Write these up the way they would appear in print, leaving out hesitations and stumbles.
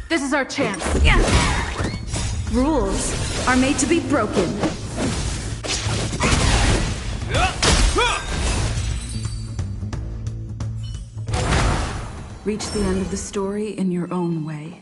This is our chance. Rules are made to be broken. Reach the end of the story in your own way.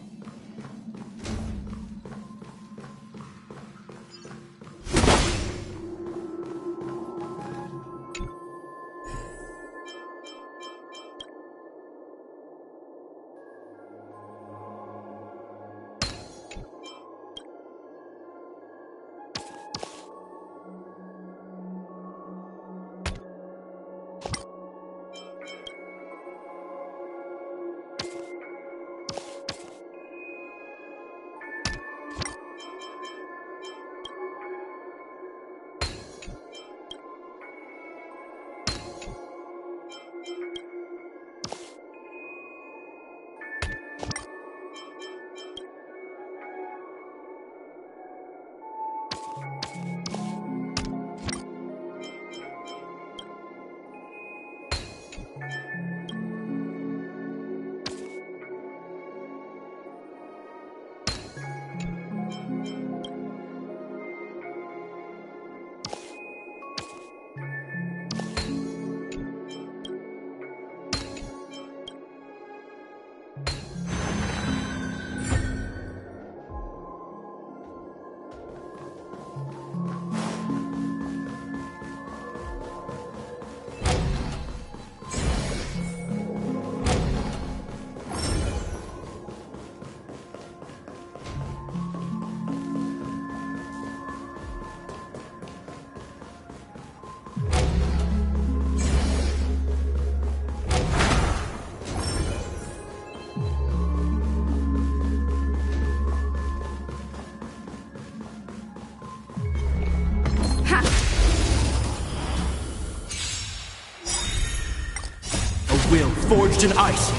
Will forged in ice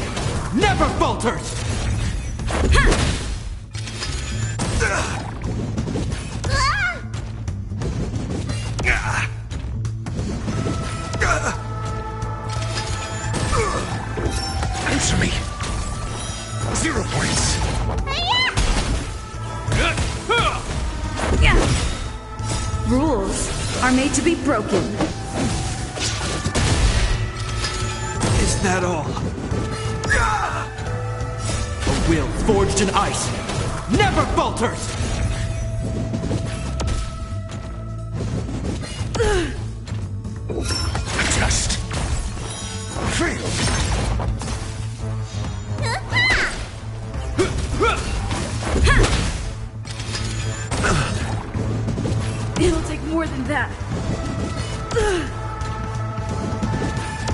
never falters! Answer me! 0 points! Rules are made to be broken. Is that all? A will forged in ice never falters! Just fail. It'll take more than that.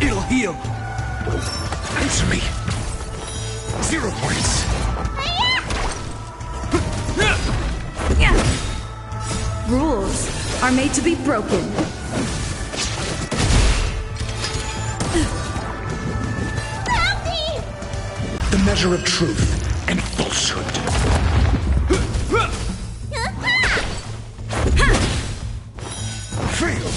It'll heal. Answer me. 0 points. Rules are made to be broken. The measure of truth and falsehood. falsehood. Fail.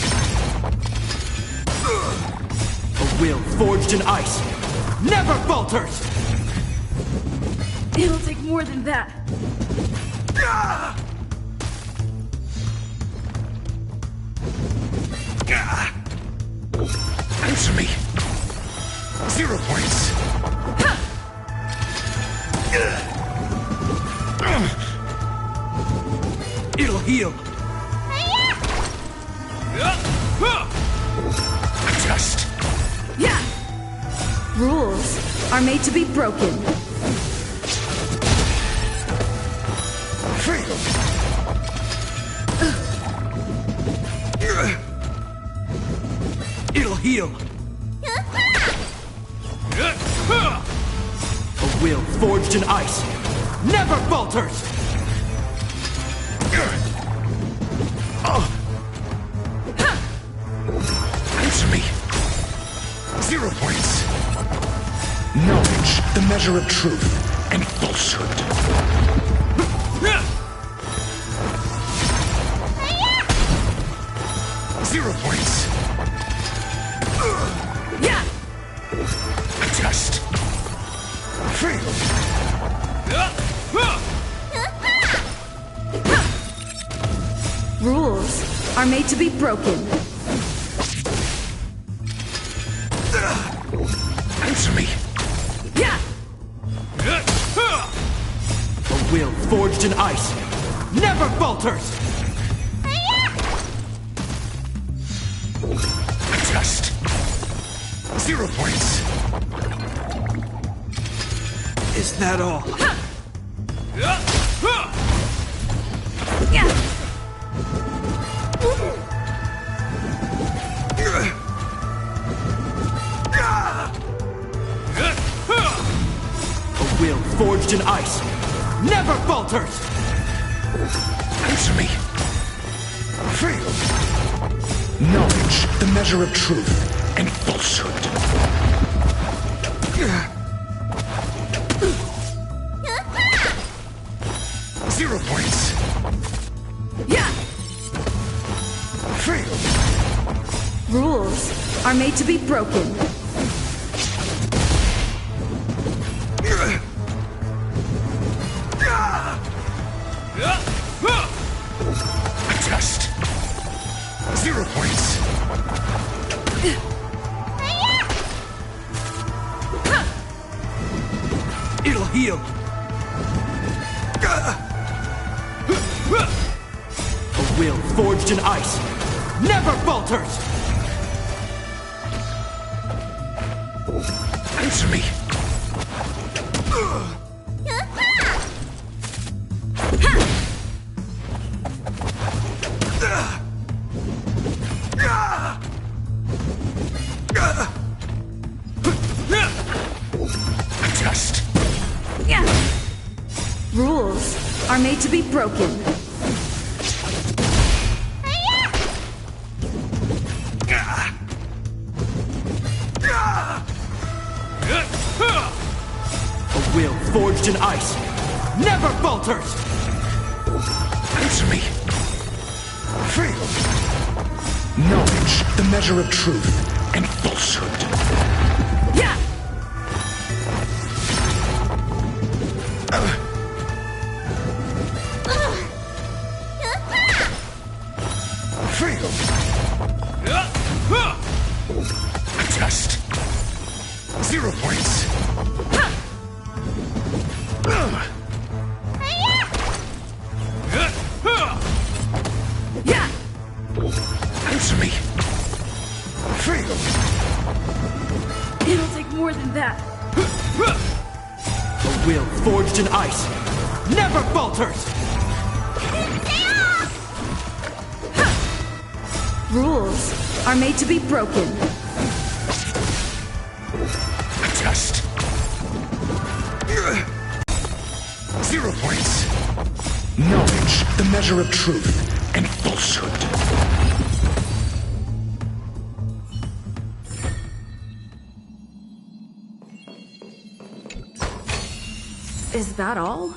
A will forged in ice never falters! It'll take more than that. Answer me. 0 points. It'll heal! Adjust. Yeah! Rules are made to be broken. Fail. It'll heal! A will forged in ice never falters! Answer me. 0 points. Knowledge, the measure of truth and falsehood. 0 points. Yeah! Adjust. Fail. Rules are made to be broken. Answer me. Yeah! A will forged in ice never falters! Adjust. 0 points. Is that all? Yeah! A will forged in ice never falters! Answer me. Fail. Knowledge, the measure of truth and falsehood. 0 points. Yeah! Fail. Rules are made to be broken. Adjust. 0 points. It'll heal! A will forged in ice never falters! Answer me. Adjust. Yeah! Rules are made to be broken. A will forged in ice never falters! Answer me. Fail. Knowledge, the measure of truth and falsehood. Yeah! Fail. Adjust. 0 points. Yeah! Answer me. Fail. It'll take more than that. A will forged in ice never falters! Rules are made to be broken. Adjust. 0 points. Knowledge, the measure of truth and falsehood. Is that all?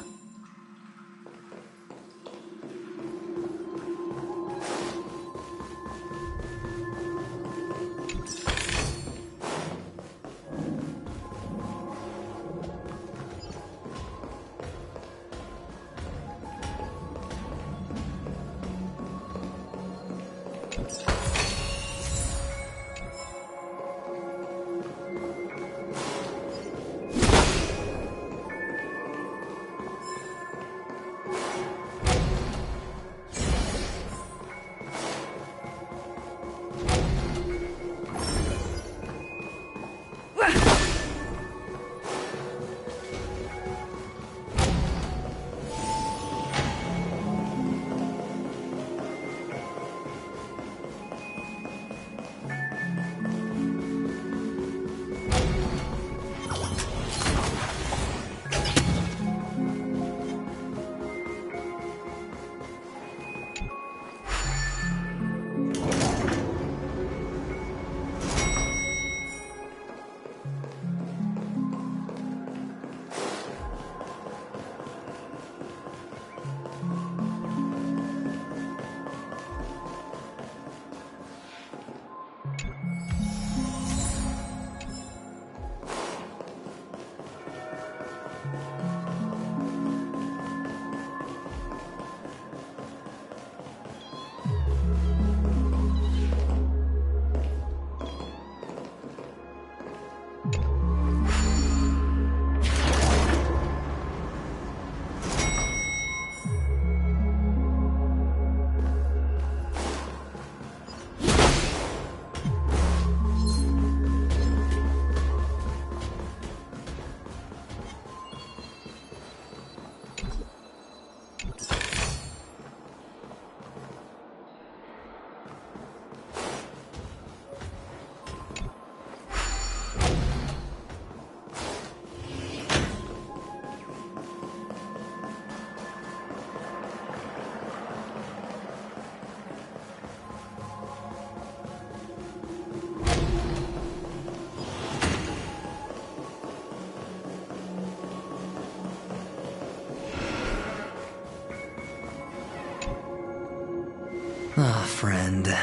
Ah, friend.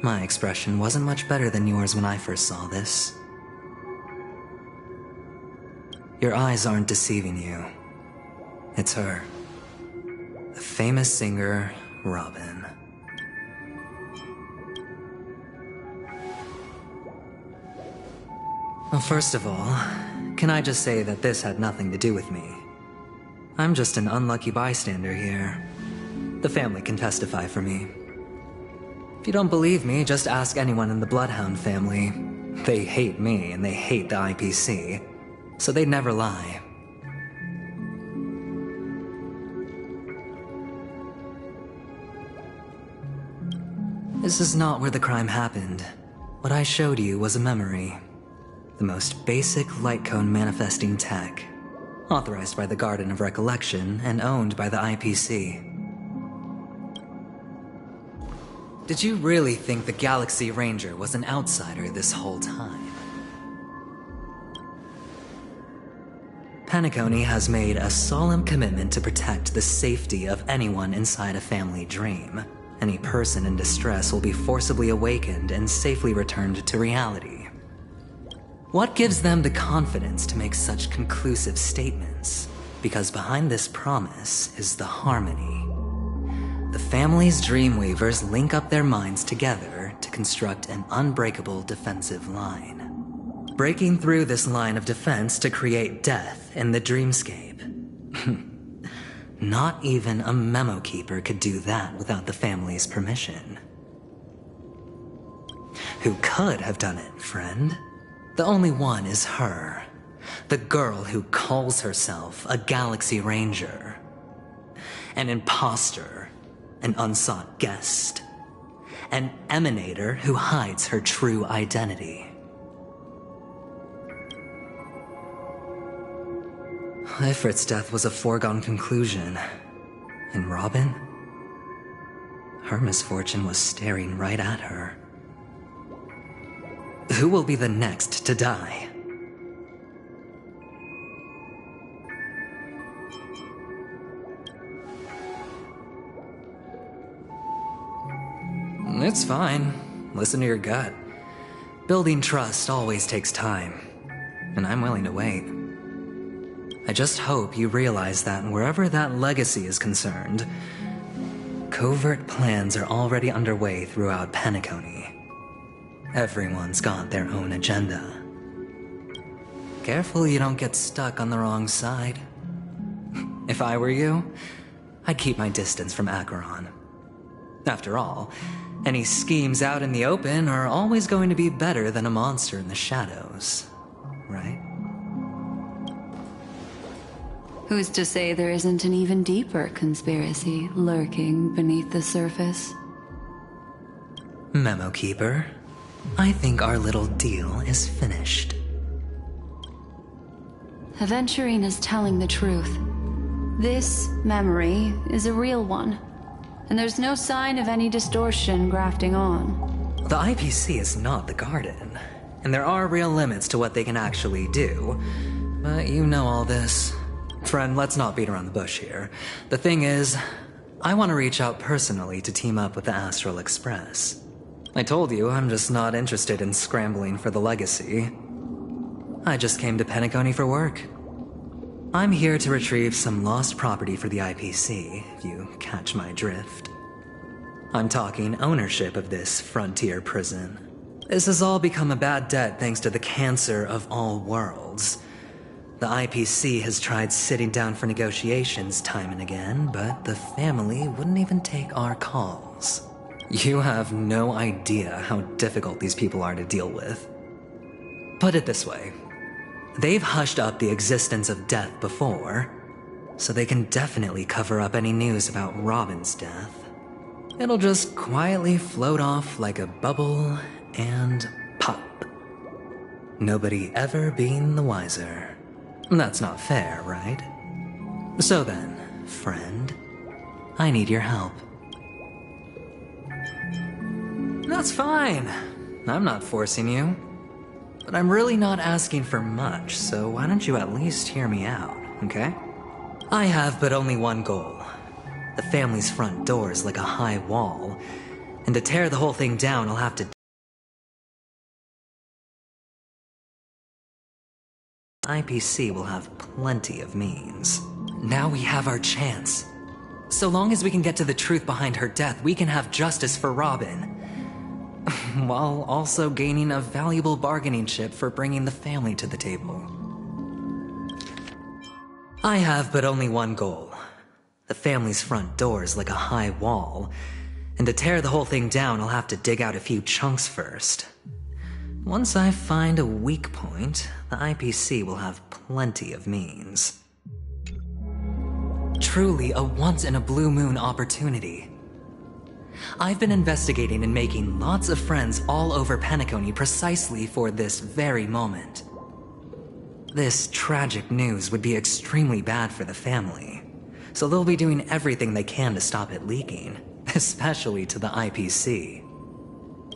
My expression wasn't much better than yours when I first saw this. Your eyes aren't deceiving you. It's her. The famous singer, Robin. Well, first of all, can I just say that this had nothing to do with me? I'm just an unlucky bystander here. The family can testify for me. If you don't believe me, just ask anyone in the Bloodhound family. They hate me and they hate the IPC, so they'd never lie. This is not where the crime happened. What I showed you was a memory. The most basic light cone manifesting tech, authorized by the Garden of Recollection and owned by the IPC. Did you really think the Galaxy Ranger was an outsider this whole time? Penacony has made a solemn commitment to protect the safety of anyone inside a family dream. Any person in distress will be forcibly awakened and safely returned to reality. What gives them the confidence to make such conclusive statements? Because behind this promise is the harmony. The family's Dreamweavers link up their minds together to construct an unbreakable defensive line. Breaking through this line of defense to create death in the dreamscape. Not even a memo keeper could do that without the family's permission. Who could have done it, friend? The only one is her. The girl who calls herself a Galaxy Ranger. An imposter. An unsought guest. An emanator who hides her true identity. Ifrit's death was a foregone conclusion. And Robin? Her misfortune was staring right at her. Who will be the next to die? It's fine. Listen to your gut. Building trust always takes time, and I'm willing to wait. I just hope you realize that wherever that legacy is concerned, covert plans are already underway throughout Penacony. Everyone's got their own agenda. Careful you don't get stuck on the wrong side. If I were you, I'd keep my distance from Acheron. After all, any schemes out in the open are always going to be better than a monster in the shadows, right? Who's to say there isn't an even deeper conspiracy lurking beneath the surface? Memo Keeper, I think our little deal is finished. Aventurine is telling the truth. This memory is a real one, and there's no sign of any distortion grafting on. The IPC is not the Garden, and there are real limits to what they can actually do. But you know all this. Friend, let's not beat around the bush here. The thing is, I want to reach out personally to team up with the Astral Express. I told you I'm just not interested in scrambling for the legacy. I just came to Penacony for work. I'm here to retrieve some lost property for the IPC, if you catch my drift. I'm talking ownership of this frontier prison. This has all become a bad debt thanks to the cancer of all worlds. The IPC has tried sitting down for negotiations time and again, but the family wouldn't even take our calls. You have no idea how difficult these people are to deal with. Put it this way. They've hushed up the existence of death before, so they can definitely cover up any news about Robin's death. It'll just quietly float off like a bubble and pop. Nobody ever being the wiser. That's not fair, right? So then, friend, I need your help. That's fine. I'm not forcing you. But I'm really not asking for much, so why don't you at least hear me out, okay? I have but only one goal. The family's front door is like a high wall, and to tear the whole thing down, I'll have to... IPC will have plenty of means. Now we have our chance. So long as we can get to the truth behind her death, we can have justice for Robin. While also gaining a valuable bargaining chip for bringing the family to the table. I have but only one goal. The family's front door is like a high wall, and to tear the whole thing down, I'll have to dig out a few chunks first. Once I find a weak point, the IPC will have plenty of means. Truly a once-in-a-blue-moon opportunity. I've been investigating and making lots of friends all over Penacony precisely for this very moment. This tragic news would be extremely bad for the family, so they'll be doing everything they can to stop it leaking, especially to the IPC.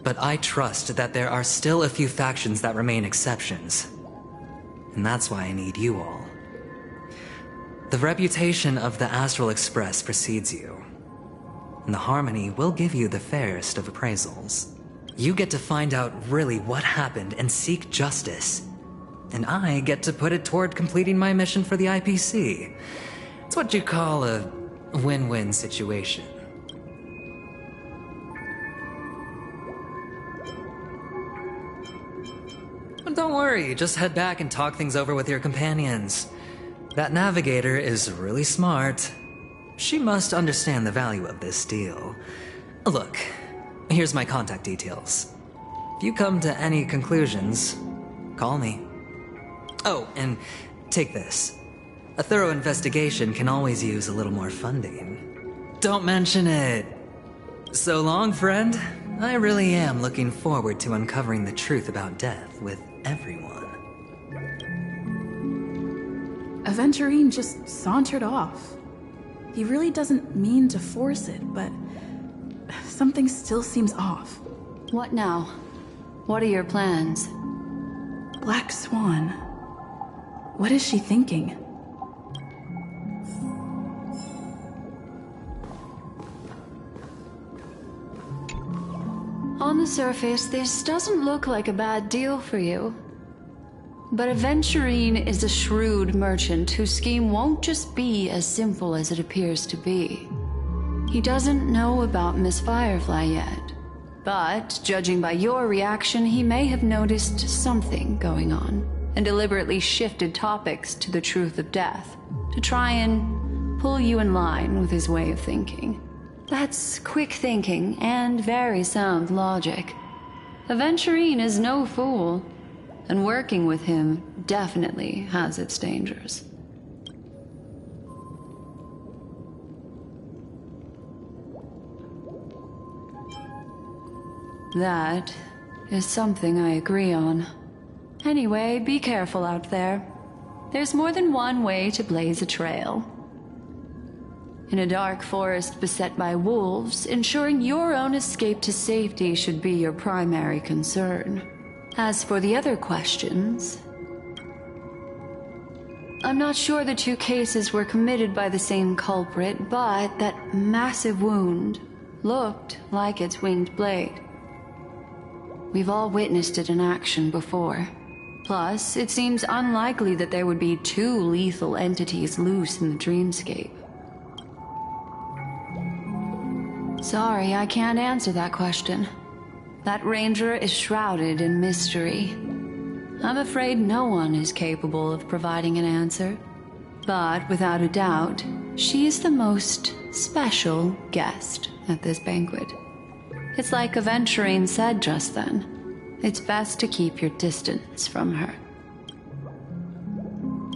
But I trust that there are still a few factions that remain exceptions, and that's why I need you all. The reputation of the Astral Express precedes you. And the Harmony will give you the fairest of appraisals. You get to find out really what happened and seek justice. And I get to put it toward completing my mission for the IPC. It's what you call a win-win situation. But don't worry, just head back and talk things over with your companions. That navigator is really smart. She must understand the value of this deal. Look, here's my contact details. If you come to any conclusions, call me. Oh, and take this. A thorough investigation can always use a little more funding. Don't mention it. So long, friend. I really am looking forward to uncovering the truth about death with everyone. Aventurine just sauntered off. He really doesn't mean to force it, but something still seems off. What now? What are your plans? Black Swan. What is she thinking? the surface, this doesn't look like a bad deal for you. But Aventurine is a shrewd merchant whose scheme won't just be as simple as it appears to be. He doesn't know about Miss Firefly yet, but judging by your reaction, he may have noticed something going on and deliberately shifted topics to the truth of death to try and pull you in line with his way of thinking. That's quick thinking and very sound logic. Aventurine is no fool, and working with him definitely has its dangers. That is something I agree on. Anyway, be careful out there. There's more than one way to blaze a trail. In a dark forest beset by wolves, ensuring your own escape to safety should be your primary concern. As for the other questions, I'm not sure the two cases were committed by the same culprit, but that massive wound looked like its winged blade. We've all witnessed it in action before. Plus, it seems unlikely that there would be two lethal entities loose in the dreamscape. Sorry, I can't answer that question. That ranger is shrouded in mystery. I'm afraid no one is capable of providing an answer. But without a doubt, she is the most special guest at this banquet. It's like Aventurine said just then. It's best to keep your distance from her.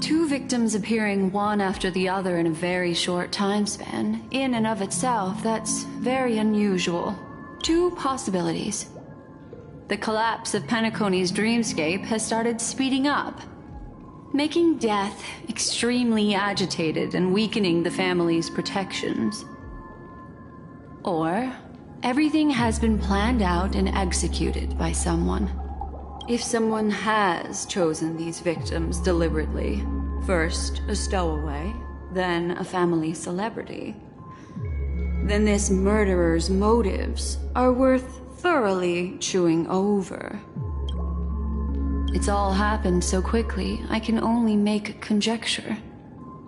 Two victims appearing one after the other in a very short time span, in and of itself, that's very unusual. Two possibilities. The collapse of Penacony's dreamscape has started speeding up, making death extremely agitated and weakening the family's protections. Or everything has been planned out and executed by someone. If someone has chosen these victims deliberately, first a stowaway, then a family celebrity, then this murderer's motives are worth thoroughly chewing over. It's all happened so quickly, I can only make conjecture.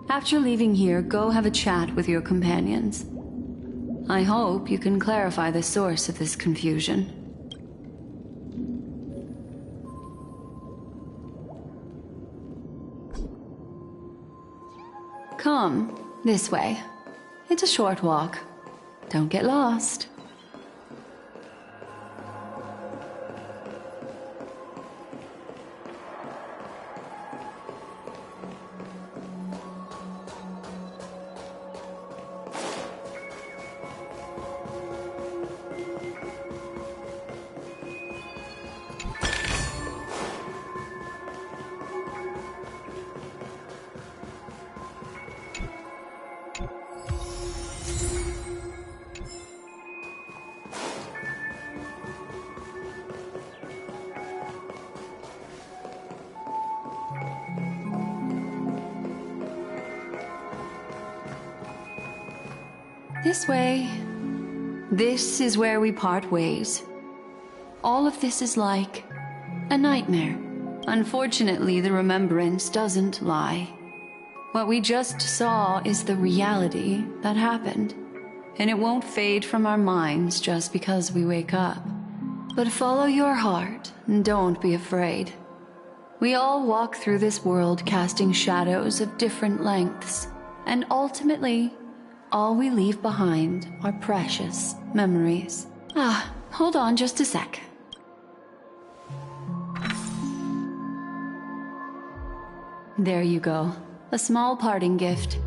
After leaving here, go have a chat with your companions. I hope you can clarify the source of this confusion. Come, this way. It's a short walk. Don't get lost. This way. This is where we part ways. All of this is like a nightmare. Unfortunately, the remembrance doesn't lie. What we just saw is the reality that happened, and it won't fade from our minds just because we wake up. But follow your heart and don't be afraid. We all walk through this world casting shadows of different lengths, and ultimately, all we leave behind are precious memories. Hold on just a sec. There you go. A small parting gift.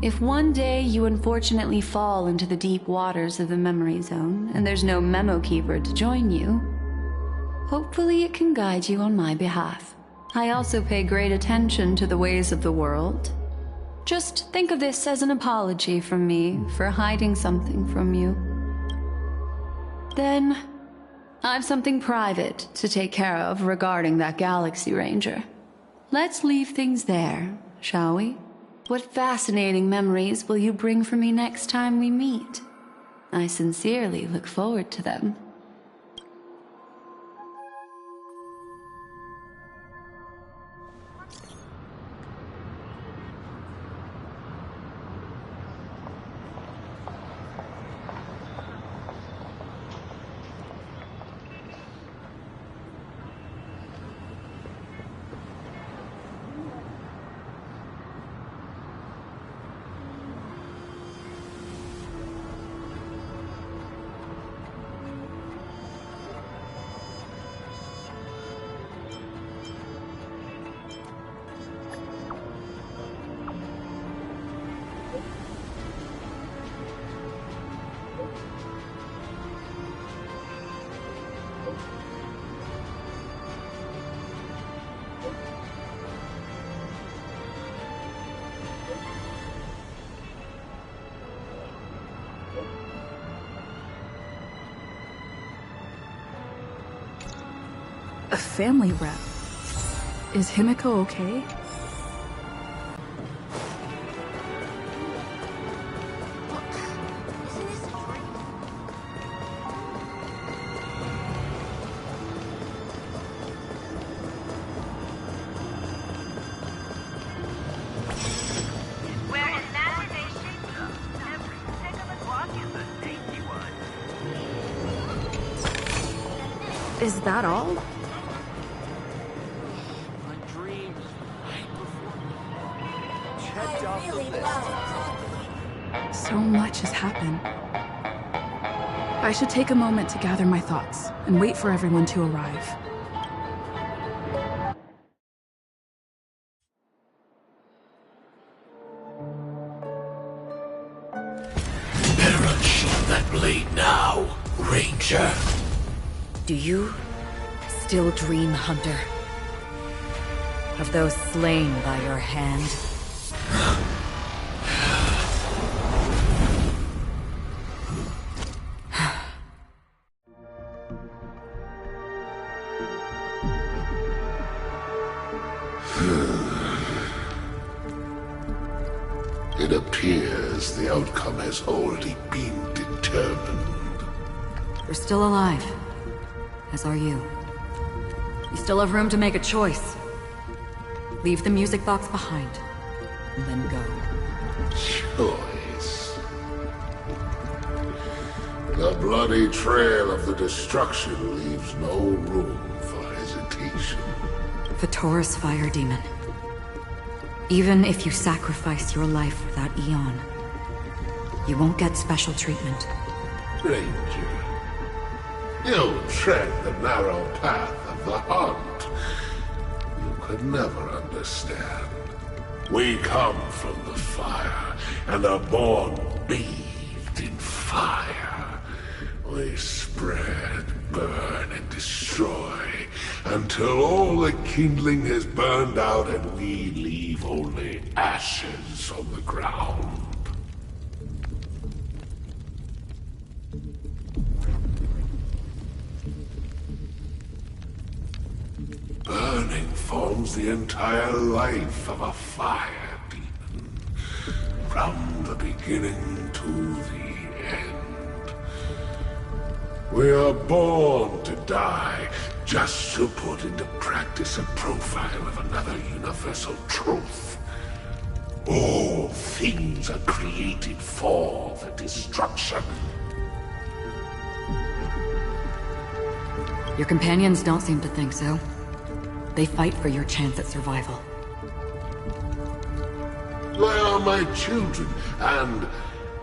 If one day you unfortunately fall into the deep waters of the memory zone and there's no memo keeper to join you, hopefully it can guide you on my behalf. I also pay great attention to the ways of the world. Just think of this as an apology from me for hiding something from you. Then, I've something private to take care of regarding that Galaxy Ranger. Let's leave things there, shall we? What fascinating memories will you bring for me next time we meet? I sincerely look forward to them. family rep. Is Himiko okay? Is that all? My dreams. So much has happened. I should take a moment to gather my thoughts and wait for everyone to arrive. Better unsheath that blade now, Ranger. Do you still dream, Hunter? Of those slain by your hand? It appears the outcome has already been determined. You're still alive. As are you. You still have room to make a choice. Leave the music box behind, and then go. Choice. The bloody trail of the destruction leaves no room for hesitation. Vatora's fire demon. Even if you sacrifice your life for that Eon, you won't get special treatment. Ranger, you tread the narrow path of the hunt. You could never understand. We come from the fire, and are born bathed in fire. We spread, burn, and destroy, until all the kindling has burned out and we leave only ashes on the ground. Burning forms the entire life of a fire demon, from the beginning to the end. We are born to die, just to put into practice a profile of another universal truth. All things are created for the destruction. Your companions don't seem to think so. They fight for your chance at survival. They are my children, and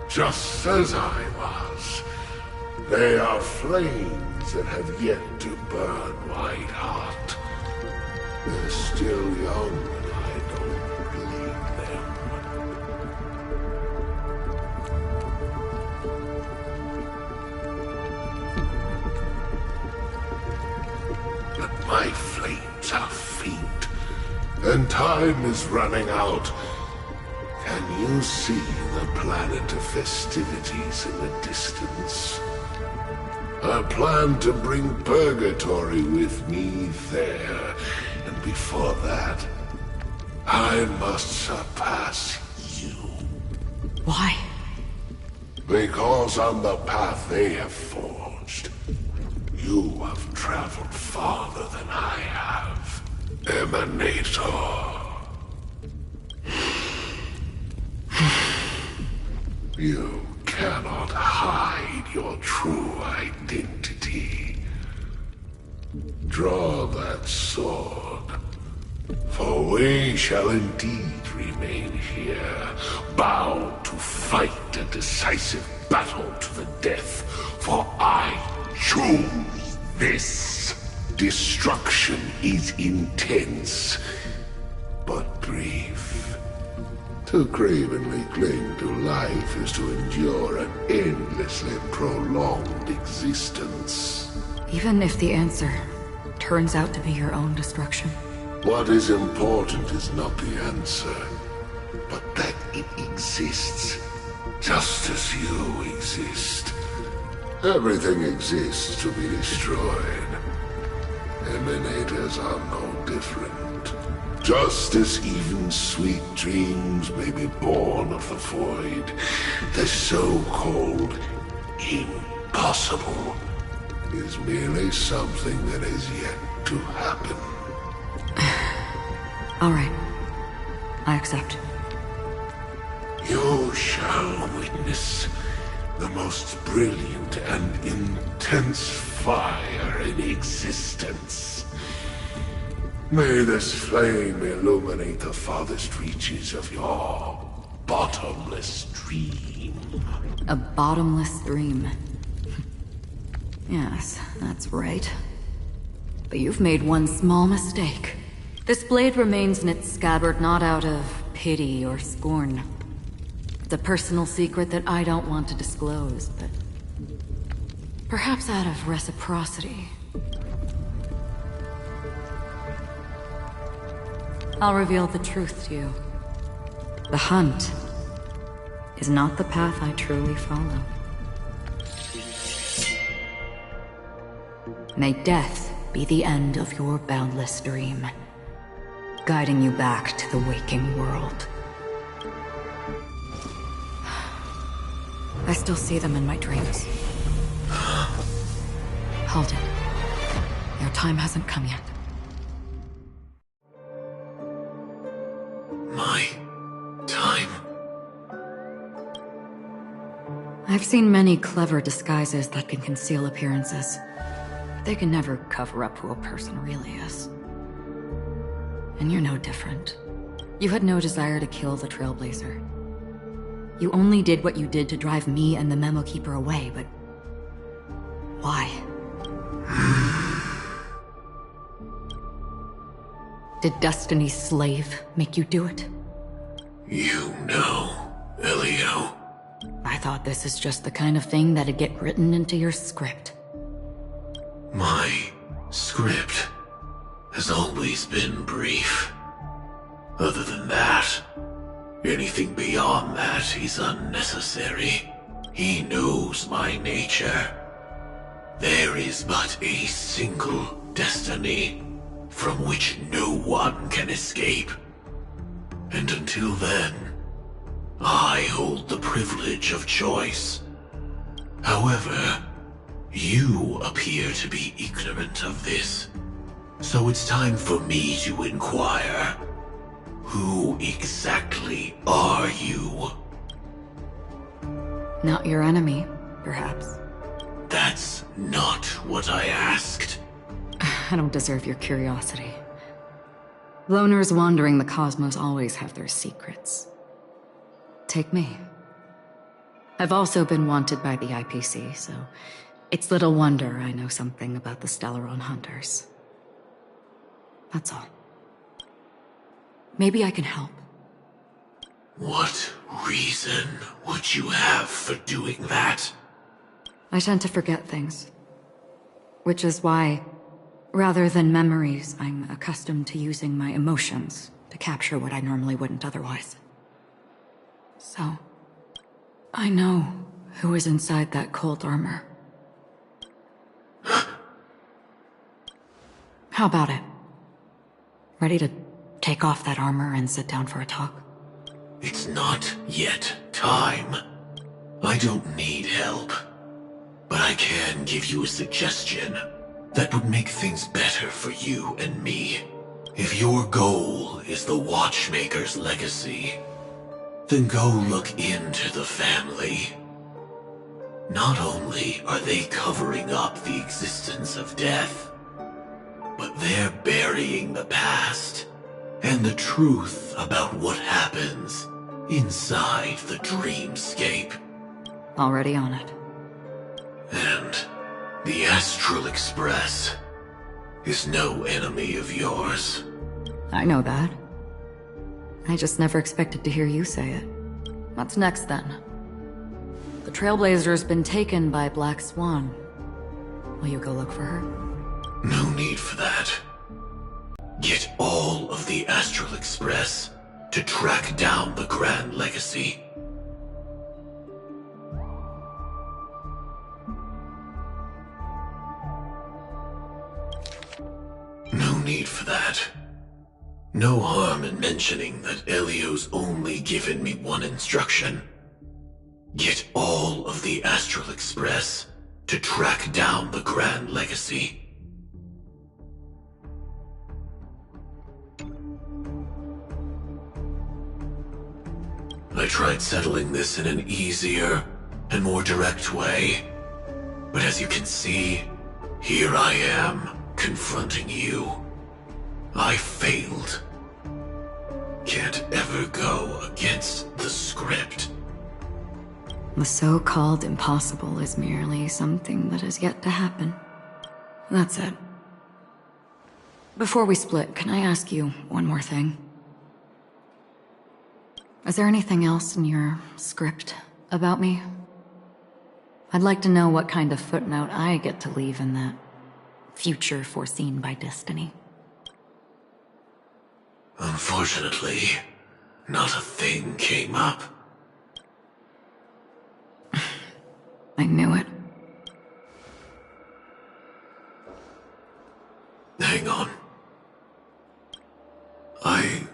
just as I was, they are flames that have yet to burn white hot. They're still young, and I don't believe them. But my flames are faint, and time is running out. Can you see the planet of festivities in the distance? I plan to bring Purgatory with me there, and before that, I must surpass you. Why? Because on the path they have forged, you have traveled farther than I have, Emanator. You cannot hide your true identity. Draw that sword, for we shall indeed remain here, bound to fight a decisive battle to the death, for I choose this. Destruction is intense, but brief. To cravenly cling to life is to endure an endlessly prolonged existence. Even if the answer turns out to be your own destruction. What is important is not the answer, but that it exists, just as you exist. Everything exists to be destroyed, Emanators are no different. Just as even sweet dreams may be born of the void, the so-called impossible is merely something that is yet to happen. All right. I accept. You shall witness the most brilliant and intense fire in existence. May this flame illuminate the farthest reaches of your bottomless dream. A bottomless dream. Yes, that's right. But you've made one small mistake. This blade remains in its scabbard not out of pity or scorn. It's a personal secret that I don't want to disclose, but perhaps out of reciprocity. I'll reveal the truth to you. The hunt is not the path I truly follow. May death be the end of your boundless dream, guiding you back to the waking world. I still see them in my dreams. Hold it. Your time hasn't come yet. My time? I've seen many clever disguises that can conceal appearances. They can never cover up who a person really is. And you're no different. You had no desire to kill the Trailblazer. You only did what you did to drive me and the Memo Keeper away, but why? Did Destiny's slave make you do it? You know, Elio. I thought this is just the kind of thing that'd get written into your script. My script has always been brief. Other than that, anything beyond that is unnecessary. He knows my nature. There is but a single destiny from which no one can escape. And until then, I hold the privilege of choice. However, you appear to be ignorant of this. So it's time for me to inquire. Who exactly are you? Not your enemy, perhaps. That's not what I asked. I don't deserve your curiosity. Loners wandering the cosmos always have their secrets. Take me. I've also been wanted by the IPC, so it's little wonder I know something about the Stellaron Hunters. That's all. Maybe I can help. What reason would you have for doing that? I tend to forget things. Which is why, rather than memories, I'm accustomed to using my emotions to capture what I normally wouldn't otherwise. So, I know who is inside that cold armor. How about it? Ready to take off that armor and sit down for a talk? It's not yet time. I don't need help. But I can give you a suggestion that would make things better for you and me. If your goal is the Watchmaker's legacy, then go look into the family. Not only are they covering up the existence of death, but they're burying the past and the truth about what happens inside the dreamscape. Already on it. And the Astral Express is no enemy of yours. I know that. I just never expected to hear you say it. What's next, then? The Trailblazer's been taken by Black Swan. Will you go look for her? No need for that. Get all of the Astral Express to track down the Grand Legacy. need for that. No harm in mentioning that Elio's only given me one instruction. Get all of the Astral Express to track down the Grand Legacy. I tried settling this in an easier and more direct way, but as you can see, here I am, confronting you. I failed. Can't ever go against the script. The so-called impossible is merely something that has yet to happen. That's it. Before we split, can I ask you one more thing? Is there anything else in your script about me? I'd like to know what kind of footnote I get to leave in that future foreseen by destiny. Unfortunately, not a thing came up. I knew it. Hang on. I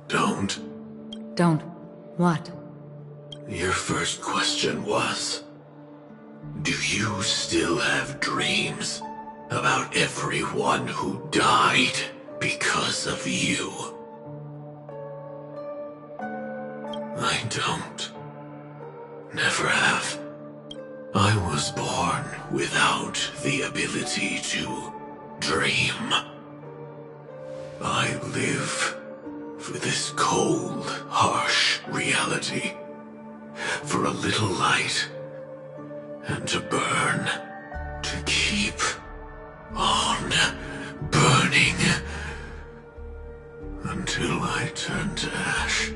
don't. Don't. What? Your first question was, do you still have dreams about everyone who died because of you? I don't. Never have. I was born without the ability to dream. I live for this cold, harsh reality. For a little light, and to burn, to keep on burning, until I turn to ash.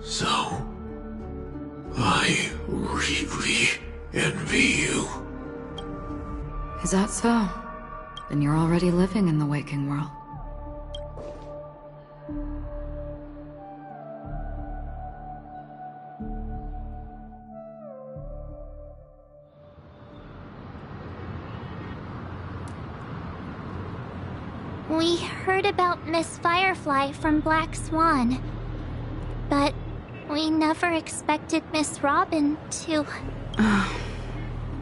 So, I really envy you. Is that so? Then you're already living in the waking world. We heard about Miss Firefly from Black Swan, but we never expected Miss Robin to...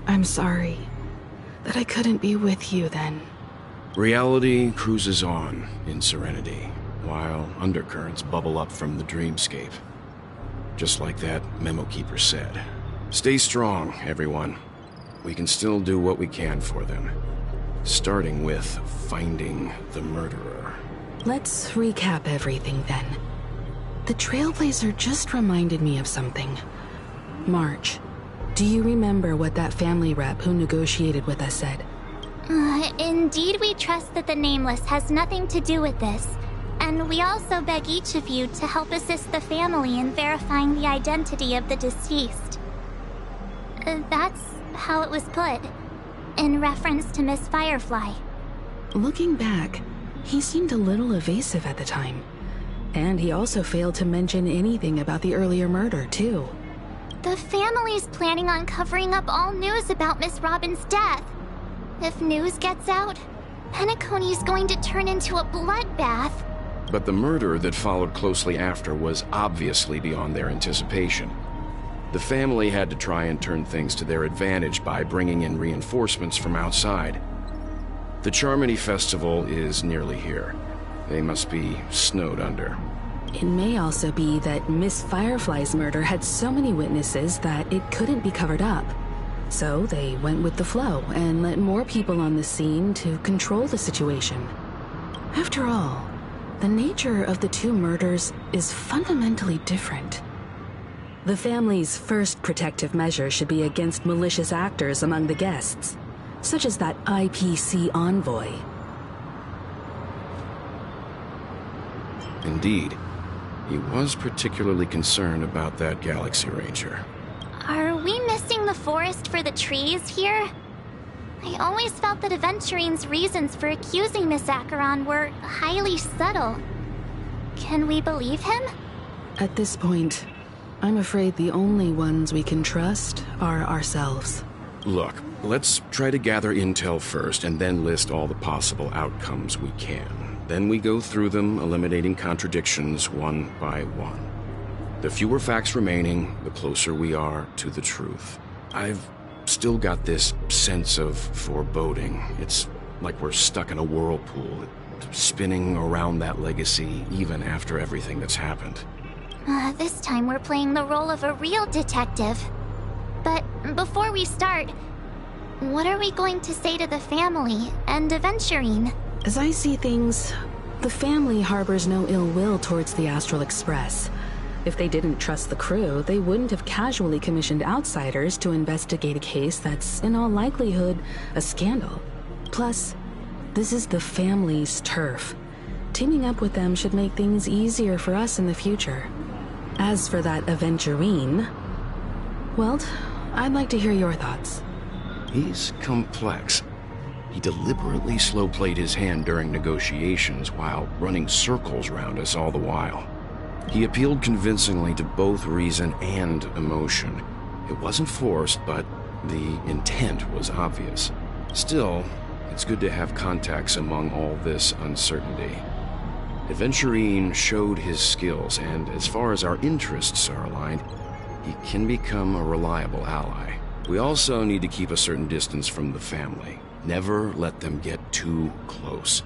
I'm sorry that I couldn't be with you then. Reality cruises on in serenity, while undercurrents bubble up from the dreamscape. Just like that memo keeper said. Stay strong, everyone. We can still do what we can for them. Starting with finding the murderer. Let's recap everything then. The Trailblazer just reminded me of something. March, do you remember what that family rep who negotiated with us said? Indeed, we trust that the Nameless has nothing to do with this, and we also beg each of you to help assist the family in verifying the identity of the deceased. That's how it was put, in reference to Miss Firefly. Looking back, he seemed a little evasive at the time. And he also failed to mention anything about the earlier murder, too. The family's planning on covering up all news about Miss Robin's death. If news gets out, Penacony's going to turn into a bloodbath. But the murder that followed closely after was obviously beyond their anticipation. The family had to try and turn things to their advantage by bringing in reinforcements from outside. The Charmony Festival is nearly here. They must be snowed under. It may also be that Miss Firefly's murder had so many witnesses that it couldn't be covered up. So they went with the flow and let more people on the scene to control the situation. After all, the nature of the two murders is fundamentally different. The family's first protective measure should be against malicious actors among the guests, such as that IPC envoy. Indeed. He was particularly concerned about that Galaxy Ranger. Are we missing the forest for the trees here? I always felt that Aventurine's reasons for accusing Miss Acheron were highly subtle. Can we believe him? At this point, I'm afraid the only ones we can trust are ourselves. Look, let's try to gather intel first and then list all the possible outcomes we can. Then we go through them, eliminating contradictions one by one. The fewer facts remaining, the closer we are to the truth. I've still got this sense of foreboding. It's like we're stuck in a whirlpool, spinning around that legacy even after everything that's happened. This time we're playing the role of a real detective. But before we start, what are we going to say to the family and Aventurine? As I see things, the family harbors no ill will towards the Astral Express. If they didn't trust the crew, they wouldn't have casually commissioned outsiders to investigate a case that's, in all likelihood, a scandal. Plus, this is the family's turf. Teaming up with them should make things easier for us in the future. As for that Aventurine, well, I'd like to hear your thoughts. He's complex. He deliberately slow-played his hand during negotiations while running circles around us all the while. He appealed convincingly to both reason and emotion. It wasn't forced, but the intent was obvious. Still, it's good to have contacts among all this uncertainty. Aventurine showed his skills, and as far as our interests are aligned, he can become a reliable ally. We also need to keep a certain distance from the family. Never let them get too close.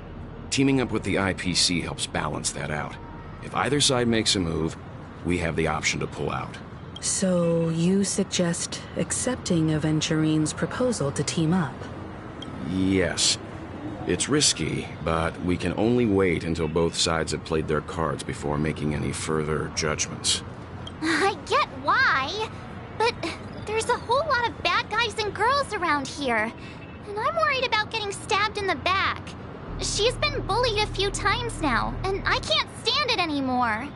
Teaming up with the IPC helps balance that out. If either side makes a move, we have the option to pull out. So you suggest accepting Aventurine's proposal to team up? Yes. It's risky, but we can only wait until both sides have played their cards before making any further judgments. I get why, but there's a whole lot of bad guys and girls around here, and I'm worried about getting stabbed in the back. She's been bullied a few times now, and I can't stand it anymore.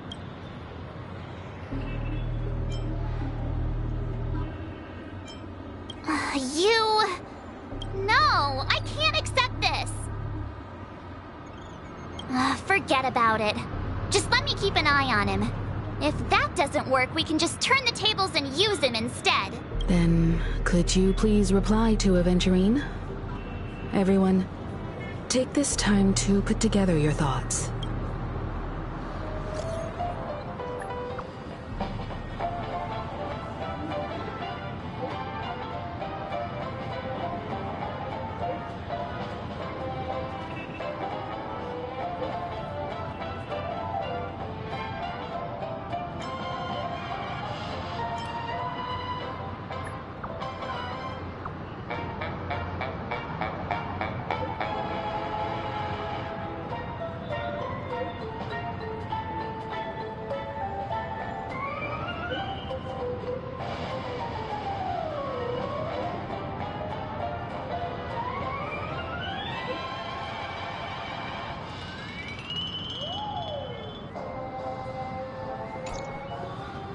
No, I can't accept this. Forget about it. Just let me keep an eye on him. If that doesn't work, we can just turn the tables and use him instead. Then, could you please reply to Aventurine? Everyone, take this time to put together your thoughts.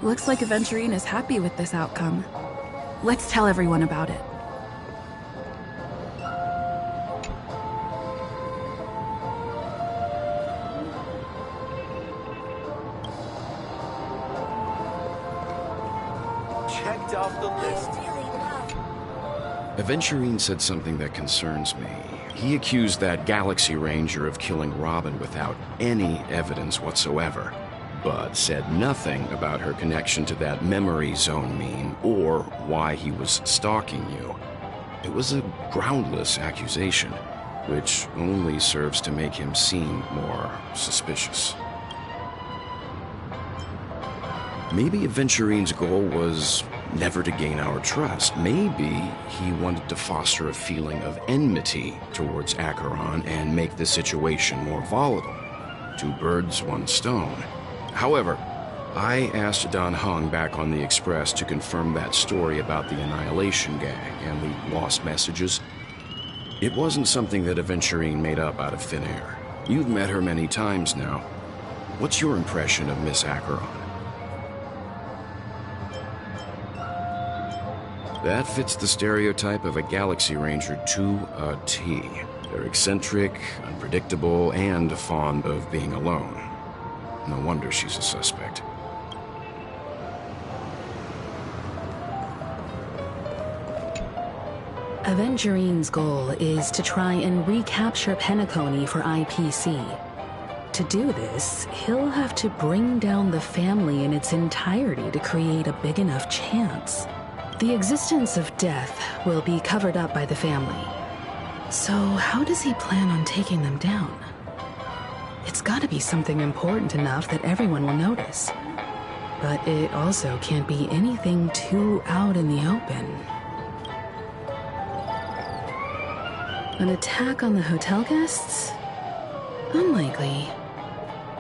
Looks like Aventurine is happy with this outcome. Let's tell everyone about it. Checked off the list. Aventurine said something that concerns me. He accused that Galaxy Ranger of killing Robin without any evidence whatsoever, but said nothing about her connection to that memory zone meme or why he was stalking you. It was a groundless accusation, which only serves to make him seem more suspicious. Maybe Aventurine's goal was never to gain our trust. Maybe he wanted to foster a feeling of enmity towards Acheron and make the situation more volatile. Two birds, one stone. However, I asked Don Hung back on the Express to confirm that story about the Annihilation Gang and the lost messages. It wasn't something that Aventurine made up out of thin air. You've met her many times now. What's your impression of Miss Acheron? That fits the stereotype of a Galaxy Ranger to a T. They're eccentric, unpredictable, and fond of being alone. No wonder she's a suspect. Avengerine's goal is to try and recapture Penacony for IPC. To do this, he'll have to bring down the family in its entirety to create a big enough chance. The existence of death will be covered up by the family. So how does he plan on taking them down? It's gotta be something important enough that everyone will notice. But it also can't be anything too out in the open. An attack on the hotel guests? Unlikely.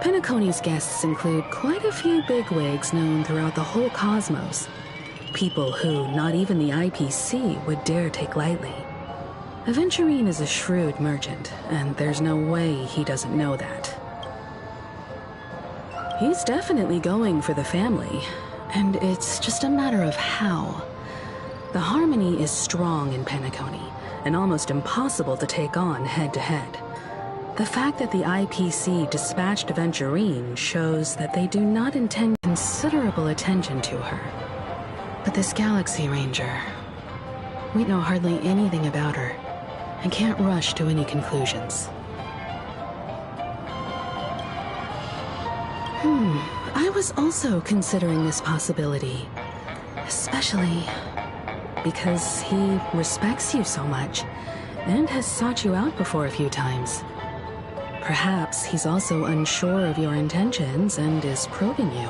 Penacony's guests include quite a few bigwigs known throughout the whole cosmos. People who not even the IPC would dare take lightly. Aventurine is a shrewd merchant, and there's no way he doesn't know that. He's definitely going for the family, and it's just a matter of how. The harmony is strong in Penacony, and almost impossible to take on head-to-head. The fact that the IPC dispatched Aventurine shows that they do not intend considerable attention to her. But this Galaxy Ranger, we know hardly anything about her, and can't rush to any conclusions. I was also considering this possibility, especially because he respects you so much and has sought you out before a few times. Perhaps he's also unsure of your intentions and is probing you.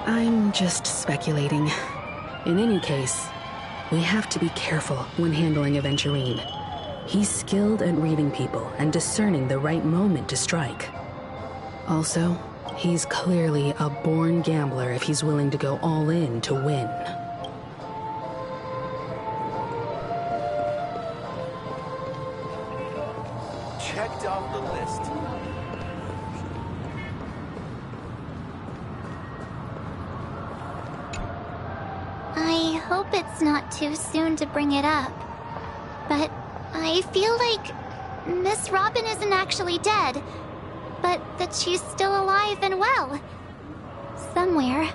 I'm just speculating. In any case, we have to be careful when handling Aventurine. He's skilled at reading people and discerning the right moment to strike. Also, he's clearly a born gambler if he's willing to go all in to win. Checked off the list. I hope it's not too soon to bring it up, but I feel like Miss Robin isn't actually dead, but that she's still alive and well. Somewhere.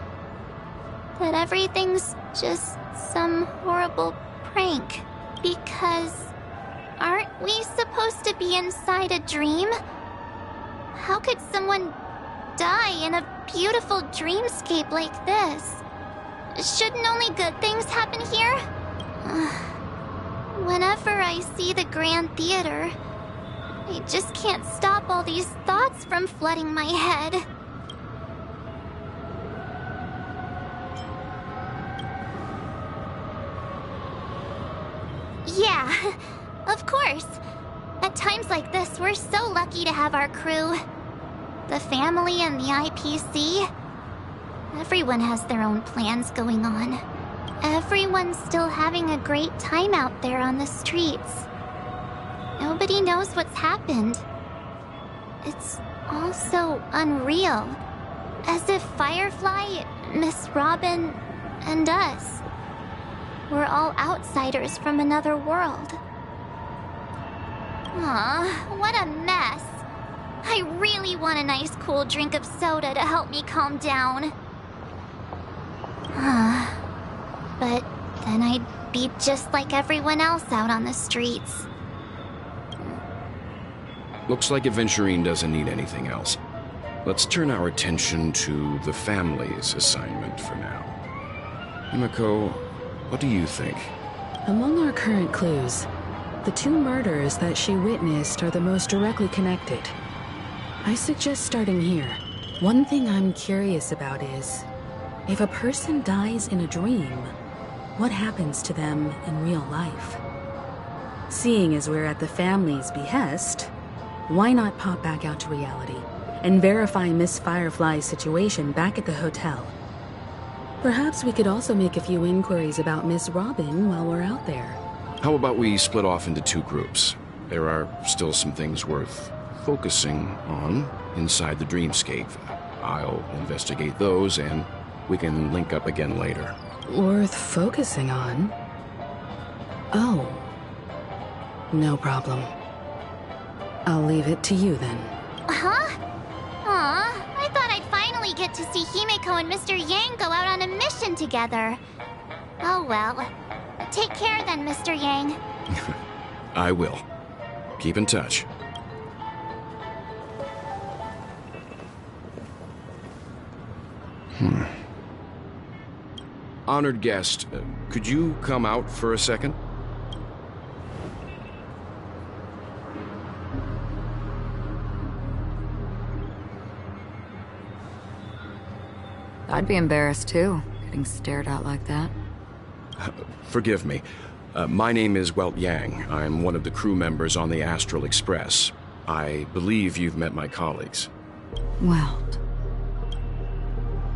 That everything's just some horrible prank. Because aren't we supposed to be inside a dream? How could someone die in a beautiful dreamscape like this? Shouldn't only good things happen here? Whenever I see the Grand Theater, I just can't stop all these thoughts from flooding my head. Yeah, of course. At times like this, we're so lucky to have our crew. The family and the IPC. Everyone has their own plans going on. Everyone's still having a great time out there on the streets. Nobody knows what's happened. It's all so unreal. As if Firefly, Miss Robin, and us were all outsiders from another world. Aw, what a mess. I really want a nice cool drink of soda to help me calm down. But then I'd be just like everyone else out on the streets. Looks like Aventurine doesn't need anything else. Let's turn our attention to the family's assignment for now. Himiko, what do you think? Among our current clues, the two murders that she witnessed are the most directly connected. I suggest starting here. One thing I'm curious about is, if a person dies in a dream, what happens to them in real life? Seeing as we're at the family's behest, why not pop back out to reality and verify Miss Firefly's situation back at the hotel? Perhaps we could also make a few inquiries about Miss Robin while we're out there. How about we split off into two groups? There are still some things worth focusing on inside the dreamscape. I'll investigate those, and we can link up again later. Worth focusing on? Oh. No problem. I'll leave it to you then. Huh? Aw, I thought I'd finally get to see Himeko and Mr. Yang go out on a mission together. Oh well. Take care then, Mr. Yang. I will. Keep in touch. Honored guest, could you come out for a second? I'd be embarrassed too, getting stared at like that. Forgive me. My name is Welt Yang. I'm one of the crew members on the Astral Express. I believe you've met my colleagues. Welt.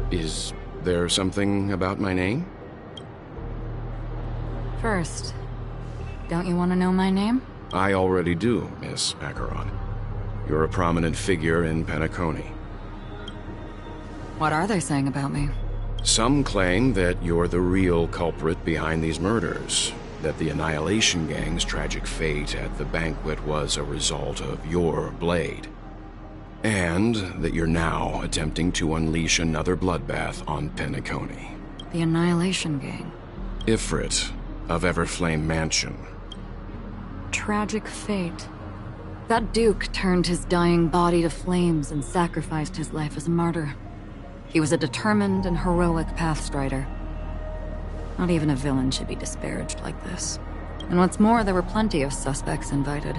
Is there something about my name? First, don't you want to know my name? I already do, Miss Acheron. You're a prominent figure in Penacony. What are they saying about me? Some claim that you're the real culprit behind these murders, that the Annihilation Gang's tragic fate at the banquet was a result of your blade, and that you're now attempting to unleash another bloodbath on Penacony. The Annihilation Gang. Ifrit of Everflame Mansion. Tragic fate. That Duke turned his dying body to flames and sacrificed his life as a martyr. He was a determined and heroic pathstrider. Not even a villain should be disparaged like this. And what's more, there were plenty of suspects invited.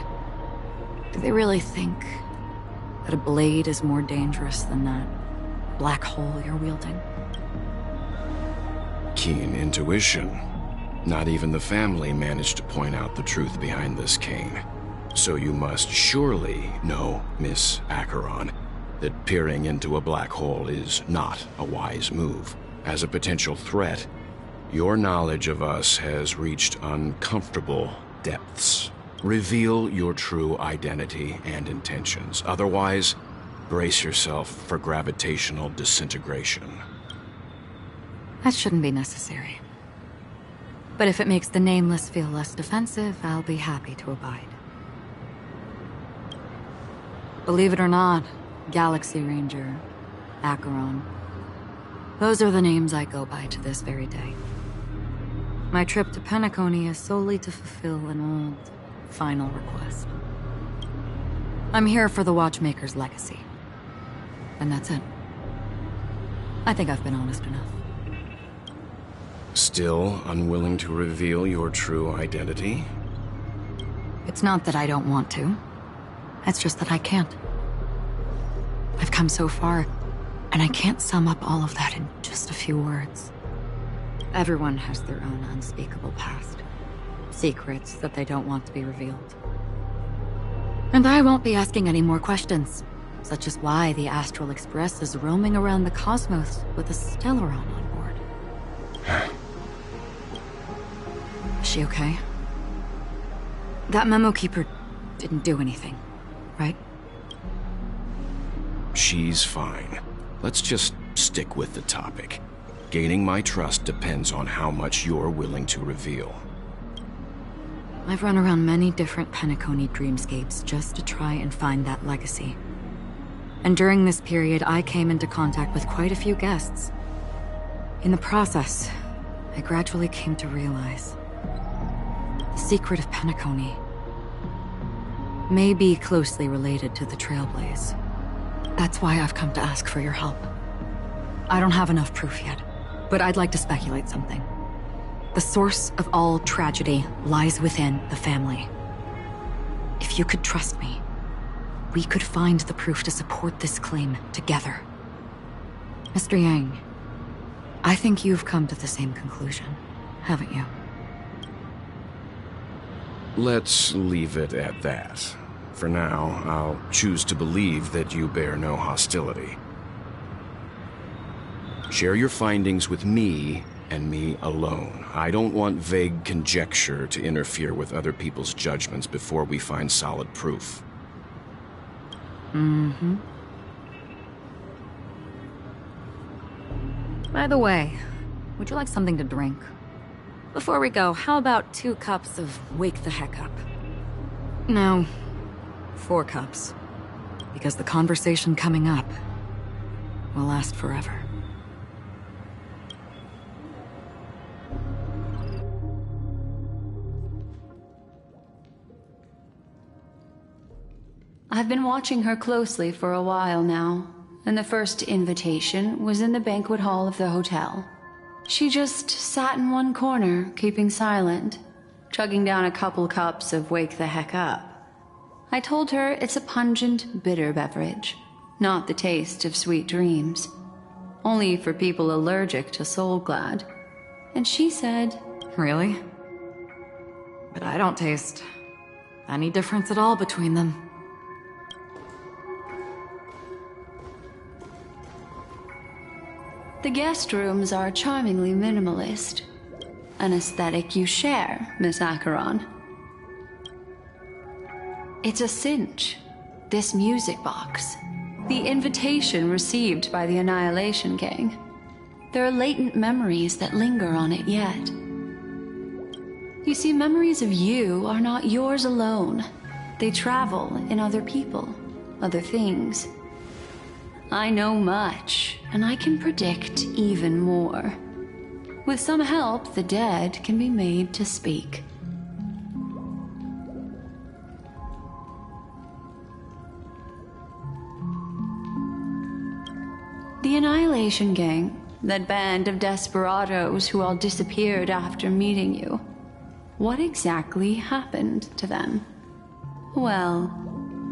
Do they really think that a blade is more dangerous than that black hole you're wielding? Keen intuition. Not even the family managed to point out the truth behind this cane. So you must surely know, Miss Acheron, that peering into a black hole is not a wise move. As a potential threat, your knowledge of us has reached uncomfortable depths. Reveal your true identity and intentions. Otherwise, brace yourself for gravitational disintegration. That shouldn't be necessary. But if it makes the Nameless feel less defensive, I'll be happy to abide. Believe it or not, Galaxy Ranger, Acheron. Those are the names I go by to this very day. My trip to Penacony is solely to fulfill an old, final request. I'm here for the Watchmaker's legacy. And that's it. I think I've been honest enough. Still unwilling to reveal your true identity? It's not that I don't want to. It's just that I can't. I've come so far, and I can't sum up all of that in just a few words. Everyone has their own unspeakable past. Secrets that they don't want to be revealed. And I won't be asking any more questions, such as why the Astral Express is roaming around the cosmos with a Stellaron on board. Is she okay? That Memo Keeper didn't do anything, right? She's fine. Let's just stick with the topic. Gaining my trust depends on how much you're willing to reveal. I've run around many different Penacony dreamscapes just to try and find that legacy. And during this period, I came into contact with quite a few guests. In the process, I gradually came to realize the secret of Penacony may be closely related to the Trailblaze. That's why I've come to ask for your help. I don't have enough proof yet, but I'd like to speculate something. The source of all tragedy lies within the family. If you could trust me, we could find the proof to support this claim together. Mr. Yang, I think you've come to the same conclusion, haven't you? Let's leave it at that. For now, I'll choose to believe that you bear no hostility. Share your findings with me, and me alone. I don't want vague conjecture to interfere with other people's judgments before we find solid proof. Mm-hmm. By the way, would you like something to drink? Before we go, how about 2 cups of Wake the Heck Up? No, 4 cups. Because the conversation coming up will last forever. I've been watching her closely for a while now, and the first invitation was in the banquet hall of the hotel. She just sat in one corner, keeping silent, chugging down a couple cups of Wake the Heck Up. I told her it's a pungent, bitter beverage, not the taste of sweet dreams. Only for people allergic to Soul Glad. And she said, Really? But I don't taste any difference at all between them. the guest rooms are charmingly minimalist. An aesthetic you share, Miss Acheron. It's a cinch. This music box. The invitation received by the Annihilation Gang. There are latent memories that linger on it yet. You see, memories of you are not yours alone. They travel in other people, other things. I know much, and I can predict even more. With some help, the dead can be made to speak. The Annihilation Gang, that band of desperados who all disappeared after meeting you. What exactly happened to them? Well,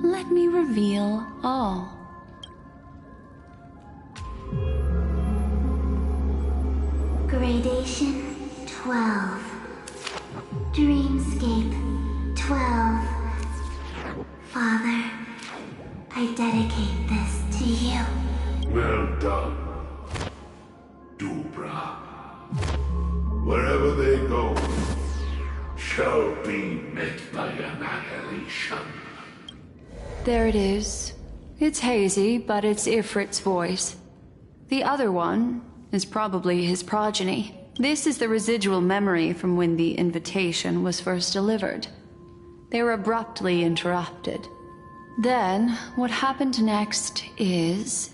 let me reveal all. Gradation 12. Dreamscape 12. Father, I dedicate this to you. Well done, Dubra. Wherever they go, shall be met by annihilation. There it is. It's hazy, but it's Ifrit's voice. The other one is probably his progeny. This is the residual memory from when the invitation was first delivered. They were abruptly interrupted. Then, what happened next is...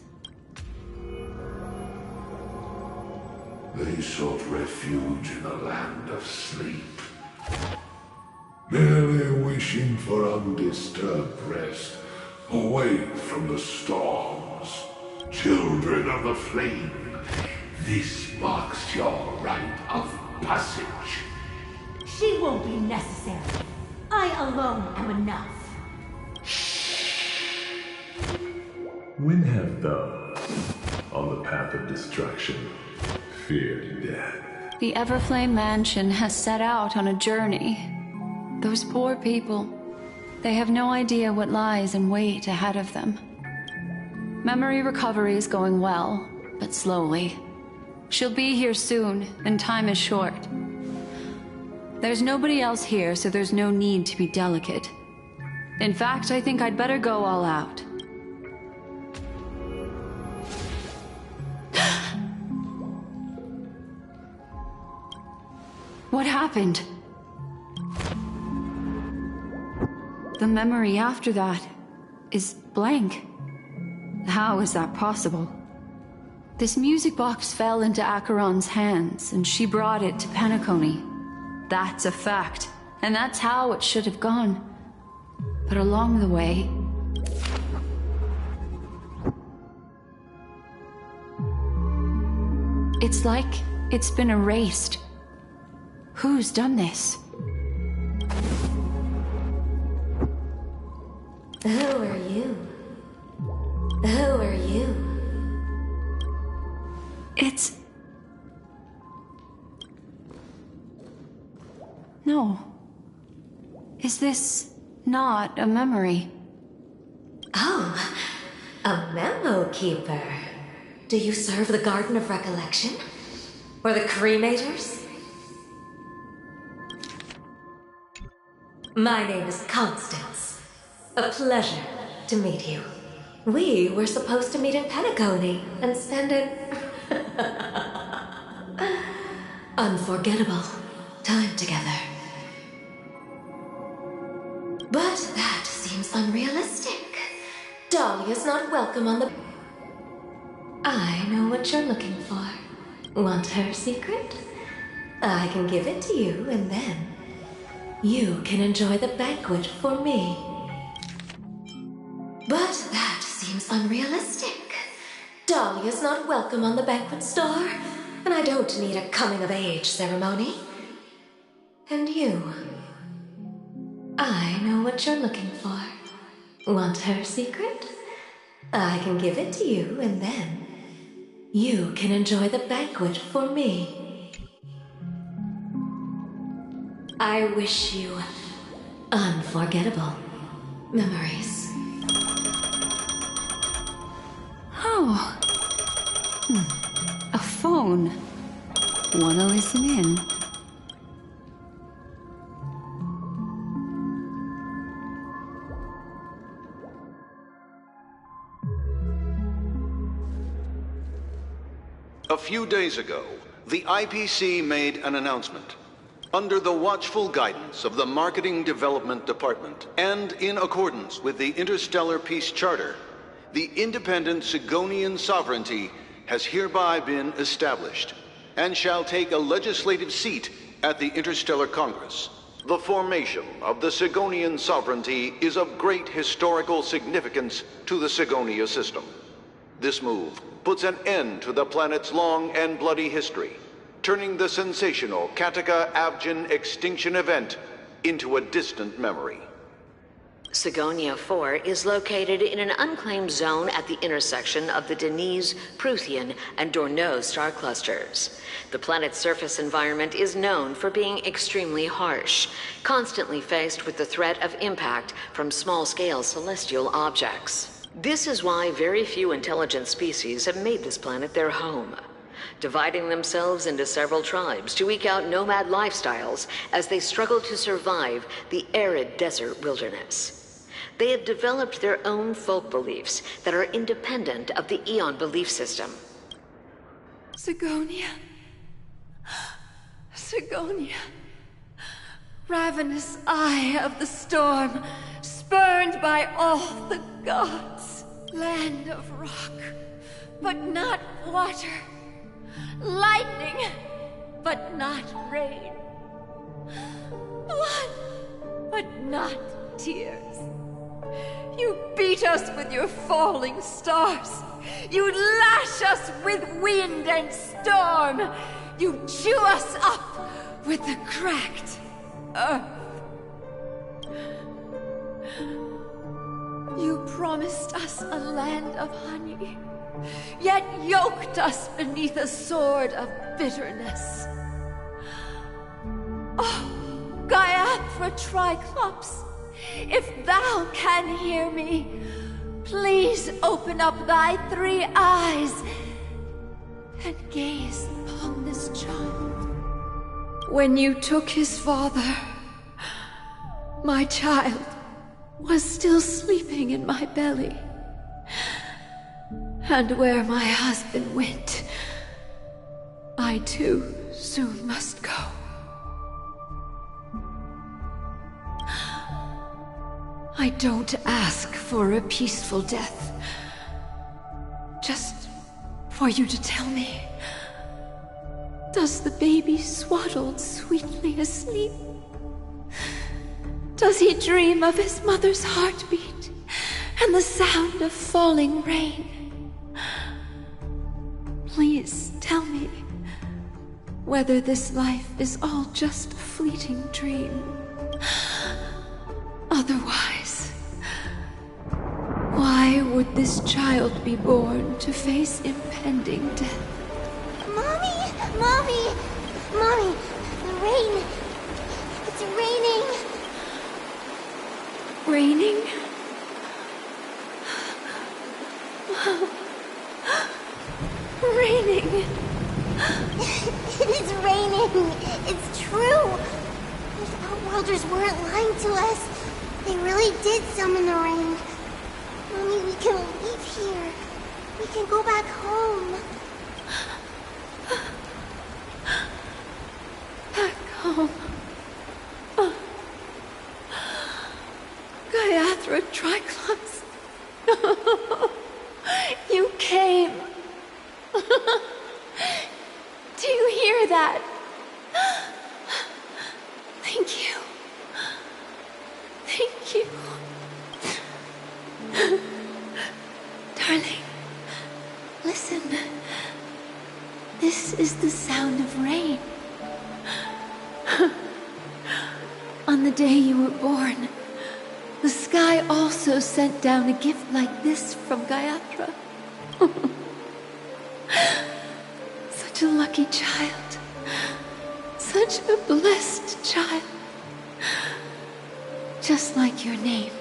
They sought refuge in a land of sleep, merely wishing for undisturbed rest, away from the storms. Children of the flame, this marks your rite of passage. She won't be necessary. I alone am enough. When have those on the path of destruction feared death? The Everflame Mansion has set out on a journey. Those poor people, they have no idea what lies in wait ahead of them. Memory recovery is going well, but slowly. She'll be here soon, and time is short. There's nobody else here, so there's no need to be delicate. In fact, I think I'd better go all out. What happened? The memory after that is blank. How is that possible? This music box fell into Acheron's hands, and she brought it to Penacony. That's a fact, and that's how it should have gone. But along the way... it's like it's been erased. Who's done this? Who are you? Who are you? It's... No. Is this not a memory? Oh, a memo keeper. Do you serve the Garden of Recollection? Or the Cremators? My name is Constance. A pleasure to meet you. We were supposed to meet in Penacony and spend an unforgettable time together. But that seems unrealistic. Dahlia's not welcome on the... I know what you're looking for. Want her secret? I can give it to you, and then you can enjoy the banquet for me. unrealistic. Dahlia's not welcome on the banquet store, and I don't need a coming-of-age ceremony. And you, I know what you're looking for. Want her secret? I can give it to you, and then you can enjoy the banquet for me. I wish you unforgettable memories. Oh. A phone. Wanna listen in? A few days ago, the IPC made an announcement. Under the watchful guidance of the Marketing Development Department, and in accordance with the Interstellar Peace Charter, the independent Sigonian sovereignty has hereby been established, and shall take a legislative seat at the Interstellar Congress. The formation of the Sigonian sovereignty is of great historical significance to the Sigonia system. This move puts an end to the planet's long and bloody history, turning the sensational Kataka-Abjin extinction event into a distant memory. Sigonia 4 is located in an unclaimed zone at the intersection of the Denise, Prothean, and Dorneau star clusters. The planet's surface environment is known for being extremely harsh, constantly faced with the threat of impact from small-scale celestial objects. This is why very few intelligent species have made this planet their home, dividing themselves into several tribes to eke out nomad lifestyles as they struggle to survive the arid desert wilderness. They have developed their own folk beliefs that are independent of the Eon belief system. Sigonia. Sigonia. Ravenous eye of the storm, spurned by all the gods. Land of rock, but not water. Lightning, but not rain. Blood, but not tears. You beat us with your falling stars. You lash us with wind and storm. You chew us up with the cracked earth. You promised us a land of honey, yet yoked us beneath a sword of bitterness. Oh, Gaiathra Triclops, if thou can hear me, please open up thy 3 eyes and gaze upon this child. When you took his father, my child was still sleeping in my belly. And where my husband went, I too soon must go. I don't ask for a peaceful death. Just for you to tell me, does the baby swaddled sweetly asleep? Does he dream of his mother's heartbeat and the sound of falling rain? Please tell me whether this life is all just a fleeting dream. Otherwise, why would this child be born to face impending death? Mommy! Mommy! Mommy! The rain! It's raining! Raining? Raining! It's raining! It's true! Those outworlders weren't lying to us. They really did summon the rain. Mommy, we can leave here. We can go back home. Back home. Gaiathra Triclops. You came. Do you hear that? Thank you. Thank you. This is the sound of rain. On the day you were born, the sky also sent down a gift like this from Gayatra. Such a lucky child. Such a blessed child. Just like your name.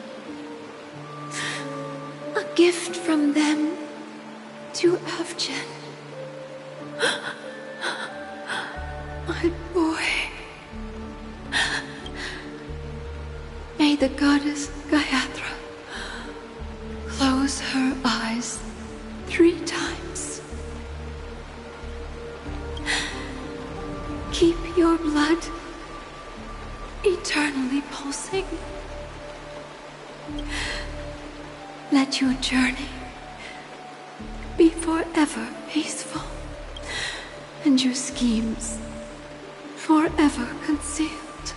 A gift from them to Avjen. My boy. May the goddess Gayatra close her eyes 3 times. Keep your blood eternally pulsing. Let your journey be forever peaceful, and your schemes forever concealed.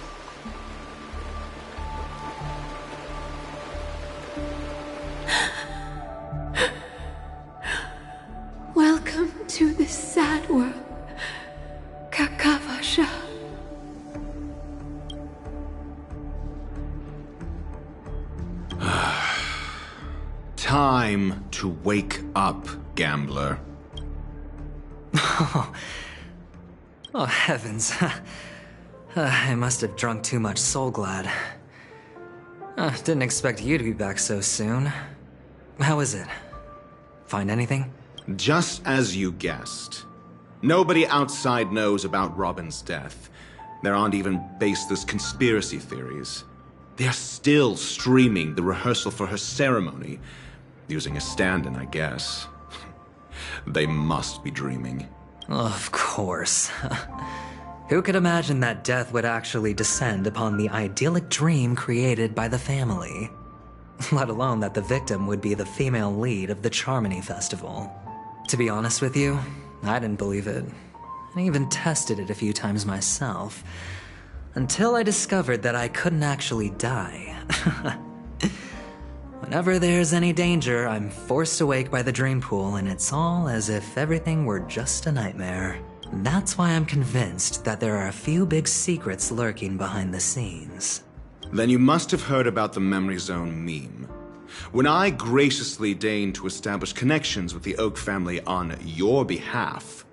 Welcome to this sad world, Kakavasha. Time to wake up, gambler. Oh, heavens. I must have drunk too much Soul Glad. Didn't expect you to be back so soon. How is it? Find anything? Just as you guessed. Nobody outside knows about Robin's death. There aren't even baseless conspiracy theories. They're still streaming the rehearsal for her ceremony, using a stand-in, I guess. They must be dreaming. Of course. Who could imagine that death would actually descend upon the idyllic dream created by the family? Let alone that the victim would be the female lead of the Charmony Festival. To be honest with you, I didn't believe it. I even tested it a few times myself, until I discovered that I couldn't actually die. Whenever there's any danger, I'm forced awake by the dream pool, and it's all as if everything were just a nightmare. That's why I'm convinced that there are a few big secrets lurking behind the scenes. Then you must have heard about the Memory Zone meme. When I graciously deigned to establish connections with the Oak family on your behalf,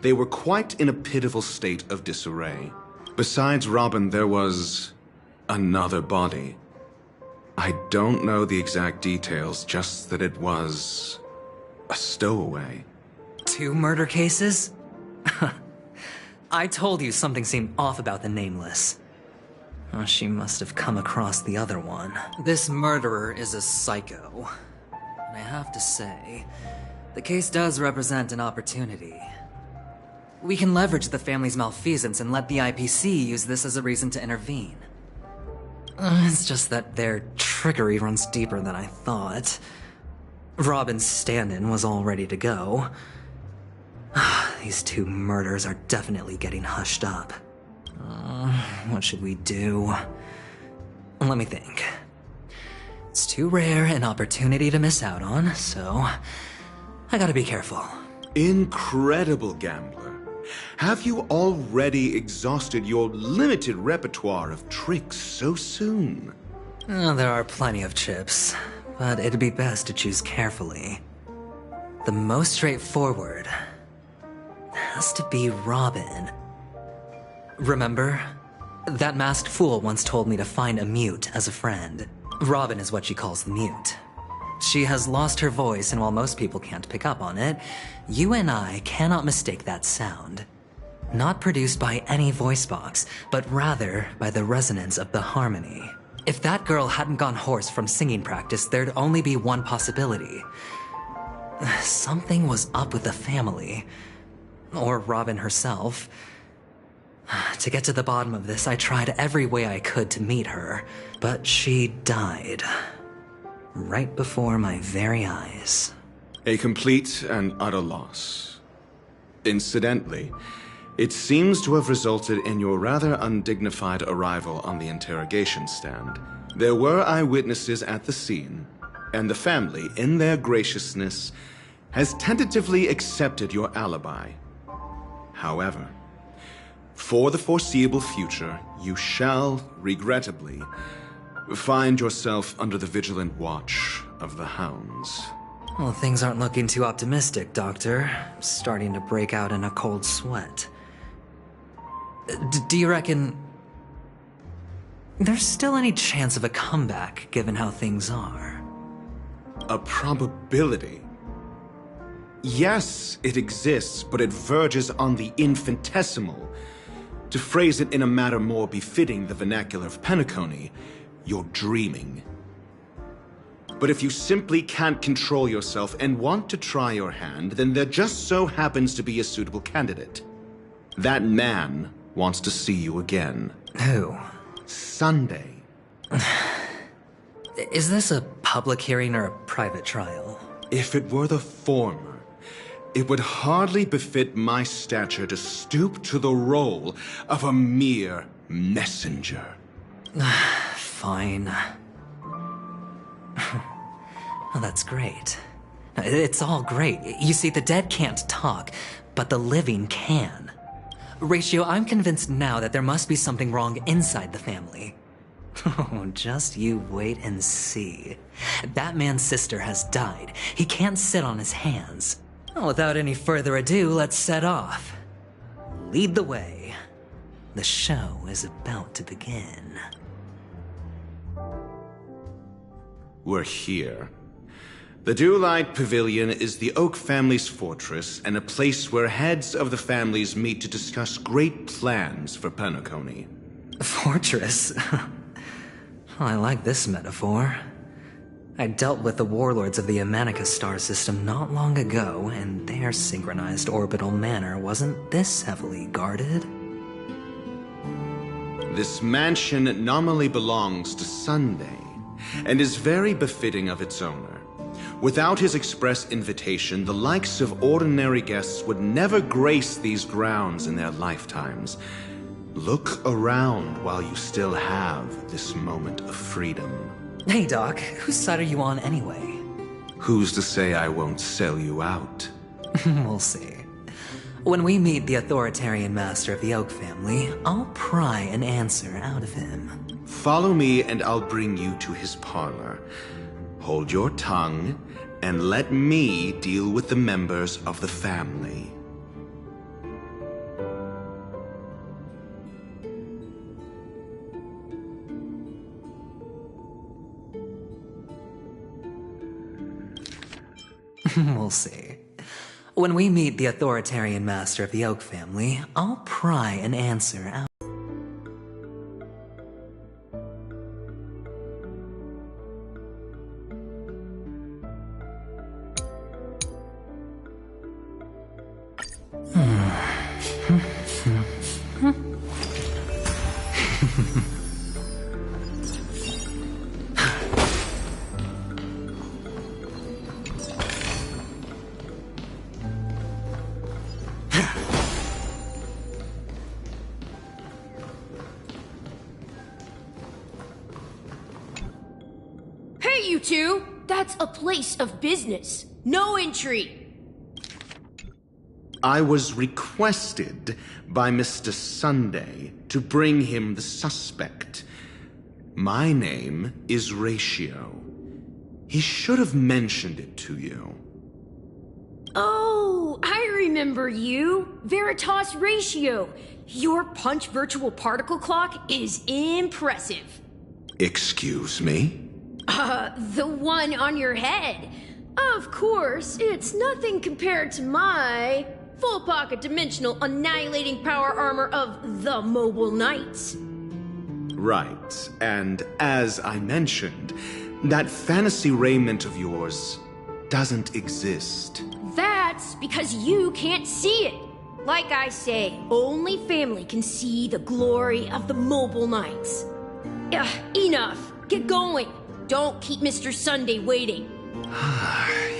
they were quite in a pitiful state of disarray. Besides Robin, there was another body. I don't know the exact details, just that it was a stowaway. 2 murder cases? I told you something seemed off about the Nameless. Oh, she must have come across the other one. This murderer is a psycho. And I have to say, the case does represent an opportunity. We can leverage the family's malfeasance and let the IPC use this as a reason to intervene. It's just that their trickery runs deeper than I thought. Robin's stand-in was all ready to go. These 2 murders are definitely getting hushed up. What should we do? Let me think. It's too rare an opportunity to miss out on, so I gotta be careful. Incredible, gambler. Have you already exhausted your limited repertoire of tricks so soon? There are plenty of chips, but it'd be best to choose carefully. The most straightforward has to be Robin. Remember? That masked fool once told me to find a mute as a friend. Robin is what she calls the mute. She has lost her voice, and while most people can't pick up on it, you and I cannot mistake that sound. Not produced by any voice box, but rather by the resonance of the harmony. If that girl hadn't gone hoarse from singing practice, there'd only be one possibility. Something was up with the family. Or Robin herself. To get to the bottom of this, I tried every way I could to meet her, but she died. Right before my very eyes. A complete and utter loss. Incidentally, it seems to have resulted in your rather undignified arrival on the interrogation stand. There were eyewitnesses at the scene, and the family, in their graciousness, has tentatively accepted your alibi. However, for the foreseeable future, you shall, regrettably, find yourself under the vigilant watch of the Hounds. Well, things aren't looking too optimistic, Doctor. I'm starting to break out in a cold sweat. Do you reckon there's still any chance of a comeback, given how things are? A probability? Yes, it exists, but it verges on the infinitesimal. To phrase it in a manner more befitting the vernacular of Penacony, you're dreaming. But if you simply can't control yourself and want to try your hand, then there just so happens to be a suitable candidate. That man wants to see you again. Who? Sunday. Is this a public hearing or a private trial? If it were the former, it would hardly befit my stature to stoop to the role of a mere messenger. Fine. Well, that's great. It's all great. You see, the dead can't talk, but the living can. Ratio, I'm convinced now that there must be something wrong inside the family. Oh, just you wait and see. That man's sister has died. He can't sit on his hands. Well, without any further ado, let's set off. Lead the way. The show is about to begin. We're here. The Dewlight Pavilion is the Oak family's fortress and a place where heads of the families meet to discuss great plans for Penacony. Fortress? I like this metaphor. I dealt with the warlords of the Amanica star system not long ago, and their synchronized orbital manor wasn't this heavily guarded. This mansion nominally belongs to Sunday, and is very befitting of its owner. Without his express invitation, the likes of ordinary guests would never grace these grounds in their lifetimes. Look around while you still have this moment of freedom. Hey, Doc, whose side are you on anyway? Who's to say I won't sell you out? We'll see. When we meet the authoritarian master of the Oak family, I'll pry an answer out of him. Follow me and I'll bring you to his parlor. Hold your tongue and let me deal with the members of the family. We'll see. When we meet the authoritarian master of the Oak family, I'll pry an answer out. Hey, you two! That's a place of business. No entry! I was requested by Mr. Sunday to bring him the suspect. My name is Ratio. He should have mentioned it to you. Oh, I remember you. Veritas Ratio. Your punch virtual particle clock is impressive. Excuse me? The one on your head. Of course, it's nothing compared to my full pocket dimensional annihilating power armor of the Mobile Knights. Right, and as I mentioned, that fantasy raiment of yours doesn't exist. That's because you can't see it. Like I say, only family can see the glory of the Mobile Knights. Enough. Get going. Don't keep Mr. Sunday waiting.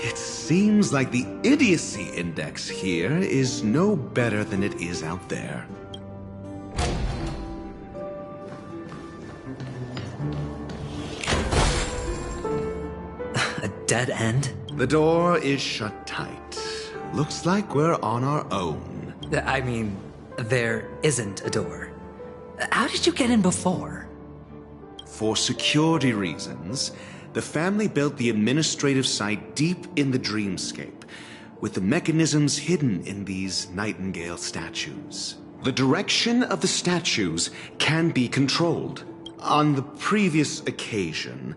It seems like the idiocy index here is no better than it is out there. A dead end? The door is shut tight. Looks like we're on our own. I mean, there isn't a door. How did you get in before? For security reasons, the family built the administrative site deep in the dreamscape, with the mechanisms hidden in these nightingale statues. The direction of the statues can be controlled. On the previous occasion,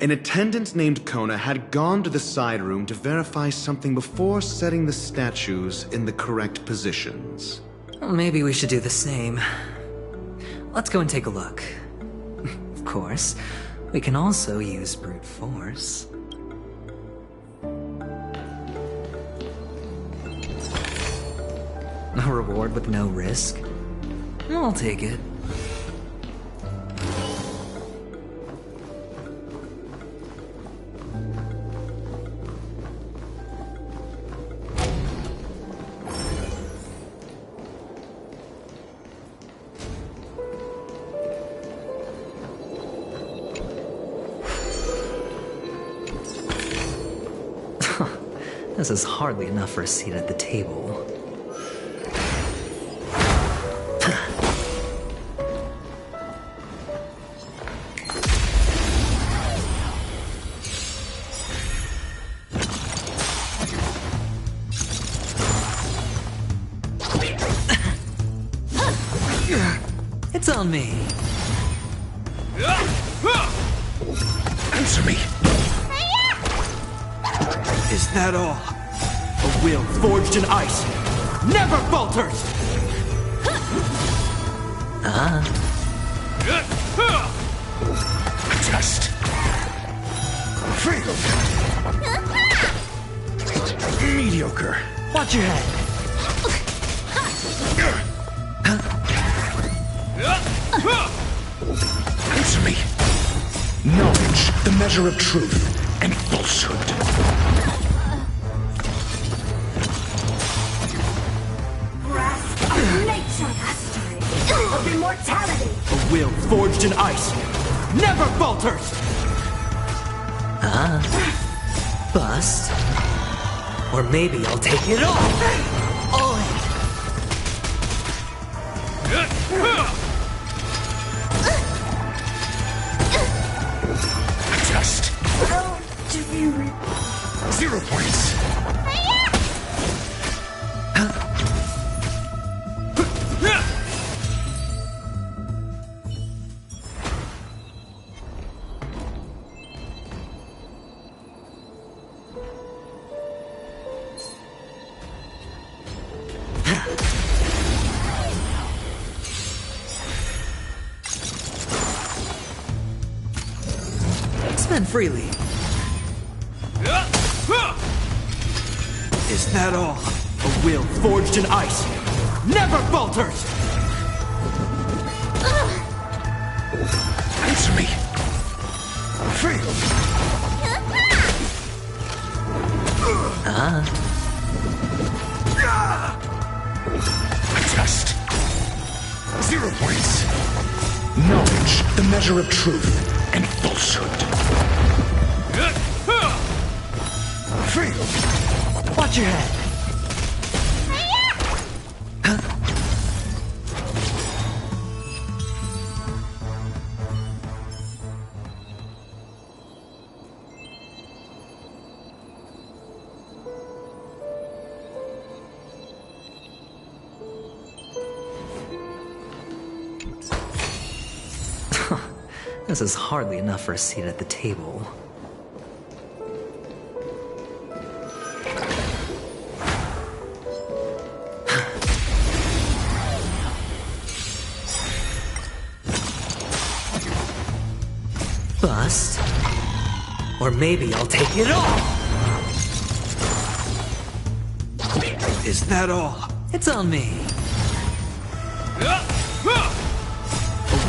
an attendant named Kona had gone to the side room to verify something before setting the statues in the correct positions. Well, maybe we should do the same. Let's go and take a look. Of course, we can also use brute force. A reward with no risk? I'll take it. This is hardly enough for a seat at the table. It's on me. Answer me. Is that all? A will forged in ice never falters! Just failed. Mediocre. Watch your head. Answer me. Knowledge, the measure of truth and falsehood. Of immortality! A will forged in ice never falters! Bust. Or maybe I'll take it all! All in. Just Oh, to be 0 points. Spend freely. Is that all? A will forged in ice never falters! Answer me. Failed. Just 0 points. Knowledge, the measure of truth and falsehood. Failed. Watch your head. This is hardly enough for a seat at the table. Bust. Or maybe I'll take it all! Is that all? It's on me. A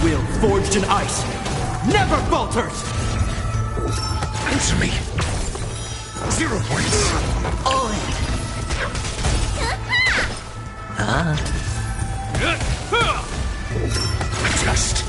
will forged in ice never falters! Answer me. 0 points. All in. Just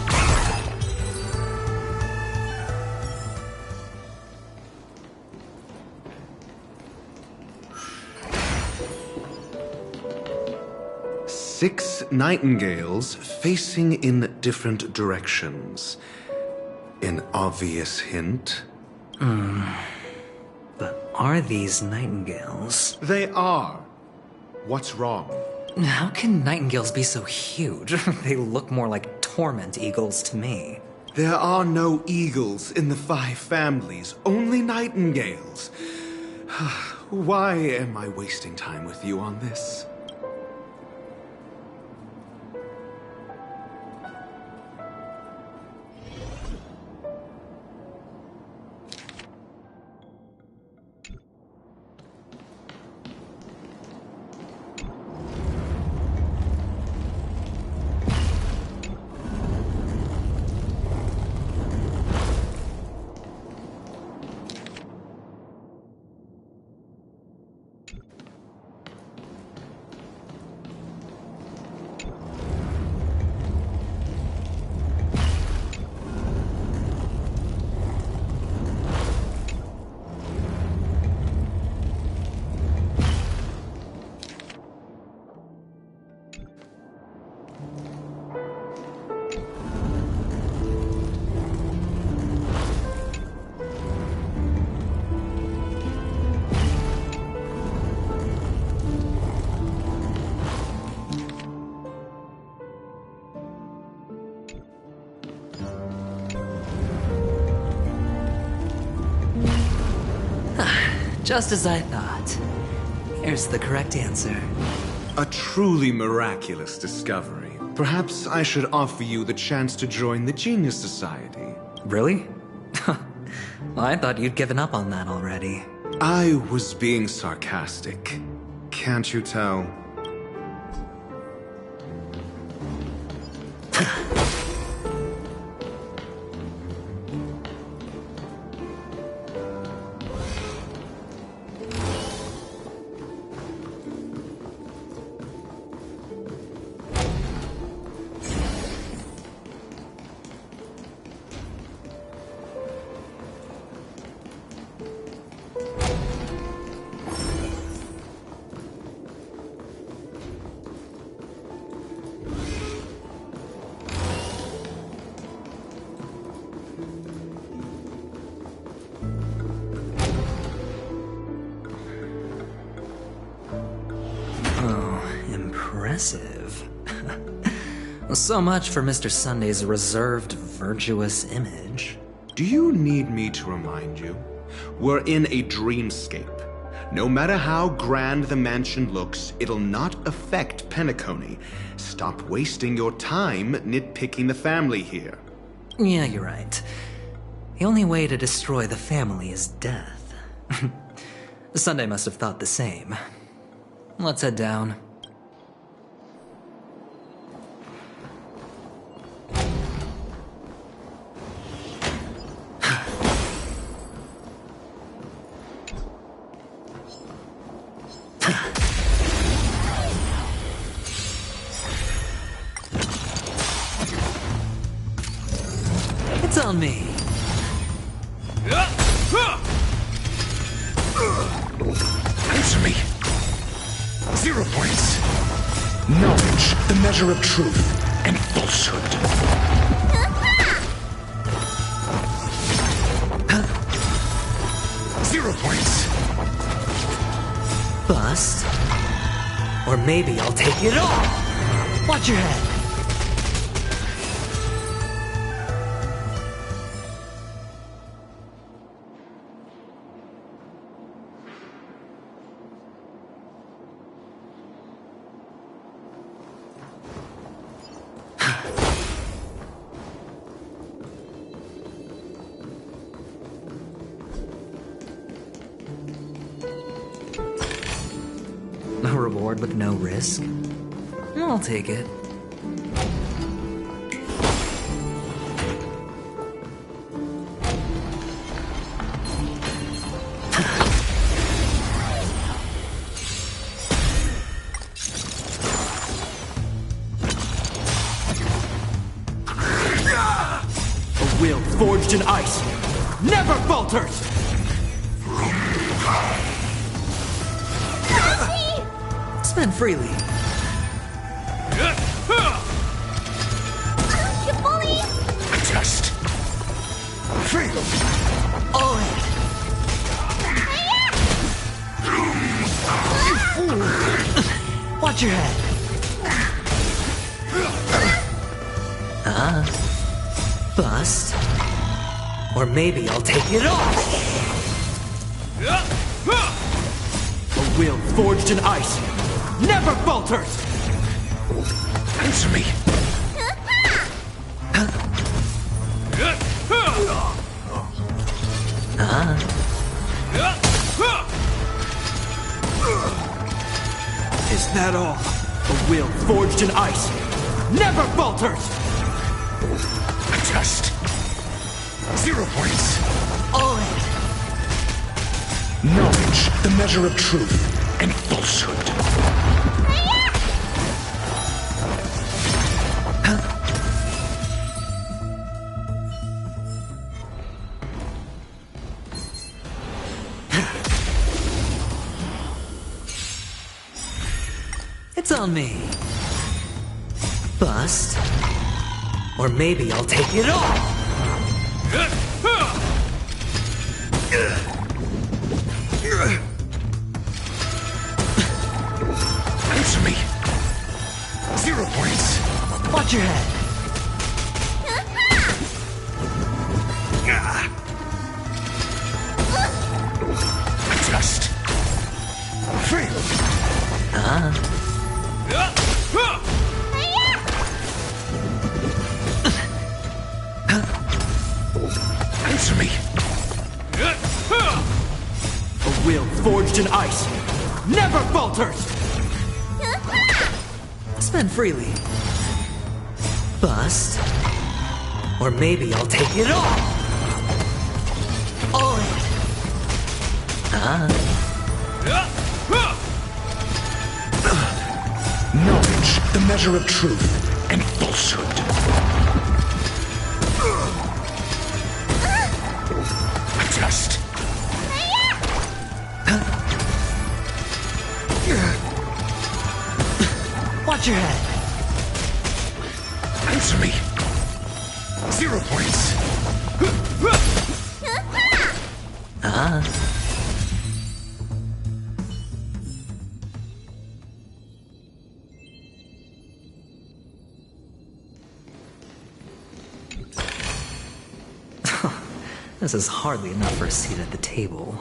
6 nightingales facing in different directions. An obvious hint? But are these nightingales? They are. What's wrong? How can nightingales be so huge? They look more like torment eagles to me. There are no eagles in the 5 families, only nightingales. Why am I wasting time with you on this? Just as I thought. Here's the correct answer. A truly miraculous discovery. Perhaps I should offer you the chance to join the Genius Society. Really? I thought you'd given up on that already. I was being sarcastic. Can't you tell? Impressive. So much for Mr. Sunday's reserved, virtuous image. Do you need me to remind you? We're in a dreamscape. No matter how grand the mansion looks, it'll not affect Penacony. Stop wasting your time nitpicking the family here. Yeah, you're right. The only way to destroy the family is death. Sunday must have thought the same. Let's head down. It's on me. Answer me. 0 points. Knowledge, the measure of truth and falsehood. 0 points. Bust. Or maybe I'll take it all. Watch your head. A reward with no risk? I'll take it. A will forged in ice never falters! Spend freely. Just fail. All in. You fool! Watch your head. Bust. Or maybe I'll take it off. A will forged in ice never falters! Answer me. Is that all? A will forged in ice never falters! Just 0 points. All in. Knowledge, the measure of truth and falsehood. It's on me. Bust. Or maybe I'll take it off. Answer me. 0 points. Watch your head. Just fail. Answer me. A will forged in ice never falters! Spend freely. Bust. Or maybe I'll take it off. All in. Knowledge, the measure of truth and falsehood. Just Watch your head. answer me. 0 points. This is hardly enough for a seat at the table.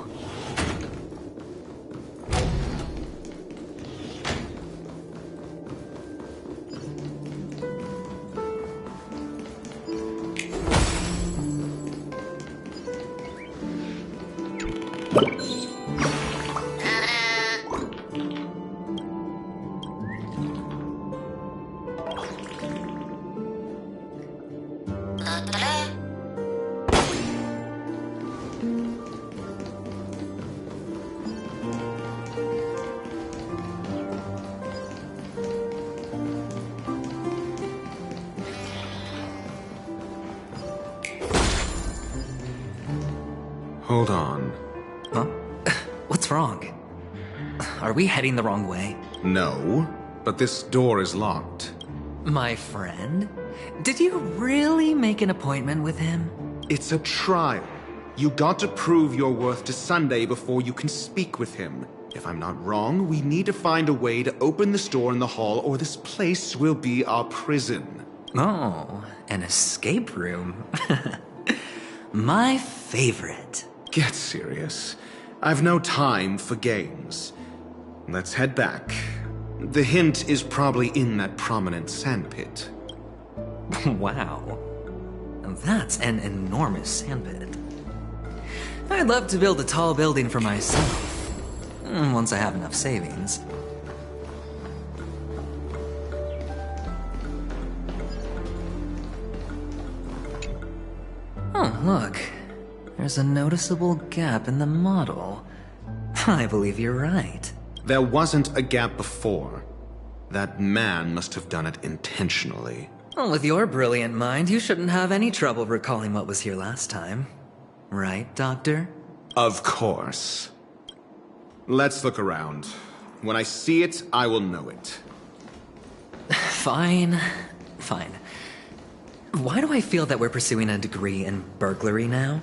Hold on. Huh? What's wrong? Are we heading the wrong way? No, but this door is locked. My friend? Did you really make an appointment with him? It's a trial. You got to prove your worth to Sunday before you can speak with him. If I'm not wrong, we need to find a way to open this door in the hall or this place will be our prison. Oh, an escape room. My favorite. Get serious. I've no time for games. Let's head back. The hint is probably in that prominent sandpit. Wow. That's an enormous sandpit. I'd love to build a tall building for myself. Once I have enough savings. Oh, look. There's a noticeable gap in the model. I believe you're right. There wasn't a gap before. That man must have done it intentionally. Well, with your brilliant mind, you shouldn't have any trouble recalling what was here last time. Right, Doctor? Of course. Let's look around. When I see it, I will know it. Fine. Fine. Why do I feel that we're pursuing a degree in burglary now?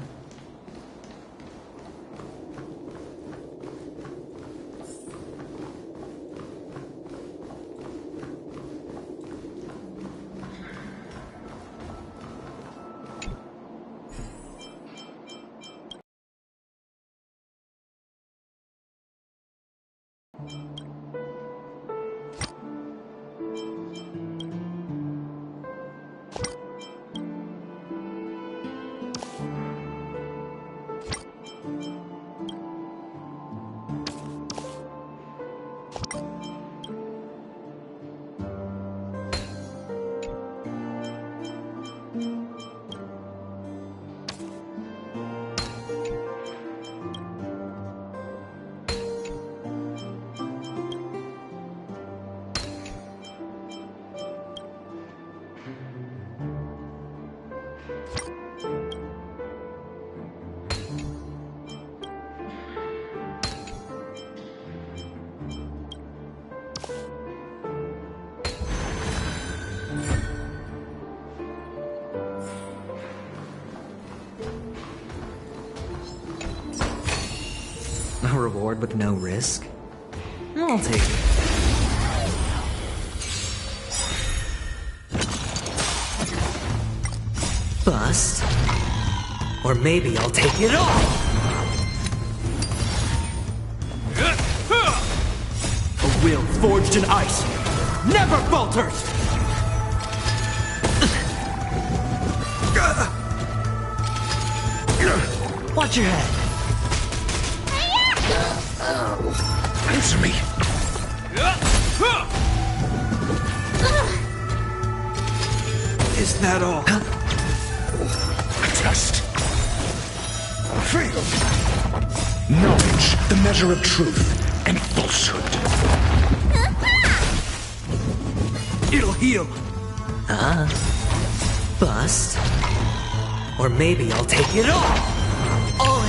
A reward with no risk? I'll take it. Bust. Or maybe I'll take it all! A will forged in ice never falters! Watch your head. Answer me. Is that all? Test. Fail. Knowledge, the measure of truth and falsehood. It'll heal. Bust. Or maybe I'll take it all! All in.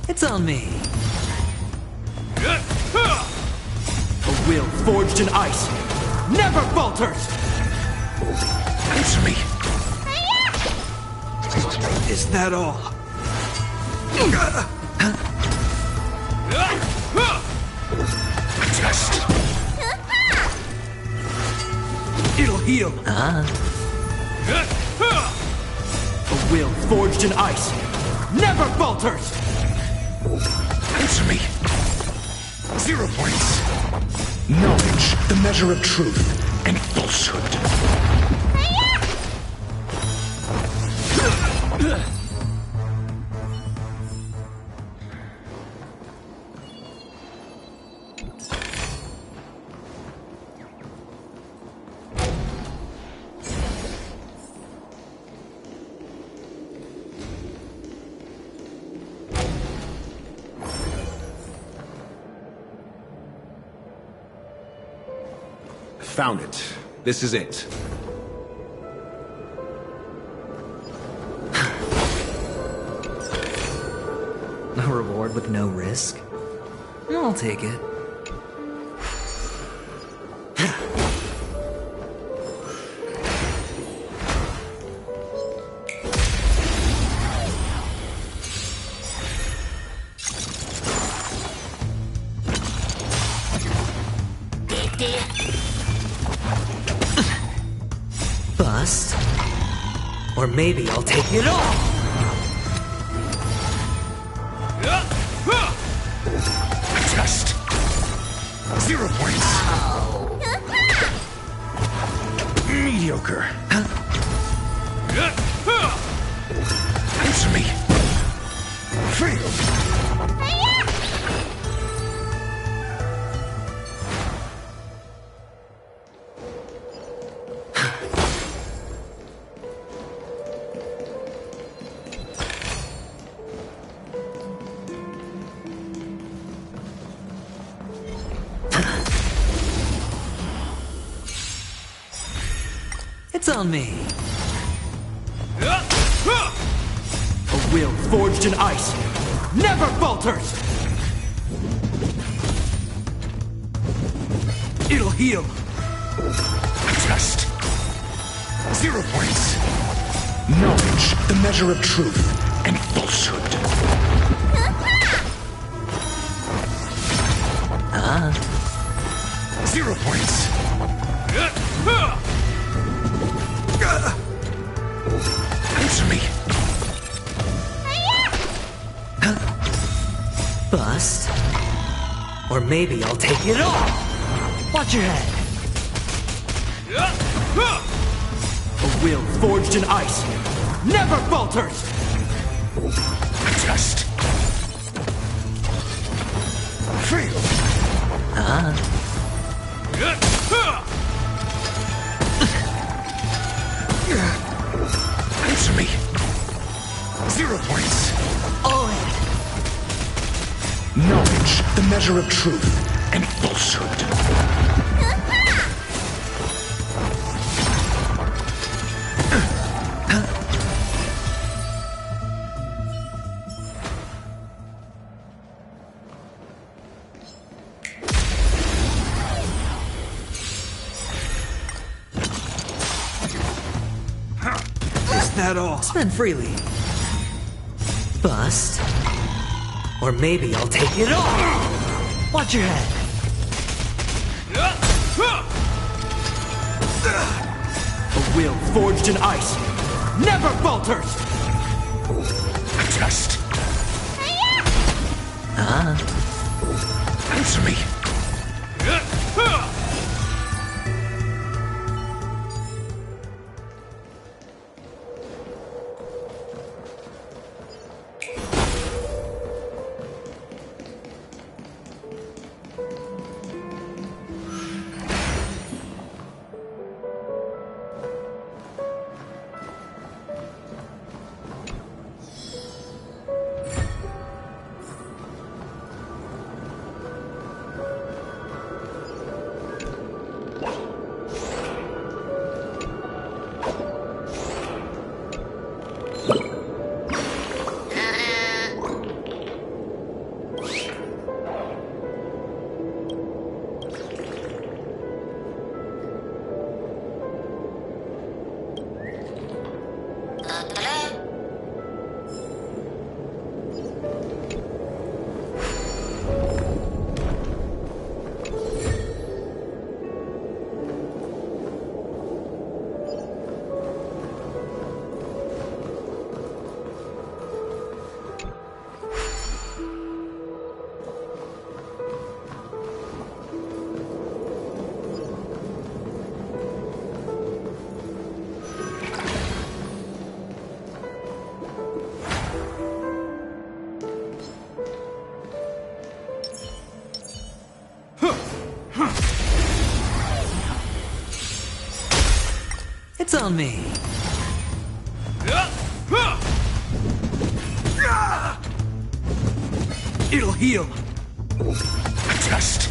It's on me. A will forged in ice never falters! Answer me. Is that all? Test. It'll heal. A will forged in ice never falters! Answer me. 0 points. Knowledge, the measure of truth and falsehood. Found it. This is it. A reward with no risk? I'll take it. Bust. Or maybe I'll take it all! Test. 0 points. Mediocre. Answer me. Fail. It's on me. A will forged in ice never falters! It'll heal. Test. 0 points. Knowledge, the measure of truth and falsehood. 0 points. Answer me. Bust. Or maybe I'll take it all. Watch your head. A will forged in ice never falters! Test. Fail. Answer me. 0 points. All in. Knowledge, the measure of truth and falsehood. Is that all? Spend freely. Bust. Or maybe I'll take it all. Watch your head. A will forged in ice never falters! Test. Answer me. It's on me. It'll heal. Test.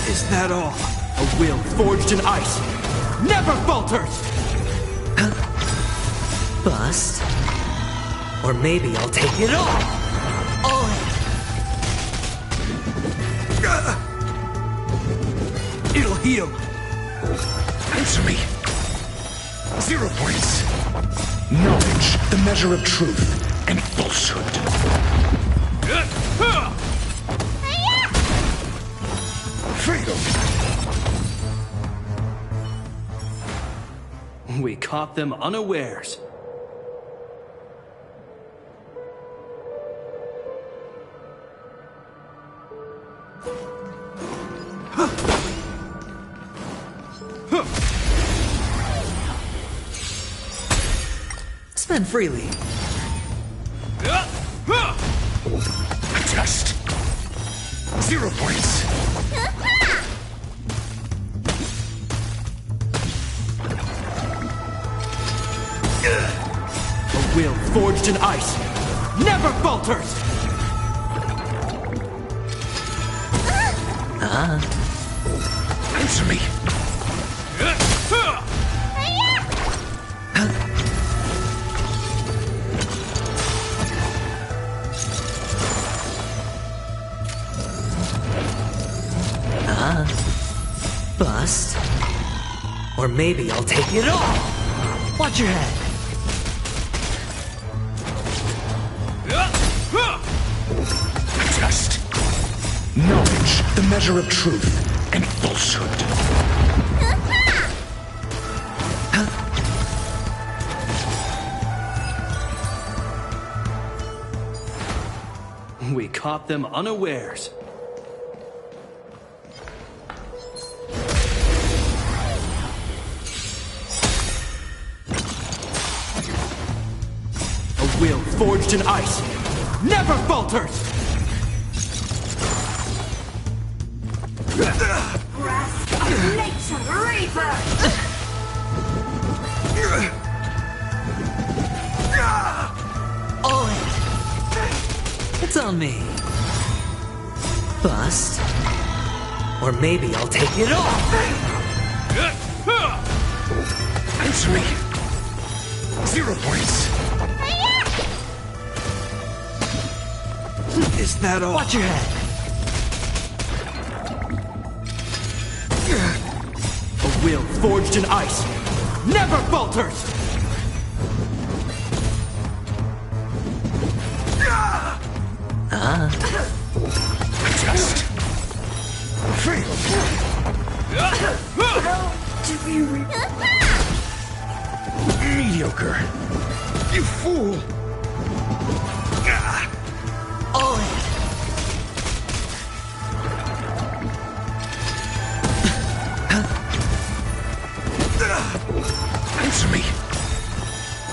Is that all? A will forged in ice never falters! Bust. Or maybe I'll take it all. All in. It'll heal. Answer me. 0 points. Knowledge, the measure of truth and falsehood. Fatal. We caught them unawares. Spend freely. Test. 0 points. A will forged in ice never falters! Answer me! Bust. Or maybe I'll take it all! Watch your head! Test. Knowledge, the measure of truth and falsehood. We caught them unawares. A will forged in ice never falters! Breath of nature, Reaper! Oh, it's on me. Bust. Or maybe I'll take it all. Answer me. 0 points. Is that all? Watch your head. A will forged in ice never falters! Just. Free. Mediocre. You fool. Oh. Answer me.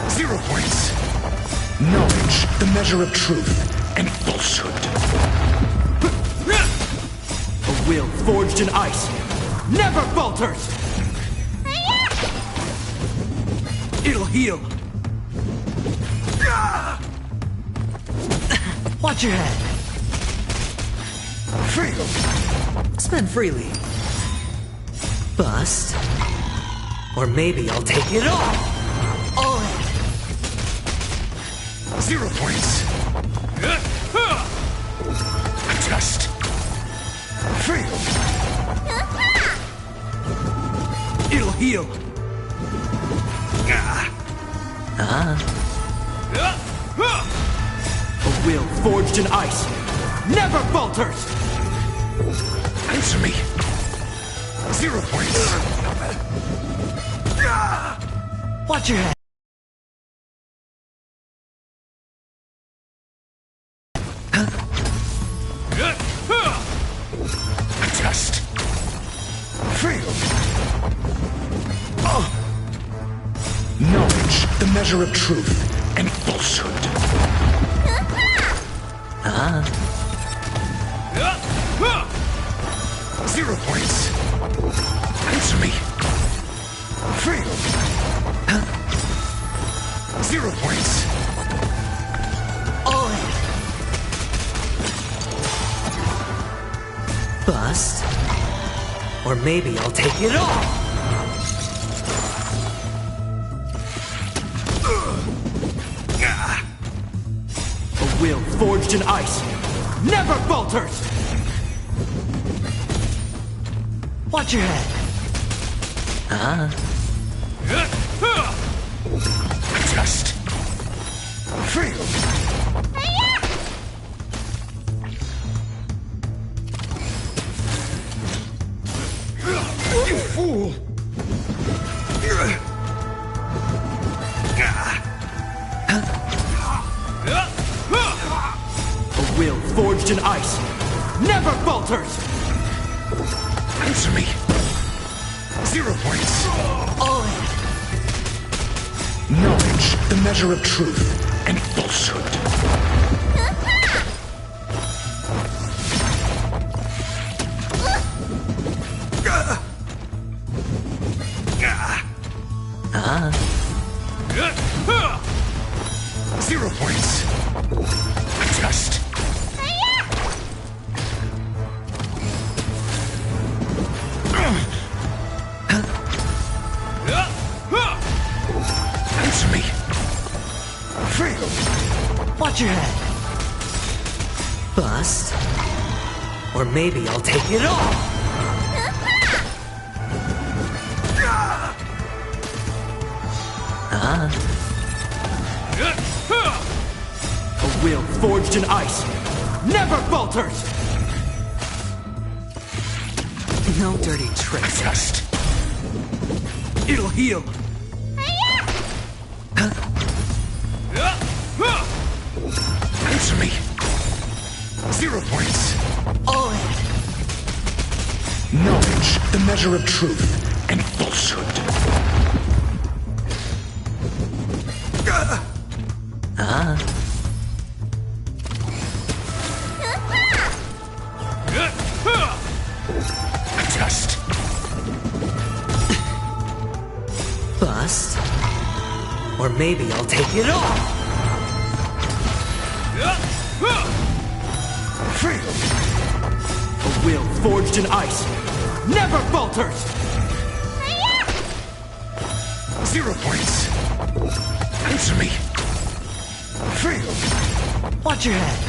0 points. Knowledge, the measure of truth and falsehood. A will forged in ice never falters! It'll heal. Watch your head. Free. Spend freely. Bust. Or maybe I'll take it all. Oh. 0 points. Just. Free. It'll heal. A will forged in ice never falters! Answer me. 0 points. Watch your head. Just. Free. Knowledge, the measure of truth and falsehood. 0 points. Answer me. Free. 0 points. Oh. Bust. Or maybe I'll take it all. A will forged in ice never falters! Watch your head. Just. Free. You fool. A will forged in ice never falters! Answer me. 0 points. Oh. Knowledge, the measure of truth and falsehood. Uh-huh. 0 points. Just. Watch your head. Bust. Or maybe I'll take it all. A will forged in ice never falters! No dirty tricks. Just It'll heal. answer me. 0 points. All in. Knowledge, the measure of truth and falsehood. Just Bust. Or maybe I'll take it all. A will forged in ice never falters! 0 points. Answer me. Watch your head.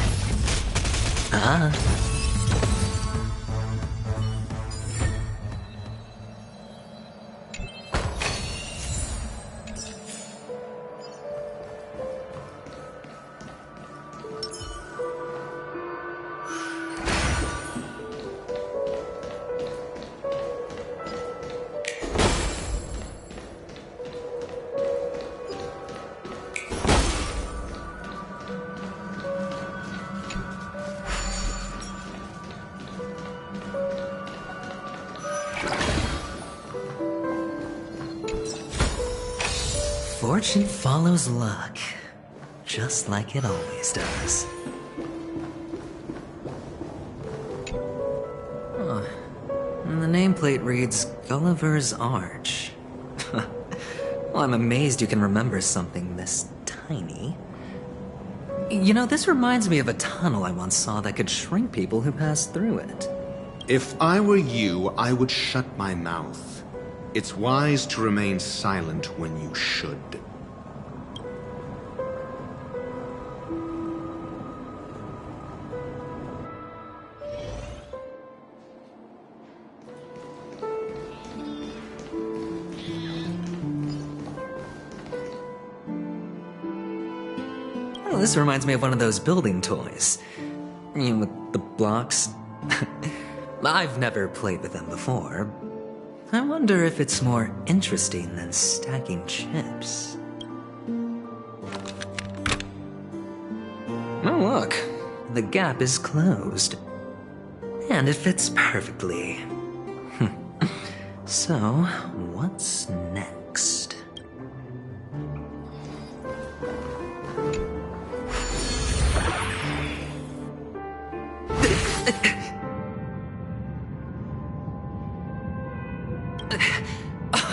Fortune follows luck, just like it always does. Huh. And the nameplate reads Gulliver's Arch. Well, I'm amazed you can remember something this tiny. You know, this reminds me of a tunnel I once saw that could shrink people who passed through it. If I were you, I would shut my mouth. It's wise to remain silent when you should. Oh, this reminds me of one of those building toys. You know, with the blocks. I've never played with them before. I wonder if it's more interesting than stacking chips. Oh, look. The gap is closed. And it fits perfectly. So, what's next?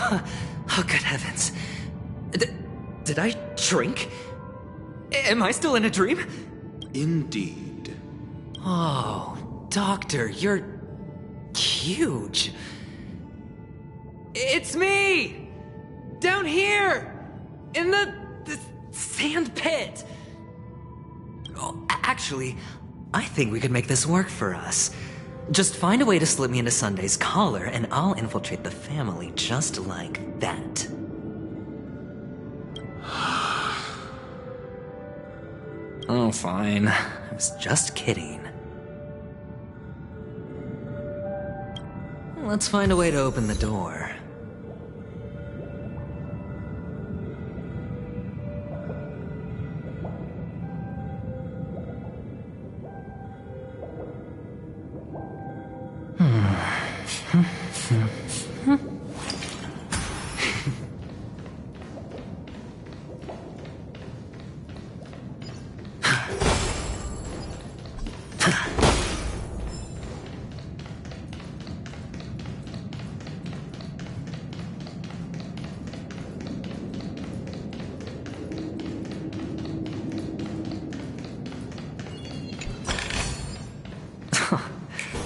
Oh, good heavens. Did I shrink? Am I still in a dream? Indeed. Oh, Doctor, you're huge. It's me! Down here! In the sand pit! Oh, actually, I think we could make this work for us. Just find a way to slip me into Sunday's collar, and I'll infiltrate the family just like that. Oh, fine. I was just kidding. Let's find a way to open the door.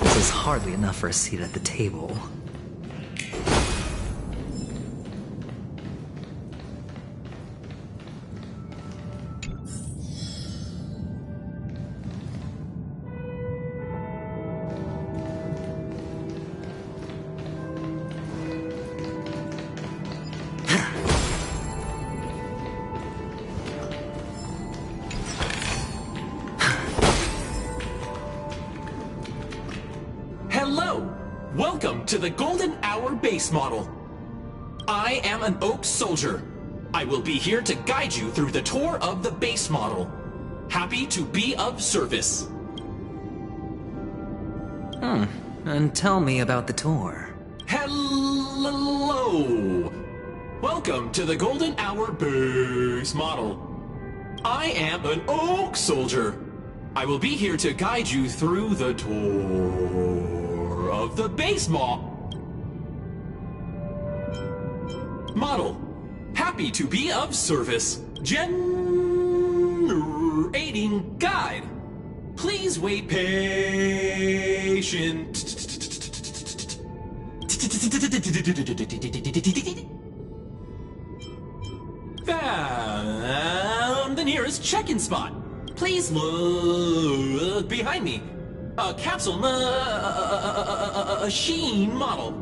This is hardly enough for a seat at the table. Welcome to the Golden Hour base model. I am an Oak Soldier. I will be here to guide you through the tour of the base model. Happy to be of service. And tell me about the tour. Hello! Welcome to the Golden Hour base model. I am an Oak Soldier. I will be here to guide you through the tour of the base model. Happy to be of service. Generating guide. Please wait patient. Found the nearest check-in spot. Please look behind me. A capsule machine model.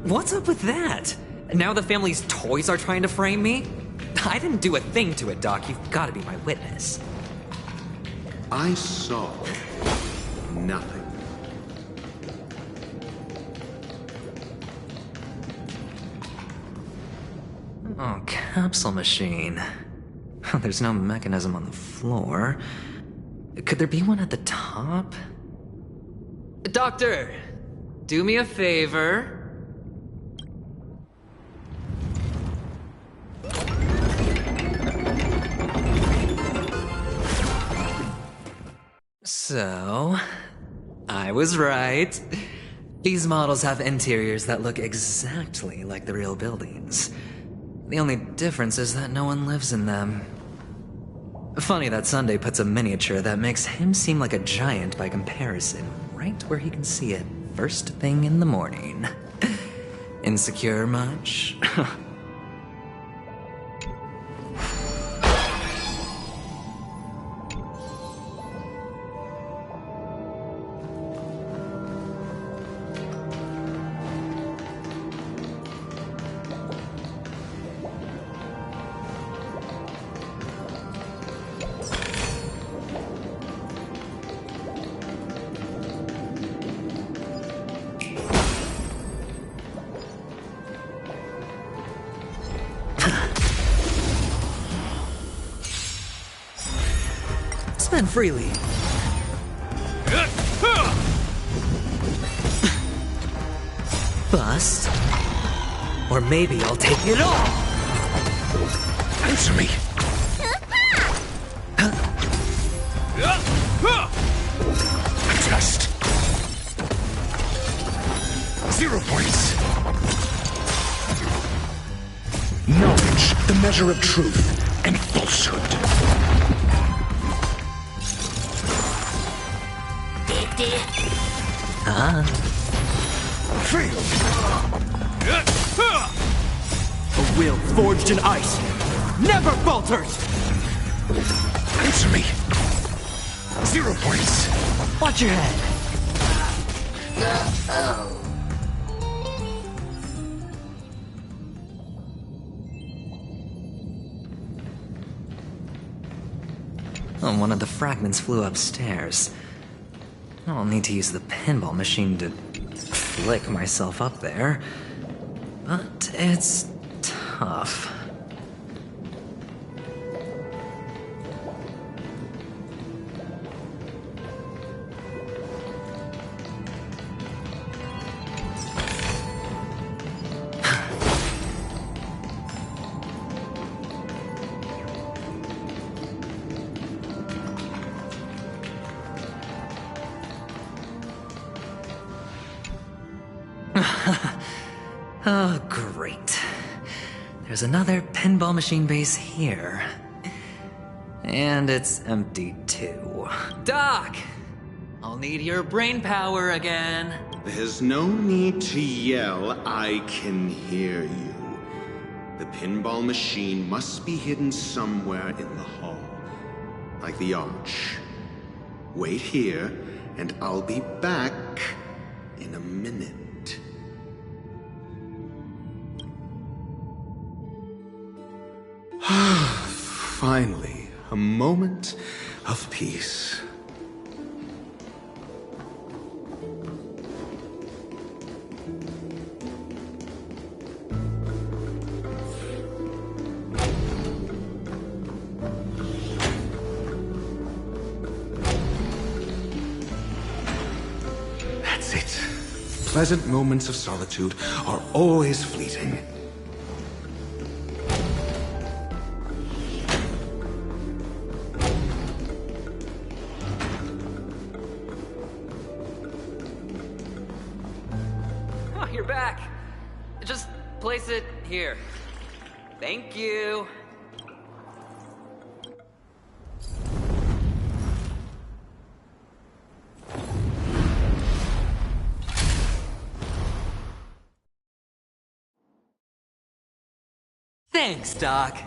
What's up with that? Now the family's toys are trying to frame me? I didn't do a thing to it, Doc. You've got to be my witness. I saw nothing. Oh, capsule machine. There's no mechanism on the floor. Could there be one at the top? Doctor, do me a favor. So, I was right. These models have interiors that look exactly like the real buildings. The only difference is that no one lives in them. Funny that Sunday puts a miniature that makes him seem like a giant by comparison, right where he can see it first thing in the morning. Insecure much? Spend freely. Bust. Or maybe I'll take it all. Answer me. A test. 0 points. Knowledge, the measure of truth and falsehood. Fail. A will forged in ice never falters. Answer me. 0 points. Watch your head. Oh, one of the fragments flew upstairs. I'll need to use the pinball machine to flick myself up there. But it's tough. Oh, great. There's another pinball machine base here. And it's empty too. Doc! I'll need your brain power again. There's no need to yell. I can hear you. The pinball machine must be hidden somewhere in the hall. Like the arch. Wait here, and I'll be back in a minute. A moment of peace. That's it. Pleasant moments of solitude are always fleeting. Oh, you're back. Just place it here. Thank you. Thanks, Doc.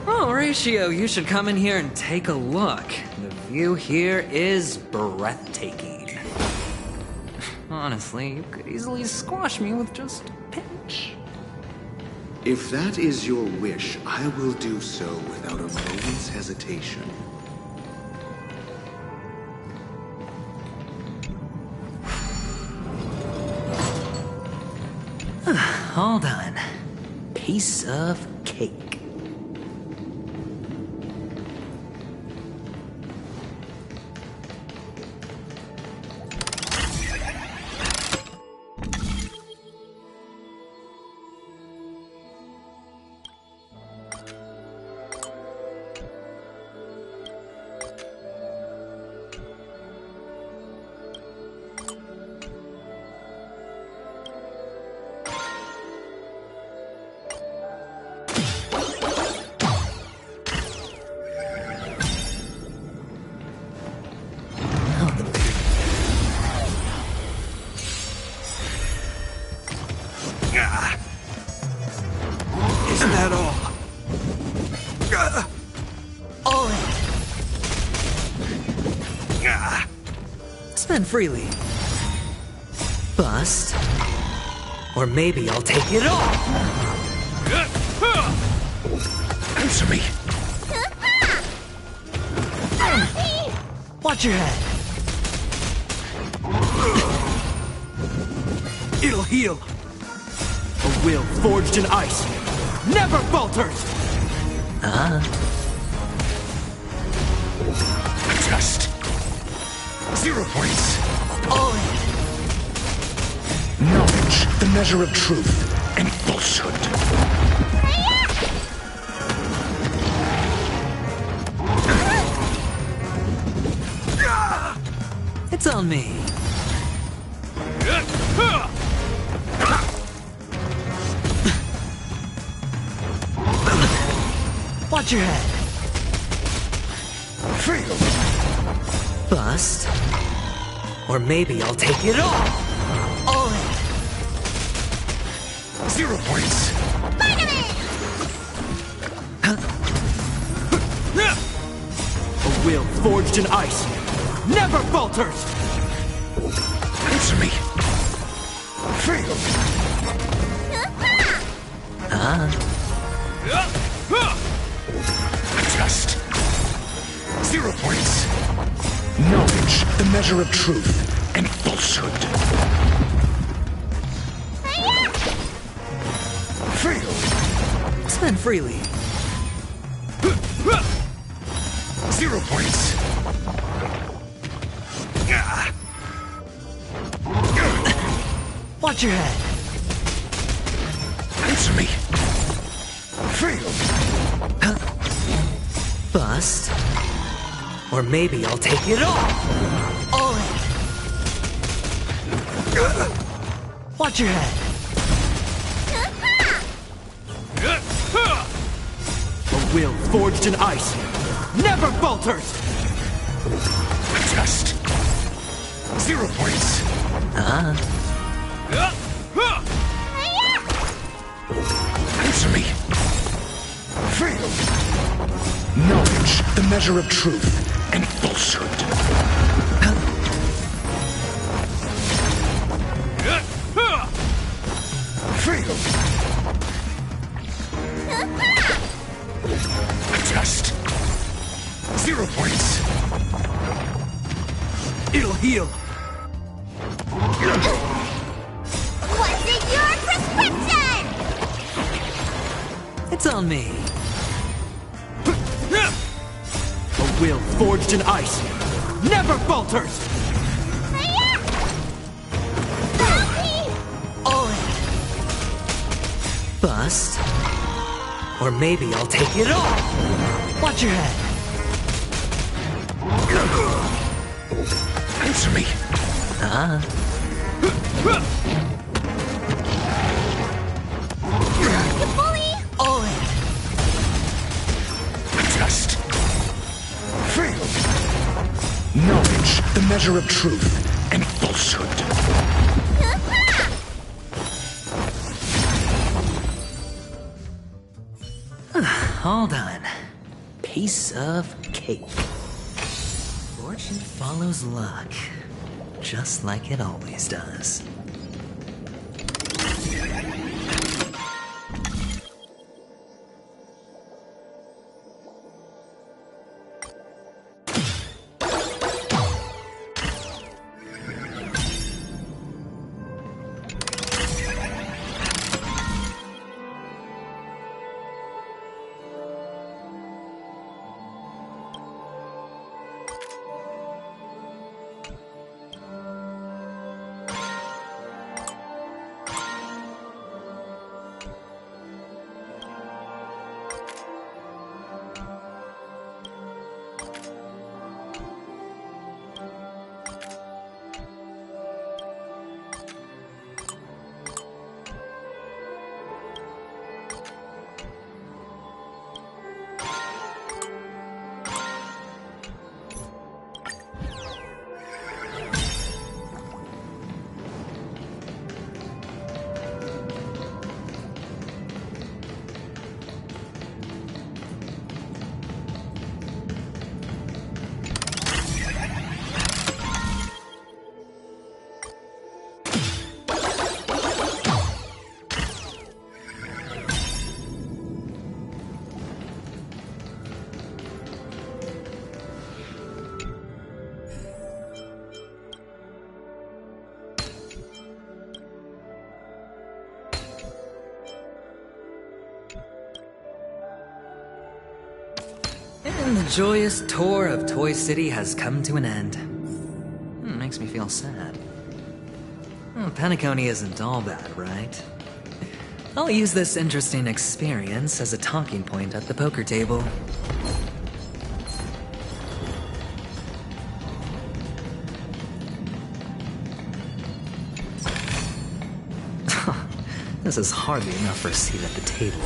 Horatio, you should come in here and take a look. The view here is breathtaking. Honestly, you could easily squash me with just a pinch. If that is your wish, I will do so without a moment's hesitation. All done. Piece of cake. Isn't that all? All in. Spend freely. Bust. Or maybe I'll take it all. Answer me. Watch your head. It'll heal. A will forged in ice never falters. Just 0 points. All in. Knowledge, the measure of truth and falsehood. It's on me. Watch your head. Fail. Bust. Or maybe I'll take it all. All in. 0 points. A will forged in ice never falters. Answer me. Fail. Just 0 points. Knowledge, the measure of truth and falsehood. Fail. Spend freely. 0 points. Watch your head. Answer me. Bust. Or maybe I'll take it all! All in! Watch your head! A will forged in ice never falters! Just 0 points. Answer me. Fail. Knowledge, the measure of truth and falsehood. Fail. Just 0 points. It'll heal. What's in your prescription? It's on me. A will forged in ice never falters! All in. Bust. Or maybe I'll take it all! Watch your head! Answer me. You bully! All in. Just fail. Knowledge, the measure of truth and falsehood. All done. Piece of cake. Fortune follows luck, just like it always does. And the joyous tour of Toy City has come to an end. Makes me feel sad. Penacony isn't all bad, right? I'll use this interesting experience as a talking point at the poker table. This is hardly enough for a seat at the table.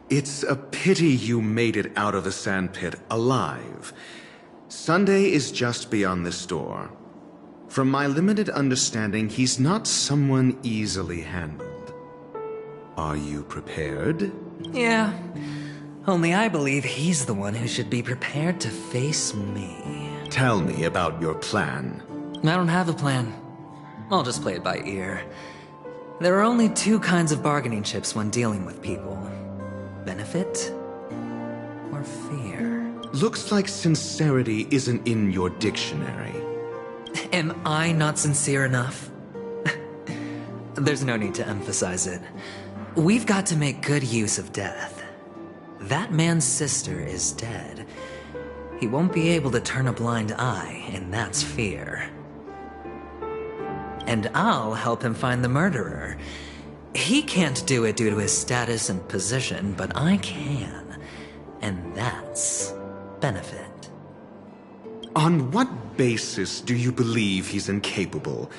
It's a pity you made it out of the sandpit alive. Sunday is just beyond this door. From my limited understanding, he's not someone easily handled. Are you prepared? Yeah. Only I believe he's the one who should be prepared to face me. Tell me about your plan. I don't have a plan. I'll just play it by ear. There are only two kinds of bargaining chips when dealing with people. Benefit or fear. Looks like sincerity isn't in your dictionary. Am I not sincere enough? There's no need to emphasize it. We've got to make good use of death. That man's sister is dead. He won't be able to turn a blind eye in that sphere. And I'll help him find the murderer. He can't do it due to his status and position, but I can. And that's benefit. On what basis do you believe he's incapable,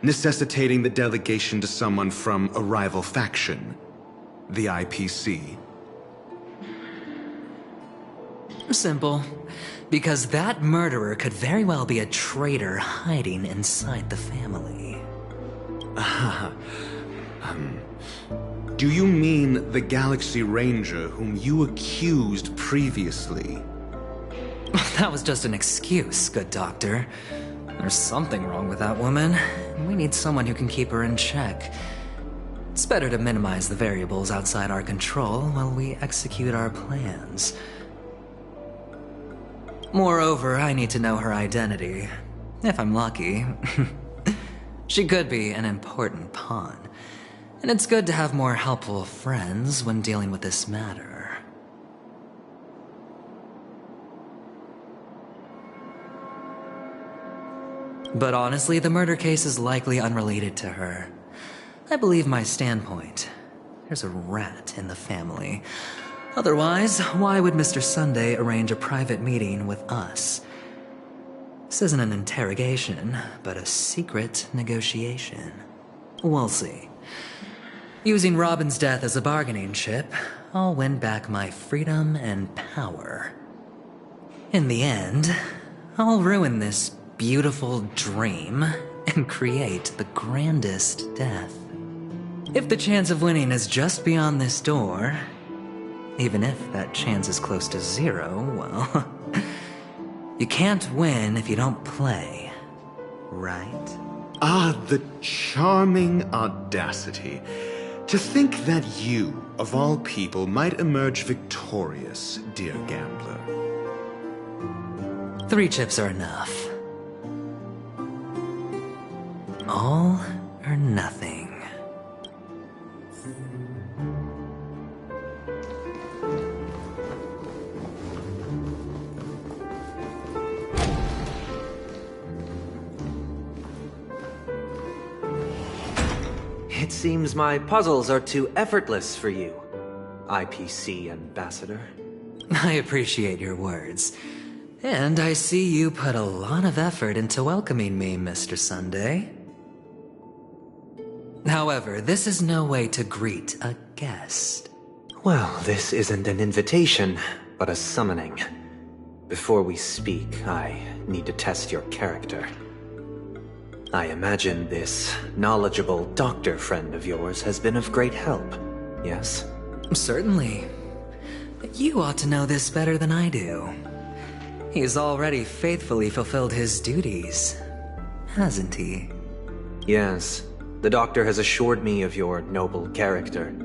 necessitating the delegation to someone from a rival faction, the IPC? Simple. Because that murderer could very well be a traitor hiding inside the family. Do you mean the Galaxy Ranger whom you accused previously? That was just an excuse, good doctor. There's something wrong with that woman. We need someone who can keep her in check. It's better to minimize the variables outside our control while we execute our plans. Moreover, I need to know her identity. If I'm lucky. She could be an important pawn. And it's good to have more helpful friends when dealing with this matter. But honestly, the murder case is likely unrelated to her. I believe my standpoint. There's a rat in the family. Otherwise, why would Mr. Sunday arrange a private meeting with us? This isn't an interrogation, but a secret negotiation. We'll see. Using Robin's death as a bargaining chip, I'll win back my freedom and power. In the end, I'll ruin this beautiful dream and create the grandest death. If the chance of winning is just beyond this door, even if that chance is close to zero, well, you can't win if you don't play, right? Ah, the charming audacity. To think that you, of all people, might emerge victorious, dear gambler. 3 chips are enough. All or nothing. It seems my puzzles are too effortless for you, IPC Ambassador. I appreciate your words. And I see you put a lot of effort into welcoming me, Mr. Sunday. However, this is no way to greet a guest. Well, this isn't an invitation, but a summoning. Before we speak, I need to test your character. I imagine this knowledgeable doctor friend of yours has been of great help, yes? Certainly. You ought to know this better than I do. He's already faithfully fulfilled his duties, hasn't he? Yes, the doctor has assured me of your noble character.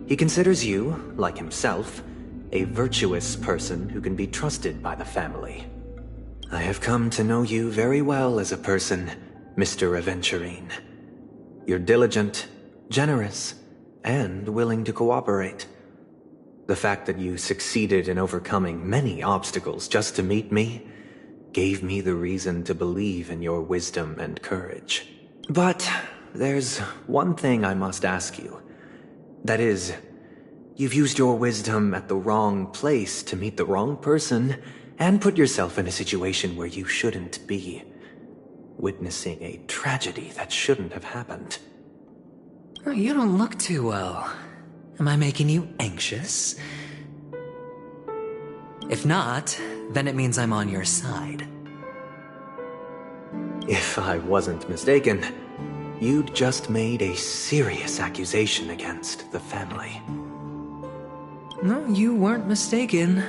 He considers you, like himself, a virtuous person who can be trusted by the family. I have come to know you very well as a person, Mr. Aventurine. You're diligent, generous, and willing to cooperate. The fact that you succeeded in overcoming many obstacles just to meet me gave me the reason to believe in your wisdom and courage. But there's one thing I must ask you. That is, you've used your wisdom at the wrong place to meet the wrong person and put yourself in a situation where you shouldn't be, witnessing a tragedy that shouldn't have happened. You don't look too well. Am I making you anxious? If not, then it means I'm on your side. If I wasn't mistaken, you'd just made a serious accusation against the family. No, you weren't mistaken.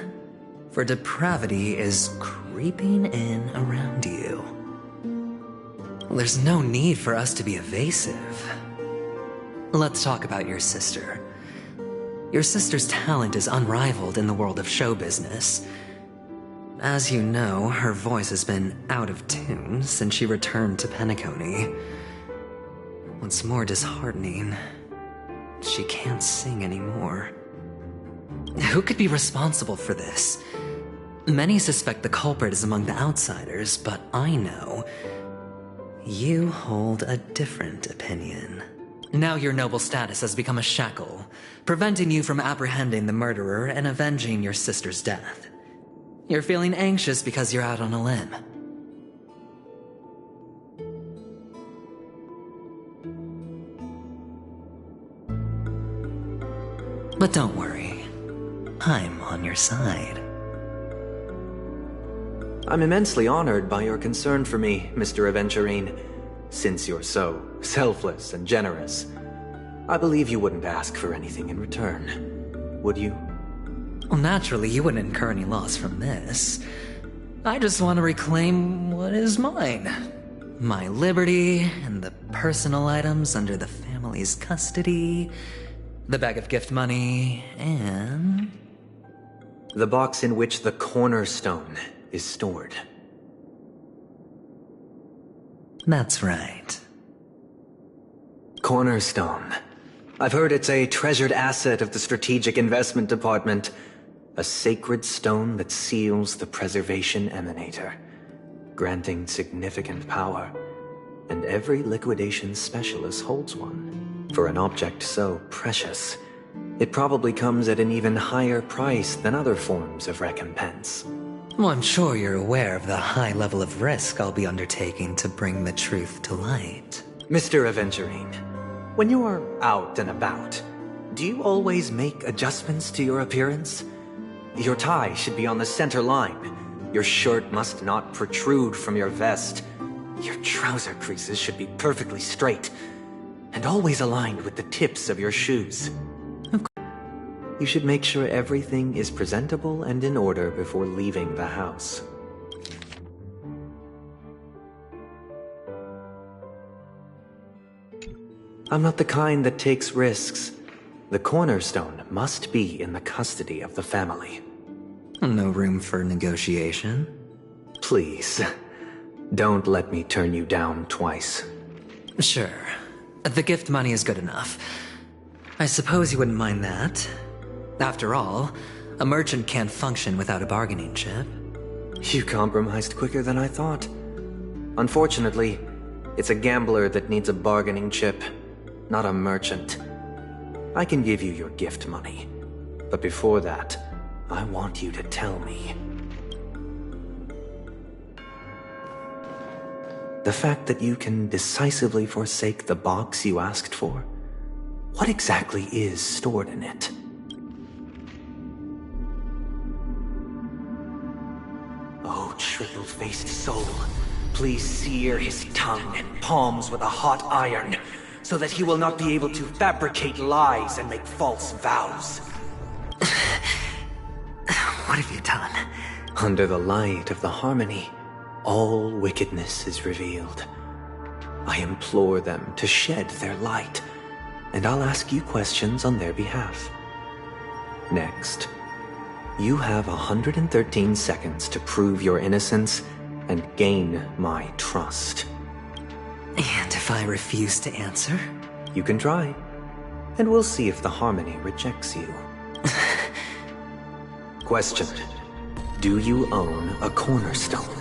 For depravity is creeping in around you. There's no need for us to be evasive. Let's talk about your sister. Your sister's talent is unrivaled in the world of show business. As you know, her voice has been out of tune since she returned to Penacony. What's more disheartening, she can't sing anymore. Who could be responsible for this? Many suspect the culprit is among the outsiders, but I know you hold a different opinion. Now your noble status has become a shackle, preventing you from apprehending the murderer and avenging your sister's death. You're feeling anxious because you're out on a limb. But don't worry, I'm on your side. I'm immensely honored by your concern for me, Mr. Aventurine. Since you're so selfless and generous, I believe you wouldn't ask for anything in return, would you? Well, naturally, you wouldn't incur any loss from this. I just want to reclaim what is mine. My liberty and the personal items under the family's custody, the bag of gift money, and... the box in which the cornerstone is stored. That's right. Cornerstone. I've heard it's a treasured asset of the Strategic Investment Department. A sacred stone that seals the Preservation Emanator, granting significant power. And every liquidation specialist holds one. For an object so precious, it probably comes at an even higher price than other forms of recompense. Well, I'm sure you're aware of the high level of risk I'll be undertaking to bring the truth to light. Mr. Aventurine, when you're out and about, do you always make adjustments to your appearance? Your tie should be on the center line. Your shirt must not protrude from your vest. Your trouser creases should be perfectly straight, and always aligned with the tips of your shoes. You should make sure everything is presentable and in order before leaving the house. I'm not the kind that takes risks. The cornerstone must be in the custody of the family. No room for negotiation? Please, don't let me turn you down twice. Sure. The gift money is good enough. I suppose you wouldn't mind that. After all, a merchant can't function without a bargaining chip. You compromised quicker than I thought. Unfortunately, it's a gambler that needs a bargaining chip, not a merchant. I can give you your gift money, but before that, I want you to tell me. The fact that you can decisively forsake the box you asked for, what exactly is stored in it? Oh, triple-faced soul, please sear his tongue and palms with a hot iron, so that he will not be able to fabricate lies and make false vows. What have you done? Under the light of the harmony, all wickedness is revealed. I implore them to shed their light, and I'll ask you questions on their behalf. Next, you have 113 seconds to prove your innocence and gain my trust. And if I refuse to answer? You can try, and we'll see if the harmony rejects you. Question. Do you own a cornerstone?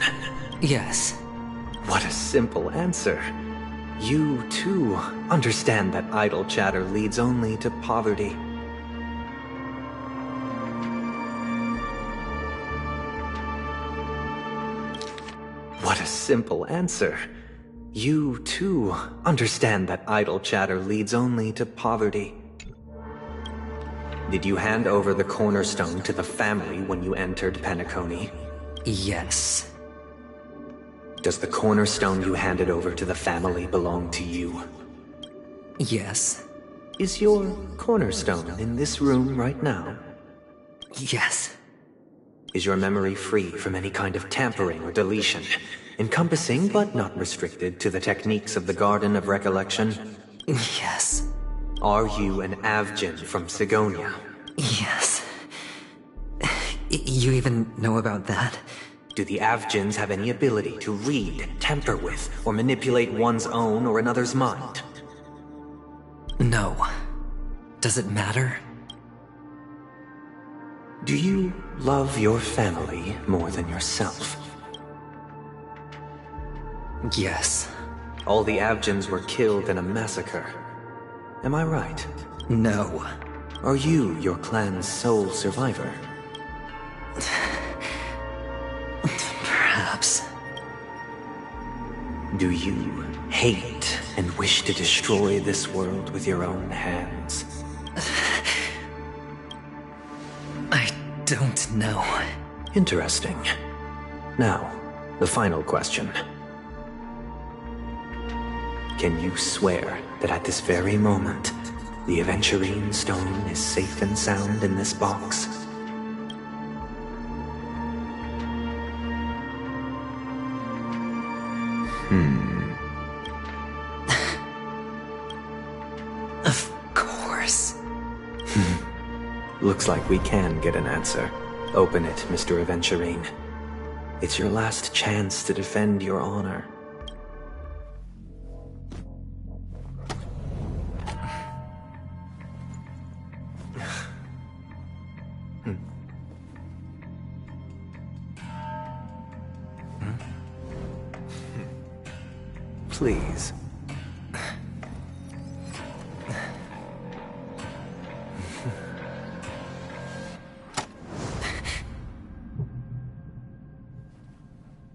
Yes. What a simple answer. You, too, understand that idle chatter leads only to poverty. What a simple answer. You, too, understand that idle chatter leads only to poverty. Did you hand over the cornerstone to the family when you entered Penacony? Yes. Does the cornerstone you handed over to the family belong to you? Yes. Is your cornerstone in this room right now? Yes. Is your memory free from any kind of tampering or deletion, encompassing but not restricted to the techniques of the Garden of Recollection? Yes. Are you an Avgin from Sigonia? Yes. You even know about that? Do the Avgins have any ability to read, tamper with, or manipulate one's own or another's mind? No. Does it matter? Do you love your family more than yourself? Yes. All the Abgens were killed in a massacre. Am I right? No. Are you your clan's sole survivor? Perhaps. Do you hate and wish to destroy this world with your own hands? I don't know. Interesting. Now, the final question. Can you swear that at this very moment, the Aventurine Stone is safe and sound in this box? Of course. Looks like we can get an answer. Open it, Mr. Aventurine. It's your last chance to defend your honor. Please.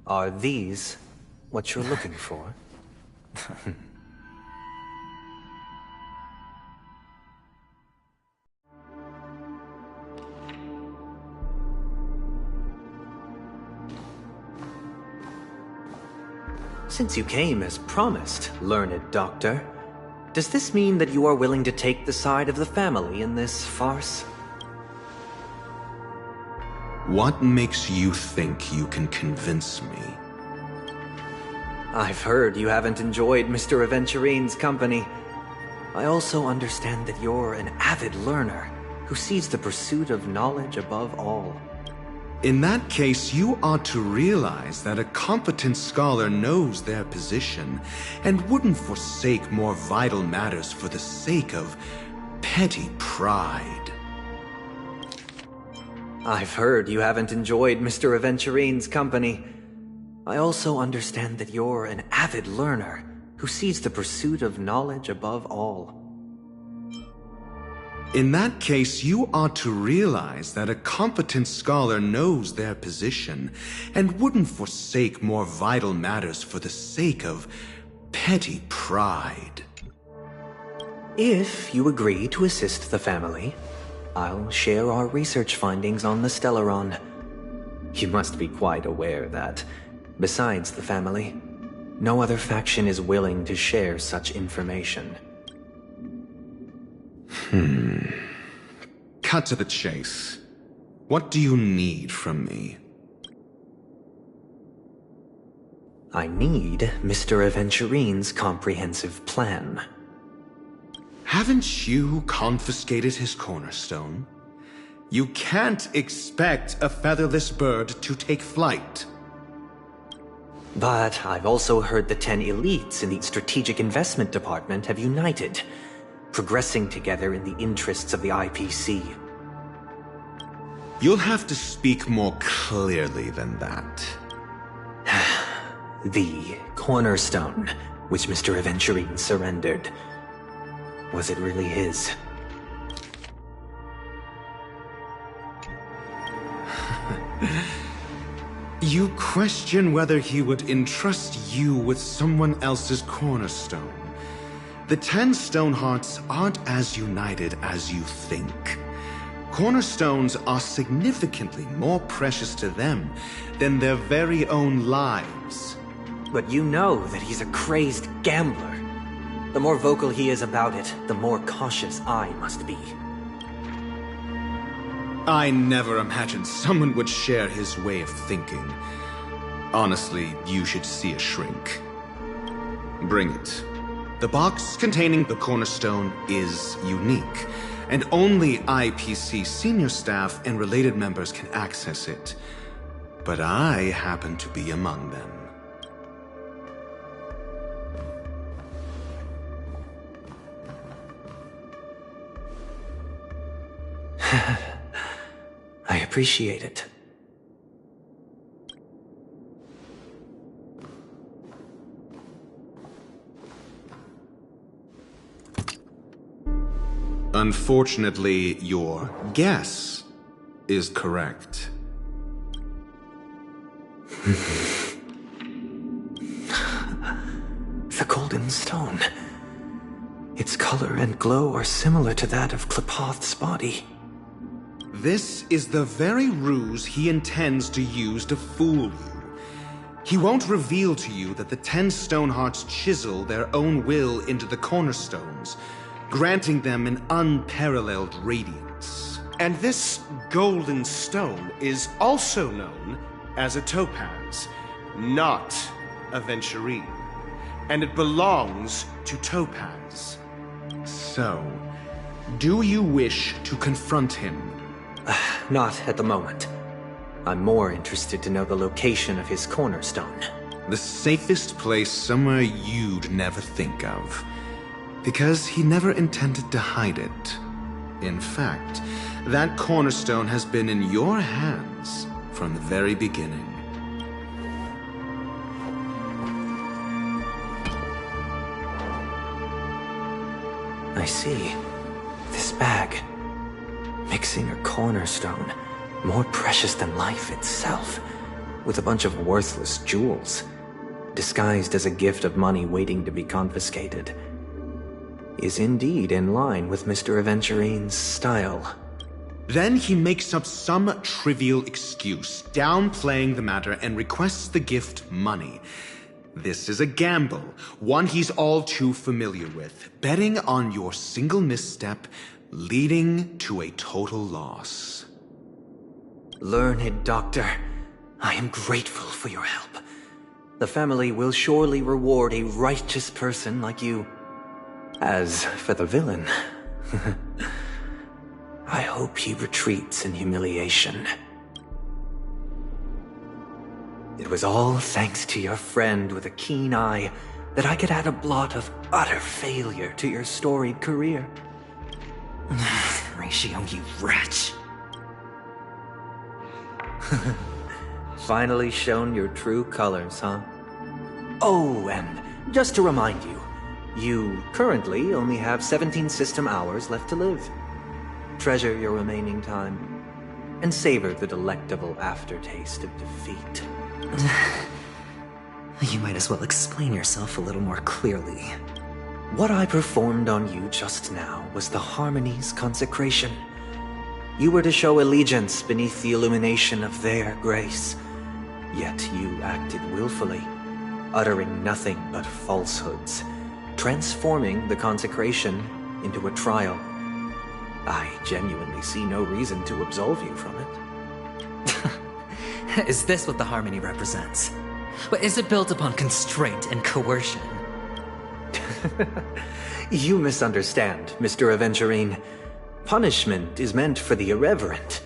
Are these what you're looking for? Since you came as promised, learned doctor, does this mean that you are willing to take the side of the family in this farce? What makes you think you can convince me? I've heard you haven't enjoyed Mr. Aventurine's company. I also understand that you're an avid learner who sees the pursuit of knowledge above all. In that case, you ought to realize that a competent scholar knows their position and wouldn't forsake more vital matters for the sake of petty pride. I've heard you haven't enjoyed Mr. Aventurine's company. I also understand that you're an avid learner who sees the pursuit of knowledge above all. In that case, you ought to realize that a competent scholar knows their position and wouldn't forsake more vital matters for the sake of petty pride. If you agree to assist the family, I'll share our research findings on the Stellaron. You must be quite aware that, besides the family, no other faction is willing to share such information. Cut to the chase. What do you need from me? I need Mr. Aventurine's comprehensive plan. Haven't you confiscated his cornerstone? You can't expect a featherless bird to take flight. But I've also heard the 10 elites in the Strategic Investment Department have united, progressing together in the interests of the IPC. You'll have to speak more clearly than that. The cornerstone, which Mr. Aventurine surrendered. Was it really his? You question whether he would entrust you with someone else's cornerstone. The 10 Stonehearts aren't as united as you think. Cornerstones are significantly more precious to them than their very own lives. But you know that he's a crazed gambler. The more vocal he is about it, the more cautious I must be. I never imagined someone would share his way of thinking. Honestly, you should see a shrink. Bring it. The box containing the cornerstone is unique, and only IPC senior staff and related members can access it. But I happen to be among them. I appreciate it. Unfortunately, your guess is correct. The golden stone. Its color and glow are similar to that of Klepoth's body. This is the very ruse he intends to use to fool you. He won't reveal to you that the 10 Stonehearts chisel their own will into the cornerstones, granting them an unparalleled radiance. And this golden stone is also known as a topaz, not a venturine. And it belongs to Topaz. So, do you wish to confront him? Not at the moment. I'm more interested to know the location of his cornerstone. The safest place somewhere you'd never think of. Because he never intended to hide it. In fact, that cornerstone has been in your hands from the very beginning. I see. This bag. Mixing a cornerstone, more precious than life itself, with a bunch of worthless jewels, disguised as a gift of money waiting to be confiscated, is indeed in line with Mr. Aventurine's style. Then he makes up some trivial excuse, downplaying the matter, and requests the gift money. This is a gamble, one he's all too familiar with, betting on your single misstep, leading to a total loss. Learned doctor, I am grateful for your help. The family will surely reward a righteous person like you. As for the villain, I hope he retreats in humiliation. It was all thanks to your friend with a keen eye that I could add a blot of utter failure to your storied career. Ratio, you wretch. Finally shown your true colors, huh? Oh, and just to remind you, you currently only have 17 system hours left to live. Treasure your remaining time, and savor the delectable aftertaste of defeat. You might as well explain yourself a little more clearly. What I performed on you just now was the Harmony's consecration. You were to show allegiance beneath the illumination of their grace. Yet you acted willfully, uttering nothing but falsehoods, transforming the consecration into a trial. I genuinely see no reason to absolve you from it. Is this what the Harmony represents? But is it built upon constraint and coercion? You misunderstand, Mr. Aventurine. Punishment is meant for the irreverent.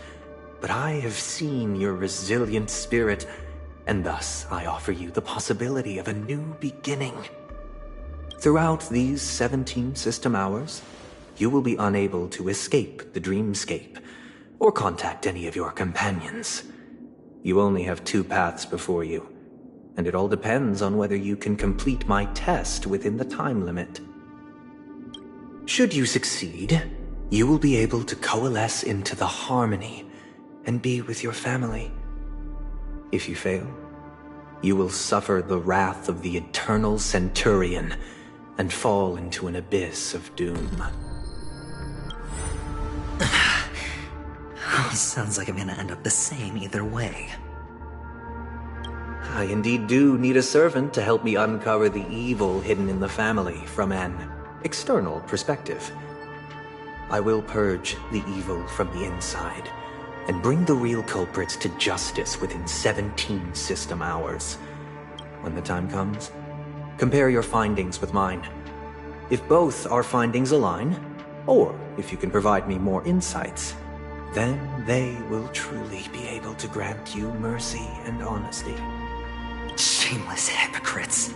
But I have seen your resilient spirit, and thus I offer you the possibility of a new beginning. Throughout these 17 system hours, you will be unable to escape the dreamscape, or contact any of your companions. You only have 2 paths before you, and it all depends on whether you can complete my test within the time limit. Should you succeed, you will be able to coalesce into the Harmony and be with your family. If you fail, you will suffer the wrath of the eternal Centurion and fall into an abyss of doom. Sounds like I'm gonna end up the same either way. I indeed do need a servant to help me uncover the evil hidden in the family from an external perspective. I will purge the evil from the inside and bring the real culprits to justice within 17 system hours. When the time comes, compare your findings with mine. If both our findings align, or if you can provide me more insights, then they will truly be able to grant you mercy and honesty. Shameless hypocrites.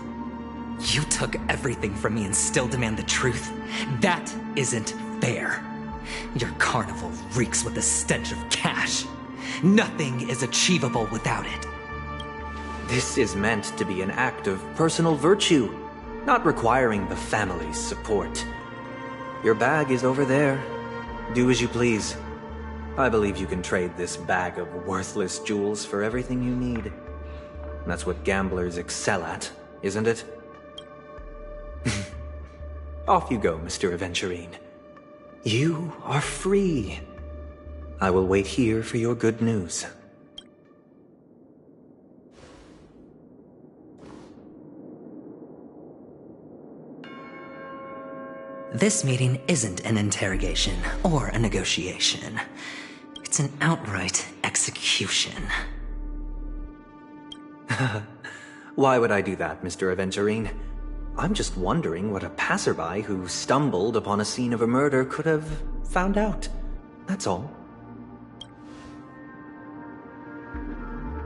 You took everything from me and still demand the truth? That isn't fair. Your carnival reeks with the stench of cash. Nothing is achievable without it. This is meant to be an act of personal virtue, not requiring the family's support. Your bag is over there. Do as you please. I believe you can trade this bag of worthless jewels for everything you need. That's what gamblers excel at, isn't it? Off you go, Mr. Aventurine. You are free. I will wait here for your good news. This meeting isn't an interrogation or a negotiation. It's an outright execution. Why would I do that, Mr. Aventurine? I'm just wondering what a passerby who stumbled upon a scene of a murder could have found out. That's all.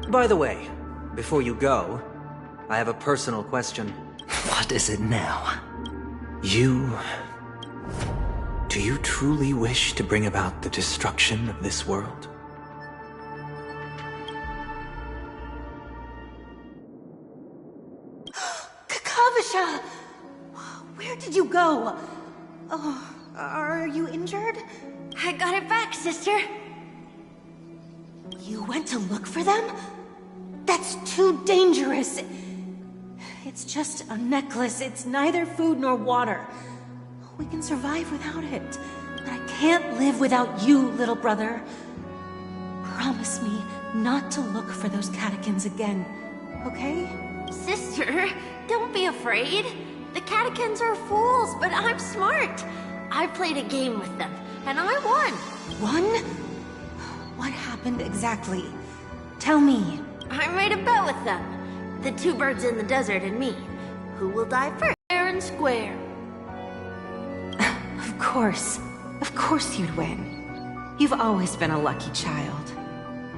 By the way, before you go, I have a personal question. What is it now? Do you truly wish to bring about the destruction of this world? Kakavasha! Where did you go? Oh, are you injured? I got it back, sister. You went to look for them? That's too dangerous. It's just a necklace. It's neither food nor water. We can survive without it. But I can't live without you, little brother. Promise me not to look for those catechins again, okay? Sister, don't be afraid. The catechins are fools, but I'm smart. I played a game with them, and I won. Won? What happened exactly? Tell me. I made a bet with them. The two birds in the desert and me. Who will die first? Fair and square. Of course you'd win. You've always been a lucky child.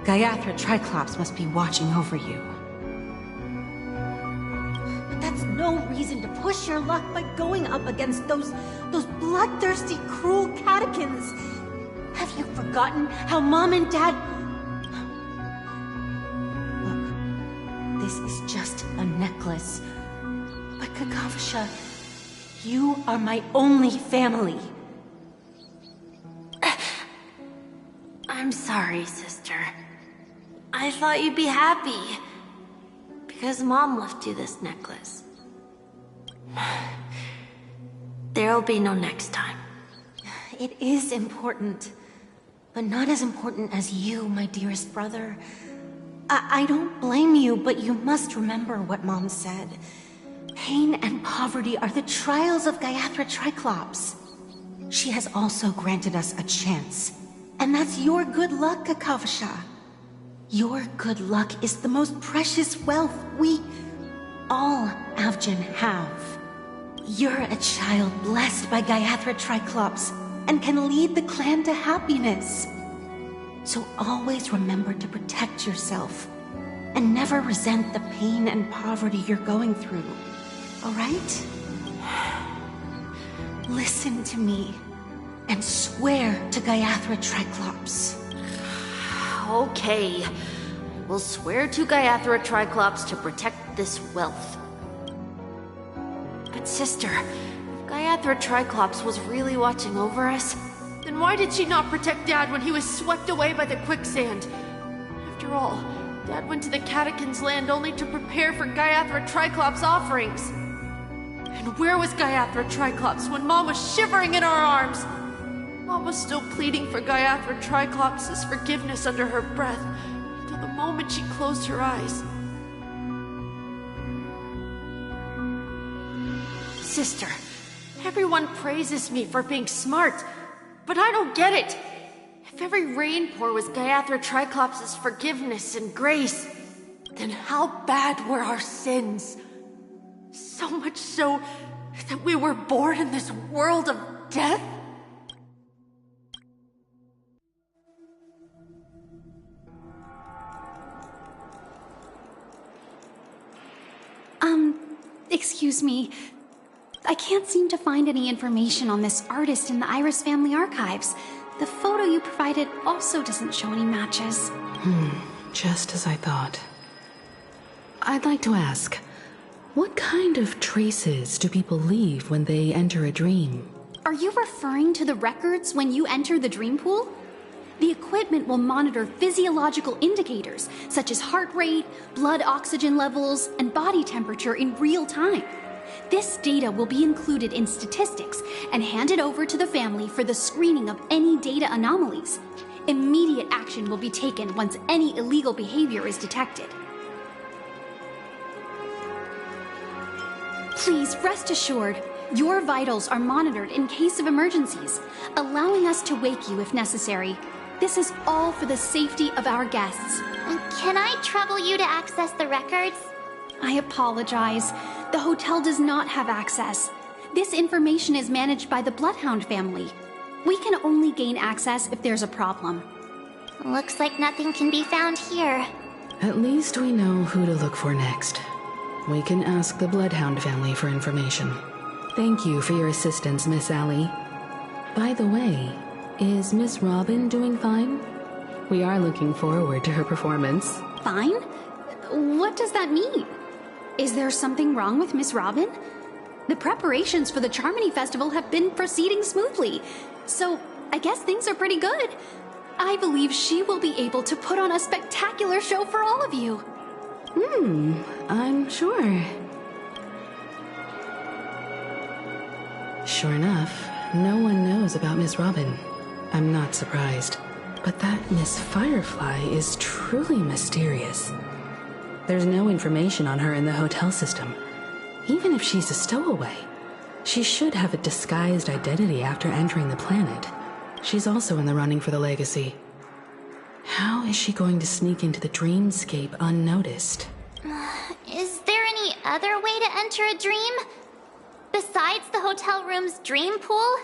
Gaiathra Triclops must be watching over you. But that's no reason to push your luck by going up against those bloodthirsty, cruel catechins. Have you forgotten how Mom and Dad... Look, this is just a necklace. But Kakavasha, you are my only family. I'm sorry, sister. I thought you'd be happy. Because Mom left you this necklace. There'll be no next time. It is important. But not as important as you, my dearest brother. I don't blame you, but you must remember what Mom said. Pain and poverty are the trials of Gaiathra Triclops. She has also granted us a chance. And that's your good luck, Kakavasha. Your good luck is the most precious wealth we, all Avgin, have. You're a child blessed by Gaiathra Triclops and can lead the clan to happiness. So always remember to protect yourself and never resent the pain and poverty you're going through. All right? Listen to me and swear to Gaiathra Triclops. Okay. We'll swear to Gaiathra Triclops to protect this wealth. But sister, if Gaiathra Triclops was really watching over us, then why did she not protect Dad when he was swept away by the quicksand? After all, Dad went to the Catechins' land only to prepare for Gaiathra Triclops' offerings. And where was Gaiathra Triclops when Mom was shivering in our arms? Mom was still pleading for Gaiathra Triclops' forgiveness under her breath, until the moment she closed her eyes. Sister, everyone praises me for being smart, but I don't get it. If every rainpour was Gaiathra Triclops' forgiveness and grace, then how bad were our sins? So much so that we were born in this world of death? Excuse me. I can't seem to find any information on this artist in the Iris family archives. The photo you provided also doesn't show any matches. Just as I thought. I'd like to ask, what kind of traces do people leave when they enter a dream? Are you referring to the records when you enter the dream pool? The equipment will monitor physiological indicators, such as heart rate, blood oxygen levels, and body temperature in real time. This data will be included in statistics and handed over to the family for the screening of any data anomalies. Immediate action will be taken once any illegal behavior is detected. Please rest assured, your vitals are monitored in case of emergencies, allowing us to wake you if necessary. This is all for the safety of our guests. Can I trouble you to access the records? I apologize. The hotel does not have access. This information is managed by the Bloodhound family. We can only gain access if there's a problem. Looks like nothing can be found here. At least we know who to look for next. We can ask the Bloodhound family for information. Thank you for your assistance, Miss Allie. By the way, is Miss Robin doing fine? We are looking forward to her performance. Fine? What does that mean? Is there something wrong with Miss Robin? The preparations for the Charmony Festival have been proceeding smoothly, so I guess things are pretty good. I believe she will be able to put on a spectacular show for all of you. I'm sure. Sure enough, no one knows about Miss Robin. I'm not surprised. But that Miss Firefly is truly mysterious. There's no information on her in the hotel system. Even if she's a stowaway, she should have a disguised identity after entering the planet. She's also in the running for the legacy. How is she going to sneak into the dreamscape unnoticed? Is there any other way to enter a dream? Besides the hotel room's dream pool?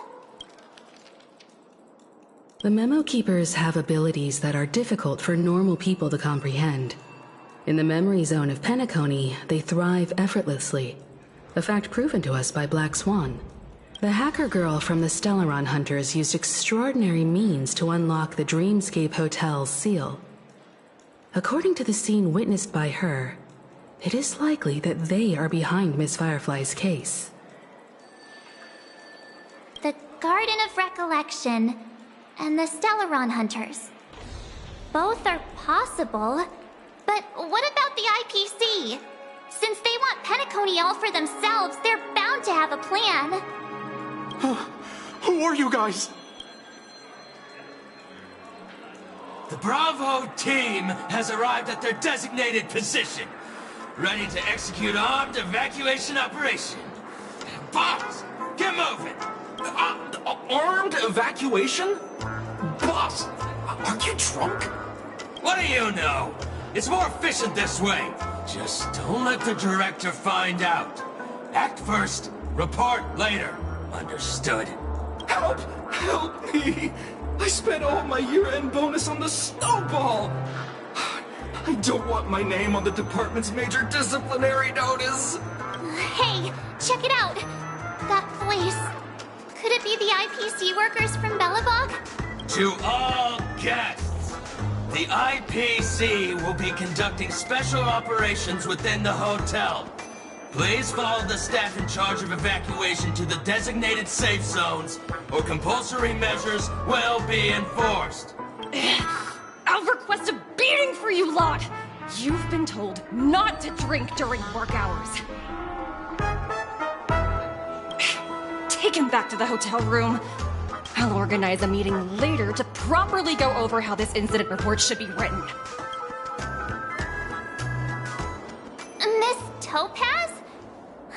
The Memo Keepers have abilities that are difficult for normal people to comprehend. In the memory zone of Penacony, they thrive effortlessly, a fact proven to us by Black Swan. The hacker girl from the Stellaron Hunters used extraordinary means to unlock the Dreamscape Hotel's seal. According to the scene witnessed by her, it is likely that they are behind Miss Firefly's case. The Garden of Recollection and the Stellaron Hunters. Both are possible, but what about the IPC? Since they want Penacony all for themselves, they're bound to have a plan. Who are you guys? The Bravo team has arrived at their designated position, ready to execute armed evacuation operation. Boss, get moving! Armed evacuation? Boss, are you drunk? What do you know? It's more efficient this way. Just don't let the director find out. Act first, report later. Understood? Help! Help me! I spent all my year-end bonus on the snowball! I don't want my name on the department's major disciplinary notice! Hey, check it out! That voice. Could it be the IPC workers from Belobog? To all guests, the IPC will be conducting special operations within the hotel. Please follow the staff in charge of evacuation to the designated safe zones, or compulsory measures will be enforced. I'll request a beating for you lot! You've been told not to drink during work hours. Take him back to the hotel room. I'll organize a meeting later to properly go over how this incident report should be written. Miss Topaz?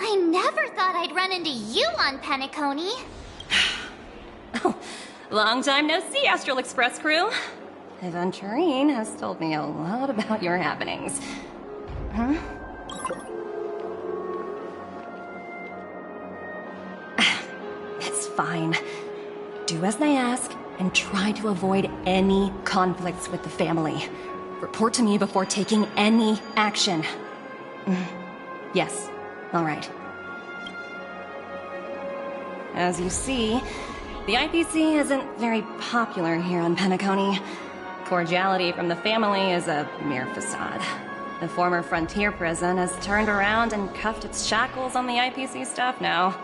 I never thought I'd run into you on Penacony. Long time no see, Astral Express crew. Aventurine has told me a lot about your happenings. Huh? It's fine. Do as they ask, and try to avoid any conflicts with the family. Report to me before taking any action. Yes. All right. As you see, the IPC isn't very popular here on Penacony. Cordiality from the family is a mere facade. The former frontier prison has turned around and cuffed its shackles on the IPC staff now.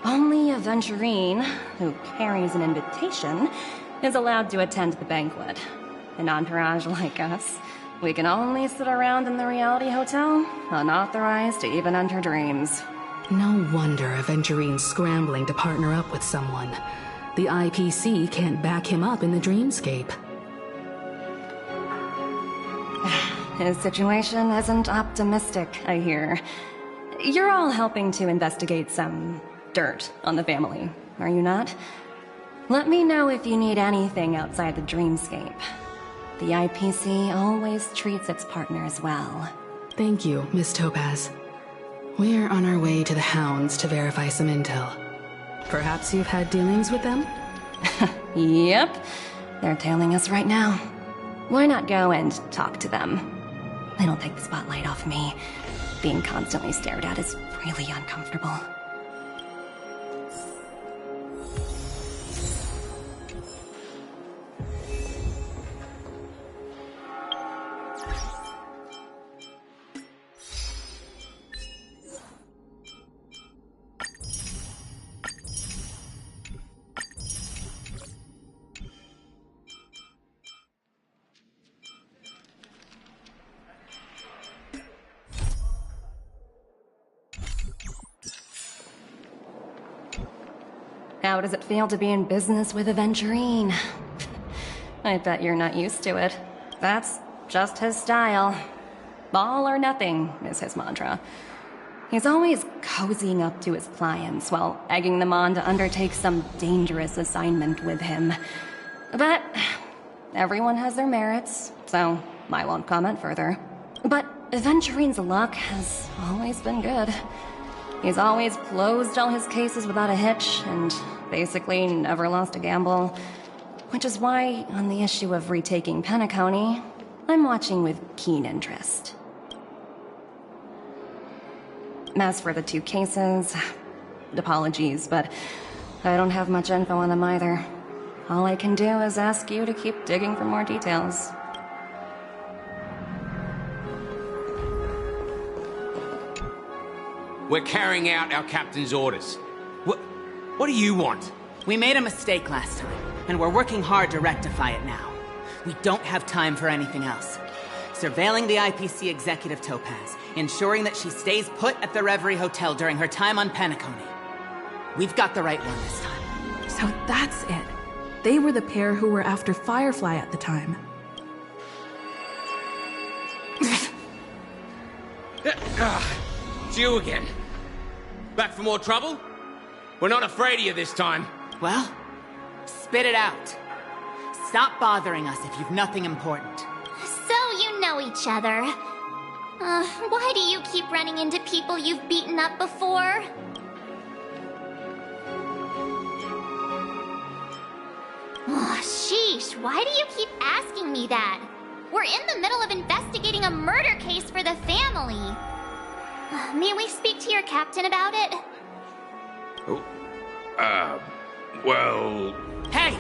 Only a Venturine, who carries an invitation, is allowed to attend the banquet. An entourage like us, we can only sit around in the reality hotel, unauthorized to even enter dreams. No wonder a Venturine's scrambling to partner up with someone. The IPC can't back him up in the dreamscape. His situation isn't optimistic, I hear. You're all helping to investigate some dirt on the family, are you not? Let me know if you need anything outside the dreamscape. The IPC always treats its partners well. Thank you, Miss Topaz. We're on our way to the Hounds to verify some intel. Perhaps you've had dealings with them? Yep. They're tailing us right now. Why not go and talk to them? It'll take the spotlight off me. Being constantly stared at is really uncomfortable. How does it feel to be in business with a Venturine? I bet you're not used to it. That's just his style. All or nothing is his mantra. He's always cozying up to his clients while egging them on to undertake some dangerous assignment with him. But everyone has their merits, so I won't comment further. But Venturine's luck has always been good. He's always closed all his cases without a hitch, and basically never lost a gamble. Which is why, on the issue of retaking Penacony, I'm watching with keen interest. As for the two cases, apologies, but I don't have much info on them either. All I can do is ask you to keep digging for more details. We're carrying out our captain's orders. What do you want? We made a mistake last time, and we're working hard to rectify it now. We don't have time for anything else. Surveilling the IPC executive Topaz, ensuring that she stays put at the Reverie Hotel during her time on Penacony. We've got the right one this time. So that's it. They were the pair who were after Firefly at the time. It's you again. Back for more trouble? We're not afraid of you this time. Well, spit it out. Stop bothering us if you've nothing important. So you know each other. Why do you keep running into people you've beaten up before? Oh, sheesh, why do you keep asking me that? We're in the middle of investigating a murder case for the family. May we speak to your captain about it? Well... Hey!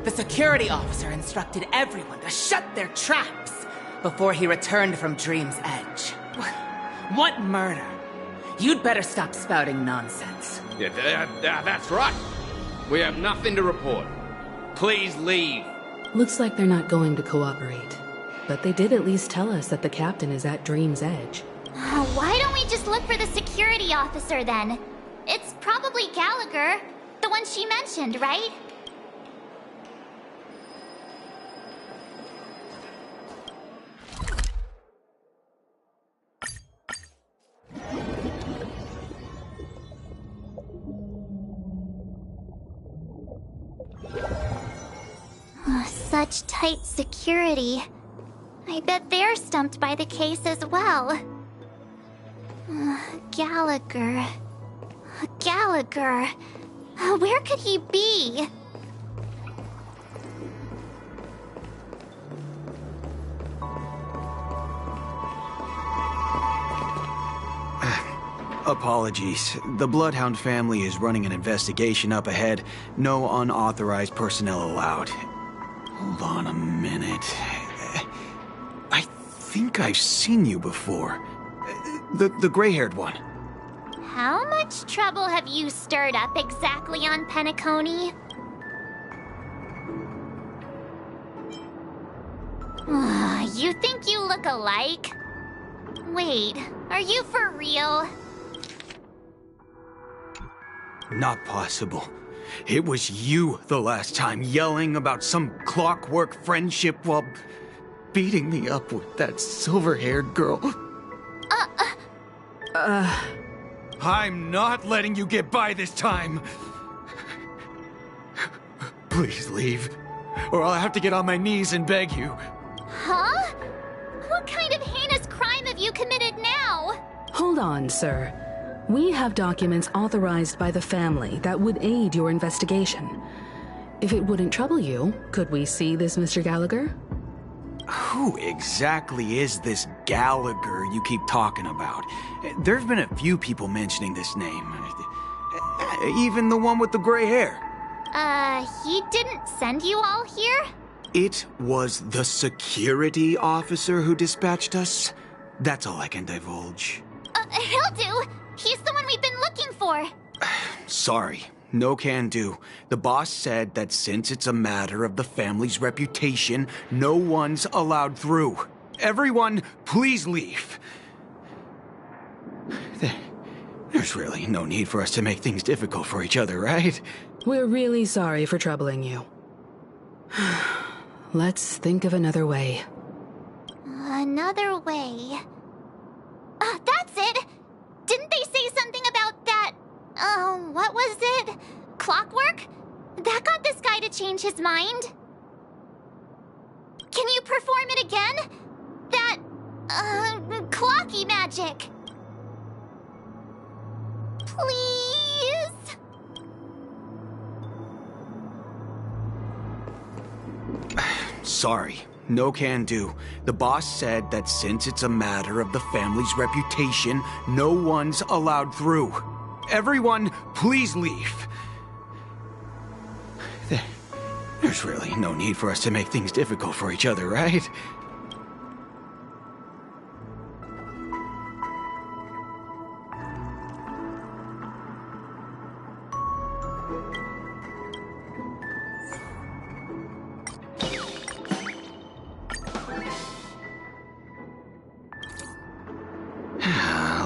The security officer instructed everyone to shut their traps before he returned from Dream's Edge. What murder? You'd better stop spouting nonsense. Yeah, that's right. We have nothing to report. Please leave. Looks like they're not going to cooperate. But they did at least tell us that the captain is at Dream's Edge. Why don't we just look for the security officer then? It's probably Gallagher, the one she mentioned, right? Such tight security. I bet they're stumped by the case as well. Gallagher. Gallagher. Where could he be? Apologies. The Bloodhound family is running an investigation up ahead. No unauthorized personnel allowed. Hold on a minute. I think I've seen you before. The gray-haired one. How much trouble have you stirred up exactly on Penacony? You think you look alike? Wait, are you for real? Not possible. It was you the last time, yelling about some clockwork friendship while beating me up with that silver-haired girl. I'm not letting you get by this time. Please leave, or I'll have to get on my knees and beg you. Huh? What kind of heinous crime have you committed now? Hold on, sir. We have documents authorized by the family that would aid your investigation. If it wouldn't trouble you, could we see this, Mr. Gallagher? Who exactly is this Gallagher you keep talking about? There's been a few people mentioning this name. Even the one with the gray hair. He didn't send you all here? It was the security officer who dispatched us. That's all I can divulge. He'll do. He's the one we've been looking for. Sorry, no can do. The boss said that since it's a matter of the family's reputation, no one's allowed through. Everyone, please leave. There's really no need for us to make things difficult for each other, right? We're really sorry for troubling you. Let's think of another way. Another way. That's it! Didn't they say something about that... what was it? Clockwork? That got this guy to change his mind. Can you perform it again? That... clocky magic. Please? Sorry, no can do. The boss said that since it's a matter of the family's reputation, no one's allowed through. Everyone, please leave. There's really no need for us to make things difficult for each other, right?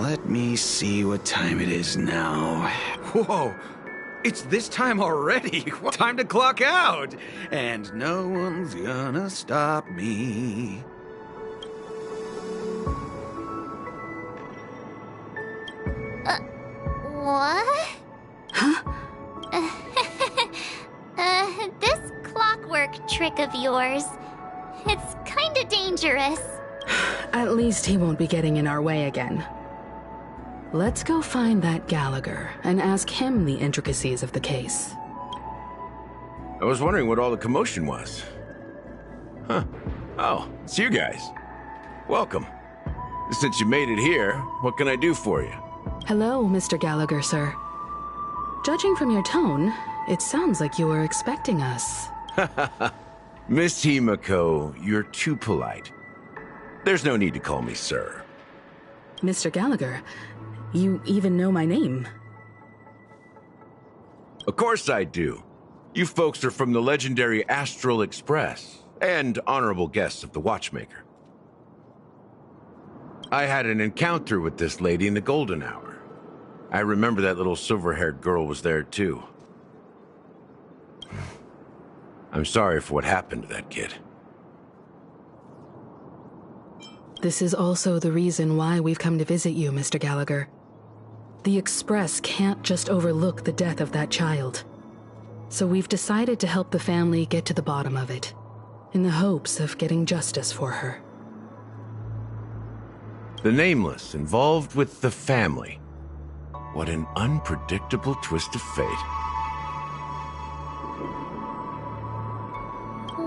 Let me see what time it is now. Whoa! It's this time already! Time to clock out! And no one's gonna stop me. What? Huh? This clockwork trick of yours, it's kinda dangerous. At least he won't be getting in our way again. Let's go find that Gallagher and ask him the intricacies of the case. I was wondering what all the commotion was. Huh. Oh, it's you guys. Welcome. Since you made it here, what can I do for you? Hello, Mr. Gallagher, sir. Judging from your tone, it sounds like you were expecting us. Miss Himiko, you're too polite. There's no need to call me sir. Mr. Gallagher, you even know my name. Of course I do. You folks are from the legendary Astral Express, and honorable guests of the Watchmaker. I had an encounter with this lady in the Golden Hour. I remember that little silver-haired girl was there too. I'm sorry for what happened to that kid. This is also the reason why we've come to visit you, Mr. Gallagher. The Express can't just overlook the death of that child. So we've decided to help the family get to the bottom of it, in the hopes of getting justice for her. The Nameless involved with the family. What an unpredictable twist of fate.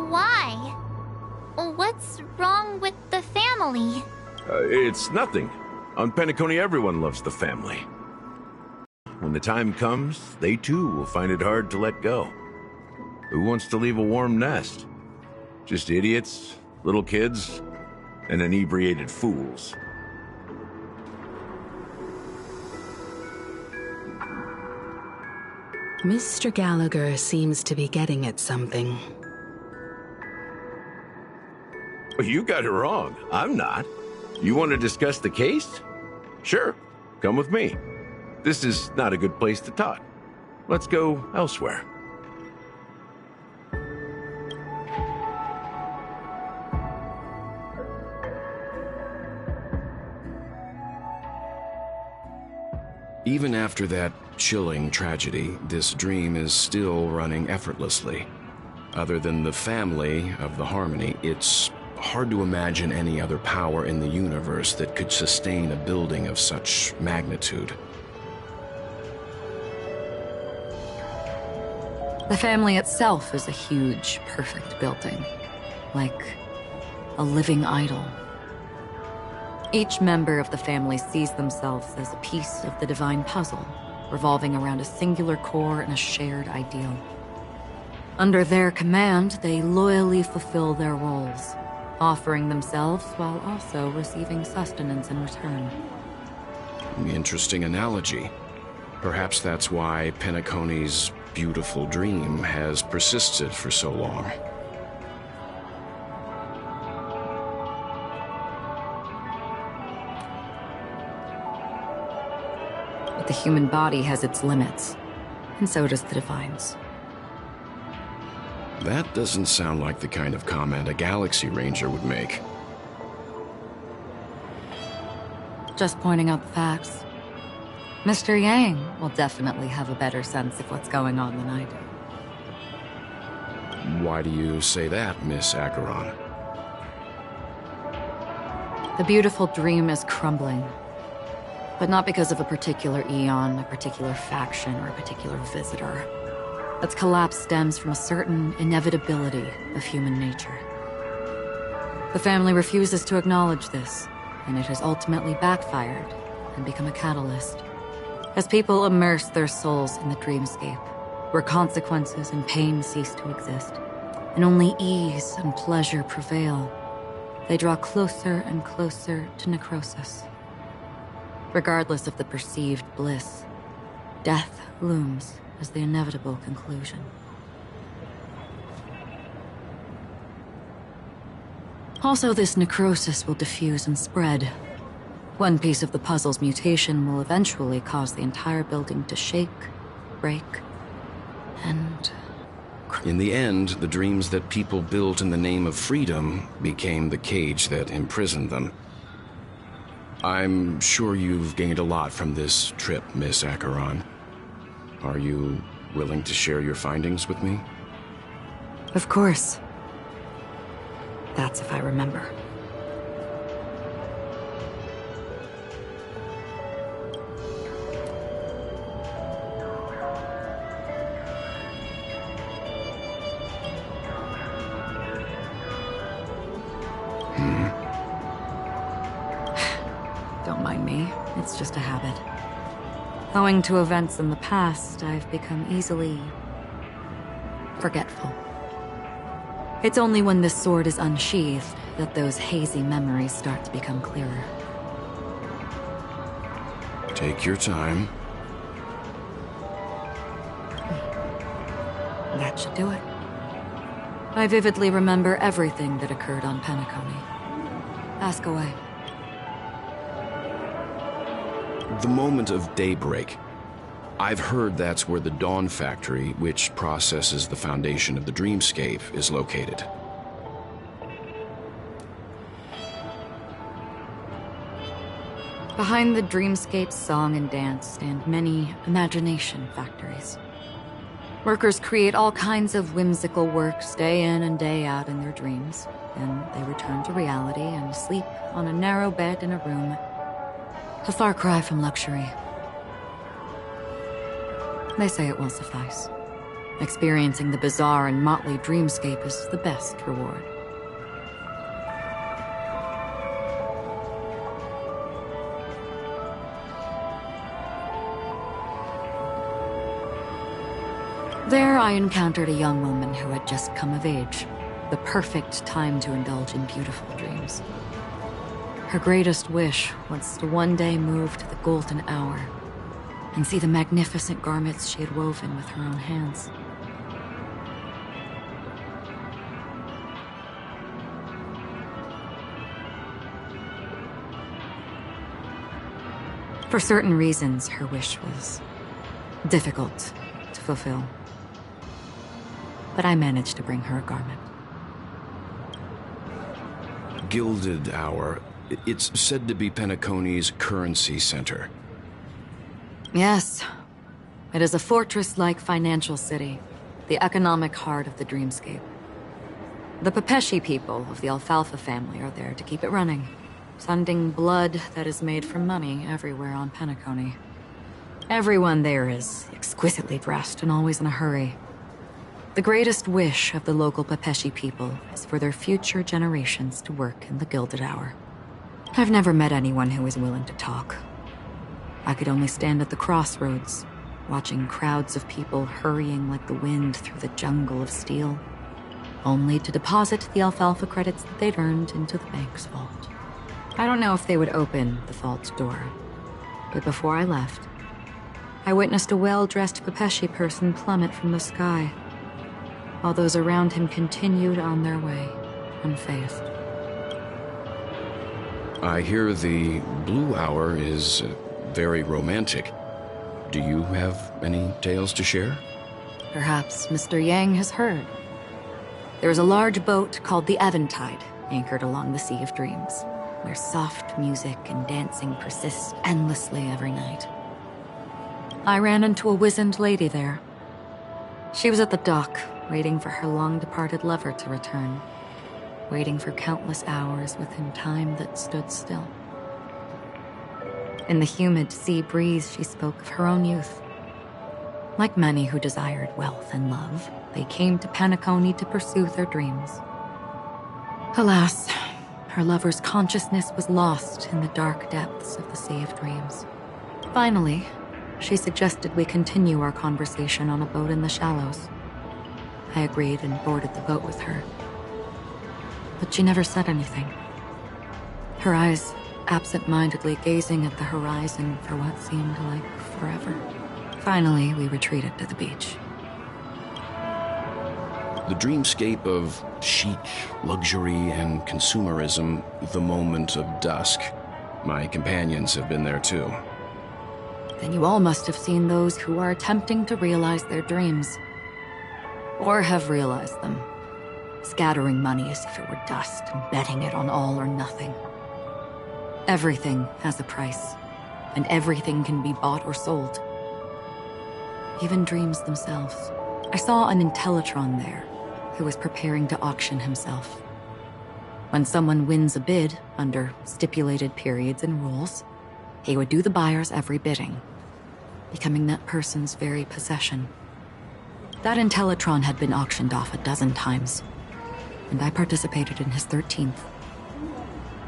Why? What's wrong with the family? It's nothing. On Penacony, everyone loves the family. when the time comes, they too will find it hard to let go. Who wants to leave a warm nest? Just idiots, little kids, and inebriated fools. Mr. Gallagher seems to be getting at something. You got it wrong. I'm not. You want to discuss the case? Sure, come with me. This is not a good place to talk. Let's go elsewhere. Even after that chilling tragedy, this dream is still running effortlessly. Other than the family of the Harmony, it's hard to imagine any other power in the universe that could sustain a building of such magnitude. The family itself is a huge, perfect building. Like a living idol. Each member of the family sees themselves as a piece of the divine puzzle, revolving around a singular core and a shared ideal. Under their command, they loyally fulfill their roles, offering themselves while also receiving sustenance in return. Interesting analogy. Perhaps that's why Penacony's beautiful dream has persisted for so long. But the human body has its limits, and so does the divine's. That doesn't sound like the kind of comment a Galaxy Ranger would make. Just pointing out the facts. Mr. Yang will definitely have a better sense of what's going on than I do. Why do you say that, Miss Acheron? The beautiful dream is crumbling. But not because of a particular eon, a particular faction, or a particular visitor. Its collapse stems from a certain inevitability of human nature. The family refuses to acknowledge this, and it has ultimately backfired and become a catalyst. As people immerse their souls in the dreamscape, where consequences and pain cease to exist, and only ease and pleasure prevail, they draw closer and closer to necrosis. Regardless of the perceived bliss, death looms as the inevitable conclusion. Also, this necrosis will diffuse and spread. One piece of the puzzle's mutation will eventually cause the entire building to shake, break, and... In the end, the dreams that people built in the name of freedom became the cage that imprisoned them. I'm sure you've gained a lot from this trip, Miss Acheron. Are you willing to share your findings with me? Of course. That's if I remember. Don't mind me. It's just a habit. Owing to events in the past, I've become easily forgetful. It's only when this sword is unsheathed that those hazy memories start to become clearer. Take your time. That should do it. I vividly remember everything that occurred on Penacony. Ask away. The moment of daybreak. I've heard that's where the Dawn Factory, which processes the foundation of the dreamscape, is located. Behind the dreamscape's song and dance stand many imagination factories. Workers create all kinds of whimsical works day in and day out in their dreams. Then they return to reality and sleep on a narrow bed in a room. A far cry from luxury. They say it will suffice. Experiencing the bizarre and motley dreamscape is the best reward. There I encountered a young woman who had just come of age, the perfect time to indulge in beautiful dreams. Her greatest wish was to one day move to the golden hour and see the magnificent garments she had woven with her own hands. For certain reasons, her wish was difficult to fulfill. But I managed to bring her a garment. Gilded Hour. It's said to be Penacony's currency center. Yes. It is a fortress-like financial city, the economic heart of the dreamscape. The Pepeshi people of the Alfalfa family are there to keep it running, sending blood that is made from money everywhere on Penacony. Everyone there is exquisitely dressed and always in a hurry. The greatest wish of the local Pepeshi people is for their future generations to work in the Gilded Hour. I've never met anyone who is willing to talk. I could only stand at the crossroads, watching crowds of people hurrying like the wind through the jungle of steel, only to deposit the alfalfa credits that they'd earned into the bank's vault. I don't know if they would open the vault door, but before I left, I witnessed a well-dressed Pepeshi person plummet from the sky, while those around him continued on their way, unfazed. I hear the Blue Hour is very romantic. Do you have any tales to share? Perhaps Mr. Yang has heard. There is a large boat called the Eventide, anchored along the Sea of Dreams, where soft music and dancing persist endlessly every night. I ran into a wizened lady there. She was at the dock, waiting for her long-departed lover to return, waiting for countless hours within time that stood still. In the humid sea breeze, she spoke of her own youth. Like many who desired wealth and love, they came to Penacony to pursue their dreams. Alas, her lover's consciousness was lost in the dark depths of the Sea of Dreams. Finally, she suggested we continue our conversation on a boat in the shallows. I agreed and boarded the boat with her. But she never said anything. Her eyes absent-mindedly gazing at the horizon for what seemed like forever. Finally, we retreated to the beach. The dreamscape of chic, luxury, and consumerism, the moment of dusk. My companions have been there too. Then you all must have seen those who are attempting to realize their dreams. Or have realized them, scattering money as if it were dust and betting it on all or nothing. Everything has a price, and everything can be bought or sold. Even dreams themselves. I saw an Intellitron there, who was preparing to auction himself. When someone wins a bid under stipulated periods and rules, he would do the buyer's every bidding, becoming that person's very possession. That Intellitron had been auctioned off 12 times, and I participated in his 13th.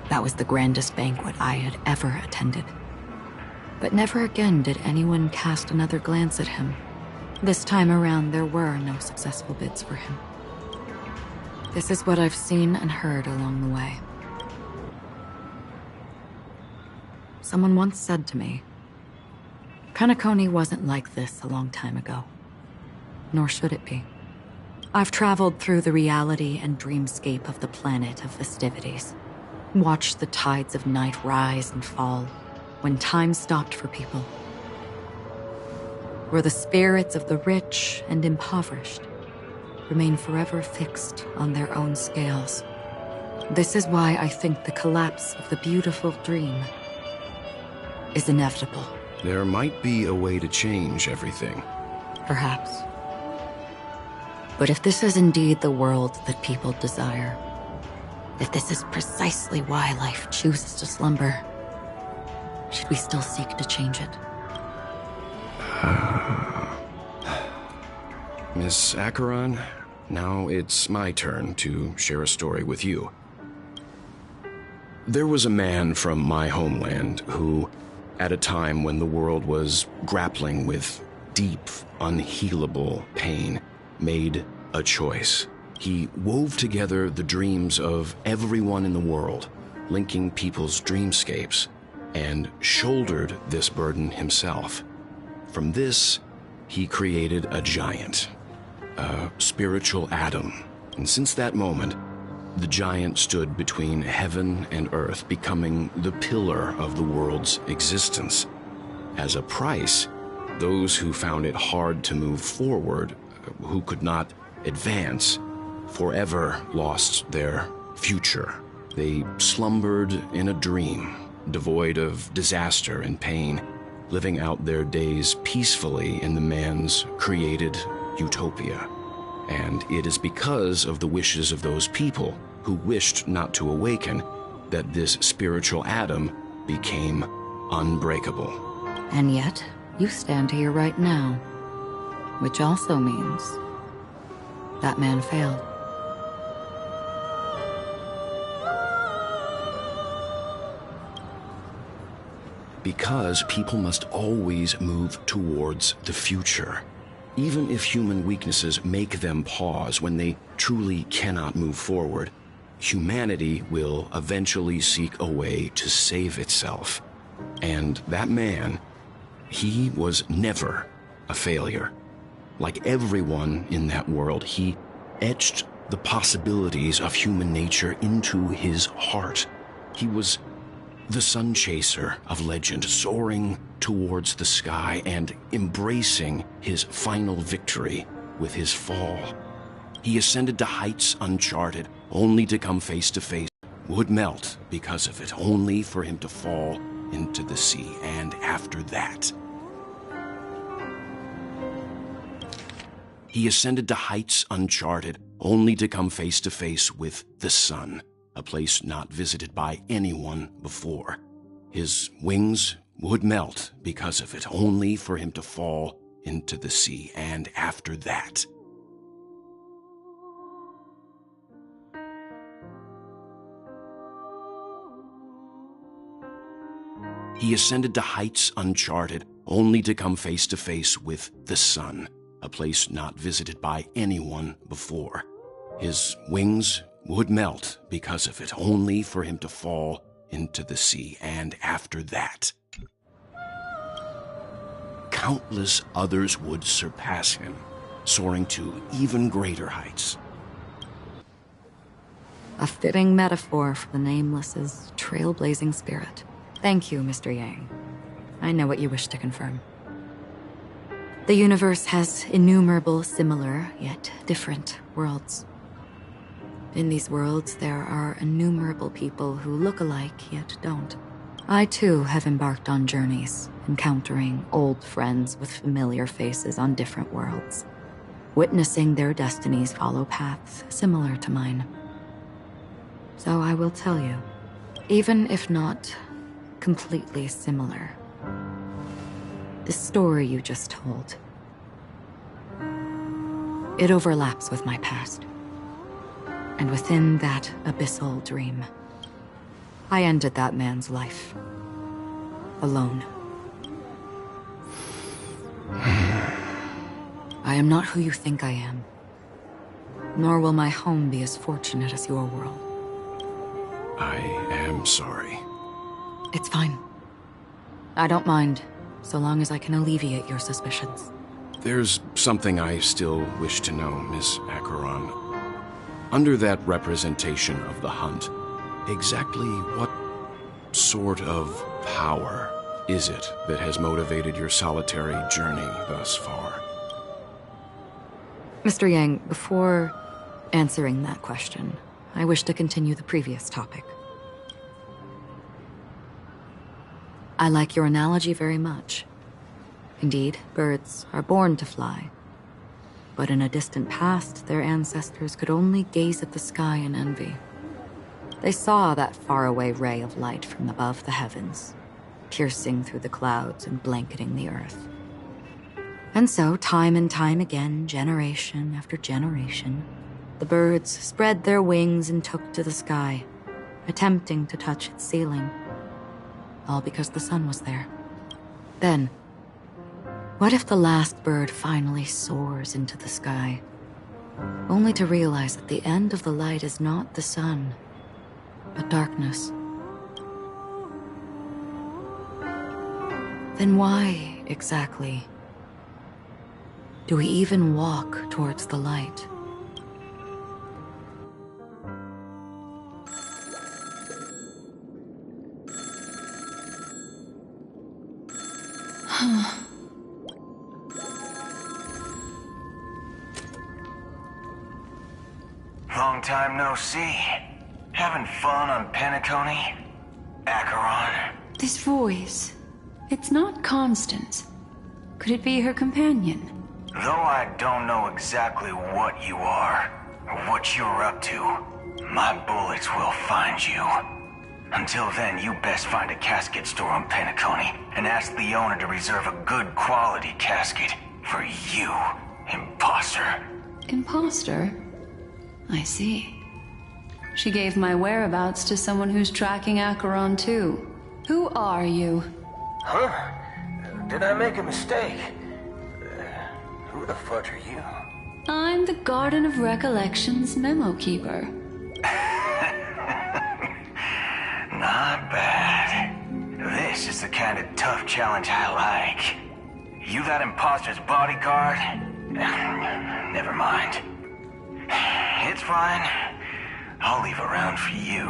That was the grandest banquet I had ever attended. But never again did anyone cast another glance at him. This time around, there were no successful bids for him. This is what I've seen and heard along the way. Someone once said to me, Penacony wasn't like this a long time ago. Nor should it be. I've traveled through the reality and dreamscape of the planet of festivities. Watched the tides of night rise and fall when time stopped for people. Where the spirits of the rich and impoverished remain forever fixed on their own scales. This is why I think the collapse of the beautiful dream is inevitable. There might be a way to change everything. Perhaps. But if this is indeed the world that people desire, if this is precisely why life chooses to slumber, should we still seek to change it? Miss Acheron, now it's my turn to share a story with you. There was a man from my homeland who, at a time when the world was grappling with deep, unhealable pain, made a choice. He wove together the dreams of everyone in the world, linking people's dreamscapes, and shouldered this burden himself. From this, he created a giant, a spiritual Adam. And since that moment, the giant stood between heaven and earth, becoming the pillar of the world's existence. As a price, those who found it hard to move forward, who could not advance, forever lost their future. They slumbered in a dream, devoid of disaster and pain, living out their days peacefully in the man's created utopia. And it is because of the wishes of those people who wished not to awaken that this spiritual Adam became unbreakable. And yet, you stand here right now. Which also means that man failed. Because people must always move towards the future. Even if human weaknesses make them pause when they truly cannot move forward, humanity will eventually seek a way to save itself. And that man, he was never a failure. Like everyone in that world, he etched the possibilities of human nature into his heart. He was the sun chaser of legend, soaring towards the sky and embracing his final victory with his fall. He ascended to heights uncharted, only to come face to face, would melt because of it, only for him to fall into the sea. And after that, he ascended to heights uncharted, only to come face to face with the sun, a place not visited by anyone before. His wings would melt because of it, only for him to fall into the sea. And after that, he ascended to heights uncharted, only to come face to face with the sun, a place not visited by anyone before. His wings would melt because of it, only for him to fall into the sea. And after that, countless others would surpass him, soaring to even greater heights. A fitting metaphor for the Nameless's trailblazing spirit. Thank you, Mr. Yang. I know what you wish to confirm. The universe has innumerable similar, yet different worlds. In these worlds, there are innumerable people who look alike, yet don't. I, too, have embarked on journeys, encountering old friends with familiar faces on different worlds, witnessing their destinies follow paths similar to mine. So I will tell you, even if not completely similar, the story you just told, it overlaps with my past. And within that abyssal dream, I ended that man's life. Alone. I am not who you think I am. Nor will my home be as fortunate as your world. I am sorry. It's fine. I don't mind, so long as I can alleviate your suspicions. There's something I still wish to know, Miss Acheron. Under that representation of the hunt, exactly what sort of power is it that has motivated your solitary journey thus far? Mr. Yang, before answering that question, I wish to continue the previous topic. I like your analogy very much. Indeed, birds are born to fly. But in a distant past, their ancestors could only gaze at the sky in envy. They saw that faraway ray of light from above the heavens, piercing through the clouds and blanketing the earth. And so, time and time again, generation after generation, the birds spread their wings and took to the sky, attempting to touch its ceiling, all because the sun was there. Then, What if the last bird finally soars into the sky, only to realize that the end of the light is not the sun, but darkness? Then why, exactly, do we even walk towards the light? Long time no see. Having fun on Penacony? Acheron? This voice, it's not Constance. Could it be her companion? Though I don't know exactly what you are, or what you're up to, my bullets will find you. Until then, you best find a casket store on Penacony and ask the owner to reserve a good quality casket for you, imposter. Imposter? I see. She gave my whereabouts to someone who's tracking Acheron too. Who are you? Huh? Did I make a mistake? Who the fudge are you? I'm the Garden of Recollection's memo keeper. Not bad. This is the kind of tough challenge I like. You that imposter's bodyguard? Never mind. It's fine. I'll leave a round for you.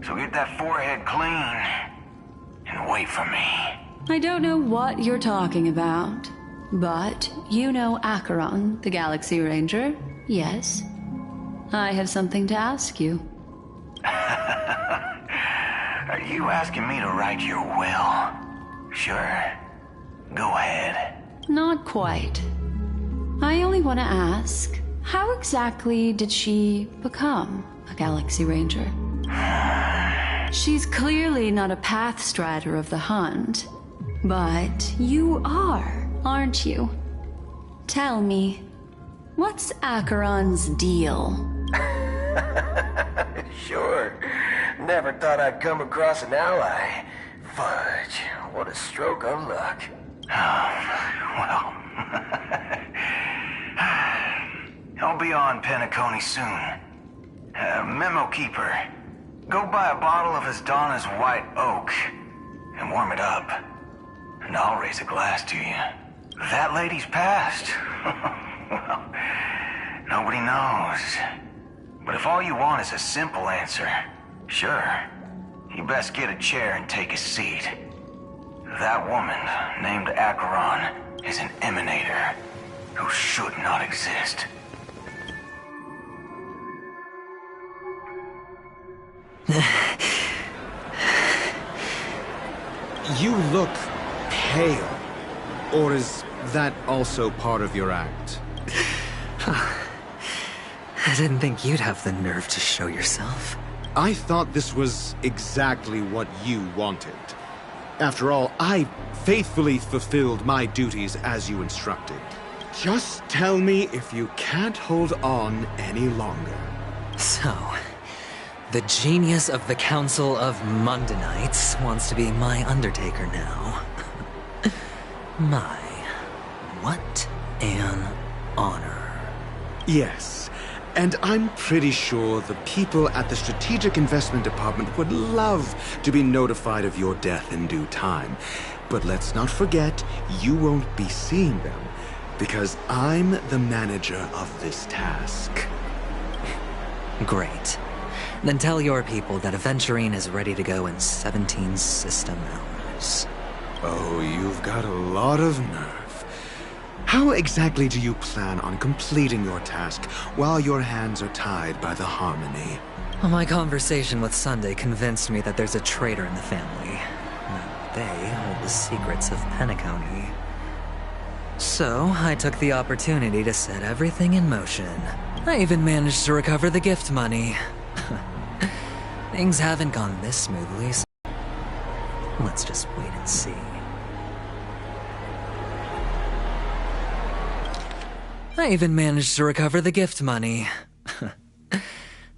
So get that forehead clean and wait for me. I don't know what you're talking about, but you know Acheron, the Galaxy Ranger, yes? I have something to ask you. Are you asking me to write your will? Sure. Go ahead. Not quite. I only want to ask, how exactly did she become a Galaxy Ranger? She's clearly not a path strider of the hunt, but you are, aren't you? Tell me, what's Acheron's deal? Sure. Never thought I'd come across an ally. Fudge, what a stroke of luck. Well... I'll be on Penacony soon. Memo Keeper, go buy a bottle of Asdana's White Oak and warm it up. And I'll raise a glass to you. That lady's passed. Well, nobody knows. But if all you want is a simple answer, sure, you best get a chair and take a seat. That woman, named Acheron, is an emanator who should not exist. You look pale. Or is that also part of your act? I didn't think you'd have the nerve to show yourself. I thought this was exactly what you wanted. After all, I faithfully fulfilled my duties as you instructed. Just tell me if you can't hold on any longer. So, the genius of the Council of Mundanites wants to be my Undertaker now. My, what an honor. Yes, and I'm pretty sure the people at the Strategic Investment Department would love to be notified of your death in due time. But let's not forget, you won't be seeing them, because I'm the manager of this task. Great. Then tell your people that Aventurine is ready to go in 17 system hours. Oh, you've got a lot of nerve. How exactly do you plan on completing your task while your hands are tied by the Harmony? Well, my conversation with Sunday convinced me that there's a traitor in the family. That they hold the secrets of Penacony. So, I took the opportunity to set everything in motion. I even managed to recover the gift money. Things haven't gone this smoothly, so let's just wait and see. I even managed to recover the gift money.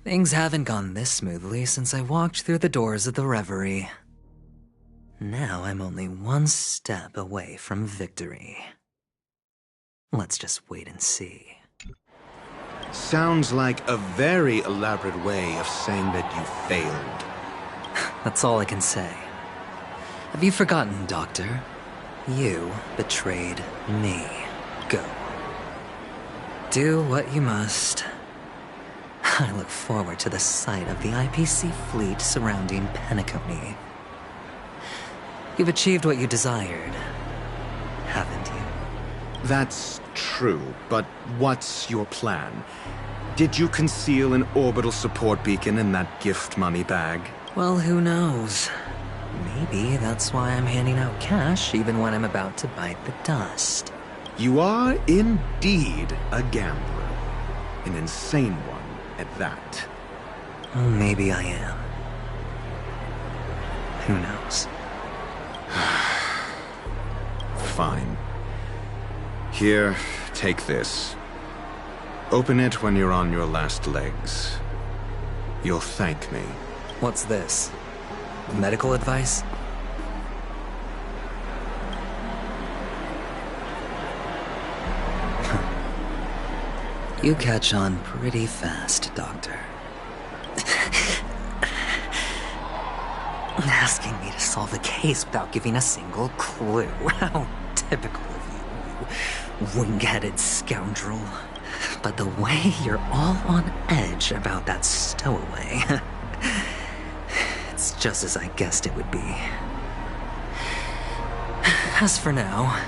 Things haven't gone this smoothly since I walked through the doors of the Reverie. Now I'm only one step away from victory. Let's just wait and see. Sounds like a very elaborate way of saying that you failed. That's all I can say. Have you forgotten, Doctor? You betrayed me. Go. Do what you must. I look forward to the sight of the IPC fleet surrounding Penacony. You've achieved what you desired, haven't you? That's true, but what's your plan? Did you conceal an orbital support beacon in that gift money bag? Well, who knows? Maybe that's why I'm handing out cash even when I'm about to bite the dust. You are indeed a gambler. An insane one at that. Well, maybe I am. Who knows? Fine. Here, take this. Open it when you're on your last legs. You'll thank me. What's this? Medical advice? You catch on pretty fast, Doctor. Asking me to solve a case without giving a single clue. How typical of you wing-headed scoundrel. But the way you're all on edge about that stowaway, it's just as I guessed it would be. As for now,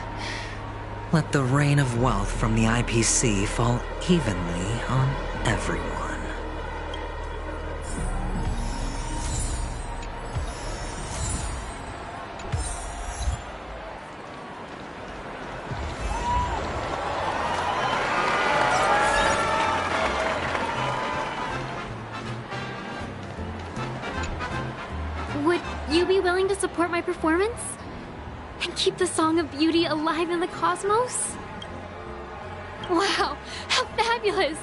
let the rain of wealth from the IPC fall evenly on everyone. Would you be willing to support my performance? And keep the Song of Beauty alive in the cosmos? Wow, how fabulous!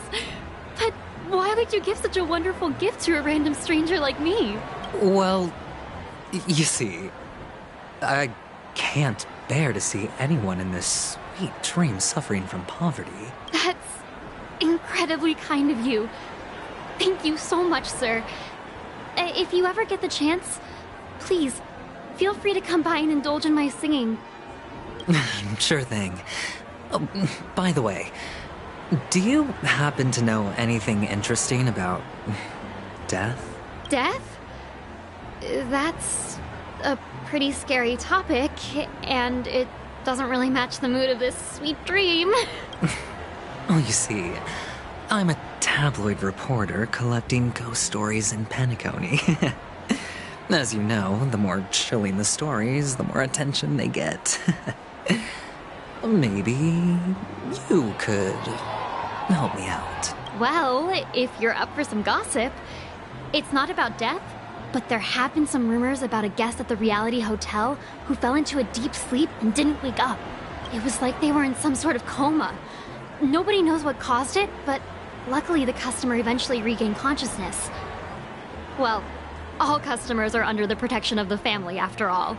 But why would you give such a wonderful gift to a random stranger like me? Well, you see, I can't bear to see anyone in this sweet dream suffering from poverty. That's incredibly kind of you. Thank you so much, sir. If you ever get the chance, please, feel free to come by and indulge in my singing. Sure thing. Oh, by the way, do you happen to know anything interesting about death? Death? That's a pretty scary topic, and it doesn't really match the mood of this sweet dream. Oh, you see, I'm a tabloid reporter collecting ghost stories in Penacony. As you know, the more chilling the stories, the more attention they get. Maybe you could help me out. Well, if you're up for some gossip, it's not about death, but there have been some rumors about a guest at the Reality Hotel who fell into a deep sleep and didn't wake up. It was like they were in some sort of coma. Nobody knows what caused it, but luckily the customer eventually regained consciousness. Well, all customers are under the protection of the family, after all.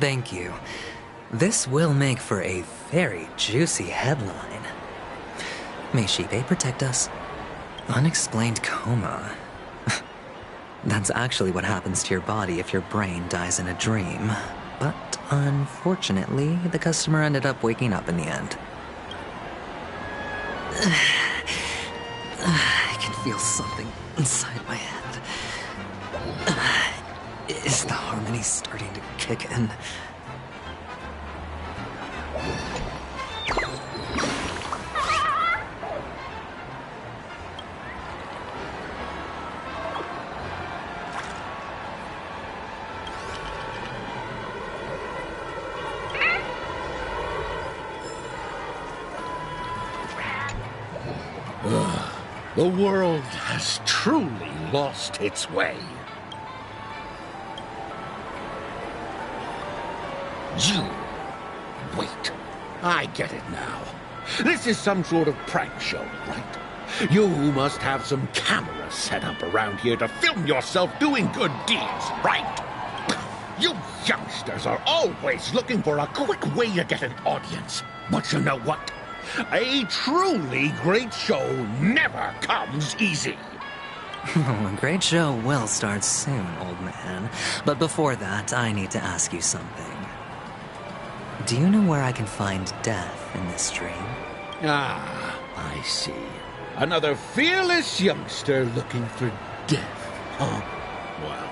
Thank you. This will make for a very juicy headline. May Shibe protect us. Unexplained coma. That's actually what happens to your body if your brain dies in a dream. But unfortunately, the customer ended up waking up in the end. I can feel something inside my head. Is the harmony starting to kick in? The world has truly lost its way. You... Wait. I get it now. This is some sort of prank show, right? You must have some cameras set up around here to film yourself doing good deeds, right? You youngsters are always looking for a quick way to get an audience. But you know what? A truly great show never comes easy. A great show will start soon, old man. But before that, I need to ask you something. Do you know where I can find death in this dream? Ah, I see. Another fearless youngster looking for death, huh? Well,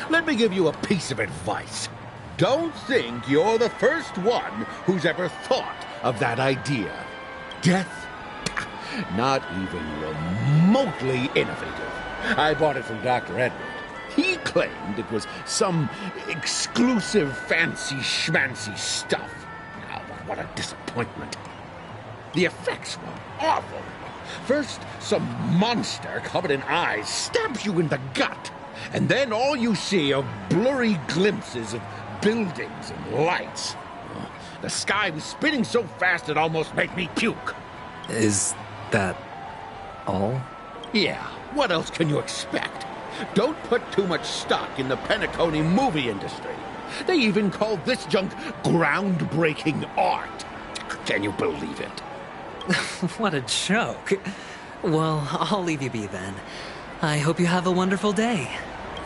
let me give you a piece of advice. Don't think you're the first one who's ever thought of that idea. Death? Not even remotely innovative. I bought it from Dr. Edward. He claimed it was some exclusive fancy schmancy stuff. Now, what a disappointment. The effects were awful. First, some monster covered in eyes stabs you in the gut, and then all you see are blurry glimpses of buildings and lights. The sky was spinning so fast it almost made me puke. Is that all? Yeah, what else can you expect? Don't put too much stock in the Penacony movie industry. They even call this junk groundbreaking art. Can you believe it? What a joke. Well, I'll leave you be then. I hope you have a wonderful day.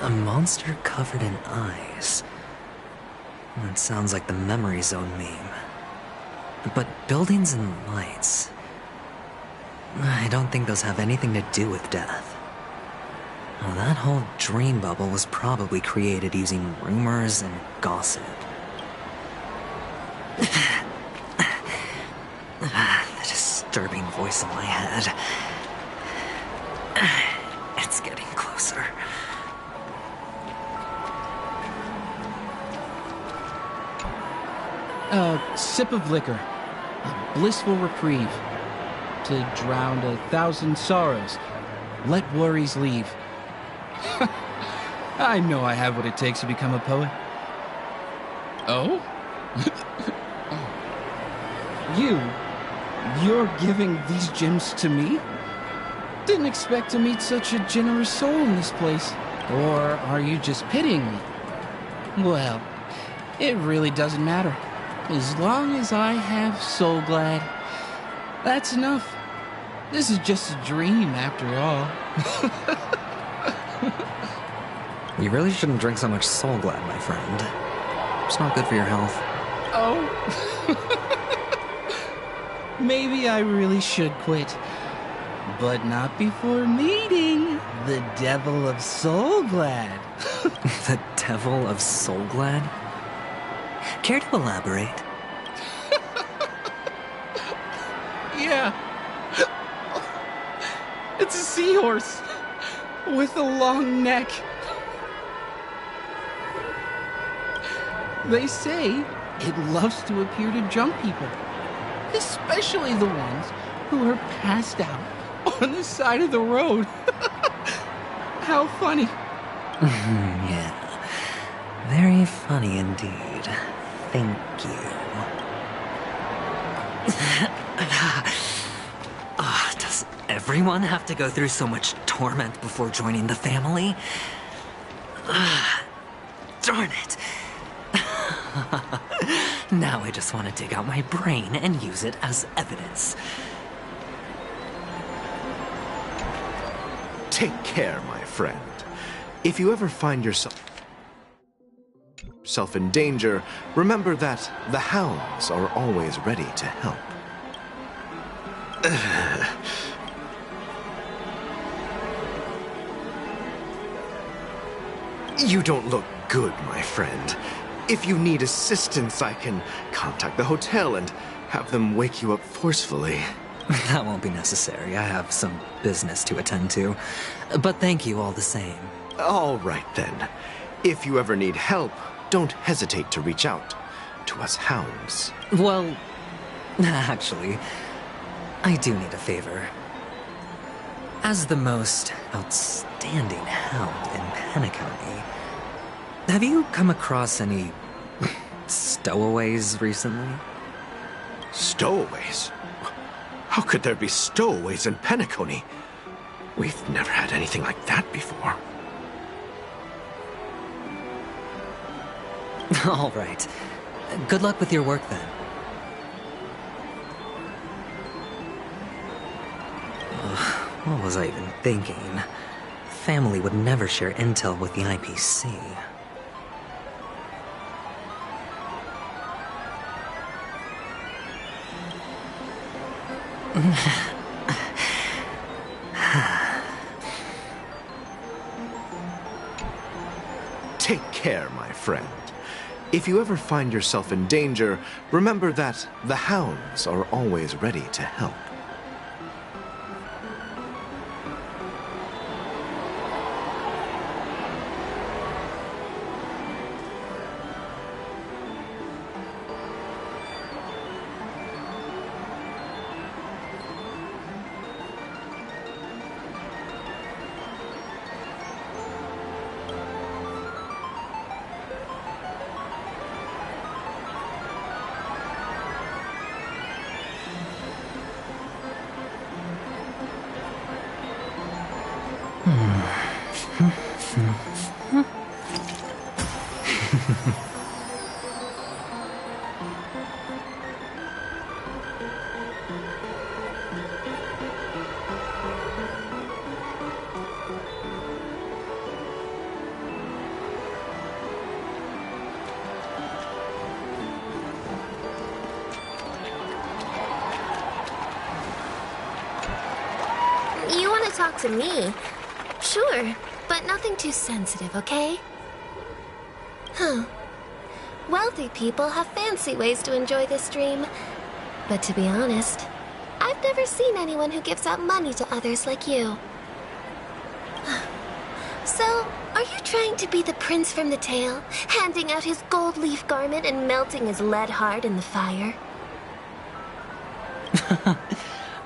A monster covered in eyes. That sounds like the Memory Zone meme. But buildings and lights... I don't think those have anything to do with death. Well, that whole dream bubble was probably created using rumors and gossip. The disturbing voice in my head. It's getting closer. A sip of liquor. A blissful reprieve. To drown 1,000 sorrows. Let worries leave. I know I have what it takes to become a poet. Oh? You're giving these gems to me? Didn't expect to meet such a generous soul in this place. Or are you just pitying me? Well, it really doesn't matter. As long as I have Soul Glad, that's enough. This is just a dream after all. You really shouldn't drink so much Soul Glad, my friend. It's not good for your health. Oh. Maybe I really should quit. But not before meeting the Devil of Soul Glad. The Devil of Soul Glad? Care to elaborate? Yeah. It's a seahorse with a long neck. They say it loves to appear to drunk people, especially the ones who are passed out on the side of the road. How funny. Yeah. Very funny indeed. Thank you. Does everyone have to go through so much torment before joining the family? Darn it. Now I just want to dig out my brain and use it as evidence. Take care, my friend. If you ever find yourself in danger, remember that the hounds are always ready to help. You don't look good, my friend. If you need assistance, I can contact the hotel and have them wake you up forcefully. That won't be necessary. I have some business to attend to. But thank you all the same. All right, then. If you ever need help, don't hesitate to reach out to us hounds. Well, actually, I do need a favor. As the most outstanding hound in Penacony, have you come across any stowaways recently? Stowaways? How could there be stowaways in Penacony? We've never had anything like that before. All right. Good luck with your work, then. What was I even thinking? Family would never share intel with the IPC. Take care, my friend. If you ever find yourself in danger, remember that the hounds are always ready to help. You want to talk to me? Sure, but nothing too sensitive, okay? Huh. Wealthy people have fancy ways to enjoy this dream. But to be honest, I've never seen anyone who gives out money to others like you. So, are you trying to be the prince from the tale, handing out his gold leaf garment and melting his lead heart in the fire?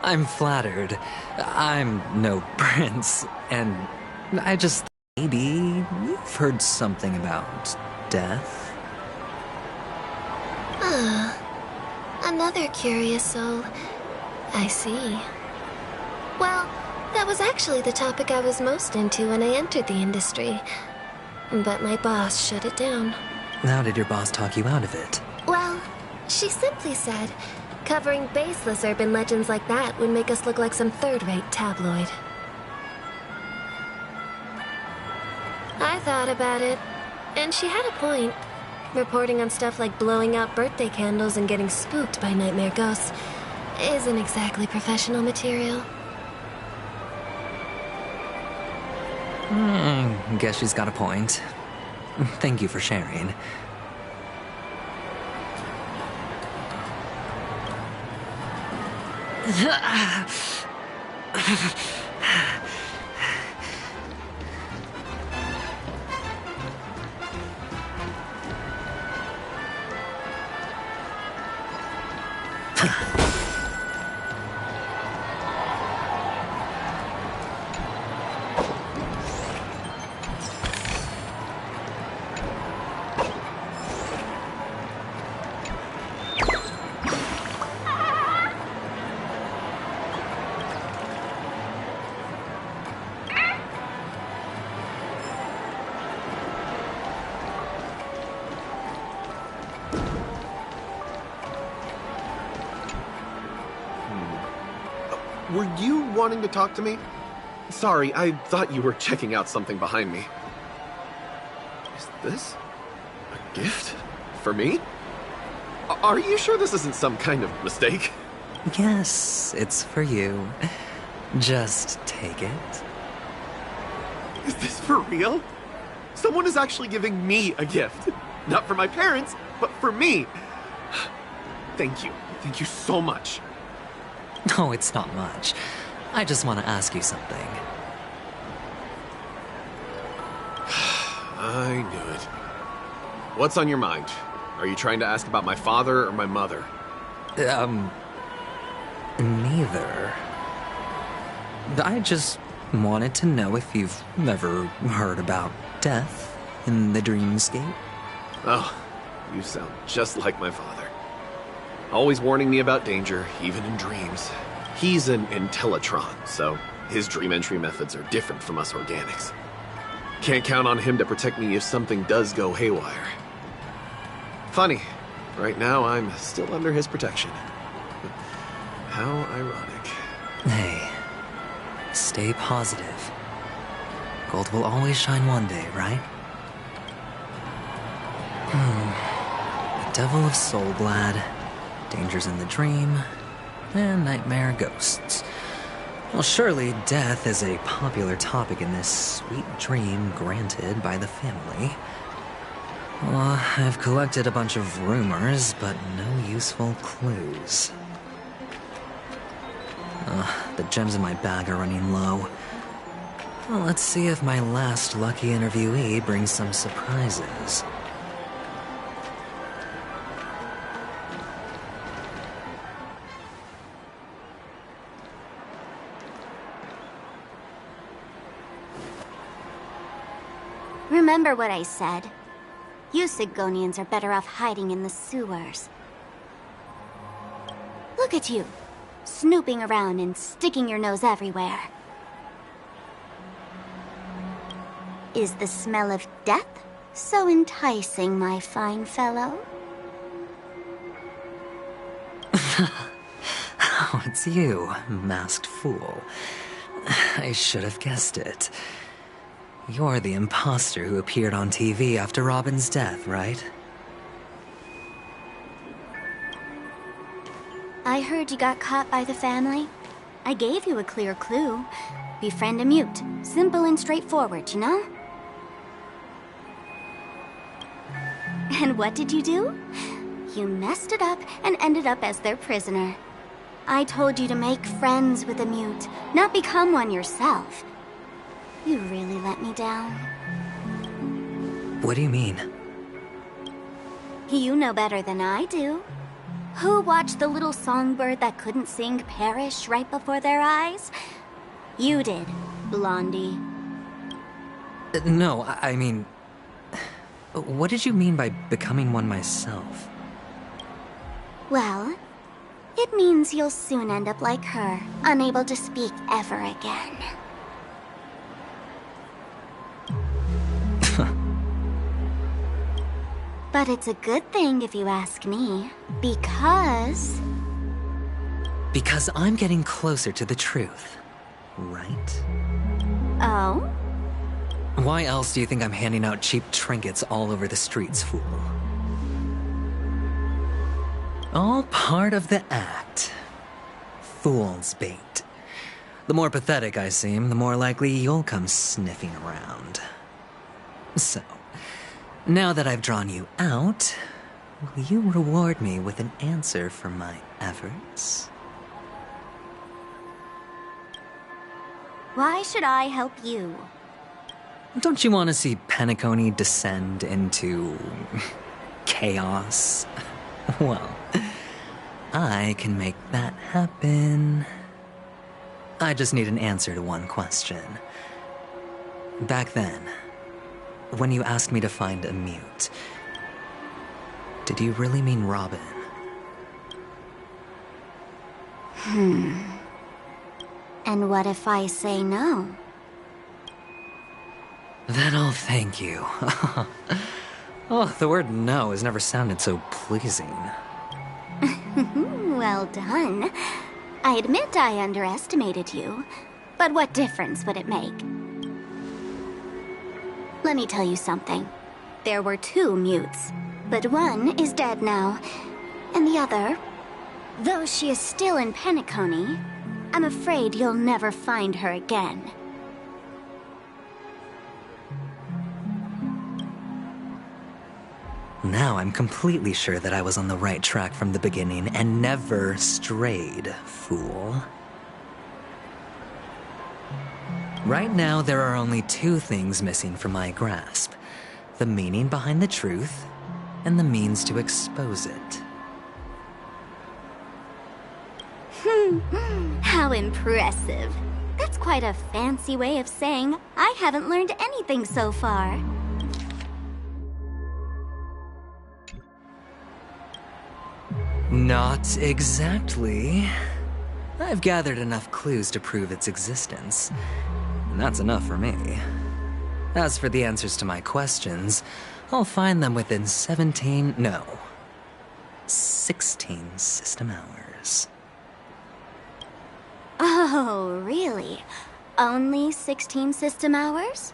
I'm flattered. I'm no prince, and I just... Maybe you've heard something about death? Another curious soul. I see. Well, that was actually the topic I was most into when I entered the industry. But my boss shut it down. How did your boss talk you out of it? Well, she simply said, covering baseless urban legends like that would make us look like some third-rate tabloid. I thought about it, and she had a point. Reporting on stuff like blowing out birthday candles and getting spooked by nightmare ghosts isn't exactly professional material. Guess she's got a point. Thank you for sharing. Were you wanting to talk to me? Sorry, I thought you were checking out something behind me. Is this a gift? For me? Are you sure this isn't some kind of mistake? Yes, it's for you. Just take it. Is this for real? Someone is actually giving me a gift. Not for my parents, but for me. Thank you. Thank you so much. No, it's not much. I just want to ask you something. I knew it. What's on your mind? Are you trying to ask about my father or my mother? Neither. I just wanted to know if you've ever heard about death in the dreamscape. Oh, you sound just like my father. Always warning me about danger, even in dreams. He's an Intellitron, so his dream entry methods are different from us organics. Can't count on him to protect me if something does go haywire. Funny. Right now, I'm still under his protection. How ironic. Hey, stay positive. Gold will always shine one day, right? The Devil of Soulglad, Dangers in the Dream, and Nightmare Ghosts. Well, surely death is a popular topic in this sweet dream granted by the family. Well, I've collected a bunch of rumors, but no useful clues. The gems in my bag are running low. Well, let's see if my last lucky interviewee brings some surprises. Remember what I said. You Sigonians are better off hiding in the sewers. Look at you, snooping around and sticking your nose everywhere. Is the smell of death so enticing, my fine fellow? Oh, it's you, masked fool. I should have guessed it. You're the imposter who appeared on TV after Robin's death, right? I heard you got caught by the family. I gave you a clear clue. Befriend a mute. Simple and straightforward, you know? And what did you do? You messed it up and ended up as their prisoner. I told you to make friends with a mute, not become one yourself. You really let me down. What do you mean? You know better than I do. Who watched the little songbird that couldn't sing perish right before their eyes? You did, Blondie. No, I mean... What did you mean by becoming one myself? Well, it means you'll soon end up like her, unable to speak ever again. But it's a good thing if you ask me, because... Because I'm getting closer to the truth, right? Oh? Why else do you think I'm handing out cheap trinkets all over the streets, fool? All part of the act. Fool's bait. The more pathetic I seem, the more likely you'll come sniffing around. So, now that I've drawn you out, will you reward me with an answer for my efforts? Why should I help you? Don't you want to see Penacony descend into... chaos? Well, I can make that happen. I just need an answer to one question. Back then, when you asked me to find a mute, did you really mean Robin? And what if I say no? Then I'll thank you. Oh, the word no has never sounded so pleasing. Well done. I admit I underestimated you, but what difference would it make? Let me tell you something. There were 2 mutes, but one is dead now, and the other, though she is still in Penacony, I'm afraid you'll never find her again. Now I'm completely sure that I was on the right track from the beginning and never strayed, fool. Right now, there are only 2 things missing from my grasp. The meaning behind the truth, and the means to expose it. How impressive. That's quite a fancy way of saying I haven't learned anything so far. Not exactly. I've gathered enough clues to prove its existence. And that's enough for me. As for the answers to my questions, I'll find them within 16 system hours. Oh, really? Only 16 system hours?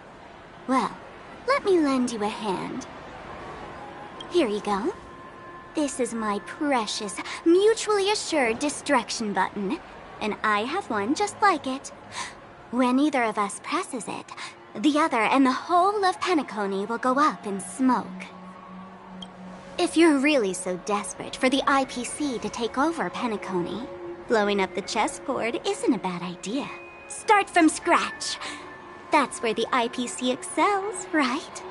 Well, let me lend you a hand. Here you go. This is my precious, mutually assured distraction button, and I have one just like it. When either of us presses it, the other and the whole of Penacony will go up in smoke. If you're really so desperate for the IPC to take over Penacony, blowing up the chessboard isn't a bad idea. Start from scratch. That's where the IPC excels, right?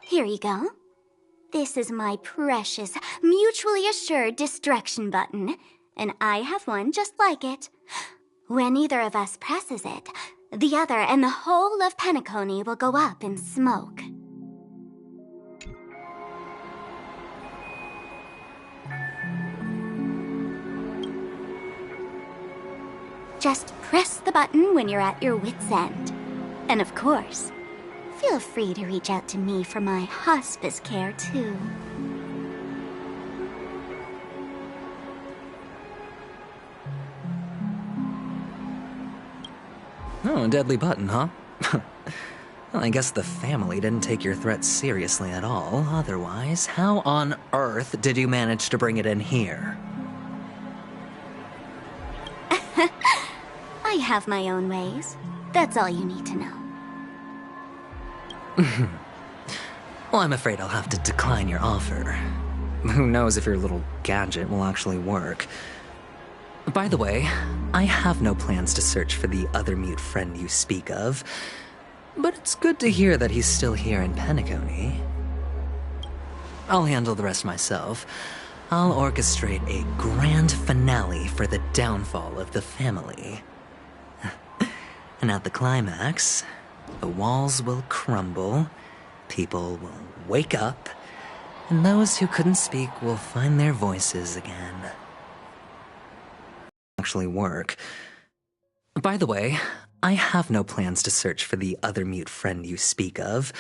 Here you go. This is my precious, mutually assured distraction button, and I have one just like it. When either of us presses it, the other and the whole of Penacony will go up in smoke. Just press the button when you're at your wit's end. And of course, feel free to reach out to me for my hospice care, too. Oh, a deadly button, huh? Well, I guess the family didn't take your threat seriously at all. Otherwise, how on earth did you manage to bring it in here? I have my own ways. That's all you need to know. Well, I'm afraid I'll have to decline your offer. Who knows if your little gadget will actually work. By the way, I have no plans to search for the other mute friend you speak of, but it's good to hear that he's still here in Penacony. I'll handle the rest myself. I'll orchestrate a grand finale for the downfall of the family. And at the climax, the walls will crumble, people will wake up, and those who couldn't speak will find their voices again. Actually work. By the way, I have no plans to search for the other mute friend you speak of,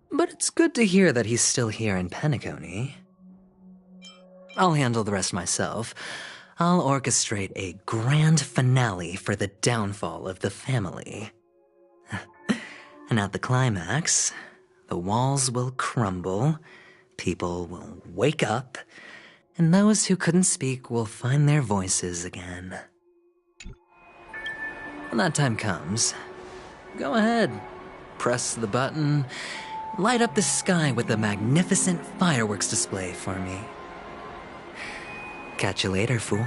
but it's good to hear that he's still here in Penacony. I'll handle the rest myself. I'll orchestrate a grand finale for the downfall of the family. And at the climax, the walls will crumble, people will wake up, and those who couldn't speak will find their voices again. When that time comes, go ahead, press the button, light up the sky with a magnificent fireworks display for me. Catch you later, fool.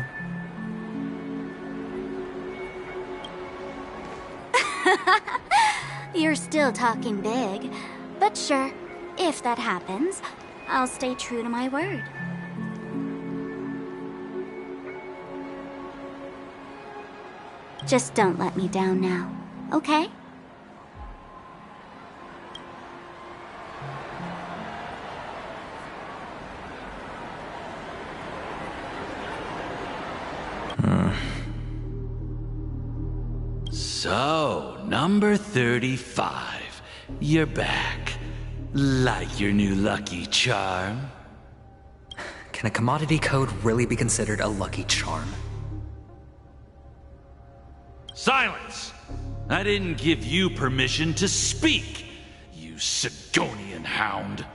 You're still talking big, but sure, if that happens, I'll stay true to my word. Just don't let me down now, okay? So, number 35. You're back. Like your new lucky charm? Can a commodity code really be considered a lucky charm? Silence! I didn't give you permission to speak, you Sigonian hound.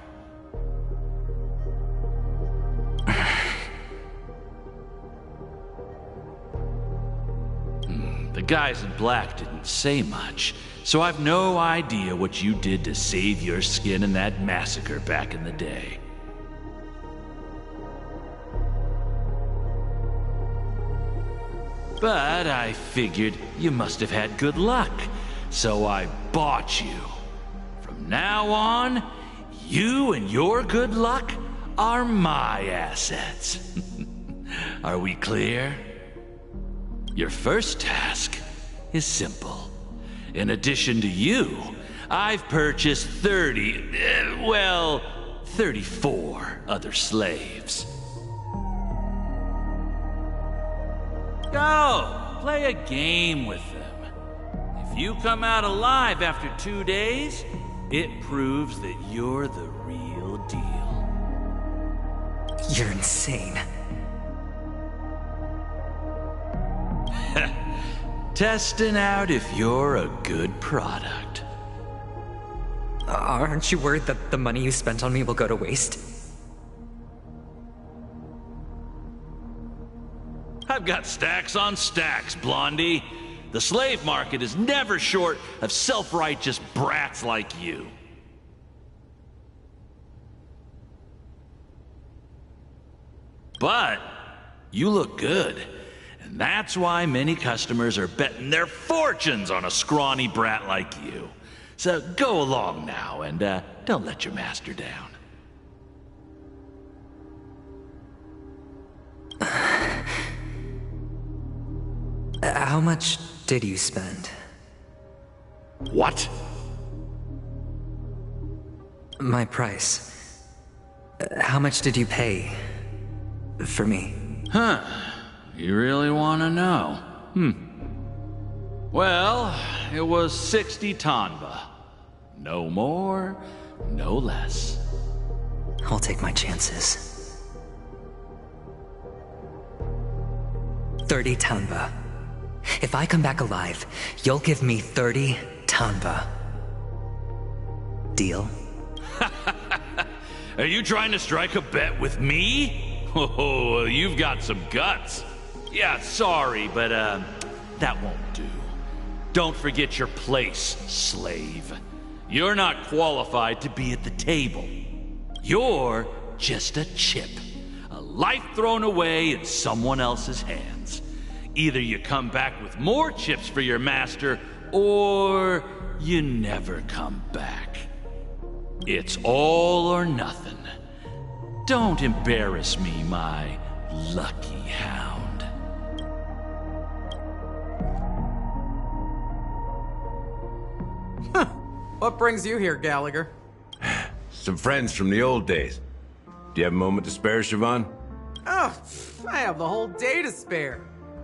The guys in black didn't say much, so I've no idea what you did to save your skin in that massacre back in the day. But I figured you must have had good luck, so I bought you. From now on, you and your good luck are my assets. Are we clear? Your first task is simple. In addition to you, I've purchased 34 other slaves. Go! Play a game with them. If you come out alive after 2 days, it proves that you're the real deal. You're insane. Testing out if you're a good product. Aren't you worried that the money you spent on me will go to waste? I've got stacks on stacks, Blondie. The slave market is never short of self-righteous brats like you. But you look good, and that's why many customers are betting their fortunes on a scrawny brat like you. So go along now, and don't let your master down. How much did you spend? What? My price. How much did you pay for me? Huh. You really want to know? Well, it was 60 tanba. No more, no less. I'll take my chances. 30 tanba. If I come back alive, you'll give me 30 tanba. Deal? Are you trying to strike a bet with me? Oh, you've got some guts. Yeah, sorry, but that won't do. Don't forget your place, slave. You're not qualified to be at the table. You're just a chip. A life thrown away in someone else's hands. Either you come back with more chips for your master, or you never come back. It's all or nothing. Don't embarrass me, my lucky hound. What brings you here, Gallagher? Some friends from the old days. Do you have a moment to spare, Siobhan? Oh, I have the whole day to spare.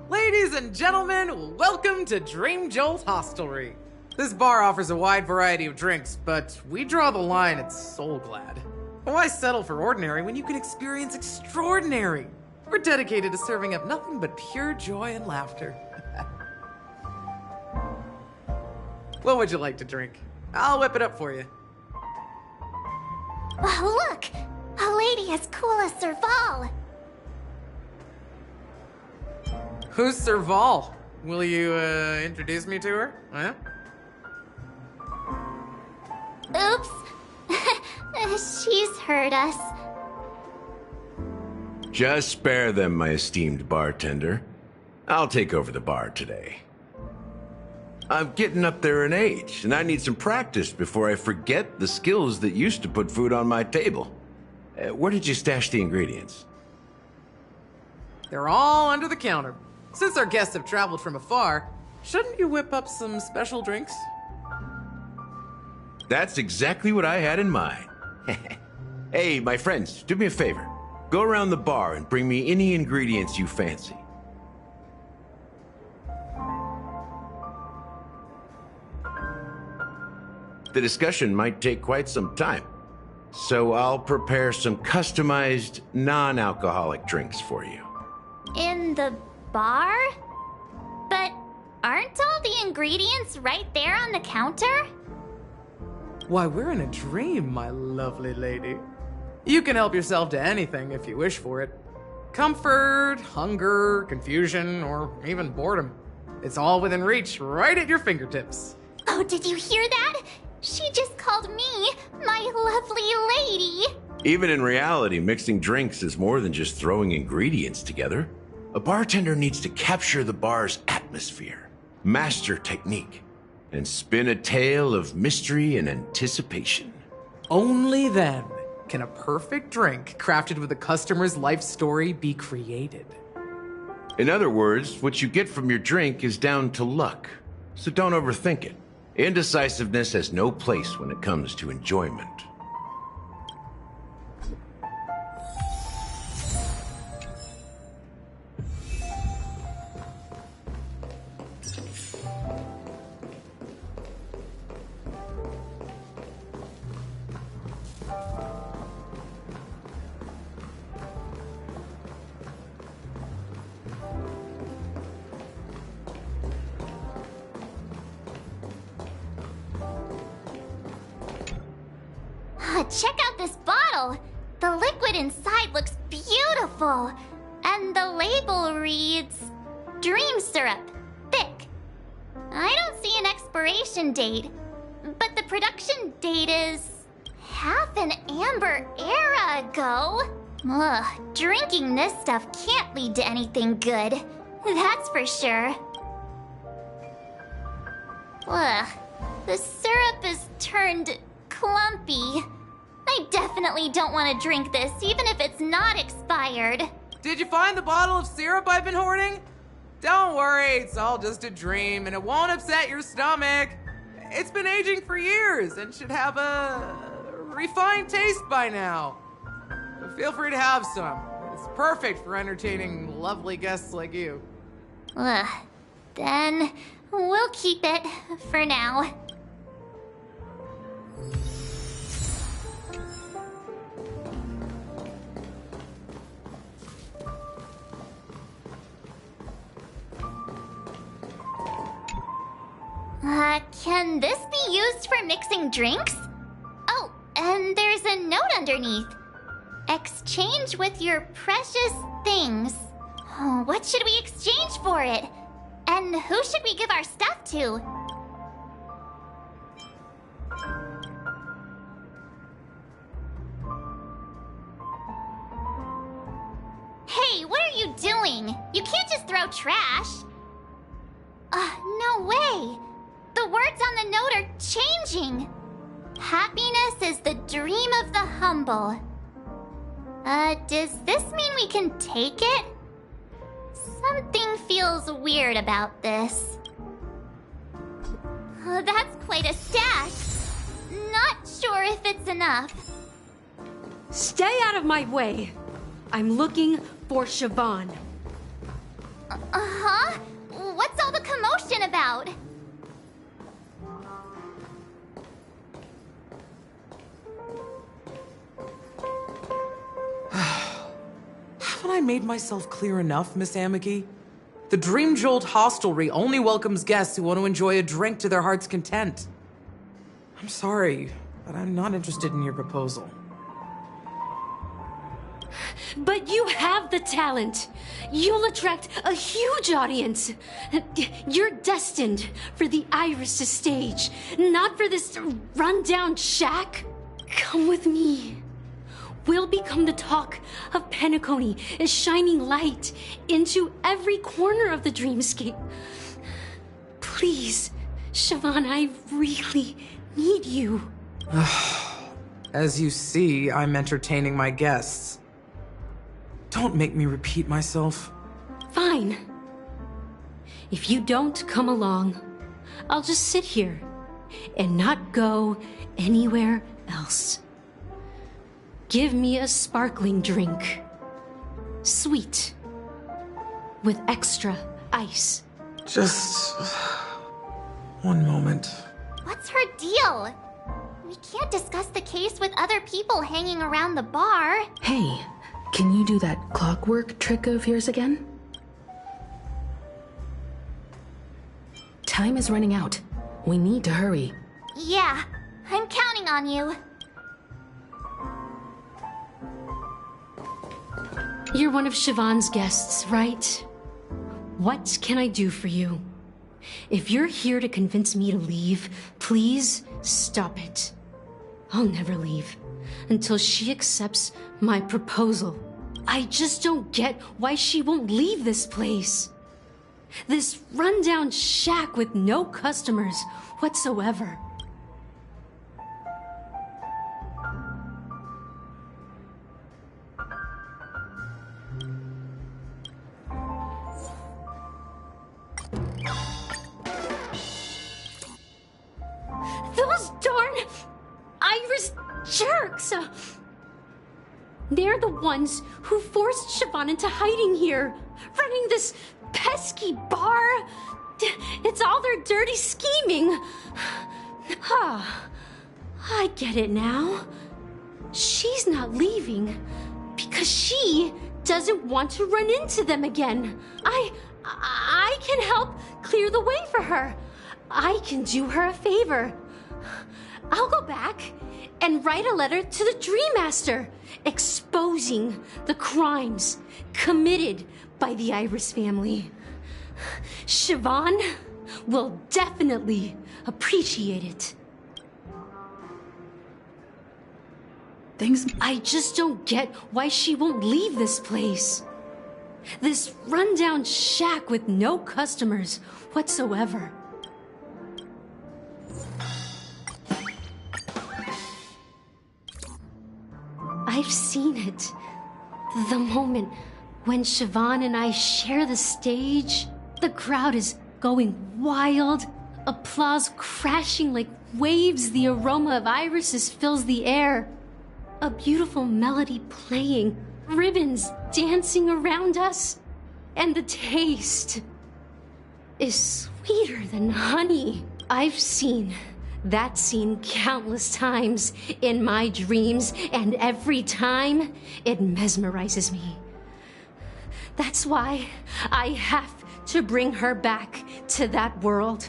Ladies and gentlemen, welcome to Dream Jolt Hostelry. This bar offers a wide variety of drinks, but we draw the line at Soul Glad. Why settle for ordinary when you can experience extraordinary? We're dedicated to serving up nothing but pure joy and laughter. What would you like to drink? I'll whip it up for you. Oh, look! A lady as cool as Serval. Who's Serval? Will you, introduce me to her? Huh? Oops. She's heard us. Just spare them, my esteemed bartender. I'll take over the bar today. I'm getting up there in age, and I need some practice before I forget the skills that used to put food on my table. Where did you stash the ingredients? They're all under the counter. Since our guests have traveled from afar, shouldn't you whip up some special drinks? That's exactly what I had in mind. Hey, my friends, do me a favor. Go around the bar and bring me any ingredients you fancy. The discussion might take quite some time, so I'll prepare some customized, non-alcoholic drinks for you. In the bar? But aren't all the ingredients right there on the counter? Why, we're in a dream, my lovely lady. You can help yourself to anything if you wish for it. Comfort, hunger, confusion, or even boredom. It's all within reach, right at your fingertips. Oh, did you hear that? She just called me my lovely lady. Even in reality, mixing drinks is more than just throwing ingredients together. A bartender needs to capture the bar's atmosphere, master technique, and spin a tale of mystery and anticipation. Only then can a perfect drink crafted with a customer's life story be created. In other words, what you get from your drink is down to luck, so don't overthink it. Indecisiveness has no place when it comes to enjoyment. check out this bottle. The liquid inside looks beautiful. And the label reads, Dream Syrup, thick. I don't see an expiration date, but the production date is half an amber era ago. Ugh, drinking this stuff can't lead to anything good. That's for sure. Ugh, the syrup is turned clumpy. I definitely don't want to drink this, even if it's not expired. Did you find the bottle of syrup I've been hoarding? Don't worry, it's all just a dream and it won't upset your stomach. It's been aging for years and should have a refined taste by now. Feel free to have some. It's perfect for entertaining lovely guests like you. Ugh, then we'll keep it for now. Can this be used for mixing drinks? Oh, and there's a note underneath. Exchange with your precious things. Oh, what should we exchange for it? And who should we give our stuff to? Hey, what are you doing? You can't just throw trash. No way. The words on the note are changing. Happiness is the dream of the humble. Does this mean we can take it? Something feels weird about this. That's quite a stash. Not sure if it's enough. Stay out of my way. I'm looking for Siobhan. Uh-huh? What's all the commotion about? Haven't I made myself clear enough, Miss Amiki? The Dream Jolt Hostelry only welcomes guests who want to enjoy a drink to their heart's content. I'm sorry, but I'm not interested in your proposal. But you have the talent. You'll attract a huge audience. You're destined for the Iris stage, not for this rundown shack. Come with me. We'll become the talk of Penacony, as shining light into every corner of the dreamscape. Please, Siobhan, I really need you. As you see, I'm entertaining my guests. Don't make me repeat myself. Fine. If you don't come along, I'll just sit here and not go anywhere else. Give me a sparkling drink. Sweet. With extra ice. Just one moment. What's her deal? We can't discuss the case with other people hanging around the bar. Hey, can you do that clockwork trick of yours again? Time is running out. We need to hurry. Yeah, I'm counting on you. You're one of Siobhan's guests, right? What can I do for you? If you're here to convince me to leave, please stop it. I'll never leave until she accepts my proposal. I just don't get why she won't leave this place. This rundown shack with no customers whatsoever. Those darn Iris jerks! They're the ones who forced Siobhan into hiding here, running this pesky bar. It's all their dirty scheming. I get it now. She's not leaving because she doesn't want to run into them again. I can help clear the way for her. I can do her a favor. I'll go back and write a letter to the Dream Master exposing the crimes committed by the Iris family. Siobhan will definitely appreciate it. I just don't get why she won't leave this place. This rundown shack with no customers whatsoever. I've seen it. The moment when Siobhan and I share the stage, the crowd is going wild, applause crashing like waves, the aroma of irises fills the air. A beautiful melody playing, ribbons dancing around us, and the taste is sweeter than honey. I've seen that scene countless times in my dreams, and every time it mesmerizes me. That's why I have to bring her back to that world,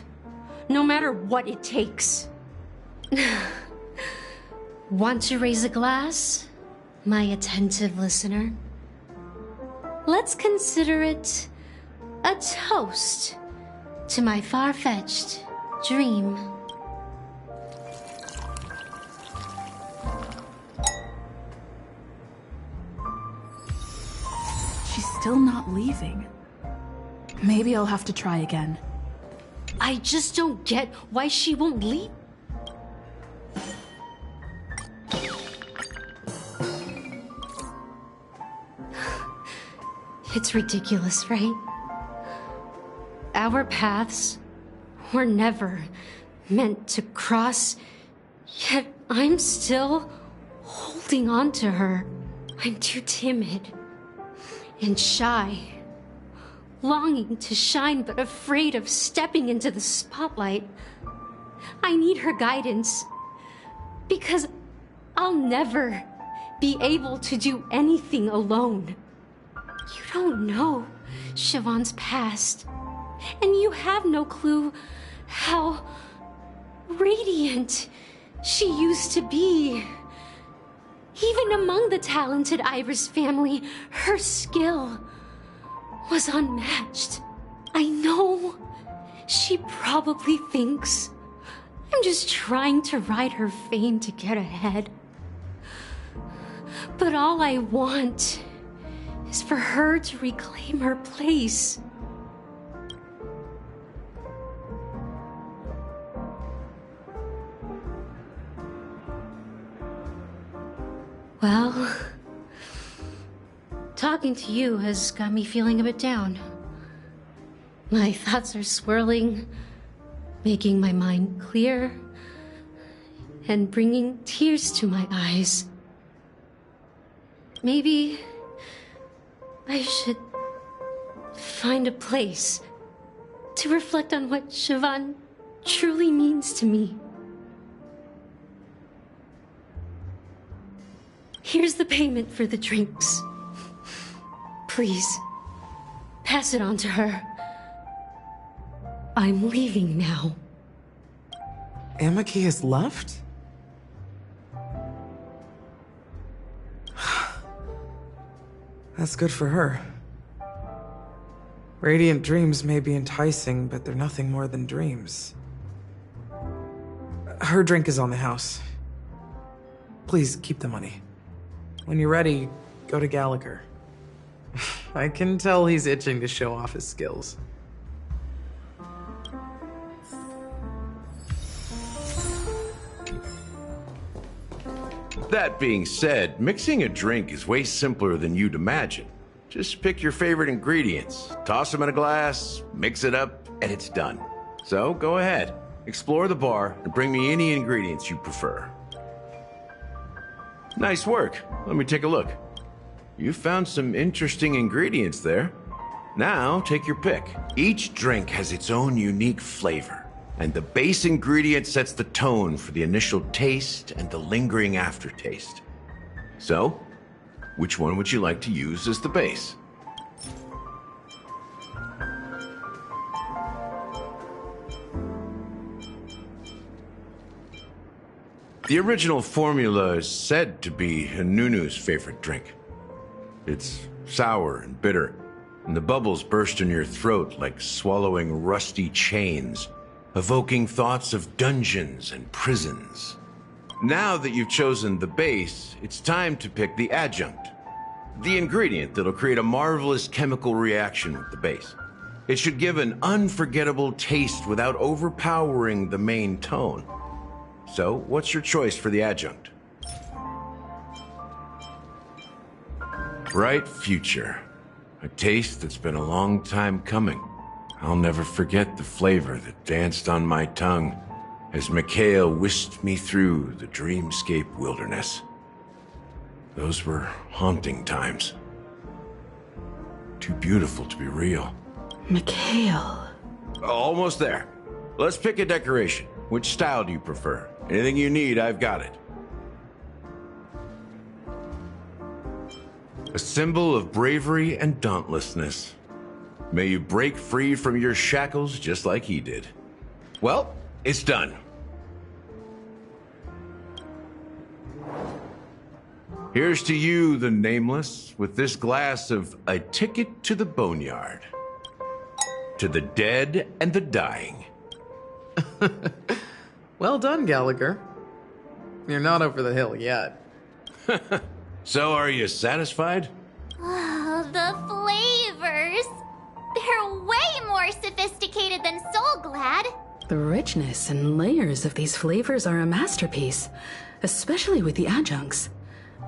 no matter what it takes. Want to raise a glass, my attentive listener? Let's consider it a toast to my far-fetched dream. She's still not leaving. Maybe I'll have to try again. I just don't get why she won't leave. It's ridiculous, right? Our paths were never meant to cross, yet I'm still holding on to her. I'm too timid and shy, longing to shine but afraid of stepping into the spotlight. I need her guidance, because I'll never be able to do anything alone. You don't know Siobhan's past, and you have no clue how radiant she used to be. Even among the talented Iris family, her skill was unmatched. I know she probably thinks I'm just trying to ride her fame to get ahead. But all I want is for her to reclaim her place. Well, talking to you has got me feeling a bit down. My thoughts are swirling, making my mind clear, and bringing tears to my eyes. Maybe I should find a place to reflect on what Siobhan truly means to me. Here's the payment for the drinks. Please, pass it on to her. I'm leaving now. Amaki has left? That's good for her. Radiant dreams may be enticing, but they're nothing more than dreams. Her drink is on the house. Please keep the money. When you're ready, go to Gallagher. I can tell he's itching to show off his skills. That being said, mixing a drink is way simpler than you'd imagine. Just pick your favorite ingredients, toss them in a glass, mix it up, and it's done. So go ahead, explore the bar, and bring me any ingredients you prefer. Nice work. Let me take a look. You found some interesting ingredients there. Now take your pick. Each drink has its own unique flavor, and the base ingredient sets the tone for the initial taste and the lingering aftertaste. So, which one would you like to use as the base? The original formula is said to be Nunu's favorite drink. It's sour and bitter, and the bubbles burst in your throat like swallowing rusty chains, evoking thoughts of dungeons and prisons. Now that you've chosen the base, it's time to pick the adjunct, the ingredient that'll create a marvelous chemical reaction with the base. It should give an unforgettable taste without overpowering the main tone. So, what's your choice for the adjunct? Bright Future. A taste that's been a long time coming. I'll never forget the flavor that danced on my tongue as Mikhail whisked me through the dreamscape wilderness. Those were haunting times. Too beautiful to be real. Mikhail. Almost there. Let's pick a decoration. Which style do you prefer? Anything you need, I've got it. A symbol of bravery and dauntlessness. May you break free from your shackles just like he did. Well, it's done. Here's to you, the Nameless, with this glass of a ticket to the boneyard. To the dead and the dying. Well done, Gallagher. You're not over the hill yet. So, are you satisfied? Oh, the flavors! They're way more sophisticated than Soul Glad. The richness and layers of these flavors are a masterpiece, especially with the adjuncts.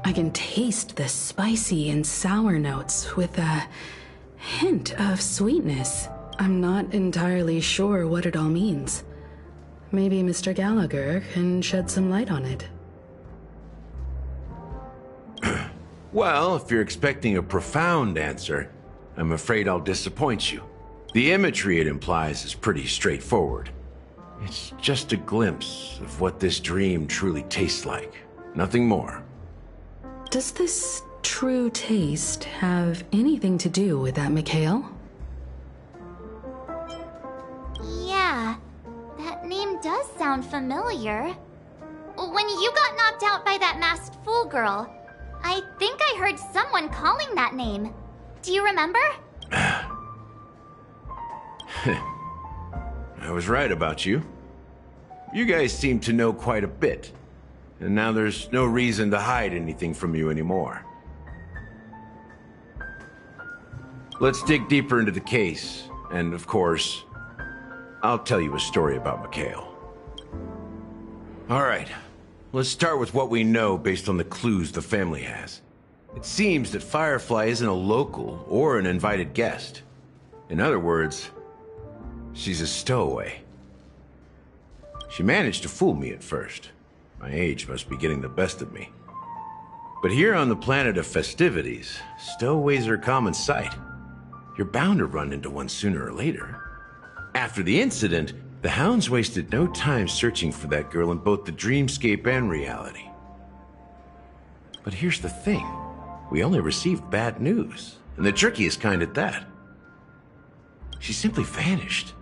I can taste the spicy and sour notes with a hint of sweetness. I'm not entirely sure what it all means. Maybe Mr. Gallagher can shed some light on it. Well, if you're expecting a profound answer, I'm afraid I'll disappoint you. The imagery it implies is pretty straightforward. It's just a glimpse of what this dream truly tastes like. Nothing more. Does this true taste have anything to do with that Mikhail? Yeah, that name does sound familiar. When you got knocked out by that masked fool girl, I think I heard someone calling that name. Do you remember? I was right about you. You guys seem to know quite a bit. And now there's no reason to hide anything from you anymore. Let's dig deeper into the case. And of course, I'll tell you a story about Mikhail. Alright, let's start with what we know based on the clues the family has. It seems that Firefly isn't a local or an invited guest. In other words, she's a stowaway. She managed to fool me at first. My age must be getting the best of me. But here on the planet of festivities, stowaways are a common sight. You're bound to run into one sooner or later. After the incident, the hounds wasted no time searching for that girl in both the dreamscape and reality. But here's the thing. We only received bad news, and the trickiest kind at that. She simply vanished,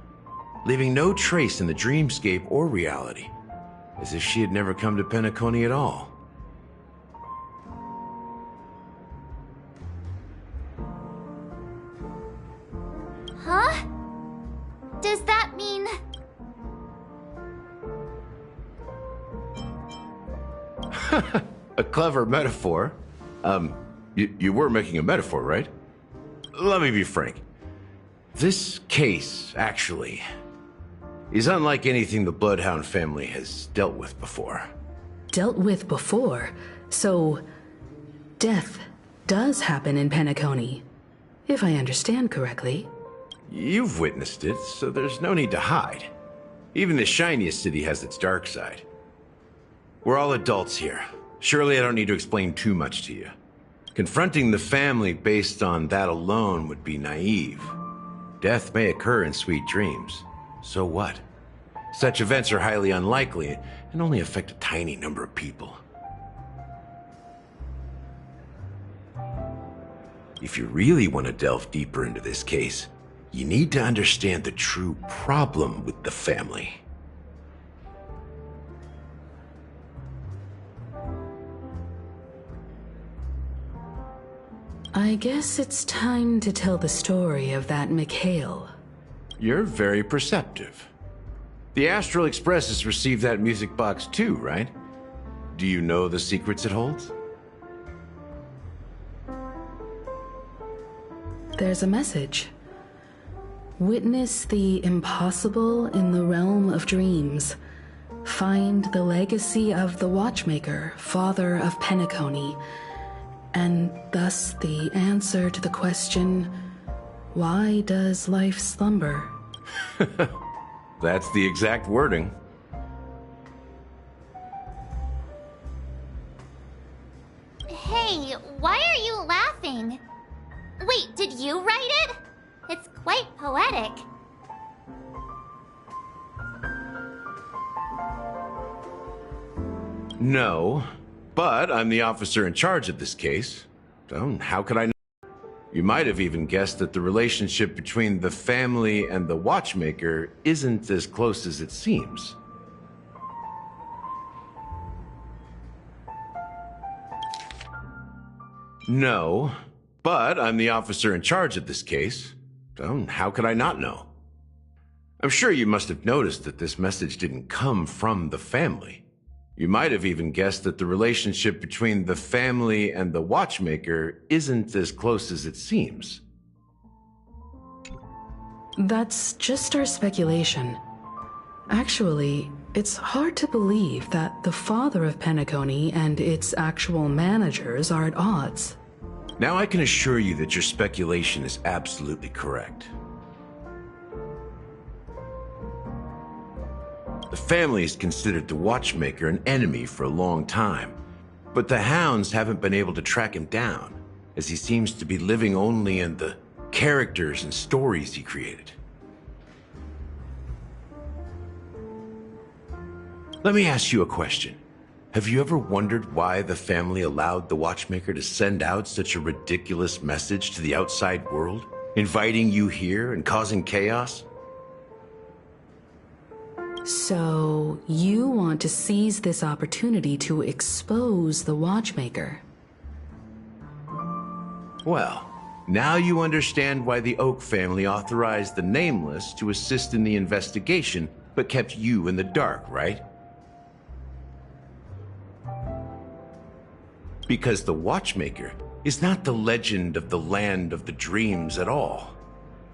leaving no trace in the dreamscape or reality, as if she had never come to Penacony at all. Huh? Does that mean... A clever metaphor. You were making a metaphor, right? Let me be frank. This case, actually, is unlike anything the Bloodhound family has dealt with before. Dealt with before? So, death does happen in Penacony, if I understand correctly. You've witnessed it, so there's no need to hide. Even the shiniest city has its dark side. We're all adults here. Surely I don't need to explain too much to you. Confronting the family based on that alone would be naive. Death may occur in sweet dreams. So what? Such events are highly unlikely and only affect a tiny number of people. If you really want to delve deeper into this case, you need to understand the true problem with the family. I guess it's time to tell the story of that Mikhail. You're very perceptive. The Astral Express has received that music box too, right? Do you know the secrets it holds? There's a message. Witness the impossible in the realm of dreams. Find the legacy of the Watchmaker, father of Penacony, and thus the answer to the question, why does life slumber? That's the exact wording. Hey, why are you laughing? Wait, did you write it? It's quite poetic. No, but I'm the officer in charge of this case. So how could I know? You might have even guessed that the relationship between the family and the Watchmaker isn't as close as it seems. No, but I'm the officer in charge of this case. So how could I not know? I'm sure you must have noticed that this message didn't come from the family. You might have even guessed that the relationship between the family and the Watchmaker isn't as close as it seems. That's just our speculation. Actually, it's hard to believe that the father of Penacony and its actual managers are at odds. Now I can assure you that your speculation is absolutely correct. The family has considered the Watchmaker an enemy for a long time, but the Hounds haven't been able to track him down, as he seems to be living only in the characters and stories he created. Let me ask you a question. Have you ever wondered why the family allowed the Watchmaker to send out such a ridiculous message to the outside world, inviting you here and causing chaos? So, you want to seize this opportunity to expose the Watchmaker? Well, now you understand why the Oak family authorized the Nameless to assist in the investigation, but kept you in the dark, right? Because the Watchmaker is not the legend of the Land of the Dreams at all.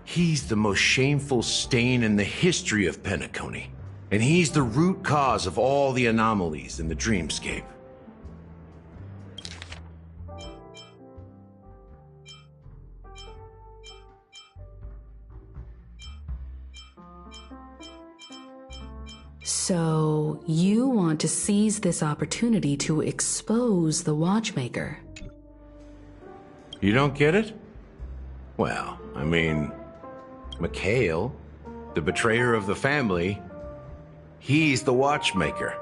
He's the most shameful stain in the history of Penacony. And he's the root cause of all the anomalies in the dreamscape. So, you want to seize this opportunity to expose the Watchmaker? You don't get it? Well, I mean, Mikhail, the betrayer of the family, he's the Watchmaker.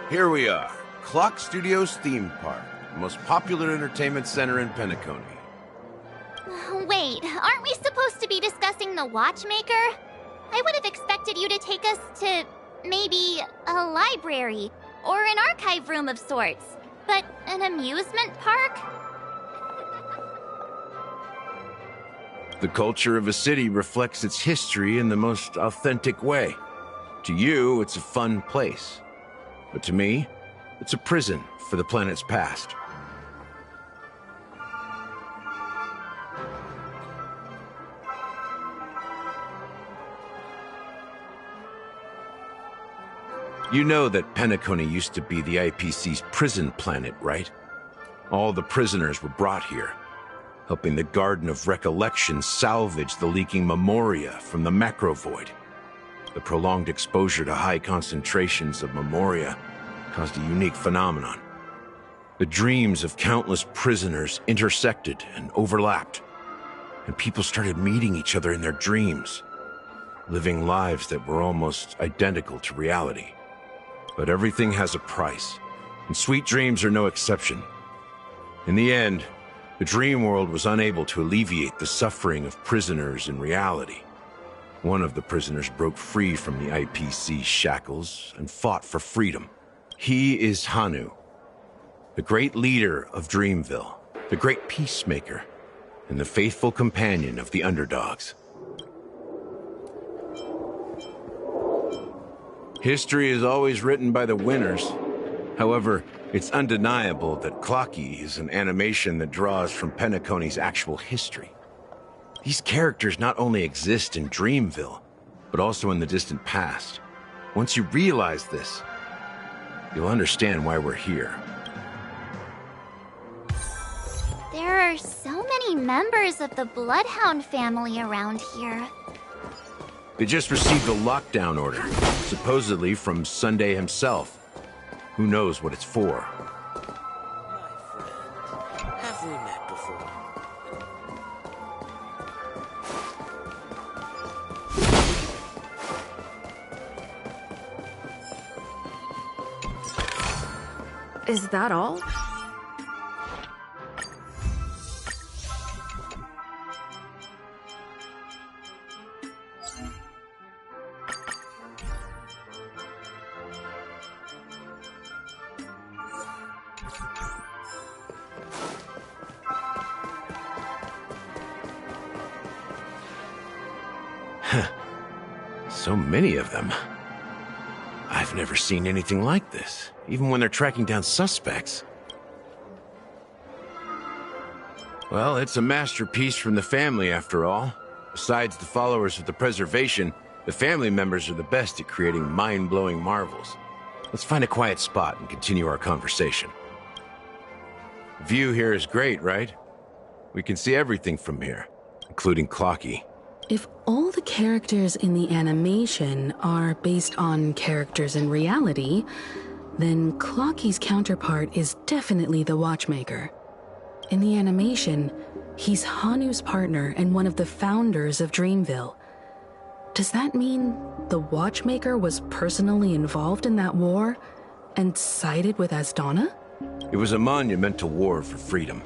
Here we are, Clock Studios theme park, the most popular entertainment center in Penacony. Wait, aren't we supposed to be discussing the Watchmaker? I would have expected you to take us to, maybe, a library, or an archive room of sorts. But an amusement park? The culture of a city reflects its history in the most authentic way. To you, it's a fun place. But to me, it's a prison for the planet's past. You know that Penacony used to be the IPC's prison planet, right? All the prisoners were brought here, helping the Garden of Recollection salvage the leaking memoria from the macro void. The prolonged exposure to high concentrations of memoria caused a unique phenomenon. The dreams of countless prisoners intersected and overlapped, and people started meeting each other in their dreams, living lives that were almost identical to reality. But everything has a price, and sweet dreams are no exception. In the end, the dream world was unable to alleviate the suffering of prisoners in reality. One of the prisoners broke free from the IPC shackles and fought for freedom. He is Hanu, the great leader of Dreamville, the great peacemaker, and the faithful companion of the underdogs. History is always written by the winners. However, it's undeniable that Clocky is an animation that draws from Penacony's actual history. These characters not only exist in Dreamville, but also in the distant past. Once you realize this, you'll understand why we're here. There are so many members of the Bloodhound family around here. They just received a lockdown order, supposedly from Sunday himself. Who knows what it's for? Have we met before? Is that all? So many of them. I've never seen anything like this, even when they're tracking down suspects. Well, it's a masterpiece from the family, after all. Besides the followers of the preservation, the family members are the best at creating mind-blowing marvels. Let's find a quiet spot and continue our conversation. The view here is great, right? We can see everything from here, including Clocky. If all the characters in the animation are based on characters in reality, then Clocky's counterpart is definitely the Watchmaker. In the animation, he's Hanu's partner and one of the founders of Dreamville. Does that mean the Watchmaker was personally involved in that war and sided with Asdana? It was a monumental war for freedom.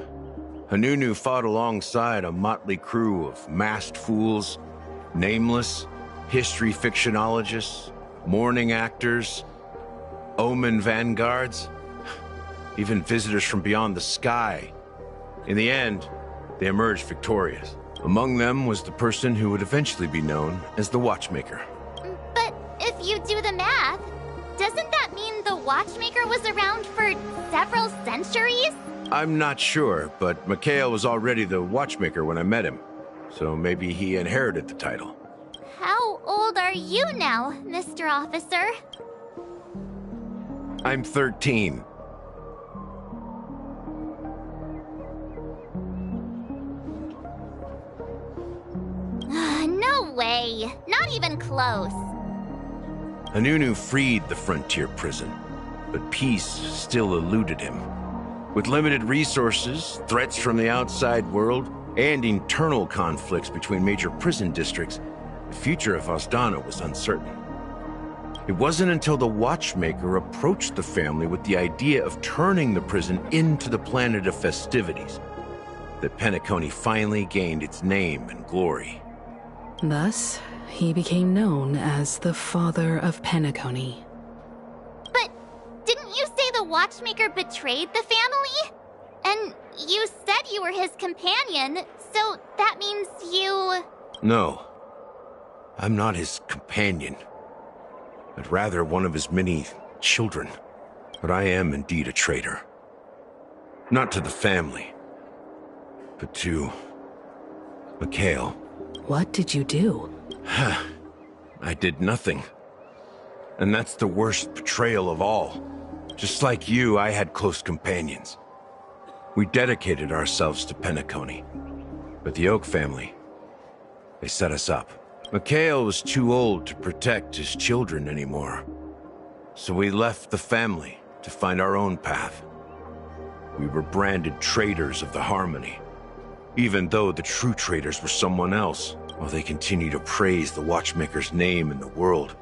Hanunu fought alongside a motley crew of masked fools, nameless, history fictionologists, mourning actors, omen vanguards, even visitors from beyond the sky. In the end, they emerged victorious. Among them was the person who would eventually be known as the Watchmaker. But if you do the math, doesn't that mean the Watchmaker was around for several centuries? I'm not sure, but Mikhail was already the Watchmaker when I met him, so maybe he inherited the title. How old are you now, Mr. Officer? I'm 13. No way. Not even close. Hanunu freed the frontier prison, but peace still eluded him. With limited resources, threats from the outside world, and internal conflicts between major prison districts, the future of Asdana was uncertain. It wasn't until the Watchmaker approached the family with the idea of turning the prison into the planet of festivities that Penacony finally gained its name and glory. Thus, he became known as the Father of Penacony. But didn't you say the Watchmaker betrayed the family? And you said you were his companion, so that means you... No, I'm not his companion, but rather one of his many children. But I am indeed a traitor. Not to the family, but to Mikhail. What did you do? I did nothing. And that's the worst betrayal of all. Just like you, I had close companions. We dedicated ourselves to Penacony. But the Oak family, they set us up. Mikhail was too old to protect his children anymore. So we left the family to find our own path. We were branded traitors of the Harmony, even though the true traitors were someone else. While they continue to praise the Watchmaker's name in the world,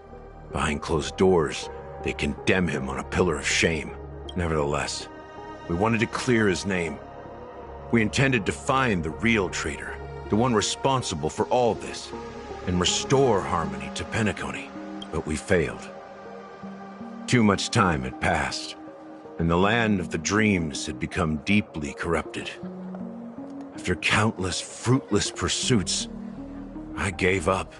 behind closed doors, they condemn him on a pillar of shame. Nevertheless, we wanted to clear his name. We intended to find the real traitor, the one responsible for all this. and restore harmony to Penacony, but we failed. Too much time had passed, and the land of the dreams had become deeply corrupted. After countless fruitless pursuits, I gave up.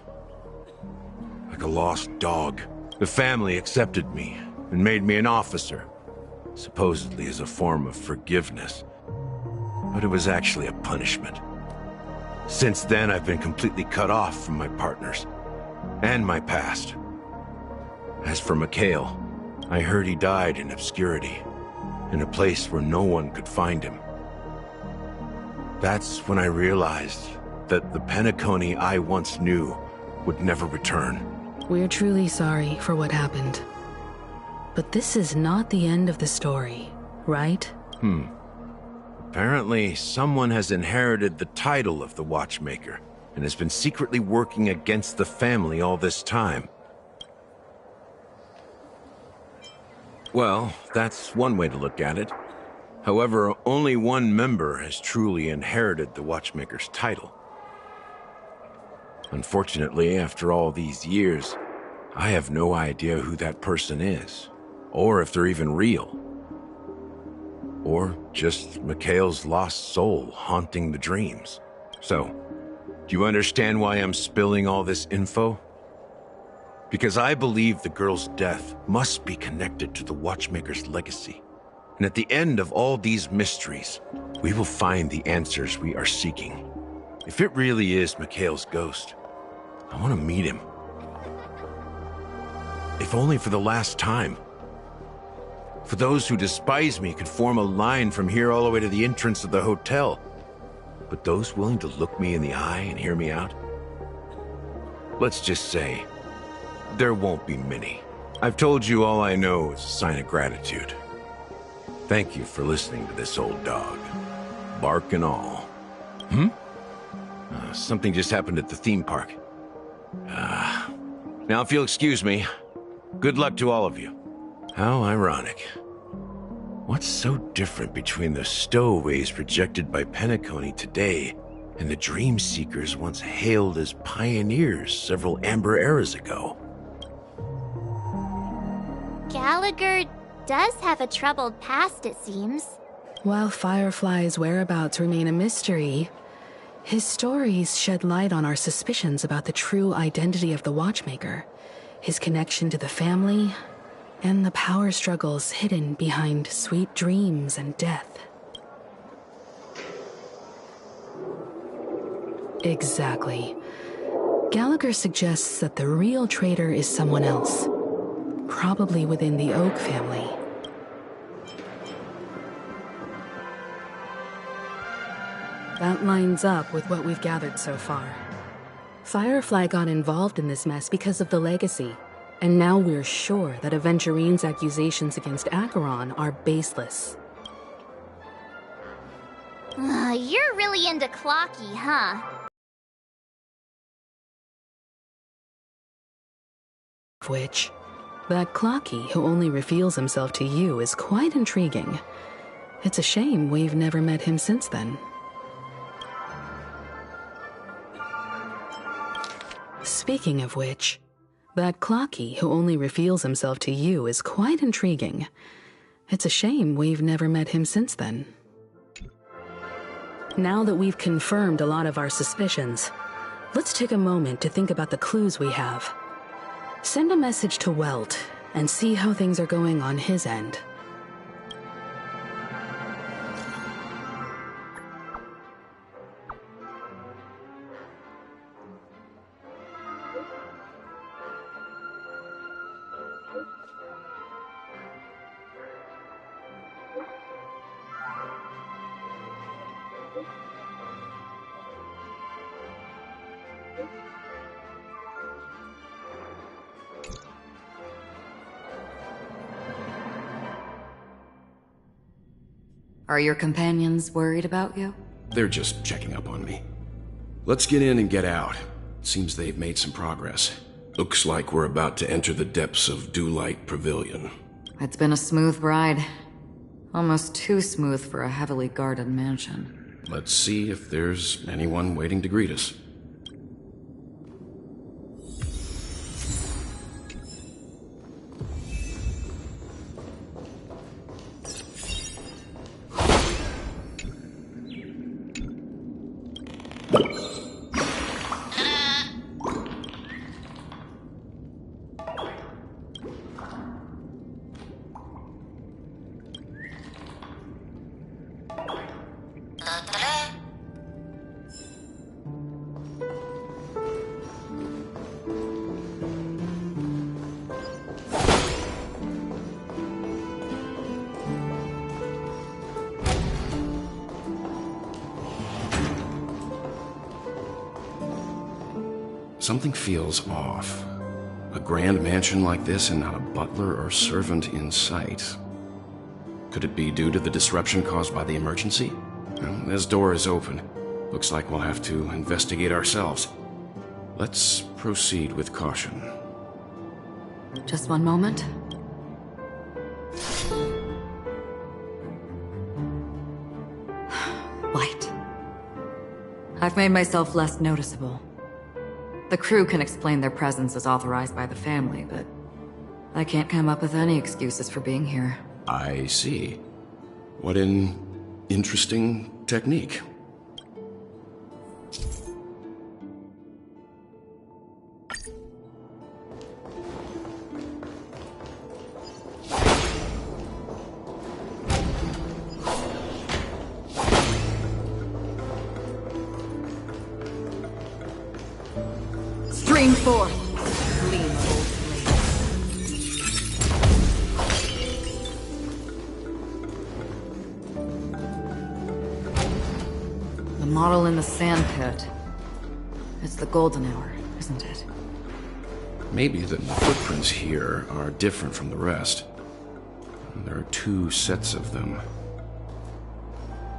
Like a lost dog, the family accepted me and made me an officer, supposedly as a form of forgiveness. But it was actually a punishment. Since then, I've been completely cut off from my partners and my past. As for Mikhail, I heard he died in obscurity, in a place where no one could find him. That's when I realized that the Penacony I once knew would never return. We're truly sorry for what happened. But this is not the end of the story, right? Apparently, someone has inherited the title of the Watchmaker and has been secretly working against the family all this time. Well, that's one way to look at it. However, only one member has truly inherited the Watchmaker's title. Unfortunately, after all these years, I have no idea who that person is, or if they're even real. Or just Mikhail's lost soul haunting the dreams. So, do you understand why I'm spilling all this info? Because I believe the girl's death must be connected to the Watchmaker's legacy. And at the end of all these mysteries, we will find the answers we are seeking. If it really is Mikhail's ghost, I want to meet him. If only for the last time. For those who despise me could form a line from here all the way to the entrance of the hotel. But those willing to look me in the eye and hear me out? Let's just say, there won't be many. I've told you all I know is a sign of gratitude. Thank you for listening to this old dog. Bark and all. Something just happened at the theme park. Now if you'll excuse me, good luck to all of you. How ironic. What's so different between the stowaways projected by Penacony today and the dream seekers once hailed as pioneers several Amber eras ago? Gallagher does have a troubled past, it seems. While Firefly's whereabouts remain a mystery, his stories shed light on our suspicions about the true identity of the Watchmaker, his connection to the family, and the power struggles hidden behind sweet dreams and death. Exactly. Gallagher suggests that the real traitor is someone else, probably within the Oak family. That lines up with what we've gathered so far. Firefly got involved in this mess because of the legacy, and now we're sure that Aventurine's accusations against Acheron are baseless. You're really into Clocky, huh? Which, that Clocky who only reveals himself to you is quite intriguing. It's a shame we've never met him since then. Speaking of which, that Clocky who only reveals himself to you is quite intriguing. It's a shame we've never met him since then. Now that we've confirmed a lot of our suspicions, let's take a moment to think about the clues we have. Send a message to Welt and see how things are going on his end. Are your companions worried about you? They're just checking up on me. Let's get in and get out. Seems they've made some progress. Looks like we're about to enter the depths of Dewlight Pavilion. It's been a smooth ride. Almost too smooth for a heavily guarded mansion. Let's see if there's anyone waiting to greet us. Something feels off. A grand mansion like this and not a butler or servant in sight. Could it be due to the disruption caused by the emergency? Well, this door is open. Looks like we'll have to investigate ourselves. Let's proceed with caution. Just one moment. Light. I've made myself less noticeable. The crew can explain their presence as authorized by the family, but I can't come up with any excuses for being here. I see. What an interesting technique. Stream forth. Gleam of old flame. The model in the sand pit. It's the golden hour, isn't it? Maybe the footprints here are different from the rest. There are 2 sets of them.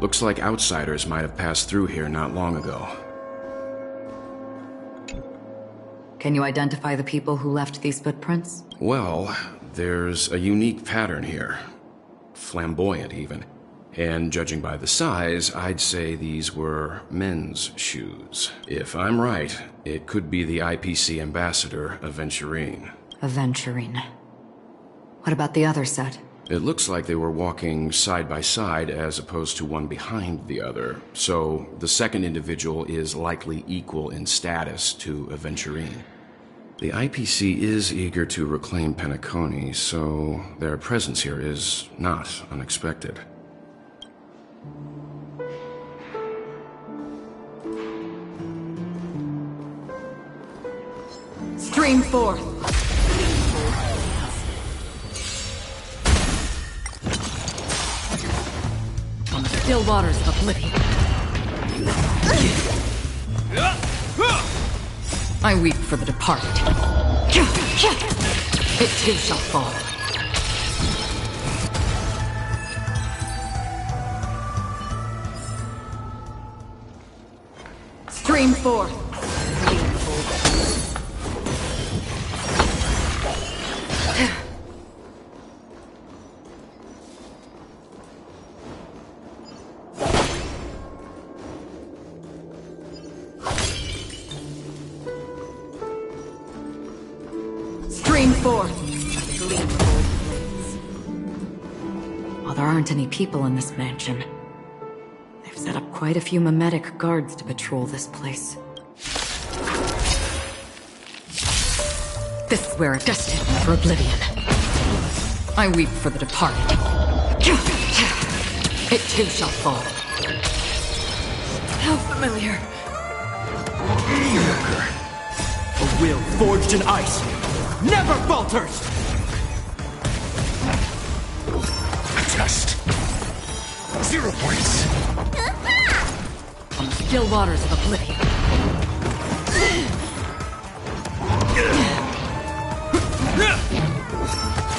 Looks like outsiders might have passed through here not long ago. Can you identify the people who left these footprints? Well, there's a unique pattern here. Flamboyant, even. And judging by the size, I'd say these were men's shoes. If I'm right, it could be the IPC ambassador, Aventurine. Aventurine. What about the other set? It looks like they were walking side by side as opposed to one behind the other, so the second individual is likely equal in status to Aventurine. The IPC is eager to reclaim Penacony, so their presence here is not unexpected. Stream forth. On the still waters of oblivion. I weep for the departed. It too shall fall. Stream forth. Stream forth. Gleam of old flames. While there aren't any people in this mansion, they've set up quite a few mimetic guards to patrol this place. This is where it's destined for oblivion. I weep for the departed. It too shall fall. How familiar. A will forged in ice never falters! A test. 0 points. On the still waters of oblivion.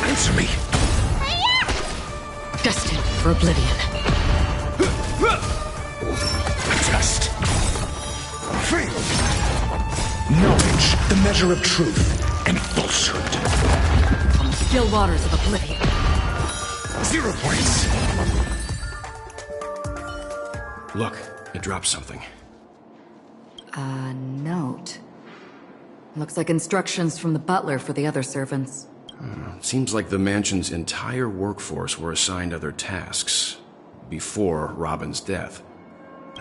Answer me. Destined for oblivion. A test. Fail. Knowledge, the measure of truth and falsehood. On the still waters of oblivion. 0 points. Look, it dropped something. A note. Looks like instructions from the butler for the other servants. Seems like the mansion's entire workforce were assigned other tasks before Robin's death.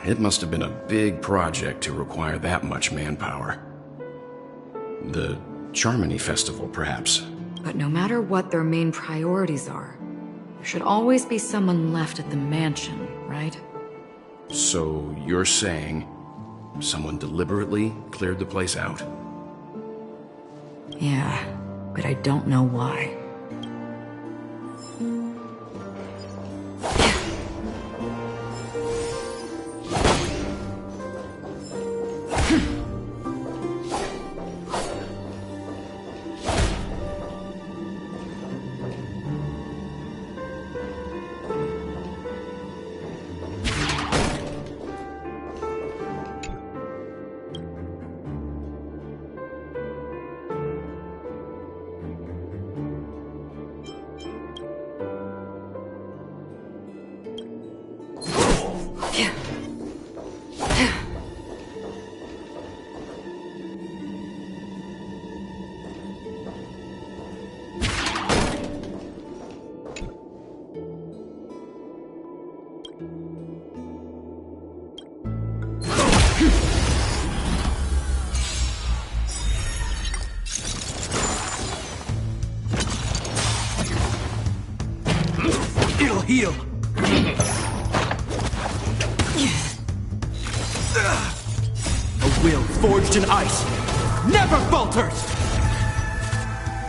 It must have been a big project to require that much manpower. The Charmony Festival, perhaps. But no matter what their main priorities are, there should always be someone left at the mansion, right? So you're saying someone deliberately cleared the place out? Yeah, but I don't know why. It'll heal. A will forged in ice never falters.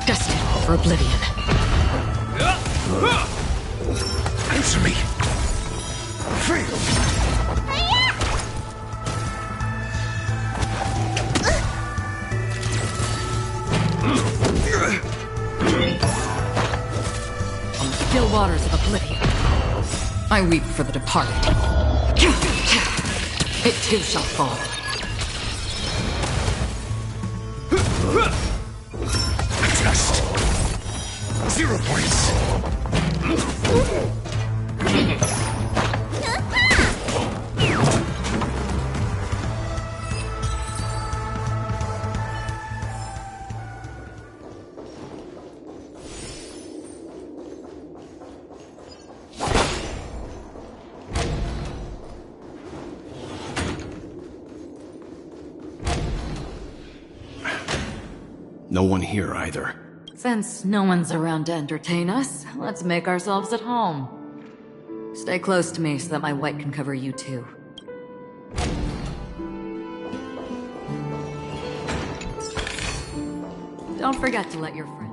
Destined for oblivion. Answer me. Fail. On the still waters of oblivion, I weep for the departed. It too shall fall. Just 0 points. No one here either. Since no one's around to entertain us, let's make ourselves at home. Stay close to me so that my white can cover you too. Don't forget to let your friends...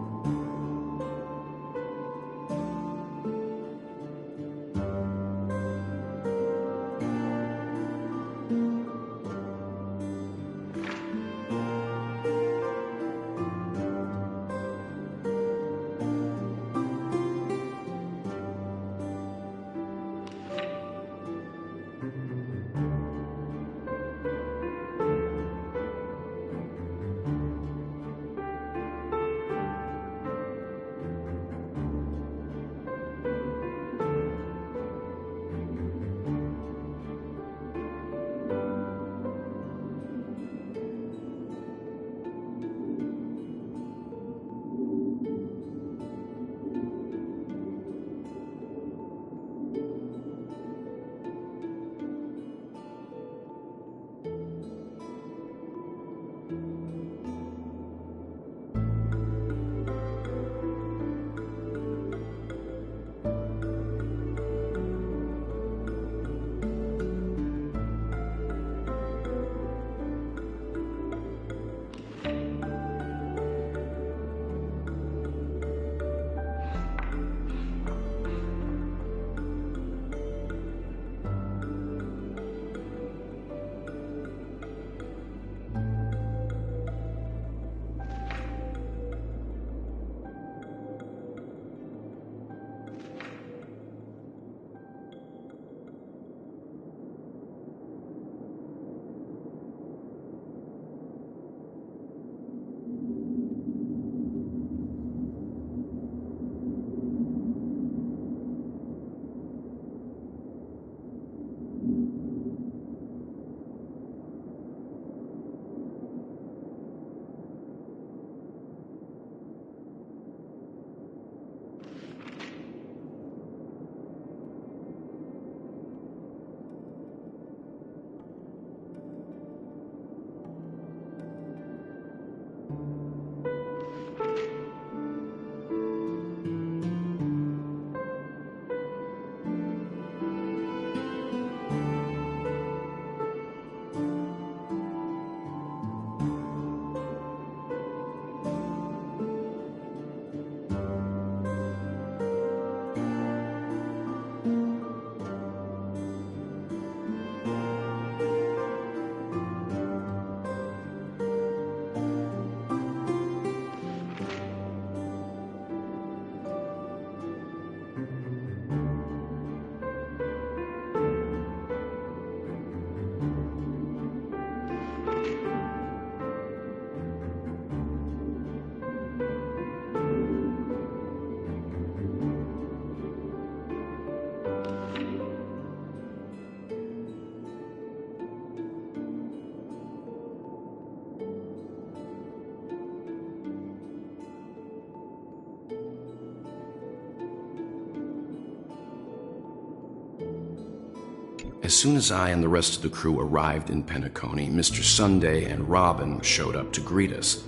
As soon as I and the rest of the crew arrived in Penacony, Mr. Sunday and Robin showed up to greet us.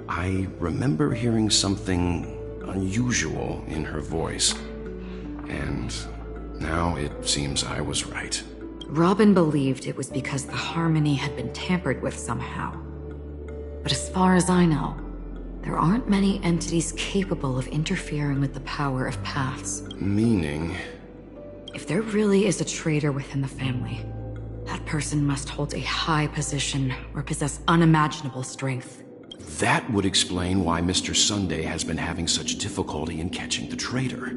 I remember hearing something unusual in her voice, and now it seems I was right. Robin believed it was because the harmony had been tampered with somehow. But as far as I know, there aren't many entities capable of interfering with the power of paths. Meaning? If there really is a traitor within the family, that person must hold a high position or possess unimaginable strength. That would explain why Mr. Sunday has been having such difficulty in catching the traitor.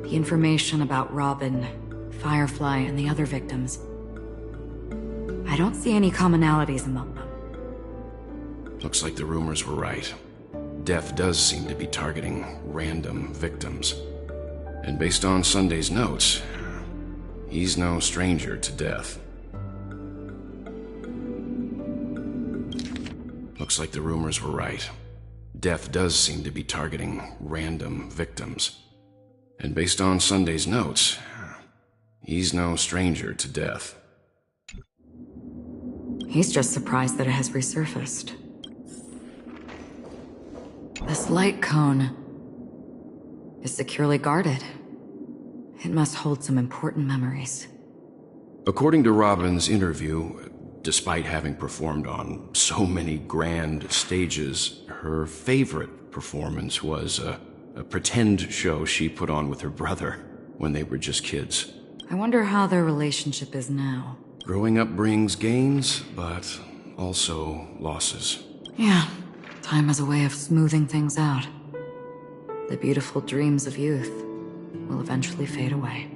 The information about Robin, Firefly, and the other victims. I don't see any commonalities among them. Looks like the rumors were right. Death does seem to be targeting random victims. And based on Sunday's notes, he's no stranger to death. Looks like the rumors were right. Death does seem to be targeting random victims. And based on Sunday's notes, he's no stranger to death. He's just surprised that it has resurfaced. This light cone is securely guarded. It must hold some important memories. According to Robin's interview, despite having performed on so many grand stages, her favorite performance was a pretend show she put on with her brother when they were just kids. I wonder how their relationship is now. Growing up brings gains, but also losses. Yeah, time has a way of smoothing things out. The beautiful dreams of youth will eventually fade away.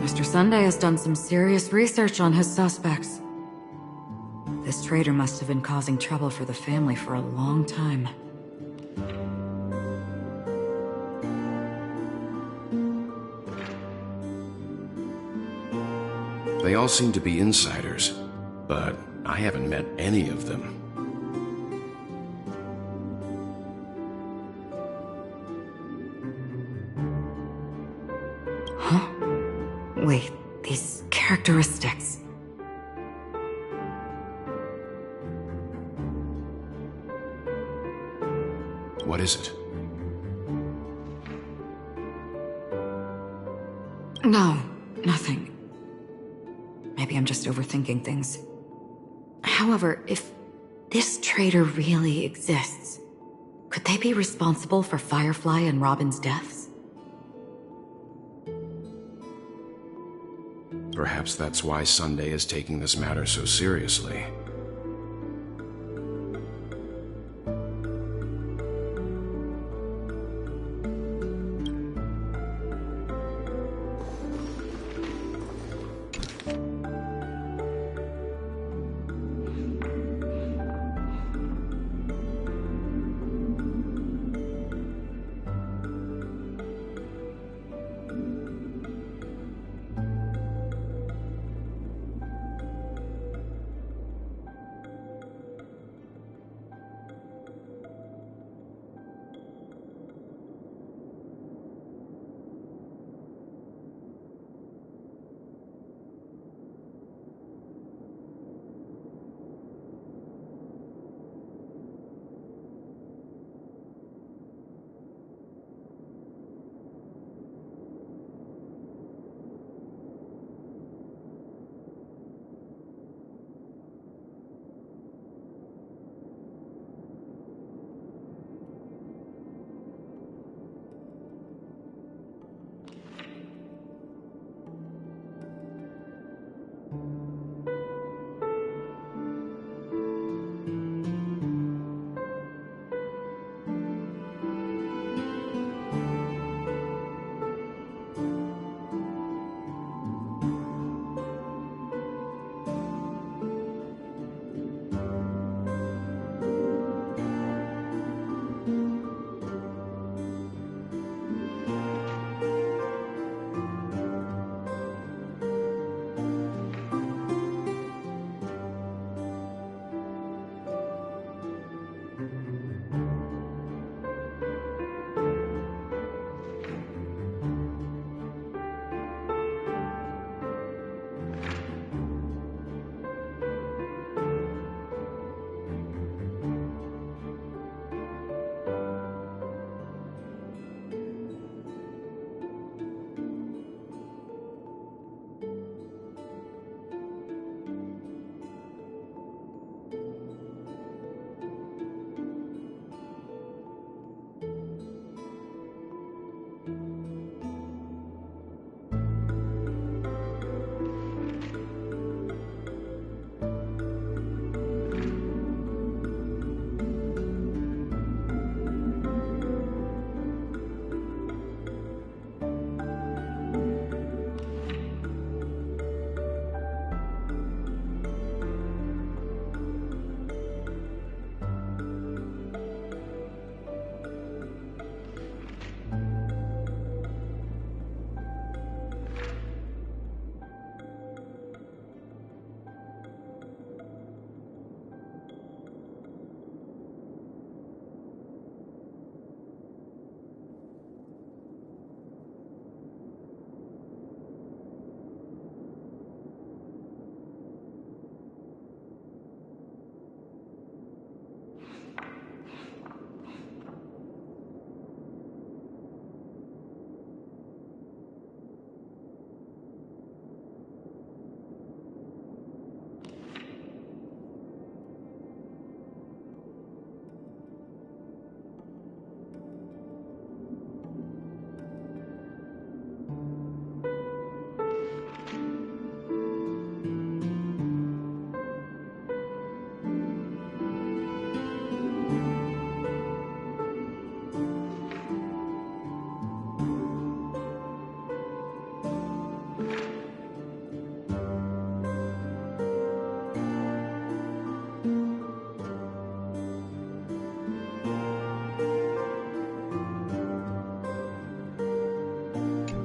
Mr. Sunday has done some serious research on his suspects. This traitor must have been causing trouble for the family for a long time. They all seem to be insiders, but I haven't met any of them. Huh? Wait, these characteristics. What is it? No, nothing. Maybe I'm just overthinking things. However, if this traitor really exists, could they be responsible for Firefly and Robin's deaths? Perhaps that's why Sunday is taking this matter so seriously.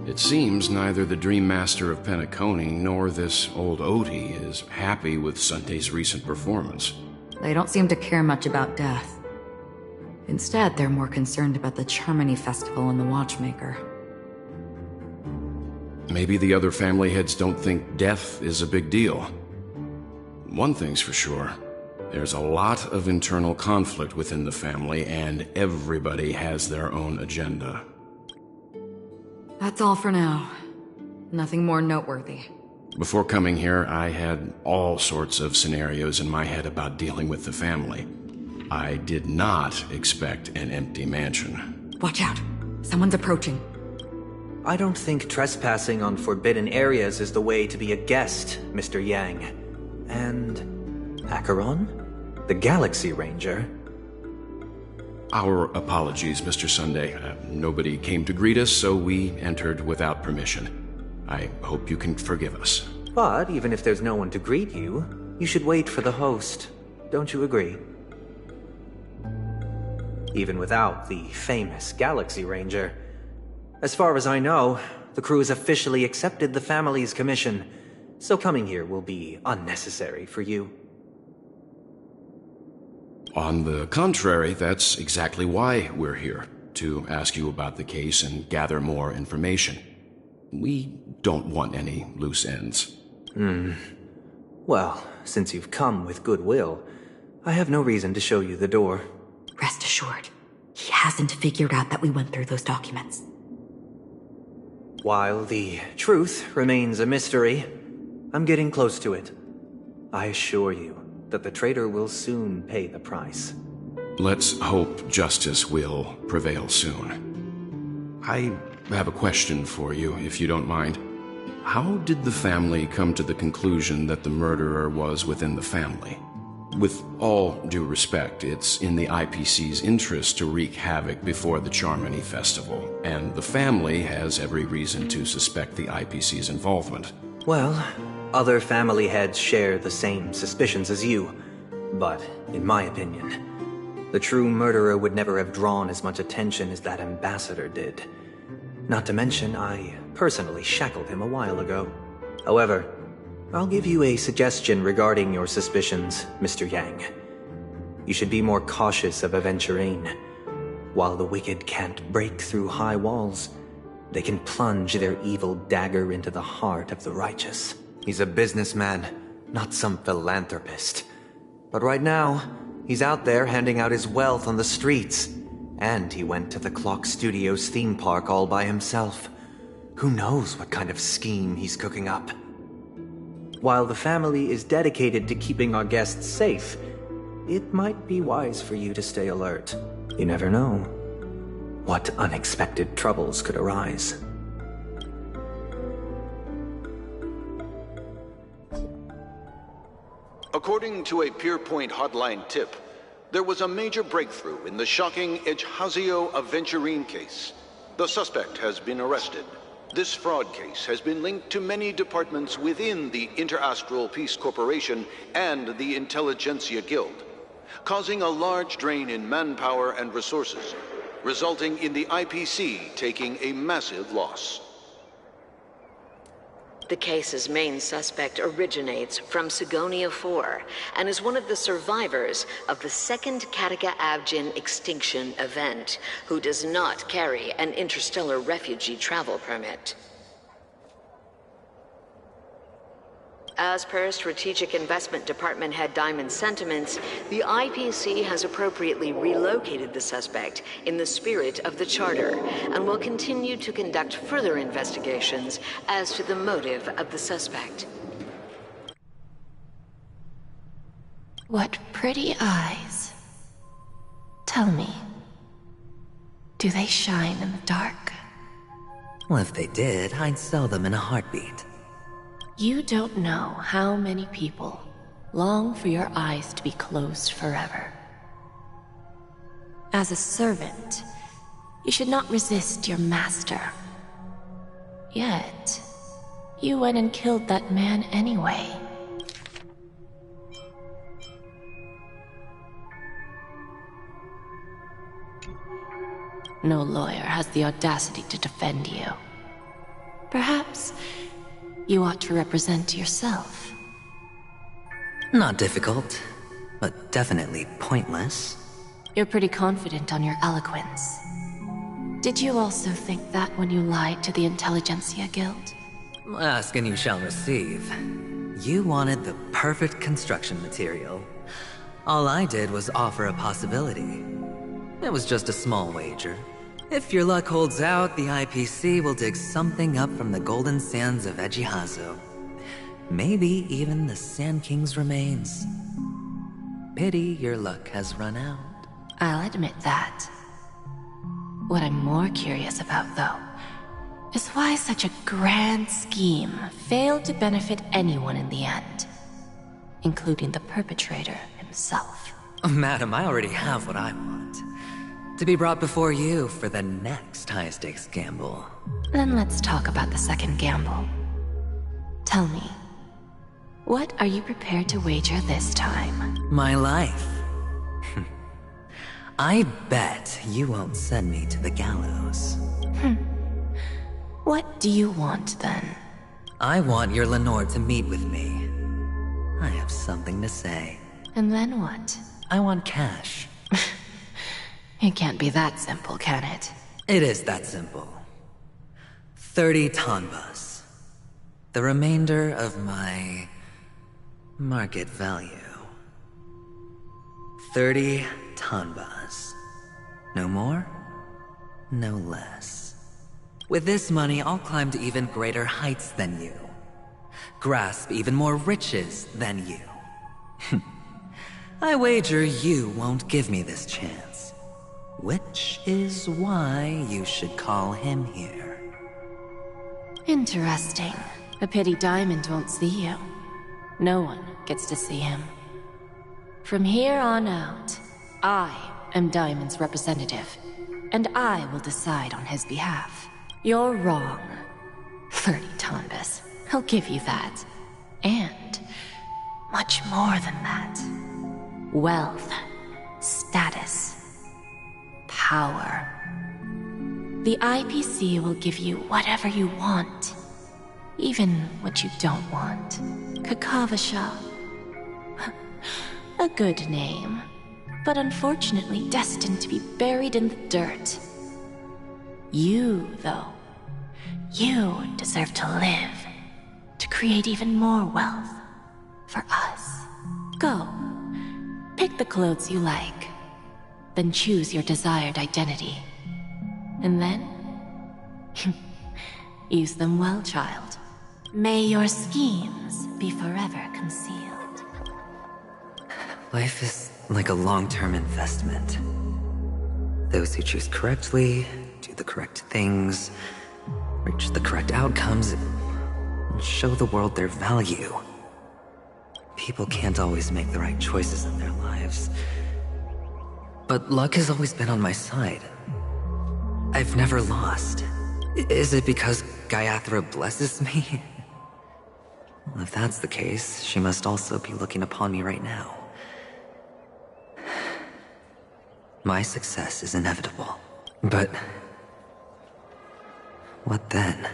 It seems neither the Dream Master of Penacony nor this old Odie is happy with Sunday's recent performance. They don't seem to care much about death. Instead, they're more concerned about the Charmony Festival and the Watchmaker. Maybe the other family heads don't think death is a big deal. One thing's for sure. There's a lot of internal conflict within the family, and everybody has their own agenda. That's all for now. Nothing more noteworthy. Before coming here, I had all sorts of scenarios in my head about dealing with the family. I did not expect an empty mansion. Watch out. Someone's approaching. I don't think trespassing on forbidden areas is the way to be a guest, Mr. Yang. And Acheron? The Galaxy Ranger? Our apologies, Mr. Sunday. Nobody came to greet us, so we entered without permission. I hope you can forgive us. But even if there's no one to greet you, you should wait for the host. Don't you agree? Even without the famous Galaxy Ranger. As far as I know, the crew has officially accepted the family's commission, so coming here will be unnecessary for you. On the contrary, that's exactly why we're here, to ask you about the case and gather more information. We don't want any loose ends. Well, since you've come with goodwill, I have no reason to show you the door. Rest assured, he hasn't figured out that we went through those documents. While the truth remains a mystery, I'm getting close to it. I assure you that the traitor will soon pay the price. Let's hope justice will prevail soon. I have a question for you, if you don't mind. How did the family come to the conclusion that the murderer was within the family? With all due respect, it's in the IPC's interest to wreak havoc before the Charmony Festival, and the family has every reason to suspect the IPC's involvement. Well, other family heads share the same suspicions as you, but in my opinion, the true murderer would never have drawn as much attention as that ambassador did. Not to mention, I personally shackled him a while ago. However, I'll give you a suggestion regarding your suspicions, Mr. Yang. You should be more cautious of Aventurine. While the wicked can't break through high walls, they can plunge their evil dagger into the heart of the righteous. He's a businessman, not some philanthropist. But right now, he's out there handing out his wealth on the streets. And he went to the Clock Studios theme park all by himself. Who knows what kind of scheme he's cooking up? While the family is dedicated to keeping our guests safe, it might be wise for you to stay alert. You never know what unexpected troubles could arise. According to a Pierpoint hotline tip, there was a major breakthrough in the shocking Ejhazio Aventurine case. The suspect has been arrested. This fraud case has been linked to many departments within the Interastral Peace Corporation and the Intelligentsia Guild, causing a large drain in manpower and resources, resulting in the IPC taking a massive loss. The case's main suspect originates from Sigonia 4 and is one of the survivors of the second Kataka Avgin extinction event, who does not carry an interstellar refugee travel permit. As per Strategic Investment Department Head Diamond's sentiments, the IPC has appropriately relocated the suspect in the spirit of the Charter and will continue to conduct further investigations as to the motive of the suspect. What pretty eyes. Tell me, do they shine in the dark? Well, if they did, I'd sell them in a heartbeat. You don't know how many people long for your eyes to be closed forever. As a servant, you should not resist your master. Yet, you went and killed that man anyway. No lawyer has the audacity to defend you. Perhaps you ought to represent yourself. Not difficult, but definitely pointless. You're pretty confident on your eloquence. Did you also think that when you lied to the Intelligentsia Guild? Ask and you shall receive. You wanted the perfect construction material. All I did was offer a possibility. It was just a small wager. If your luck holds out, the IPC will dig something up from the golden sands of Ejihazo. Maybe even the Sand King's remains. Pity your luck has run out. I'll admit that. What I'm more curious about, though, is why such a grand scheme failed to benefit anyone in the end, including the perpetrator himself. Madam, I already have what I want. To be brought before you for the next high-stakes gamble. Then let's talk about the second gamble. Tell me, what are you prepared to wager this time? My life. I bet you won't send me to the gallows. What do you want, then? I want your Lenore to meet with me. I have something to say. And then what? I want cash. It can't be that simple, can it? It is that simple. 30 tanbas. The remainder of my market value. 30 tanbas. No more, no less. With this money, I'll climb to even greater heights than you. Grasp even more riches than you. I wager you won't give me this chance. Which is why you should call him here. Interesting. A pity Diamond won't see you. No one gets to see him. From here on out, I am Diamond's representative, and I will decide on his behalf. You're wrong. 30 tanbas. I'll give you that. And much more than that. Wealth, status, power. The IPC will give you whatever you want, even what you don't want. Kakavasha. A good name, but unfortunately destined to be buried in the dirt. You, though, you deserve to live, to create even more wealth for us. Go, pick the clothes you like, then choose your desired identity. And then, use them well, child. May your schemes be forever concealed. Life is like a long-term investment. Those who choose correctly, do the correct things, reach the correct outcomes, and show the world their value. People can't always make the right choices in their lives. But luck has always been on my side. I've never lost. Is it because Gayathra blesses me? Well, if that's the case, she must also be looking upon me right now. My success is inevitable. But what then?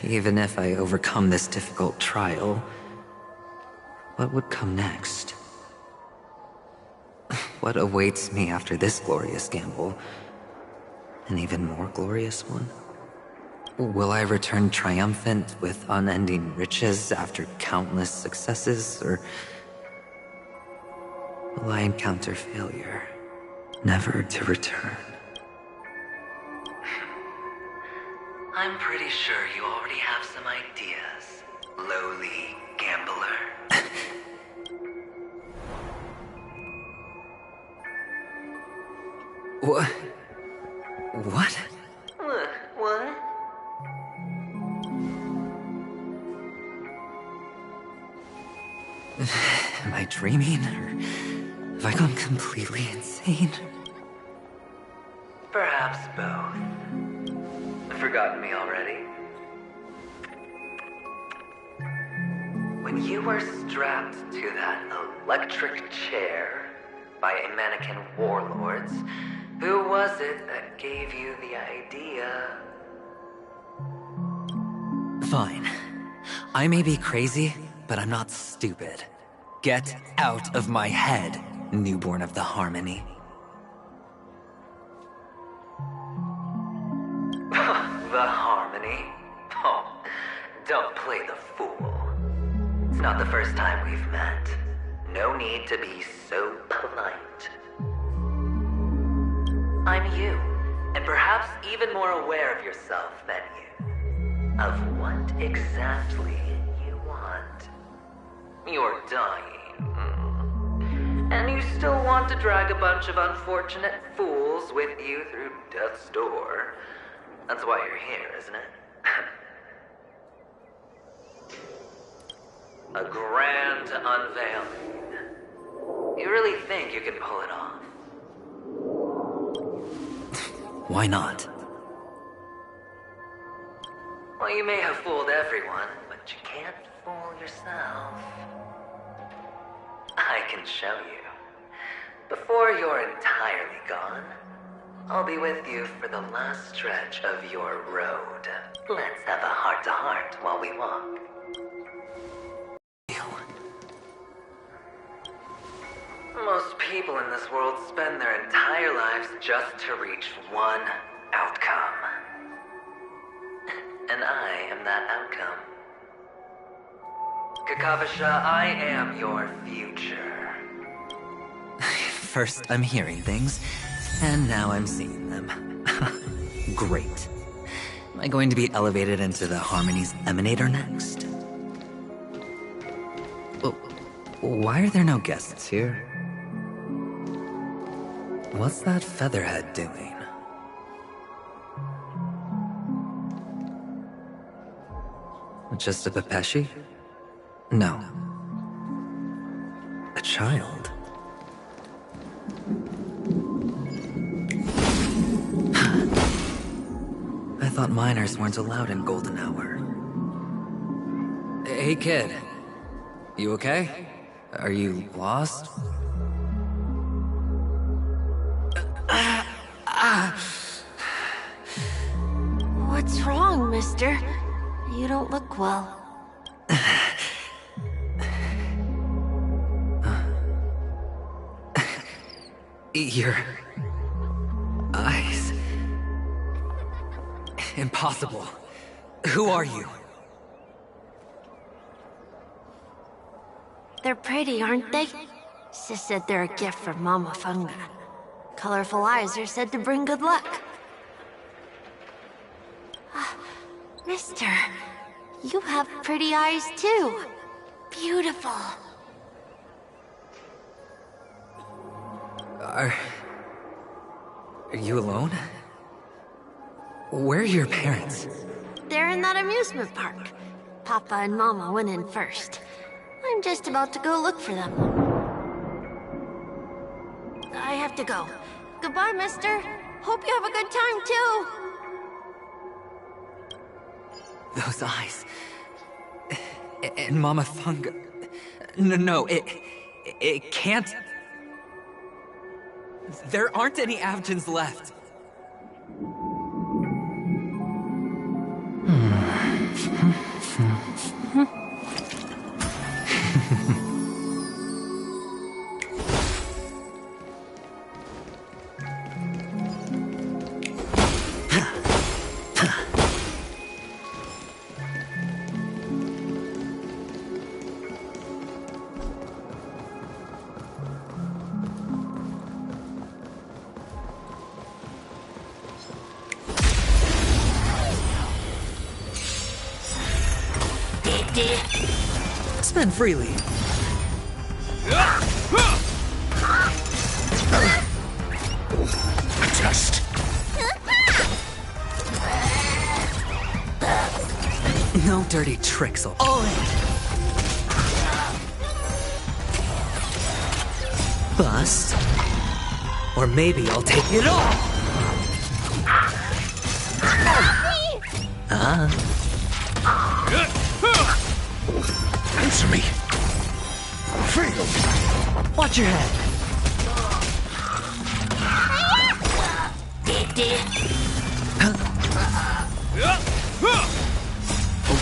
Even if I overcome this difficult trial, what would come next? What awaits me after this glorious gamble? An even more glorious one? Will I return triumphant with unending riches after countless successes, or will I encounter failure, never to return? I'm pretty sure you already have some ideas, lowly gambler. What? What? What? Am I dreaming, or have I gone completely insane? Perhaps both. Forgotten me already? When you were strapped to that electric chair by a mannequin warlords, who was it that gave you the idea? Fine. I may be crazy, but I'm not stupid. Get out of my head, newborn of the Harmony. The Harmony? Oh, don't play the fool. It's not the first time we've met. No need to be so polite. I'm you, and perhaps even more aware of yourself than you. Of what exactly you want. You're dying. And you still want to drag a bunch of unfortunate fools with you through death's door. That's why you're here, isn't it? A grand unveiling. You really think you can pull it off? Why not? Well, you may have fooled everyone, but you can't fool yourself. I can show you. Before you're entirely gone, I'll be with you for the last stretch of your road. Let's have a heart-to-heart while we walk. Most people in this world spend their entire lives just to reach one outcome. And I am that outcome. Kakavasha, I am your future. First, I'm hearing things, and now I'm seeing them. Great. Am I going to be elevated into the Harmony's Emanator next? Why are there no guests here? What's that featherhead doing? Just a Pepeshi? No. A child. I thought minors weren't allowed in Golden Hour. Hey, kid. You okay? Are you lost? What's wrong, mister? You don't look well. Your eyes. Impossible. Who are you? They're pretty, aren't they? Sis said they're a gift from Mama Funga. Colorful eyes are said to bring good luck. Mister, you have pretty eyes too. Beautiful. Are you alone? Where are your parents? They're in that amusement park. Papa and Mama went in first. I'm just about to go look for them. I have to go. Goodbye, mister. Hope you have a good time, too. Those eyes. And Mama Funga. No, it can't. There aren't any Avgens left. Spend freely. Just. No dirty tricks, all in. Bust. Or maybe I'll take it all. Answer me. Fail. Watch your head.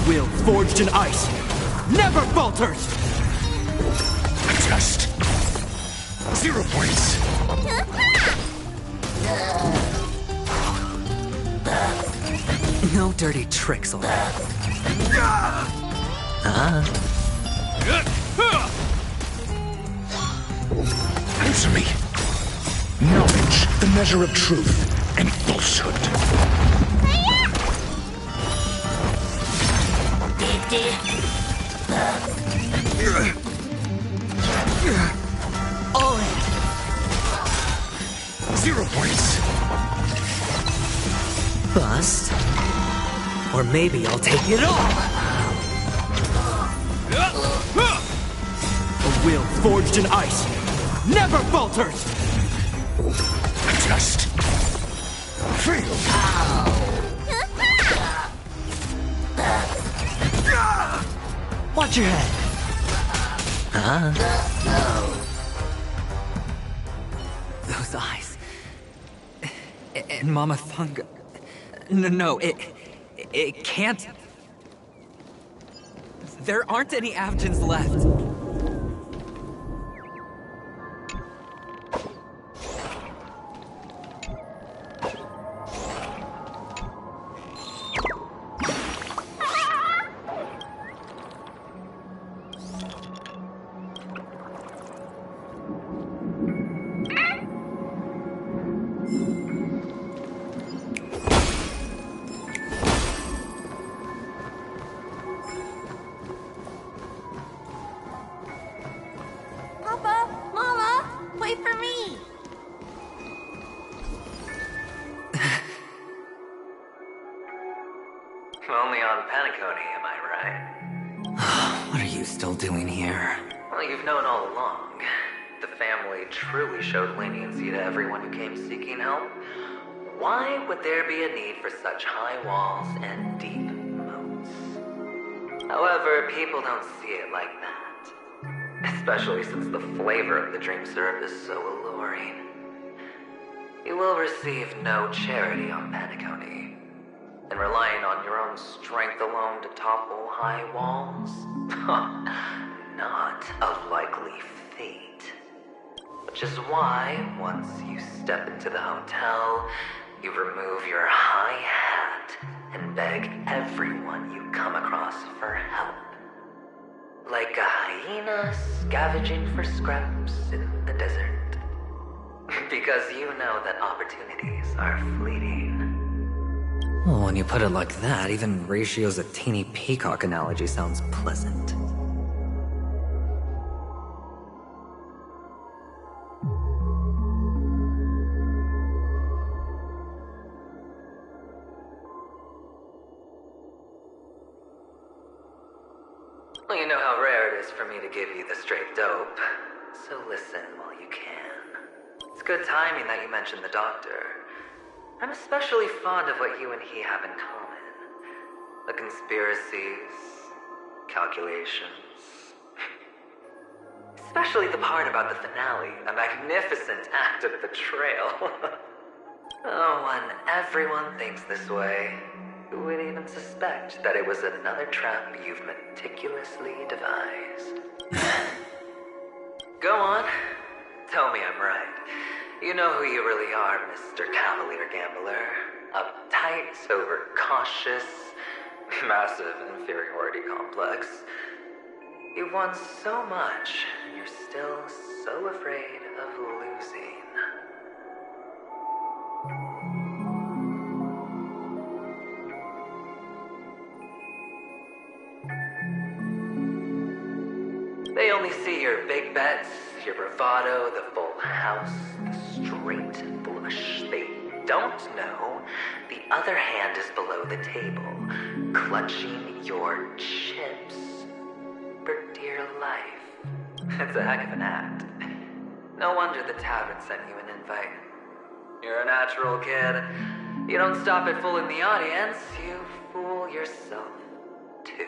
A will forged in ice never falters! Just 0 points. No dirty tricks, alright? Answer me. Knowledge, the measure of truth and falsehood. All in. 0 points. Bust. Or maybe I'll take it all. A will forged in ice never falters! Just fail. Watch your head. Those eyes. And Mama Funga. No, it can't. There aren't any Avgens left. Only on Penacony, am I right? What are you still doing here? Well, you've known all along. The family truly showed leniency to everyone who came seeking help. Why would there be a need for such high walls and deep moats? However, people don't see it like that. Especially since the flavor of the dream syrup is so alluring. You will receive no charity on Penacony. And relying on your own strength alone to topple high walls? Not a likely fate. Which is why, once you step into the hotel, you remove your high hat and beg everyone you come across for help. Like a hyena scavenging for scraps in the desert. Because you know that opportunities are fleeting. Well, when you put it like that, even Ratio's a teeny peacock analogy sounds pleasant. Well, you know how rare it is for me to give you the straight dope, so listen while you can. It's good timing that you mentioned the doctor. I'm especially fond of what you and he have in common. The conspiracies, calculations. Especially the part about the finale, a magnificent act of betrayal. Oh, when everyone thinks this way, who would even suspect that it was another trap you've meticulously devised? Go on, tell me I'm right. You know who you really are, Mr. Cavalier Gambler. Uptight, overcautious, massive inferiority complex. You won so much, and you're still so afraid of losing. They only see your big bets, your bravado, the full house, the straight flush. They don't know the other hand is below the table, clutching your chips for dear life. It's a heck of an act. No wonder the tavern sent you an invite. You're a natural kid. You don't stop at fooling the audience, you fool yourself too.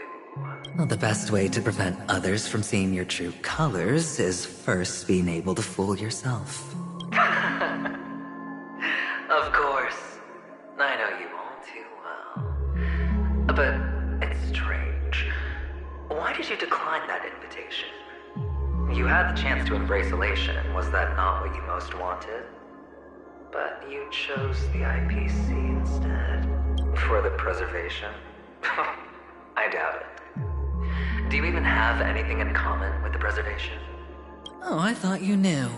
Well, the best way to prevent others from seeing your true colors is first being able to fool yourself. Of course. I know you all too well. But it's strange. Why did you decline that invitation? You had the chance to embrace elation. Was that not what you most wanted? But you chose the IPC instead. For the preservation? I doubt it. Do you even have anything in common with the preservation? Oh, I thought you knew.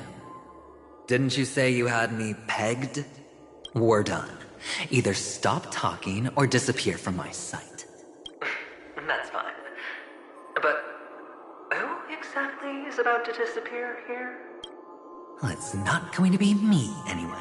Didn't you say you had me pegged? We're done. Either stop talking or disappear from my sight. That's fine. But who exactly is about to disappear here? Well, it's not going to be me, anyway.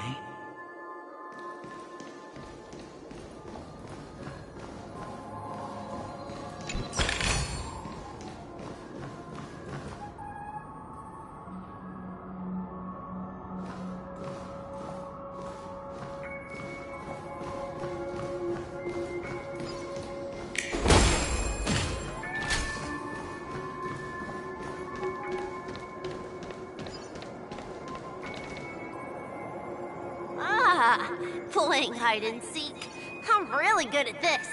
Playing hide and seek. I'm really good at this.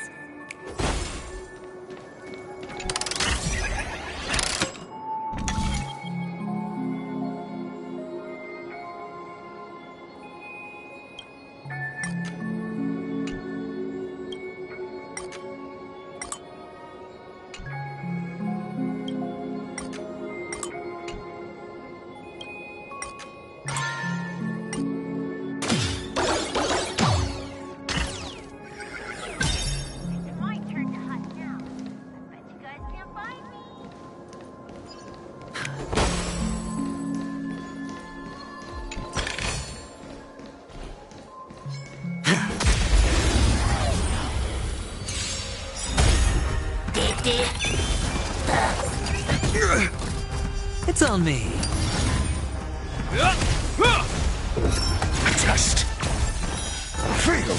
It's on me. Just feel.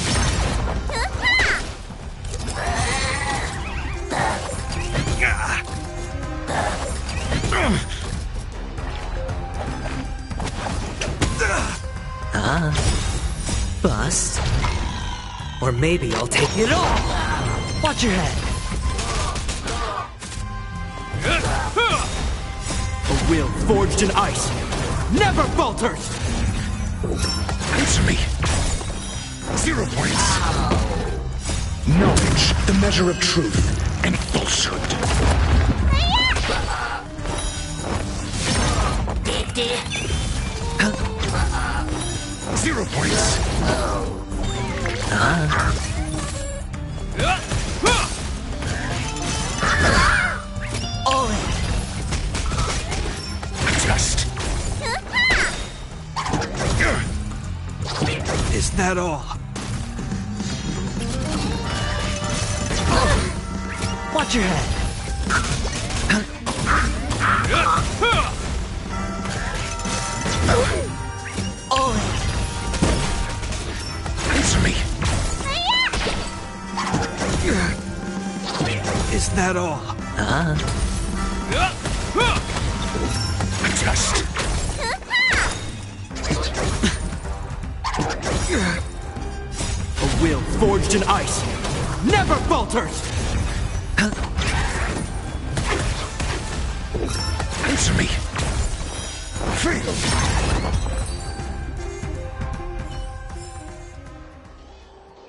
Bust. Or maybe I'll take it all. Watch your head. A will forged in ice never falters! Answer me. 0 points. Knowledge, the measure of truth and falsehood. 0 points. All in. Just. Is that all? Watch your head. All in. Answer me. Is that all? Just. A will forged in ice never falters! Answer me. Feel.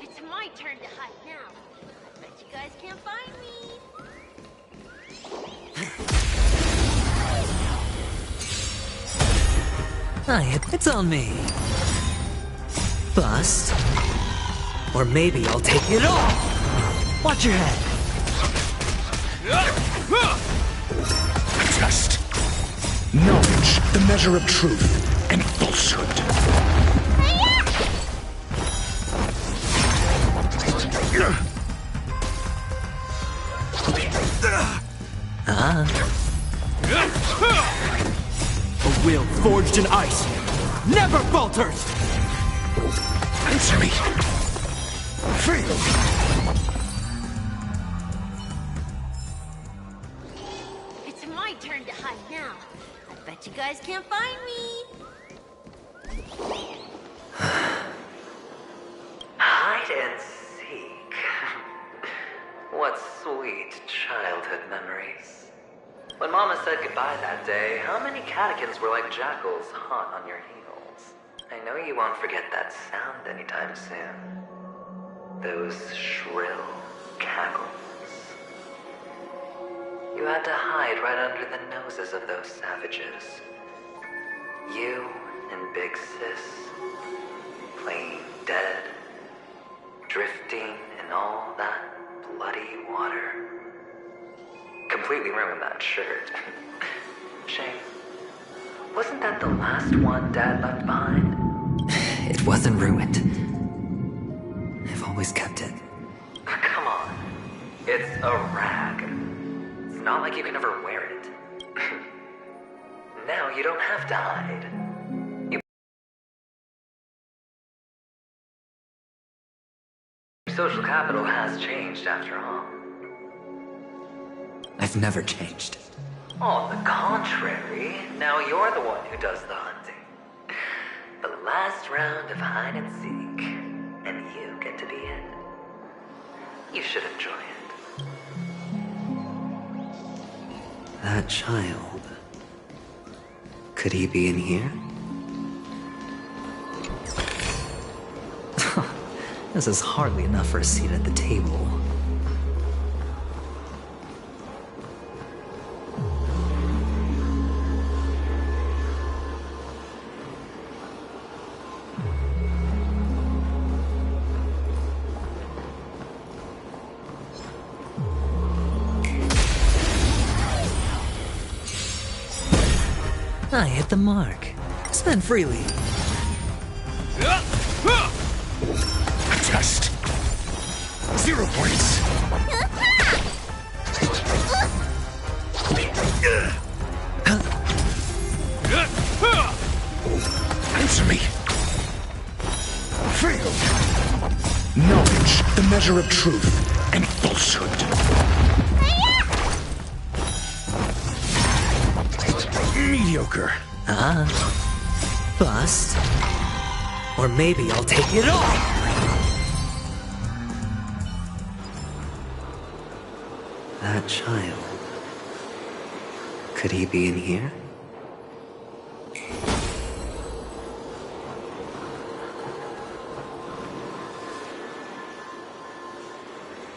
It's my turn to hide now. I bet you guys can't find me. It's on me. Bust. Or maybe I'll take it all. Watch your head. Just. Knowledge, the measure of truth and falsehood. A will forged in ice never falters! Answer me. Feel. It's my turn to hide now. I bet you guys can't find me. Hide and seek. What sweet childhood memories. When Mama said goodbye that day, how many catechins were like jackals hot on your heels? I know you won't forget that sound anytime soon. Those shrill cackles. You had to hide right under the noses of those savages. You and Big Sis, playing dead, drifting in all that bloody water. Completely ruined that shirt. Shame. Wasn't that the last one Dad left behind? It wasn't ruined. I've always kept it. Come on. It's a rag. It's not like you can ever wear it. Now you don't have to hide. Your social capital has changed after all. I've never changed. On the contrary, now you're the one who does the hunting. The last round of hide and seek, and you get to be it. You should enjoy it. That child. Could he be in here? This is hardly enough for a seat at the table. I hit the mark. Spend freely. Just 0 points. Answer me. Failed. Knowledge, the measure of truth and falsehood. Mediocre. Bust. Or maybe I'll take it all! That child. Could he be in here?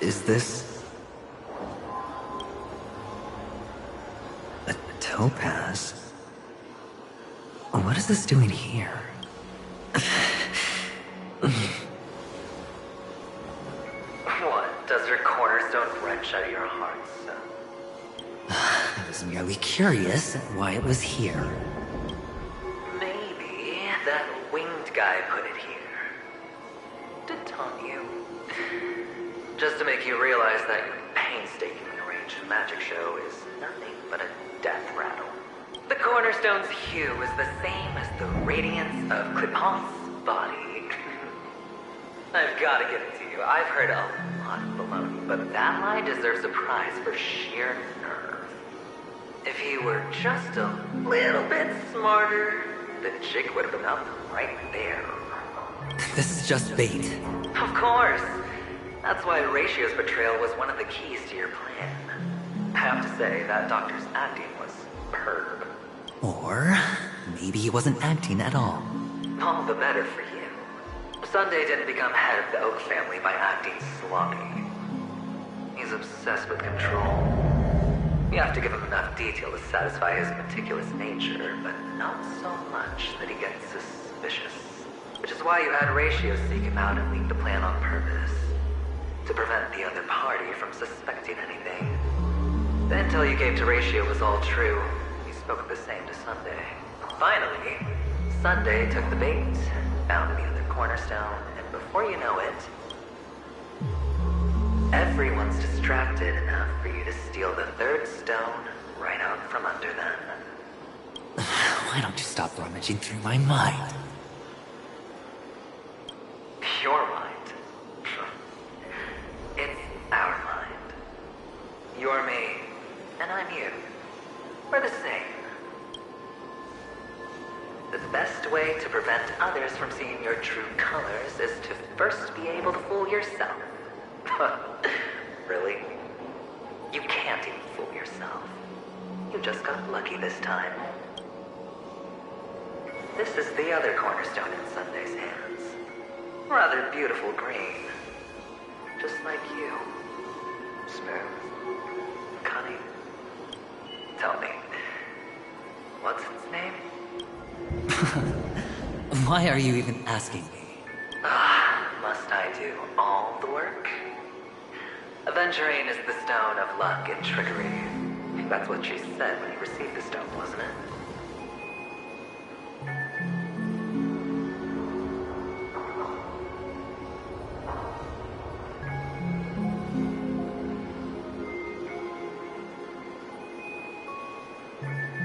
Is this... a topaz? What is this doing here? What? Does your cornerstone wrench out of your heart, son? I was merely curious why it was here. Maybe that winged guy put it here. To taunt you. Just to make you realize that your painstakingly arranged magic show is nothing but a death rattle. The cornerstone's hue is the same as the radiance of Clipant's body. I've got to give it to you. I've heard a lot of baloney, but that line deserves a prize for sheer nerve. If he were just a little bit smarter, the chick would have been up right there. This is just bait. Of course. That's why Ratio's betrayal was one of the keys to your plan. I have to say, that doctor's acting was superb. Or maybe he wasn't acting at all. All the better for you. Sunday didn't become head of the Oak family by acting sloppy. He's obsessed with control. You have to give him enough detail to satisfy his meticulous nature, but not so much that he gets suspicious. Which is why you had Ratio seek him out and leak the plan on purpose. To prevent the other party from suspecting anything. The intel you gave to Ratio was all true. You spoke of the same to Sunday. Finally, Sunday took the bait, found the other cornerstone, and before you know it, everyone's distracted enough for you to steal the third stone right out from under them. Why don't you stop rummaging through my mind? Your mind. It's our mind. You're me, and I'm you. We're the same. The best way to prevent others from seeing your true colors is to first be able to fool yourself. Really? You can't even fool yourself. You just got lucky this time. This is the other cornerstone in Sunday's hands. Rather beautiful green. Just like you. Smooth. Cunning. Tell me, what's its name? Why are you even asking me? Must I do all the work? Aventurine is the stone of luck and trickery. That's what she said when you received the stone, wasn't it?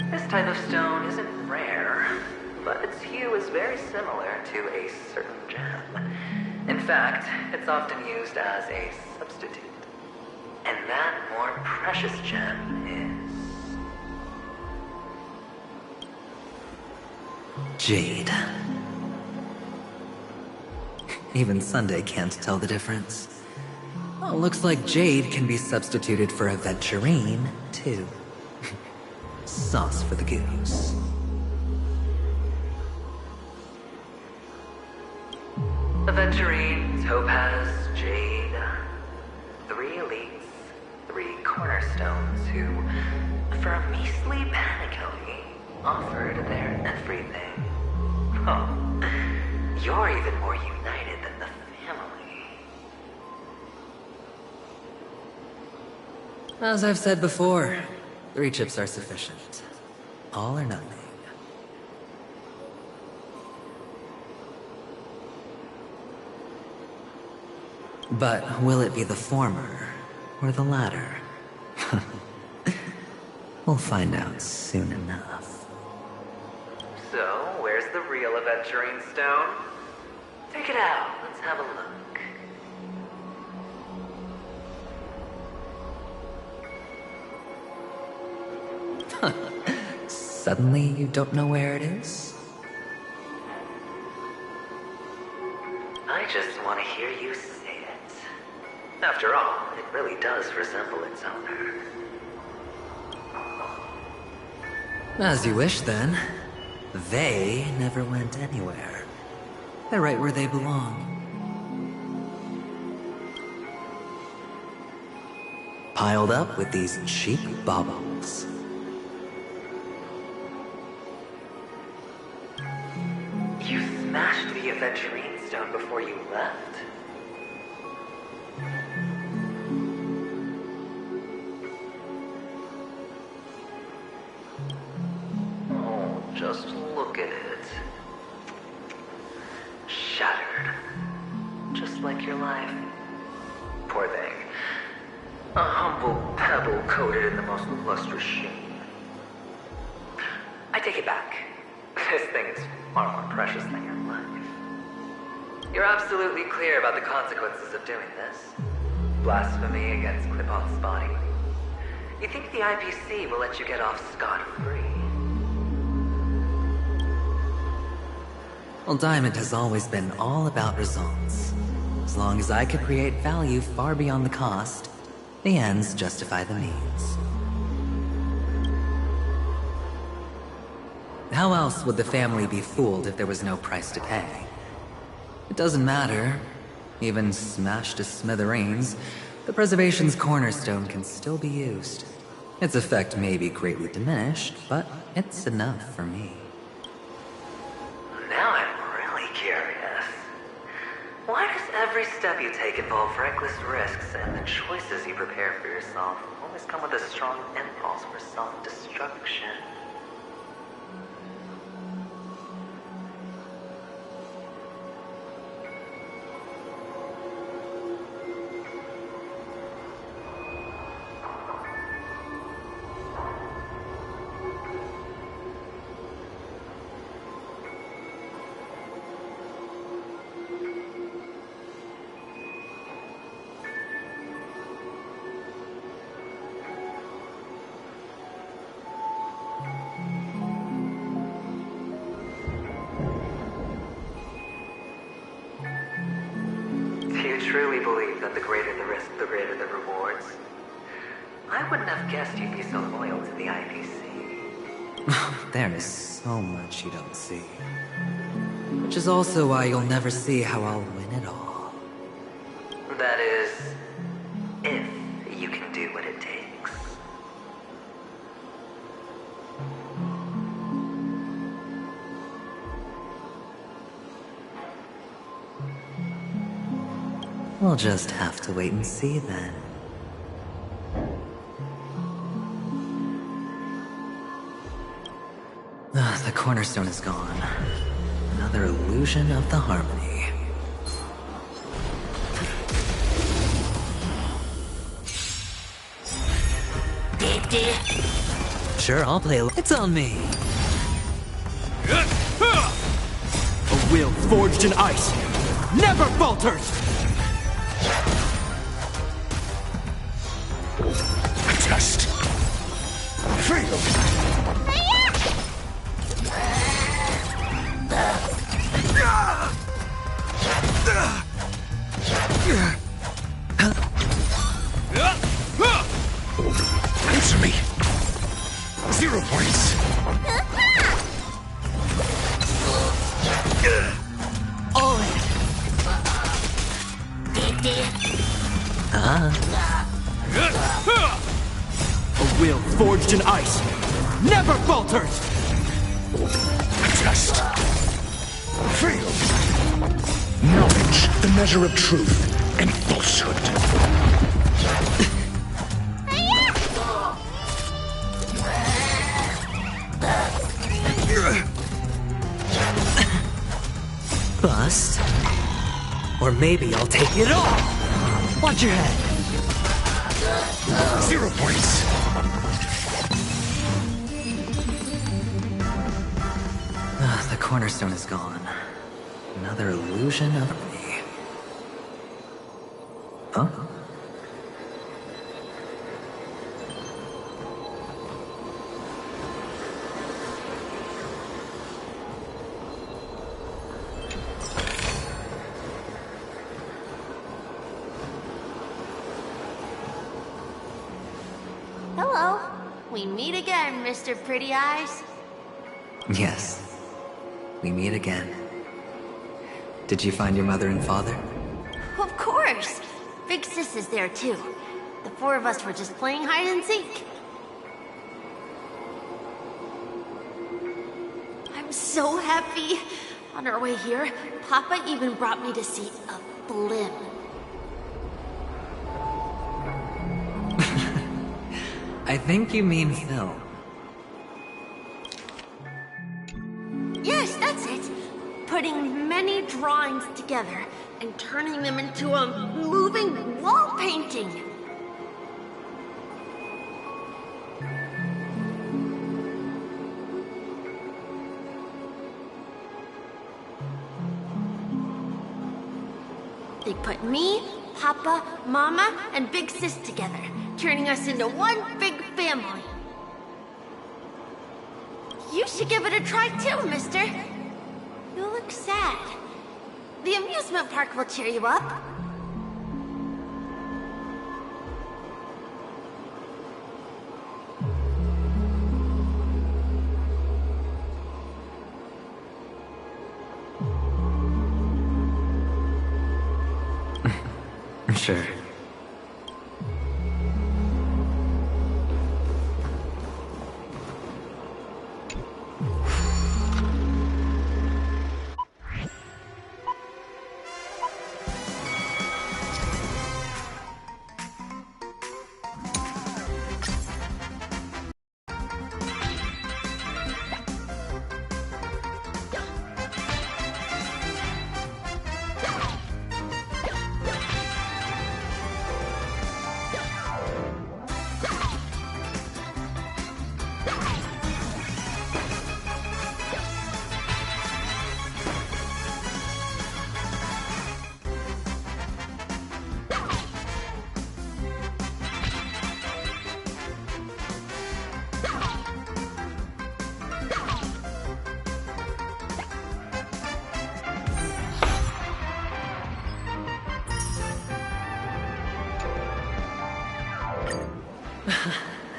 This type of stone isn't rare, but its hue is very similar to a certain gem. In fact, it's often used as a substitute. And that more precious gem is... jade. Even Sunday can't tell the difference. Well, looks like jade can be substituted for aventurine, too. Sauce for the goose. Aventurine, topaz, jade. 3 elites, 3 cornerstones who, for a measly penny, offered their everything. Oh, you're even more united than the family. As I've said before, 3 chips are sufficient. All or nothing. But will it be the former or the latter? We'll find out soon enough. So, where's the real aventurine stone? Take it out. Let's have a look. Suddenly, you don't know where it is? I just want to hear you say it. After all, it really does resemble its owner. As you wish, then. They never went anywhere. They're right where they belong. Piled up with these cheap baubles. You smashed the aventurine stone before you left? Oh, just look at it. Shattered. Just like your life. Poor thing. A humble pebble coated in the most lustrous sheen. I take it back. This thing is far more precious than your life. You're absolutely clear about the consequences of doing this. Blasphemy against Clip-On's body. You think the IPC will let you get off scot-free? Well, Diamond has always been all about results. As long as I could create value far beyond the cost, the ends justify the means. How else would the family be fooled if there was no price to pay? It doesn't matter. Even smashed to smithereens, the preservation's cornerstone can still be used. Its effect may be greatly diminished, but it's enough for me. Now I'm really curious. Why does every step you take involve reckless risks, and the choices you prepare for yourself always come with a strong impulse for self-destruction? Do you truly believe that the greater the risk, the greater the rewards? I wouldn't have guessed you'd be so loyal to the IPC. There is so much you don't see. Which is also why you'll never see how I'll win it all. That is, if you can do what it takes. We'll just have to wait and see then. The cornerstone is gone. Another illusion of the harmony. Sure, I'll play. It's on me. A will forged in ice never falters! Just feel. Answer me. 0 points. All in. A will forged in ice never falters! Just feel. Knowledge, the measure of truth and falsehood. Bust. Or maybe I'll take it all! Watch your head! 0 points. The cornerstone is gone. Another illusion of me. Huh? Hello. We meet again, Mr. Pretty Eyes. Yes. We meet again. Did you find your mother and father? Of course. Big Sis is there too. The 4 of us were just playing hide and seek. I'm so happy. On our way here, Papa even brought me to see a blimp. I think you mean Phil. Yes, that's it. Putting many drawings together and turning them into a moving wall painting. They put me, Papa, Mama, and Big Sis together, turning us into one big family. You should give it a try too, mister. You look sad. The amusement park will cheer you up. Sure.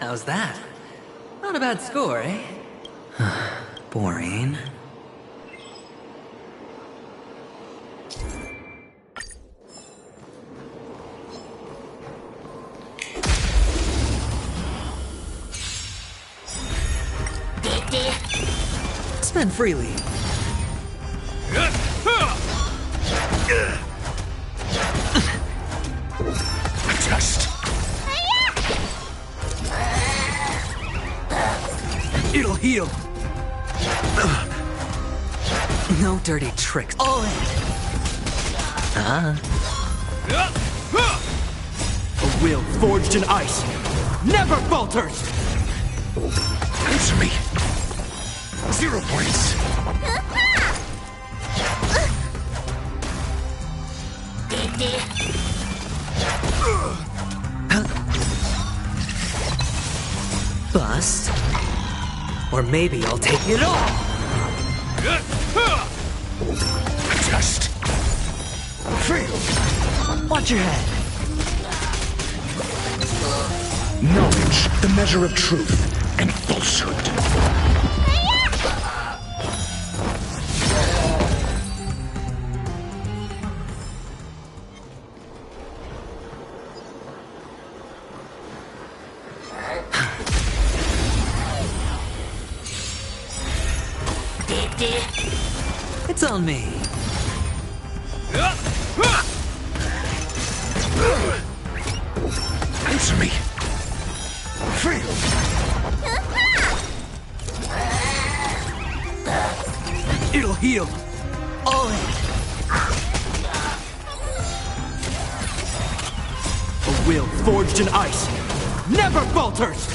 How's that? Not a bad score, eh? Boring. Spend freely. Just. It'll heal. No dirty tricks. All in. A will forged in ice never falters. Answer me. 0 points. Bust. Or maybe I'll take it all. Just. Fail. Watch your head. Knowledge, the measure of truth and falsehood. It's on me. Answer me. Fail. It'll heal. All in. A will forged in ice never falters.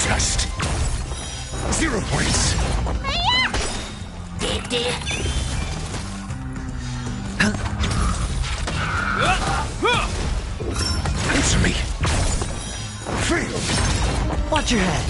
Just. 0 points. Answer me. Fail. Watch your head.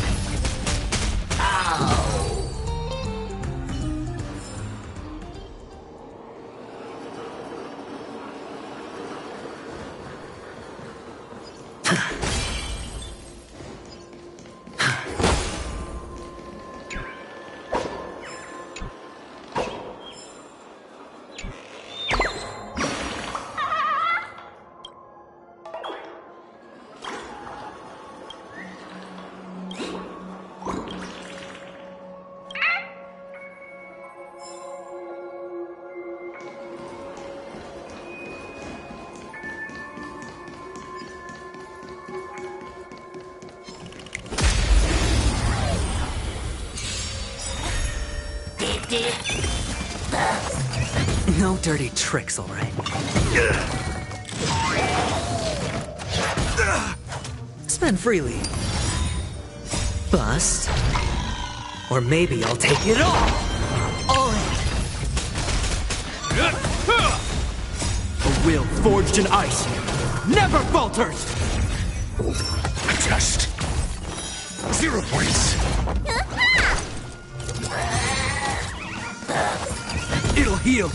No dirty tricks, all right? Spend freely. Bust. Or maybe I'll take it all. All in. A will forged in ice never falters. Just. 0 points. It'll heal.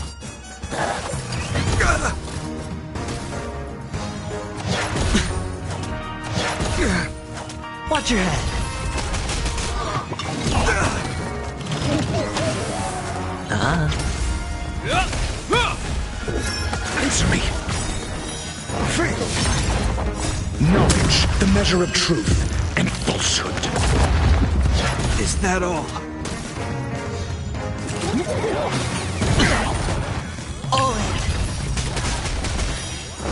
Watch your head. Answer me. Fail. Knowledge, the measure of truth and falsehood. Is that all? All in.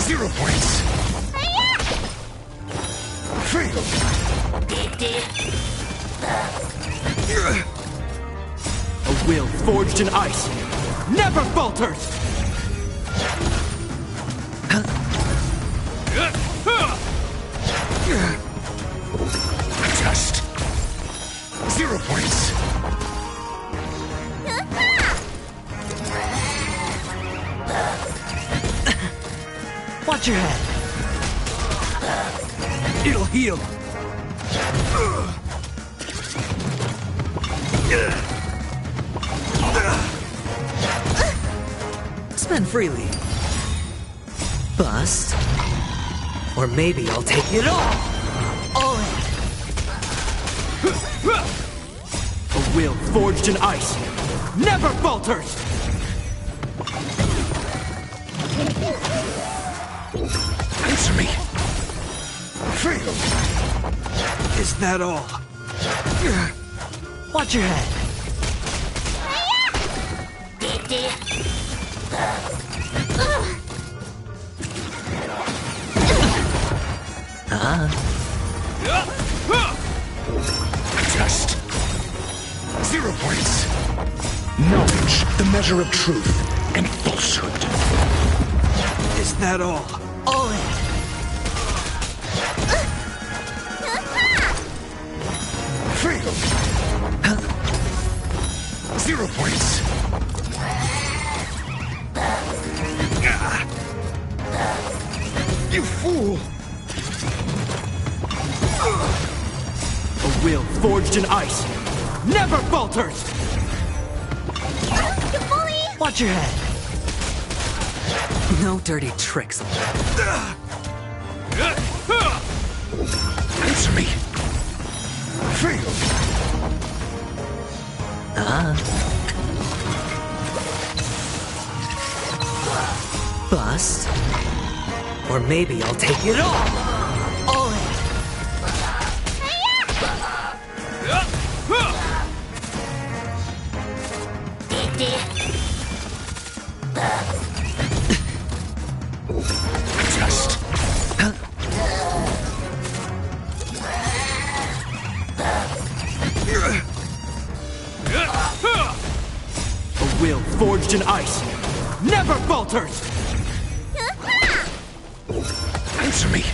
0 points. Fail. A will forged in ice never falters. Just. 0 points. Watch your head. It'll heal. spend freely. Bust. Or maybe I'll take it all! All in! A will forged in ice never falters! Answer me! Fail! Is that all? Watch your head. Just 0 points. Knowledge, the measure of truth and falsehood. Is that all? All in. Fail. 0 points. You fool! A will forged in ice never falters! Watch your head. No dirty tricks. Answer me. Fail. Bust. Or maybe I'll take it all! All in! Just. A will forged in ice never falters! Answer me.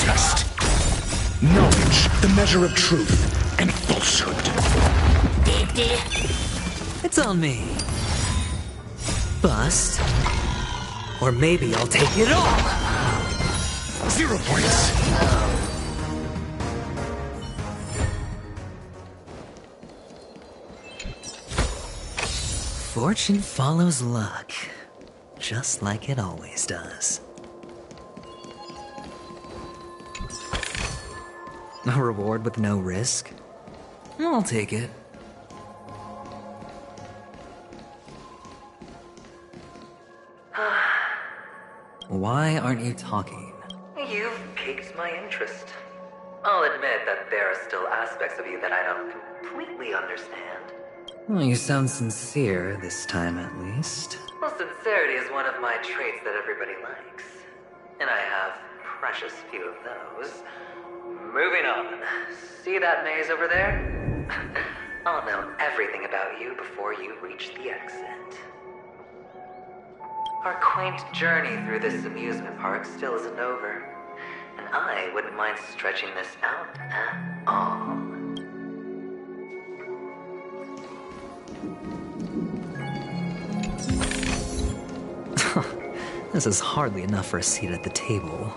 Just. Knowledge, the measure of truth and falsehood. It's on me. Bust. Or maybe I'll take it all! 0 points. Fortune follows luck, just like it always does. A reward with no risk? I'll take it. Why aren't you talking? You've piqued my interest. I'll admit that there are still aspects of you that I don't completely understand. Well, you sound sincere, this time at least. Well, sincerity is one of my traits that everybody likes. And I have precious few of those. Moving on. See that maze over there? I'll know everything about you before you reach the exit. Our quaint journey through this amusement park still isn't over. And I wouldn't mind stretching this out at all. This is hardly enough for a seat at the table.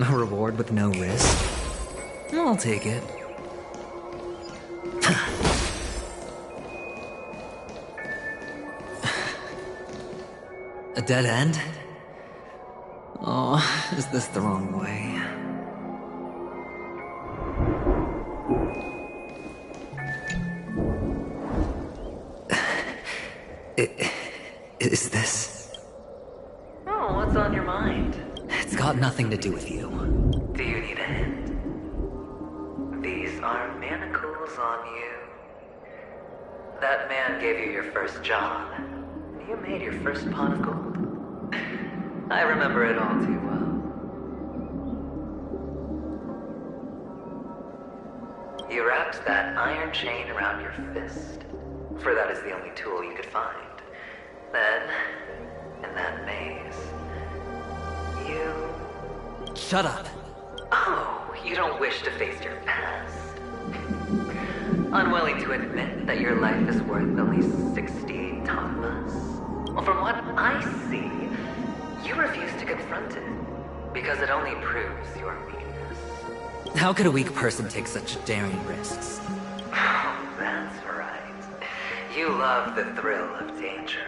A reward with no risk? I'll take it. A dead end? Oh, is this the wrong way? Is this... Oh, what's on your mind? It's got nothing to do with you. Do you need a hint? These are manacles on you. That man gave you your first job. You made your first pot of gold. I remember it all too well. You wrapped that iron chain around your fist, for that is the only tool you could find. Then, in that maze, you... Shut up! Oh, you don't wish to face your past. Unwilling to admit that your life is worth at least 60 tamas. Well, from what I see, you refuse to confront it, because it only proves your weakness. How could a weak person take such daring risks? Oh, that's right. You love the thrill of danger.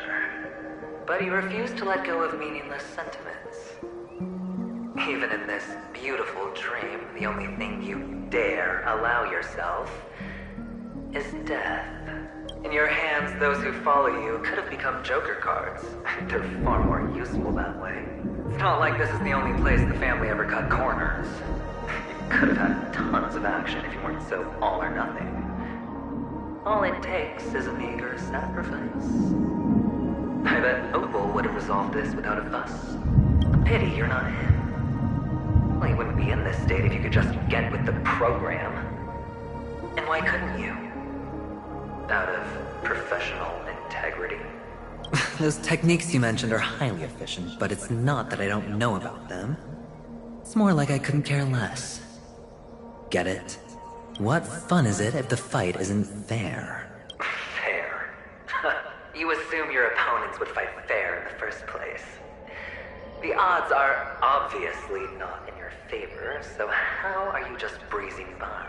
But you refuse to let go of meaningless sentiments. Even in this beautiful dream, the only thing you dare allow yourself is death. In your hands, those who follow you could have become Joker cards. They're far more useful that way. It's not like this is the only place the family ever cut corners. You could have had tons of action if you weren't so all or nothing. All it takes is a meager sacrifice. I bet Opal would have resolved this without a fuss. A pity you're not him. Well, you wouldn't be in this state if you could just get with the program. And why couldn't you? Out of professional integrity. Those techniques you mentioned are highly efficient, but it's not that I don't know about them. It's more like I couldn't care less. Get it? What fun is it if the fight isn't fair? Fair? You assume your opponents would fight fair in the first place. The odds are obviously not in your favor, so how are you just breezing by?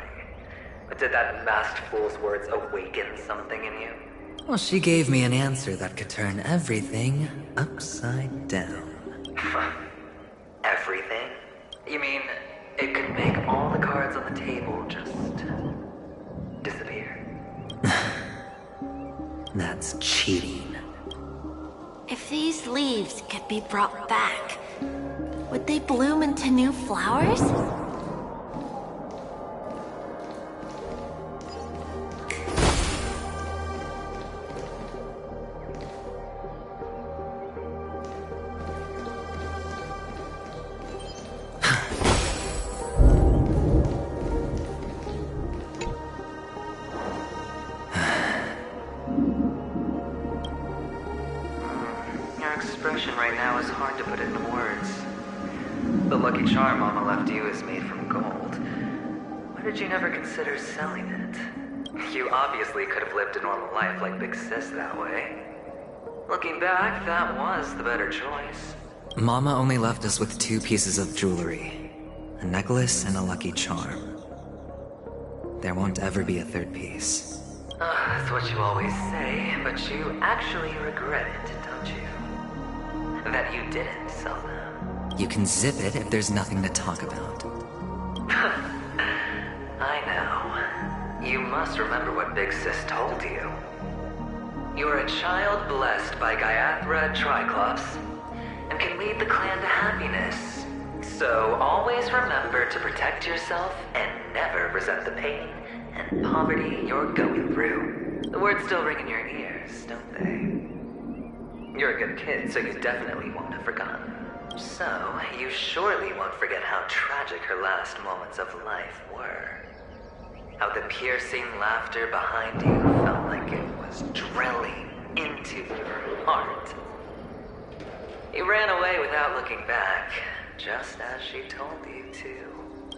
But did that masked fool's words awaken something in you? Well, she gave me an answer that could turn everything upside down. Everything? You mean it could make all the cards on the table just disappear? That's cheating. If these leaves could be brought back, would they bloom into new flowers? Right now is hard to put into words. The lucky charm Mama left you is made from gold. Why did you never consider selling it? You obviously could have lived a normal life like Big Sis that way. Looking back, that was the better choice. Mama only left us with 2 pieces of jewelry. A necklace and a lucky charm. There won't ever be a 3rd piece. That's what you always say, but you actually regret it, don't you? That you didn't sell them. You can zip it if there's nothing to talk about. I know. You must remember what Big Sis told you. You're a child blessed by Gaiathra Triclops, and can lead the clan to happiness. So always remember to protect yourself and never resent the pain and poverty you're going through. The words still ring in your ears, don't they? You're a good kid, so you definitely won't have forgotten. So, you surely won't forget how tragic her last moments of life were. How the piercing laughter behind you felt like it was drilling into your heart. You ran away without looking back, just as she told you to.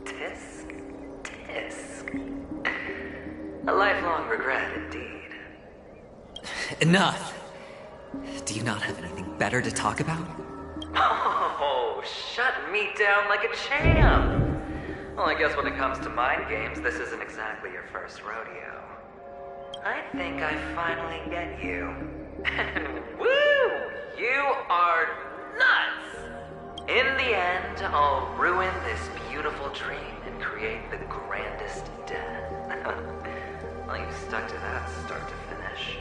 Tisk, tisk. A lifelong regret, indeed. Enough! Do you not have anything better to talk about? Oh, shut me down like a champ. Well, I guess when it comes to mind games, this isn't exactly your first rodeo. I think I finally get you. Woo! You are nuts! In the end, I'll ruin this beautiful dream and create the grandest death. Well, you stuck to that start to finish.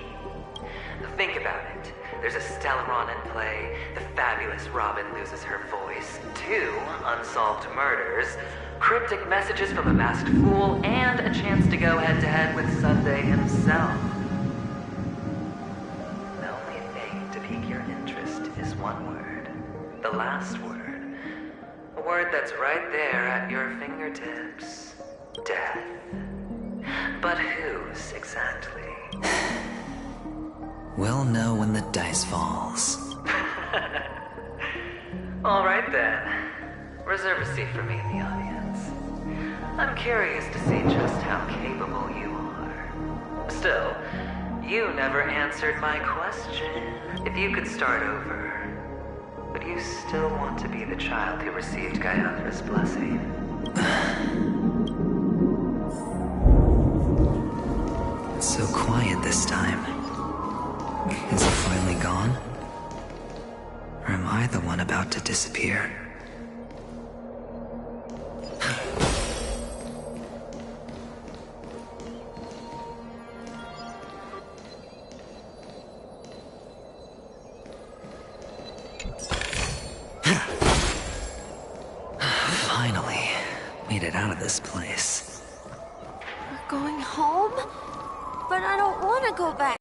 Think about it. There's a Stellaron in play, the fabulous Robin loses her voice, 2 unsolved murders, cryptic messages from a masked fool, and a chance to go head-to-head with Sunday himself. The only thing to pique your interest is one word. The last word. A word that's right there at your fingertips. Death. But whose, exactly? We'll know when the dice falls. All right then. Reserve a seat for me in the audience. I'm curious to see just how capable you are. Still, you never answered my question. If you could start over, would you still want to be the child who received Gayandra's blessing? It's so quiet this time. Is it finally gone? Or am I the one about to disappear? Finally, made it out of this place. We're going home? But I don't want to go back.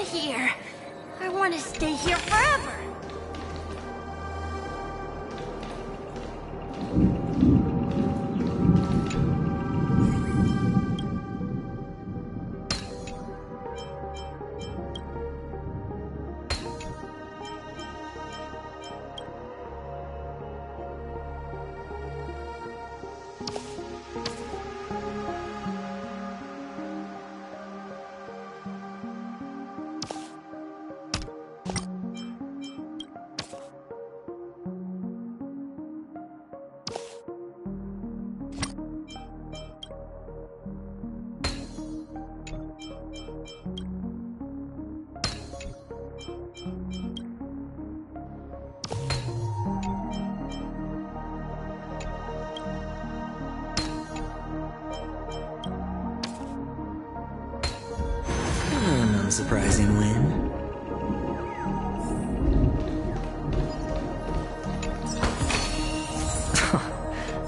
here. I want to stay here forever. An unsurprising win.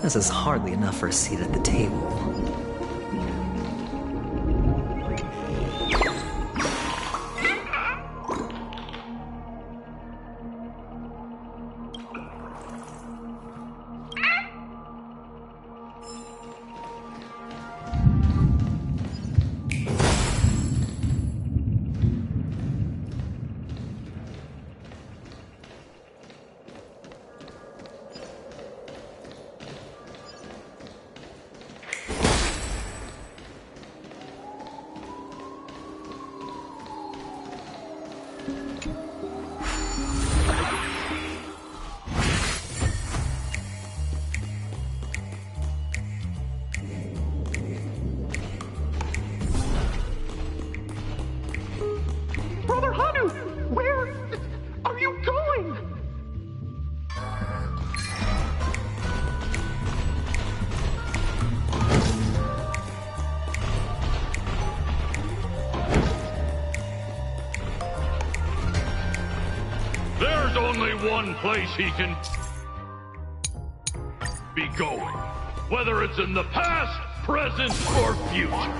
This is hardly enough for a seat at the table. Brother Hanu, where are you going? There's only one place he can be going, whether it's in the past, present, or future.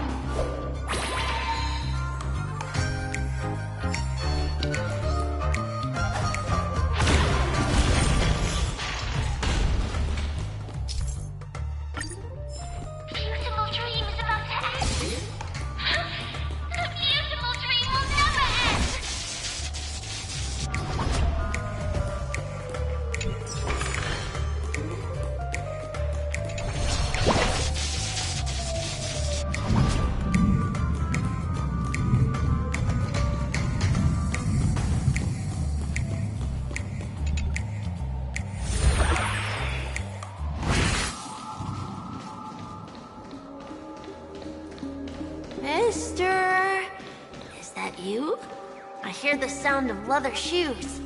Mister, is that you? I hear the sound of leather shoes.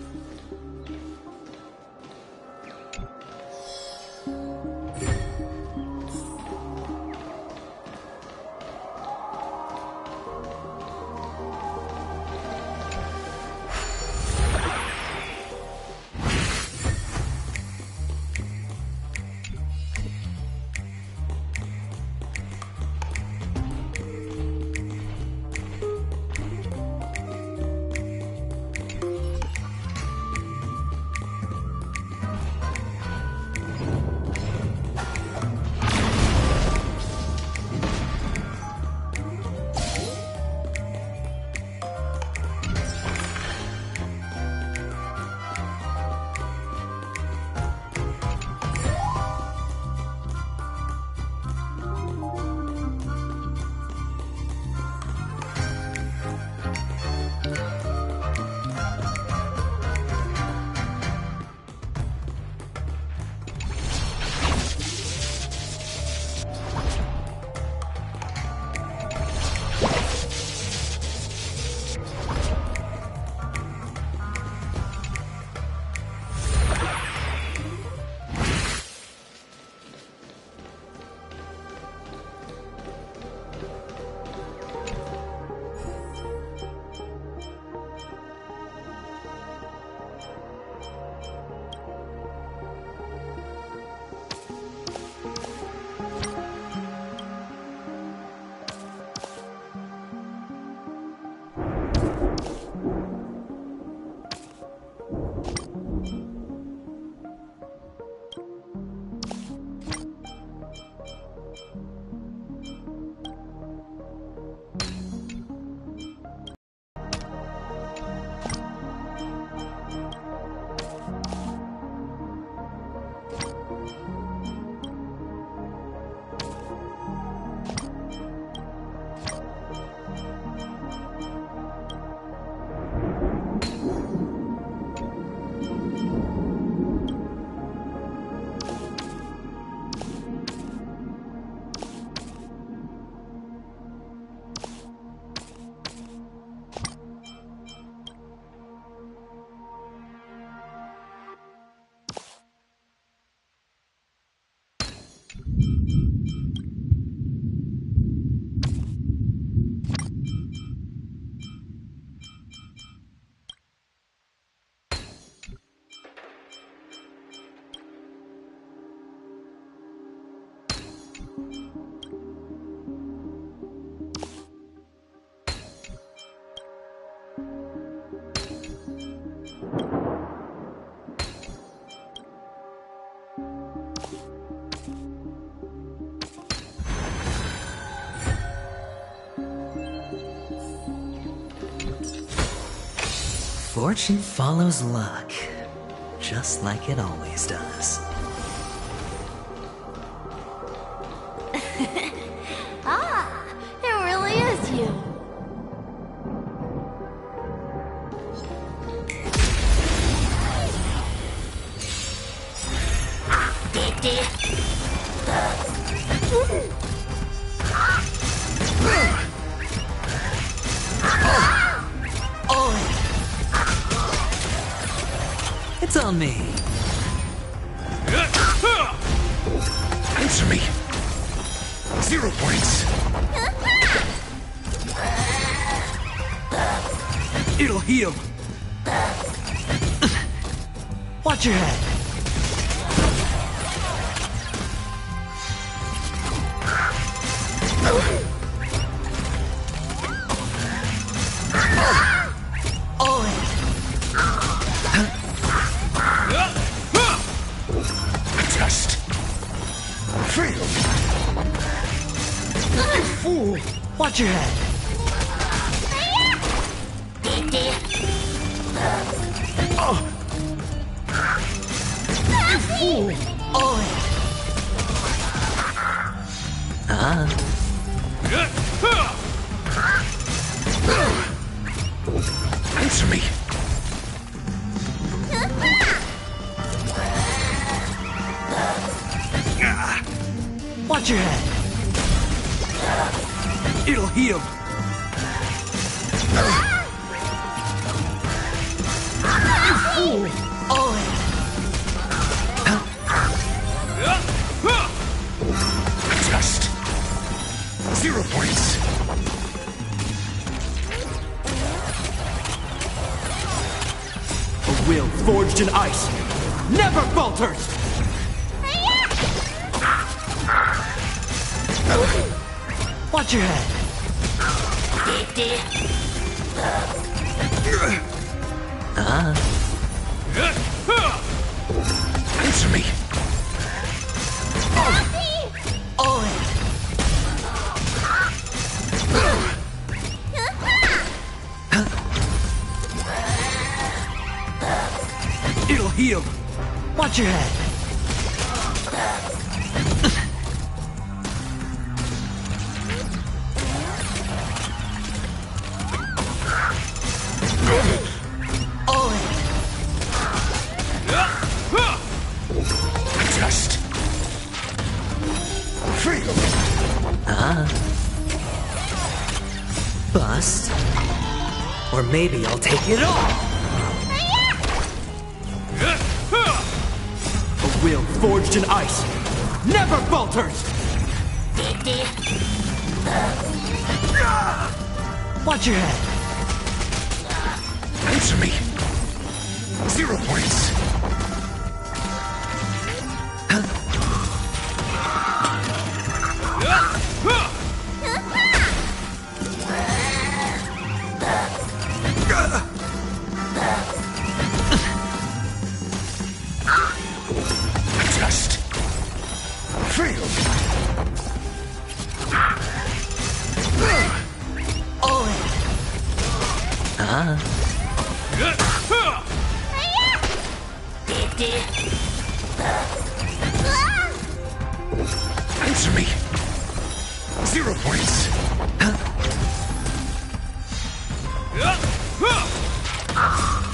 Fortune follows luck, just like it always does. Ah, it really is you. It's on me. Answer me. 0 points. It'll heal. Watch your head. Just fail. You fool. Watch your head. You fool. Answer me. Watch your head. It'll heal. You fool. Just 0 points. A will forged in ice never falters. Watch your head. Answer me. It'll heal. Watch your head. Just fail. Bust. Or maybe I'll take it all. A will forged in ice never falters. Watch your head. Answer me. 0 points. Just fail. Answer me. 0 points.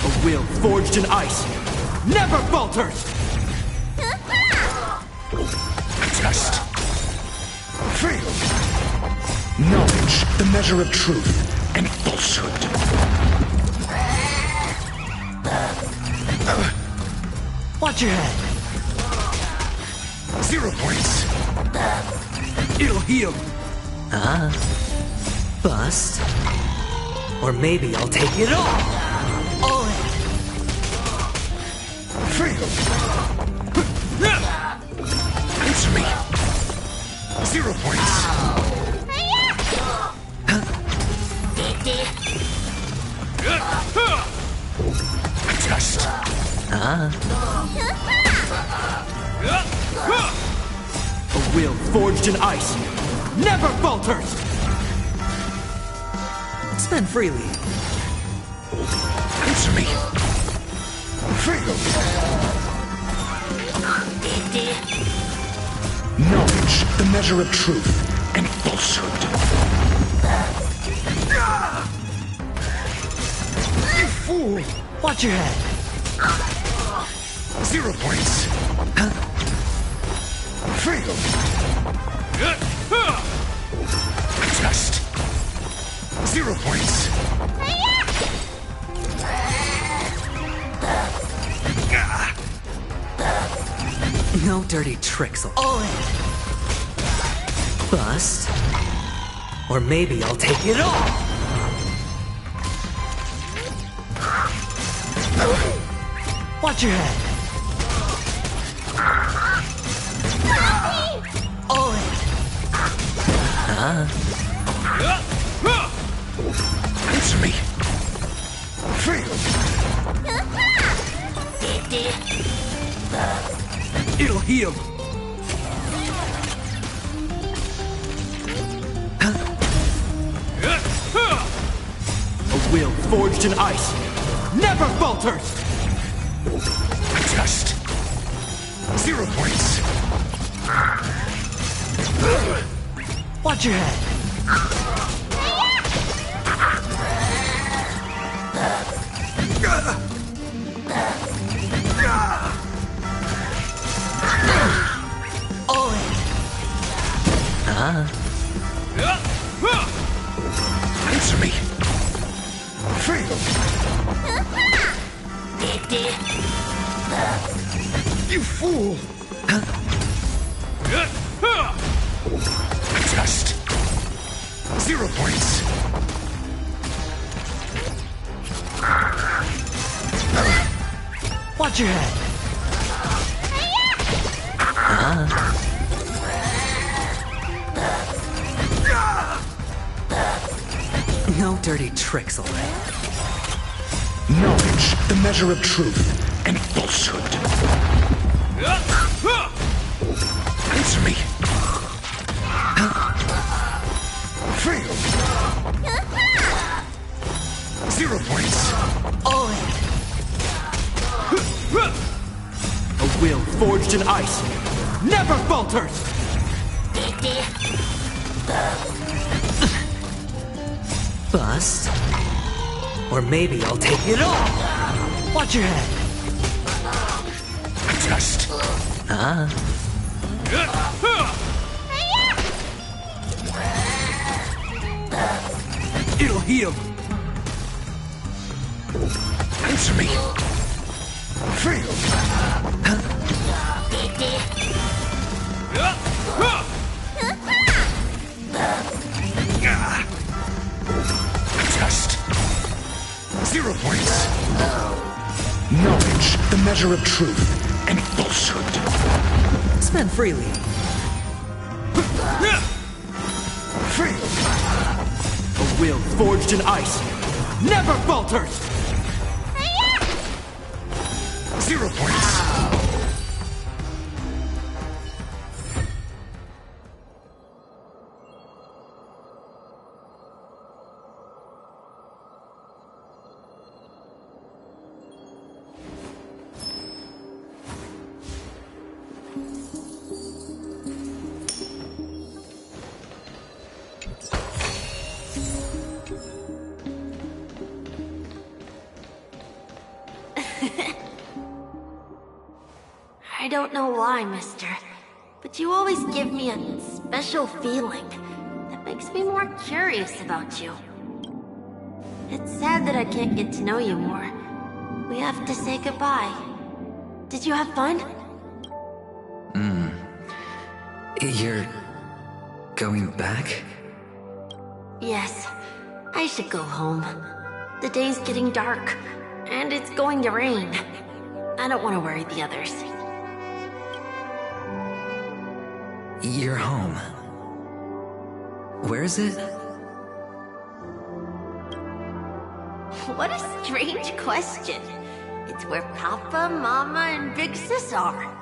A will forged in ice never falters. Just fail. Knowledge, the measure of truth and falsehood. Watch your head. 0 points. It'll heal. Bust. Or maybe I'll take it all. Fail. Answer me. 0 points. Just A will forged in ice never falters. Spend freely. answer me. Knowledge, the measure of truth and falsehood. You fool! Watch your head. 0 points. Fail. Test. 0 points. No dirty tricks. All in. Bust. Or maybe I'll take it all. Watch your head. All in. Answer me. Fail. It'll heal. A will forged in ice never falters. Test. 0 points. Watch your head. All in. Answer me. Fail. You fool! Test. 0 points. Watch your head. No dirty tricks, all right. Knowledge, the measure of truth and falsehood. Answer me. Fail. 0 points. All in. A will forged in ice never falters. Bust. Or maybe I'll take it all. Watch your head. Test. It'll heal. Answer me. Fail. Test. 0 points. Knowledge, the measure of truth and falsehood. Spend freely. Fail. A will forged in ice never falters. 0 points. I don't know why, mister, but you always give me a special feeling that makes me more curious about you. It's sad that I can't get to know you more. We have to say goodbye. Did you have fun? You're going back? Yes. I should go home. The day's getting dark, and it's going to rain. I don't want to worry the others. You're home. Where is it? What a strange question. It's where Papa, Mama, and Big Sis are.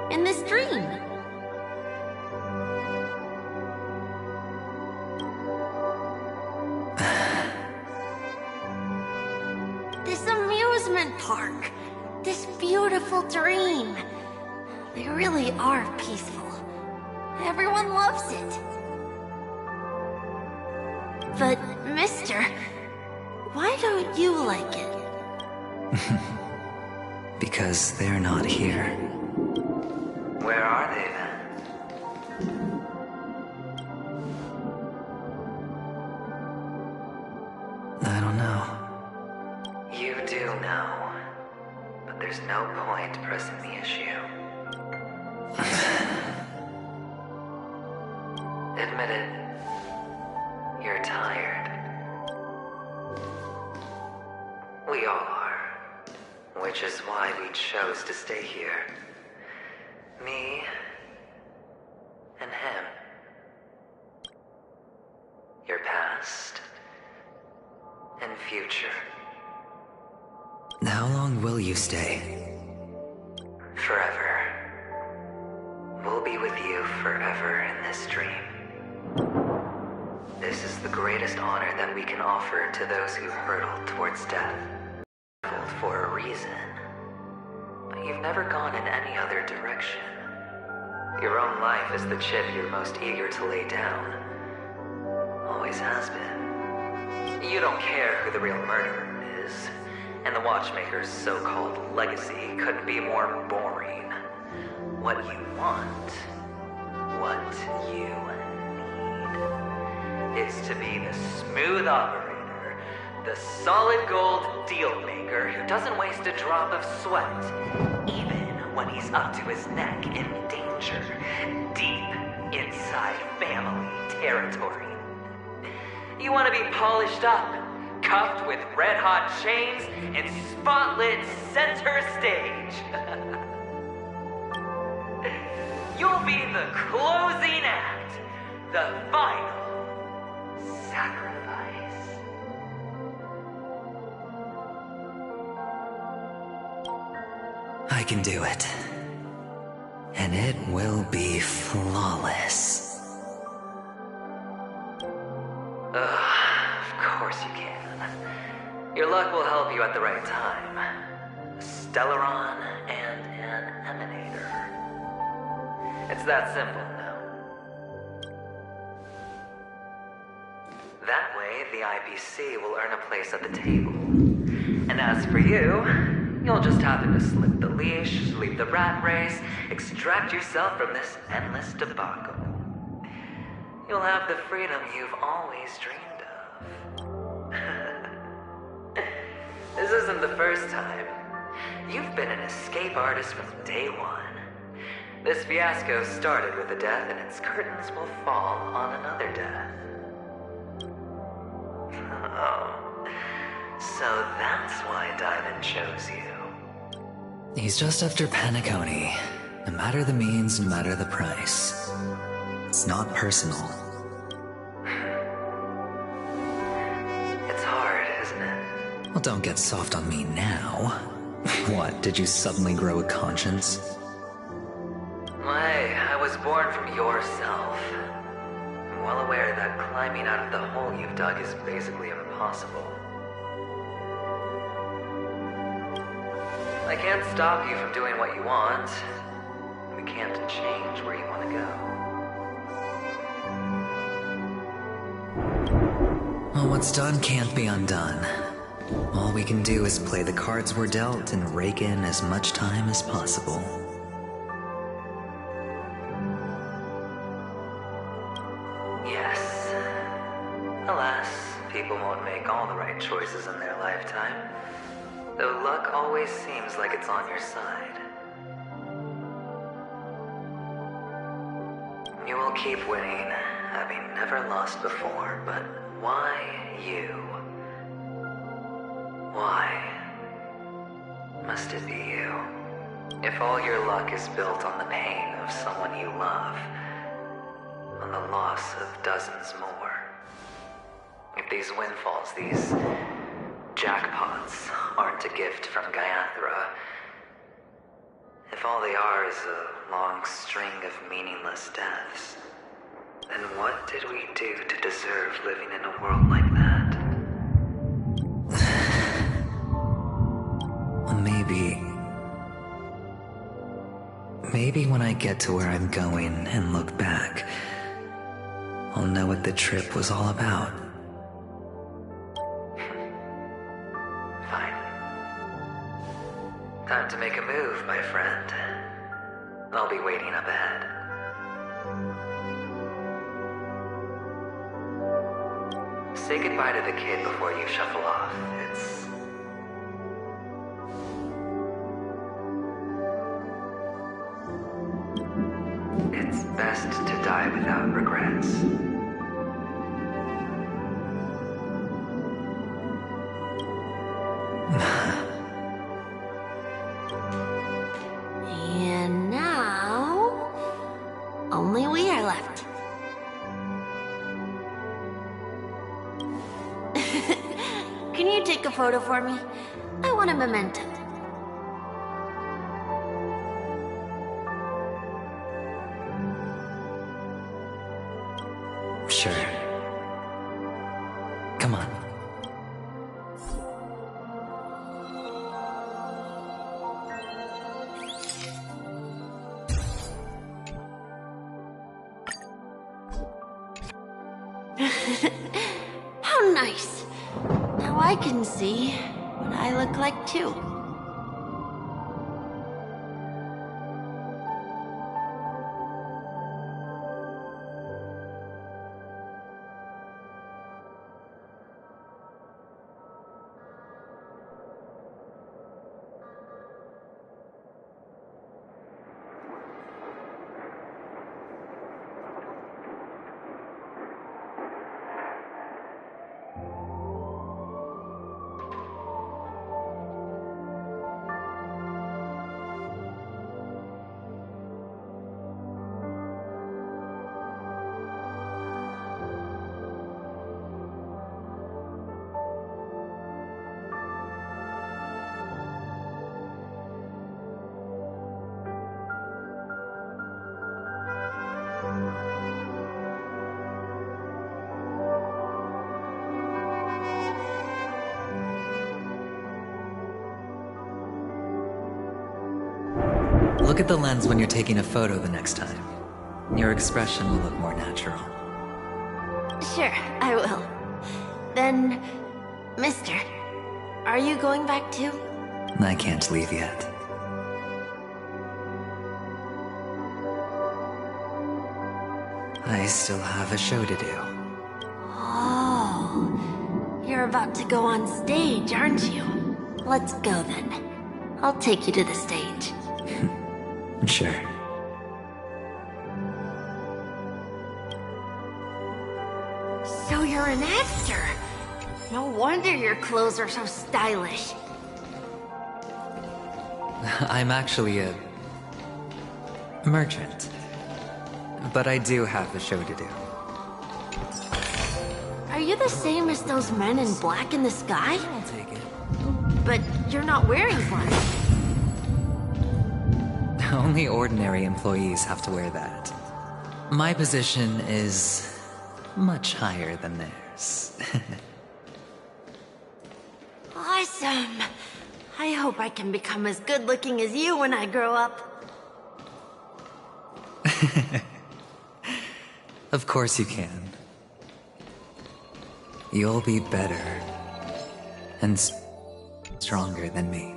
In this dream. This amusement park. This beautiful dream. They really are peaceful. Everyone loves it. But, mister, why don't you like it? Because they're not here. Where are they then? I don't know. You do know. But there's no point pressing the issue. Admit it. You're tired. We all are. Which is why we chose to stay here. Me and him. Your past and future. How long will you stay? Forever. We'll be with you forever in this dream. This is the greatest honor that we can offer to those who hurtle towards death. For a reason. But you've never gone in any other direction. Your own life is the chip you're most eager to lay down. Always has been. You don't care who the real murderer is. And the Watchmaker's so-called legacy couldn't be more boring. What you want, what you need, is to be the smooth operator, the solid gold deal maker who doesn't waste a drop of sweat, even when he's up to his neck in danger, deep inside family territory. You want to be polished up, cuffed with red-hot chains, and spotlit center stage. You'll be the closing act, the final sacrifice. I can do it. And it will be flawless. Of course you can. Your luck will help you at the right time. A Stellaron and an Emanator. It's that simple, no? That way, the IPC will earn a place at the table. And as for you, you'll just happen to slip the leash, leave the rat race, extract yourself from this endless debacle. You'll have the freedom you've always dreamed of. This isn't the first time. You've been an escape artist from day one. This fiasco started with a death, and its curtains will fall on another death. Oh, so that's why Diamond chose you. He's just after Penacony. No matter the means, no matter the price. It's not personal. It's hard, isn't it? Well, don't get soft on me now. What, did you suddenly grow a conscience? Hey, I was born from yourself. I'm well aware that climbing out of the hole you've dug is basically impossible. I can't stop you from doing what you want. We can't change where you want to go. Well, what's done can't be undone. All we can do is play the cards we're dealt and rake in as much time as possible. Yes. Alas, people won't make all the right choices in their lifetime. Though luck always seems like it's on your side. You will keep winning, having never lost before, but why you? Why must it be you? If all your luck is built on the pain of someone you love, on the loss of dozens more, if these windfalls, these jackpots, aren't a gift from Gaiathra, if all they are is a long string of meaningless deaths, then what did we do to deserve living in a world like that? Maybe when I get to where I'm going and look back, I'll know what the trip was all about. Fine. Time to make a move, my friend. I'll be waiting up ahead. Say goodbye to the kid before you shuffle off. It's best to die without regrets. And now, only we are left. Can you take a photo for me? I want a memento. Sure. Come on. How nice. Now I can see what I look like too. Look at the lens when you're taking a photo the next time. Your expression will look more natural. Sure, I will. Then, mister, are you going back too? I can't leave yet. I still have a show to do. Oh, you're about to go on stage, aren't you? Let's go then. I'll take you to the stage. Sure. So you're an actor. No wonder your clothes are so stylish. I'm actually a merchant. But I do have a show to do. Are you the same as those men in black in the sky? I'll take it. But you're not wearing black. Only ordinary employees have to wear that. My position is much higher than theirs. Awesome. I hope I can become as good looking as you when I grow up. Of course you can. You'll be better and stronger than me.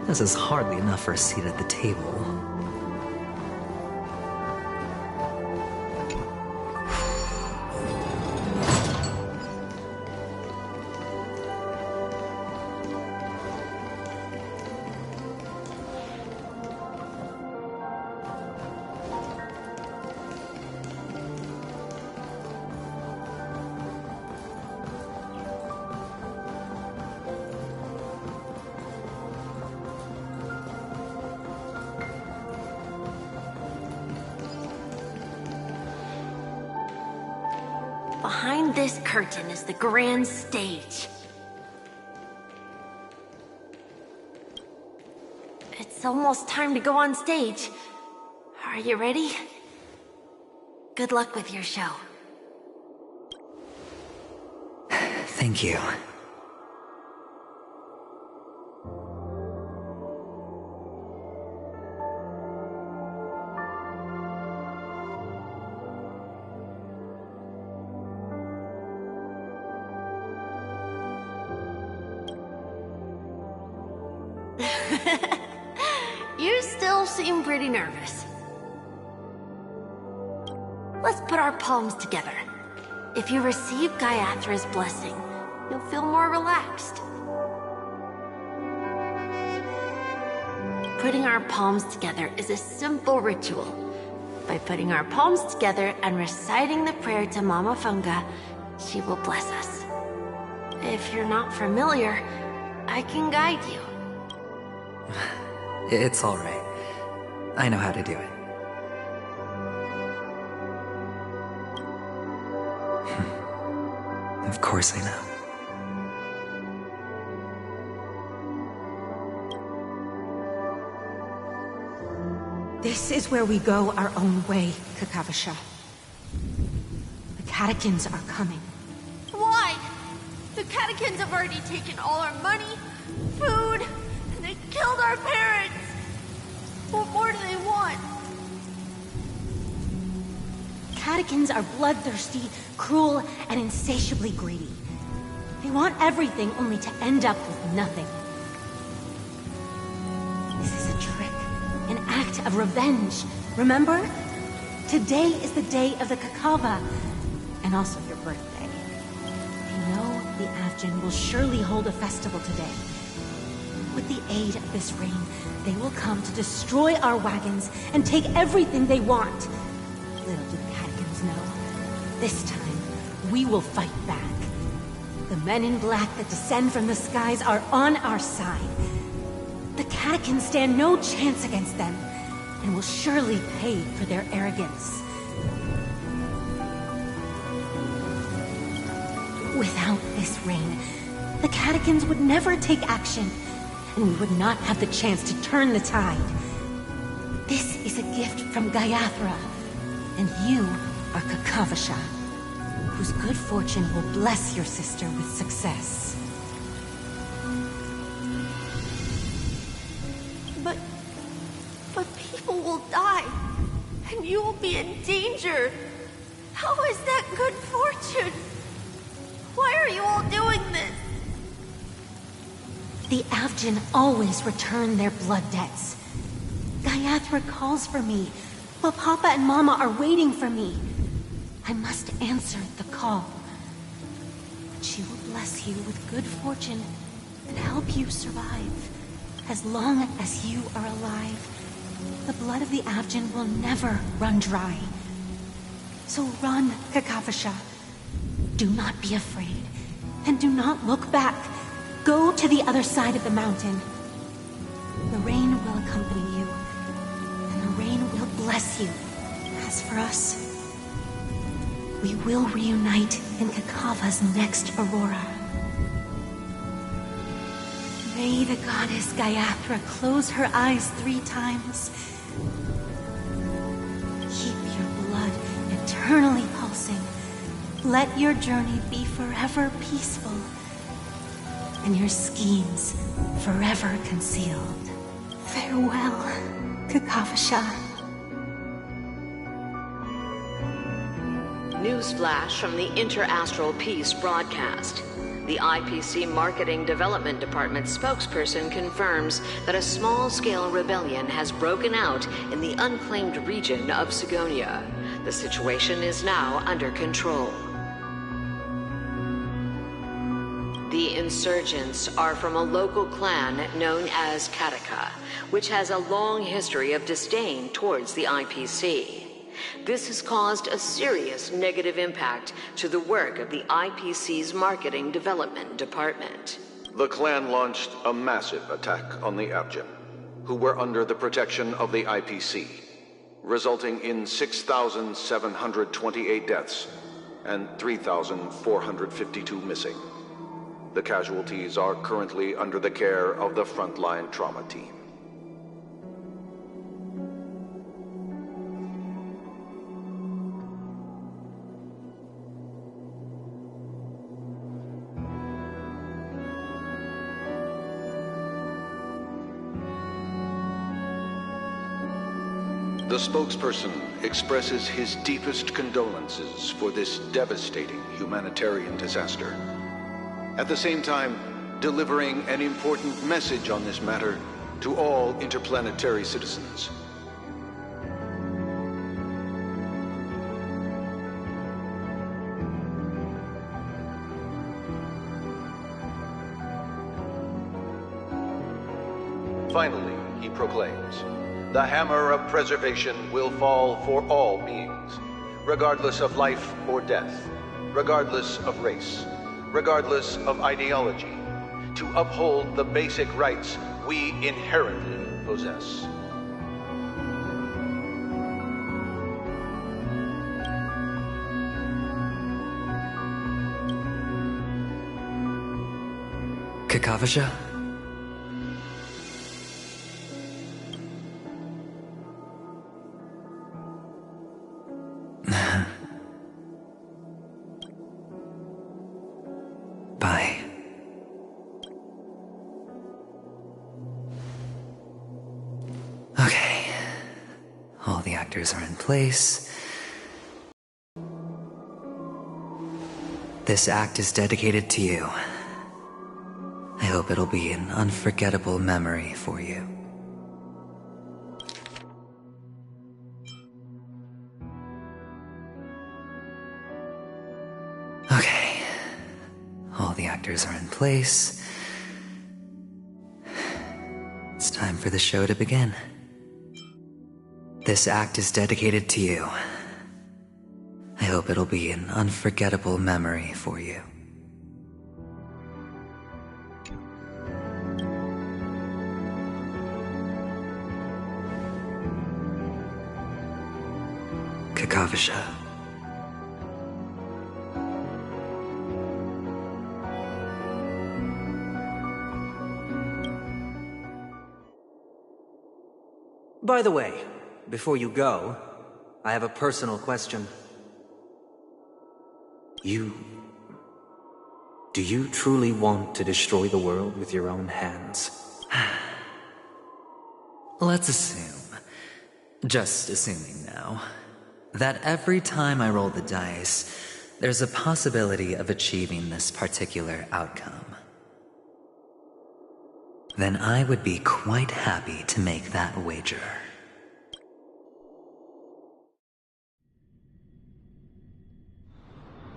This is hardly enough for a seat at the table. behind this curtain is the grand stage. It's almost time to go on stage. Are you ready? Good luck with your show. Thank you. You still seem pretty nervous. Let's put our palms together. If you receive Gaiathra's blessing, you'll feel more relaxed. Putting our palms together is a simple ritual. By putting our palms together and reciting the prayer to Mama Funga, she will bless us. If you're not familiar, I can guide you. It's alright. I know how to do it. Of course I know. This is where we go our own way, Kakavasha. The catechins are coming. Why? The catechins have already taken all our money, food, and they killed our parents. What more do they want? Catechins are bloodthirsty, cruel, and insatiably greedy. They want everything only to end up with nothing. This is a trick, an act of revenge. Remember? Today is the day of the Kakava, and also your birthday. They know the Avgin will surely hold a festival today. With the aid of this rain, they will come to destroy our wagons and take everything they want. Little do the Catechins know, this time, we will fight back. The men in black that descend from the skies are on our side. The Catechins stand no chance against them, and will surely pay for their arrogance. Without this rain, the Catechins would never take action, and we would not have the chance to turn the tide. This is a gift from Gaiathra, and you are Kakavasha, whose good fortune will bless your sister with success. But people will die, and you will be in danger. How is that good fortune? Why are you all doing this? The Avgin always return their blood debts. Gaiathra calls for me, but Papa and Mama are waiting for me. I must answer the call. But she will bless you with good fortune and help you survive. As long as you are alive, the blood of the Avgin will never run dry. So run, Kakavasha. Do not be afraid, and do not look back. Go to the other side of the mountain. The rain will accompany you, and the rain will bless you. As for us, we will reunite in Kakava's next aurora. May the goddess Gaiathra close her eyes 3 times. Keep your blood eternally pulsing. Let your journey be forever peaceful, and your schemes forever concealed. Farewell, Kakavasha. Newsflash from the Inter-Astral Peace broadcast. The IPC Marketing Development Department spokesperson confirms that a small-scale rebellion has broken out in the unclaimed region of Sigonia. The situation is now under control. The insurgents are from a local clan known as Kataka, which has a long history of disdain towards the IPC. This has caused a serious negative impact to the work of the IPC's Marketing Development Department. The clan launched a massive attack on the Avgin, who were under the protection of the IPC, resulting in 6,728 deaths and 3,452 missing. The casualties are currently under the care of the frontline trauma team. The spokesperson expresses his deepest condolences for this devastating humanitarian disaster. At the same time, delivering an important message on this matter to all interplanetary citizens. Finally, he proclaims, "The hammer of preservation will fall for all beings, regardless of life or death, regardless of race, regardless of ideology, to uphold the basic rights we inherently possess." Kakavasha? Bye. Okay. All the actors are in place. This act is dedicated to you. I hope it'll be an unforgettable memory for you. Okay. All the actors are in place. It's time for the show to begin. This act is dedicated to you. I hope it'll be an unforgettable memory for you. Kakavasha. By the way, before you go, I have a personal question. Do you truly want to destroy the world with your own hands? Let's assume, just assuming now, that every time I roll the dice, there's a possibility of achieving this particular outcome. Then I would be quite happy to make that wager.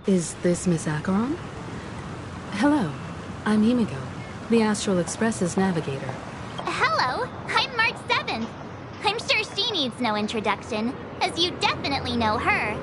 Is this Miss Acheron? Hello, I'm Himiko, the Astral Express's navigator. Hello, I'm March 7th. I'm sure she needs no introduction, as you definitely know her.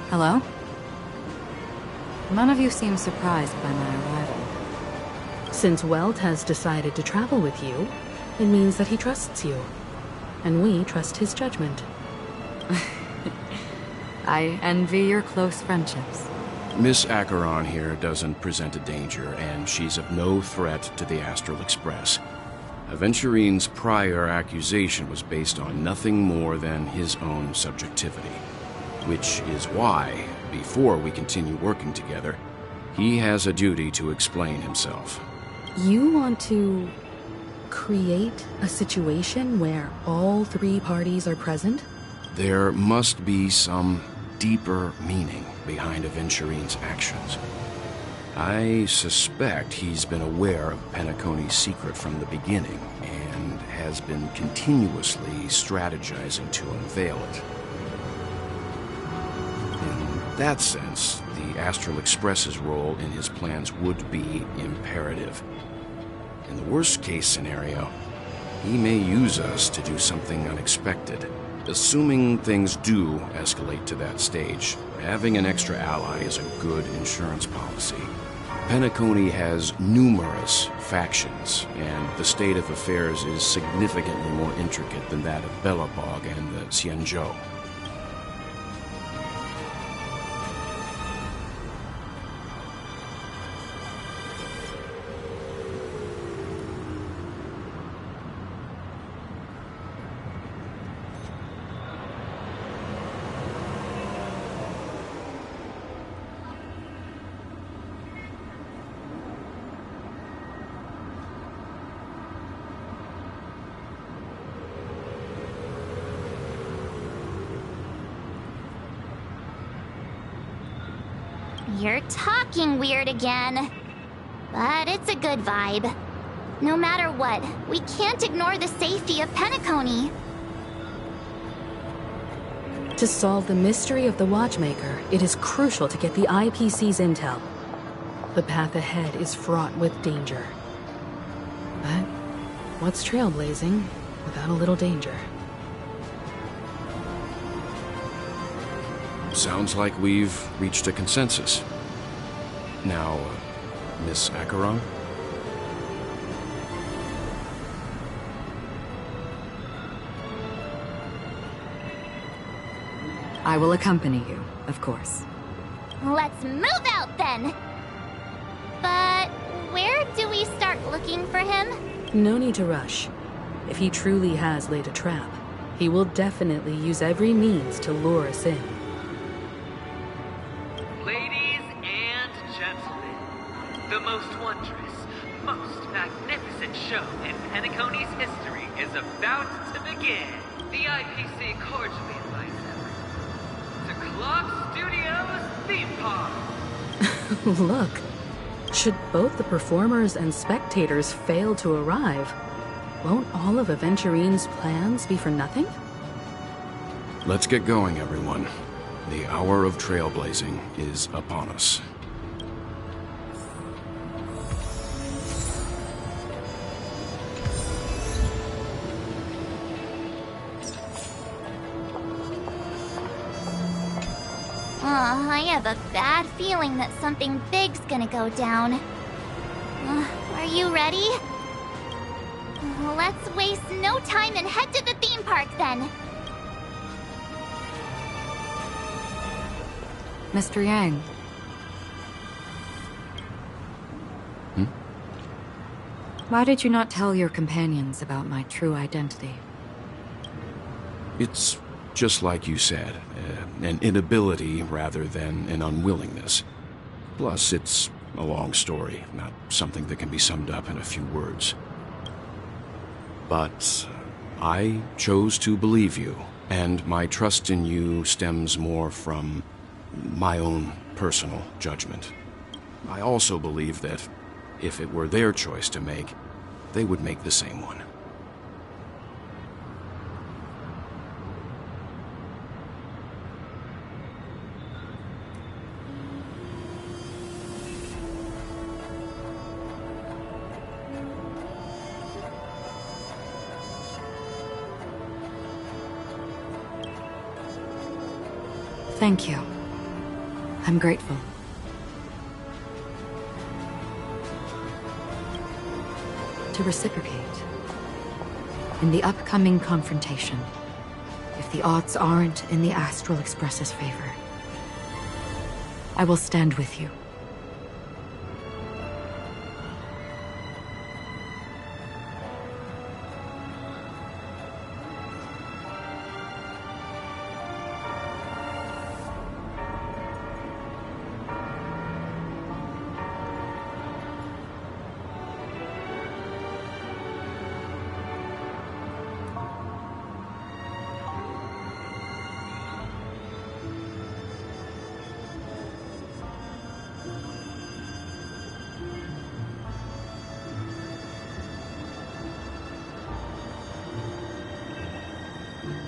Hello? None of you seem surprised by my arrival. Since Welt has decided to travel with you, it means that he trusts you. And we trust his judgment. I envy your close friendships. Miss Acheron here doesn't present a danger, and she's of no threat to the Astral Express. Aventurine's prior accusation was based on nothing more than his own subjectivity. Which is why, before we continue working together, he has a duty to explain himself. You want to create a situation where all three parties are present? There must be some deeper meaning behind Aventurine's actions. I suspect he's been aware of Penacony's secret from the beginning, and has been continuously strategizing to unveil it. In that sense, the Astral Express's role in his plans would be imperative. In the worst-case scenario, he may use us to do something unexpected. Assuming things do escalate to that stage, having an extra ally is a good insurance policy. Penacony has numerous factions, and the state of affairs is significantly more intricate than that of Belobog and the Xianzhou. You're talking weird again. But it's a good vibe. No matter what, we can't ignore the safety of Penacony. To solve the mystery of the Watchmaker, it is crucial to get the IPC's intel. The path ahead is fraught with danger. But what's trailblazing without a little danger? Sounds like we've reached a consensus. Now, Miss Acheron? I will accompany you, of course. Let's move out then! But where do we start looking for him? No need to rush. If he truly has laid a trap, he will definitely use every means to lure us in. Ladies and gentlemen, the most wondrous, most magnificent show in Penacony's history is about to begin. The IPC cordially invites everyone to Clock Studios Theme Park. Look, should both the performers and spectators fail to arrive, won't all of Aventurine's plans be for nothing? Let's get going, everyone. The hour of trailblazing is upon us. I have a bad feeling that something big's gonna go down. Are you ready? Let's waste no time and head to the theme park then. Mr. Yang. Why did you not tell your companions about my true identity? It's just like you said, an inability rather than an unwillingness. Plus, it's a long story, not something that can be summed up in a few words. But I chose to believe you, and my trust in you stems more from my own personal judgment. I also believe that if it were their choice to make, they would make the same one. Thank you. I'm grateful. To reciprocate. In the upcoming confrontation, if the odds aren't in the Astral Express's favor, I will stand with you.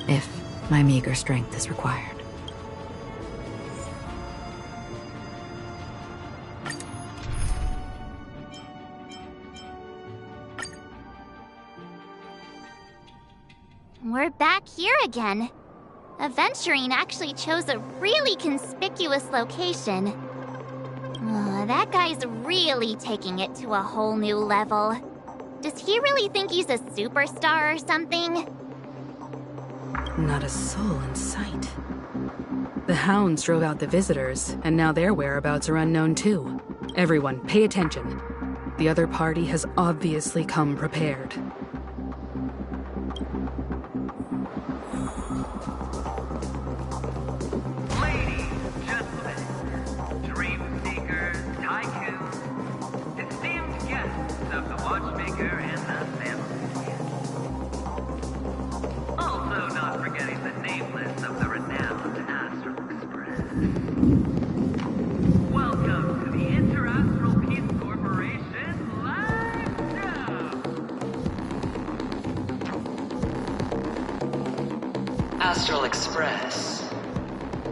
If my meager strength is required. again. Aventurine actually chose a really conspicuous location. That guy's really taking it to a whole new level. Does he really think he's a superstar or something? Not a soul in sight. The hounds drove out the visitors, and now their whereabouts are unknown too. Everyone, pay attention. The other party has obviously come prepared. Ladies, gentlemen, dream seekers, tycoons, esteemed guests of the Watchmaker and the family. Also not forgetting the nameless of the renowned Astral Express. Welcome to the Interastral Peace Corporation live show! Astral Express.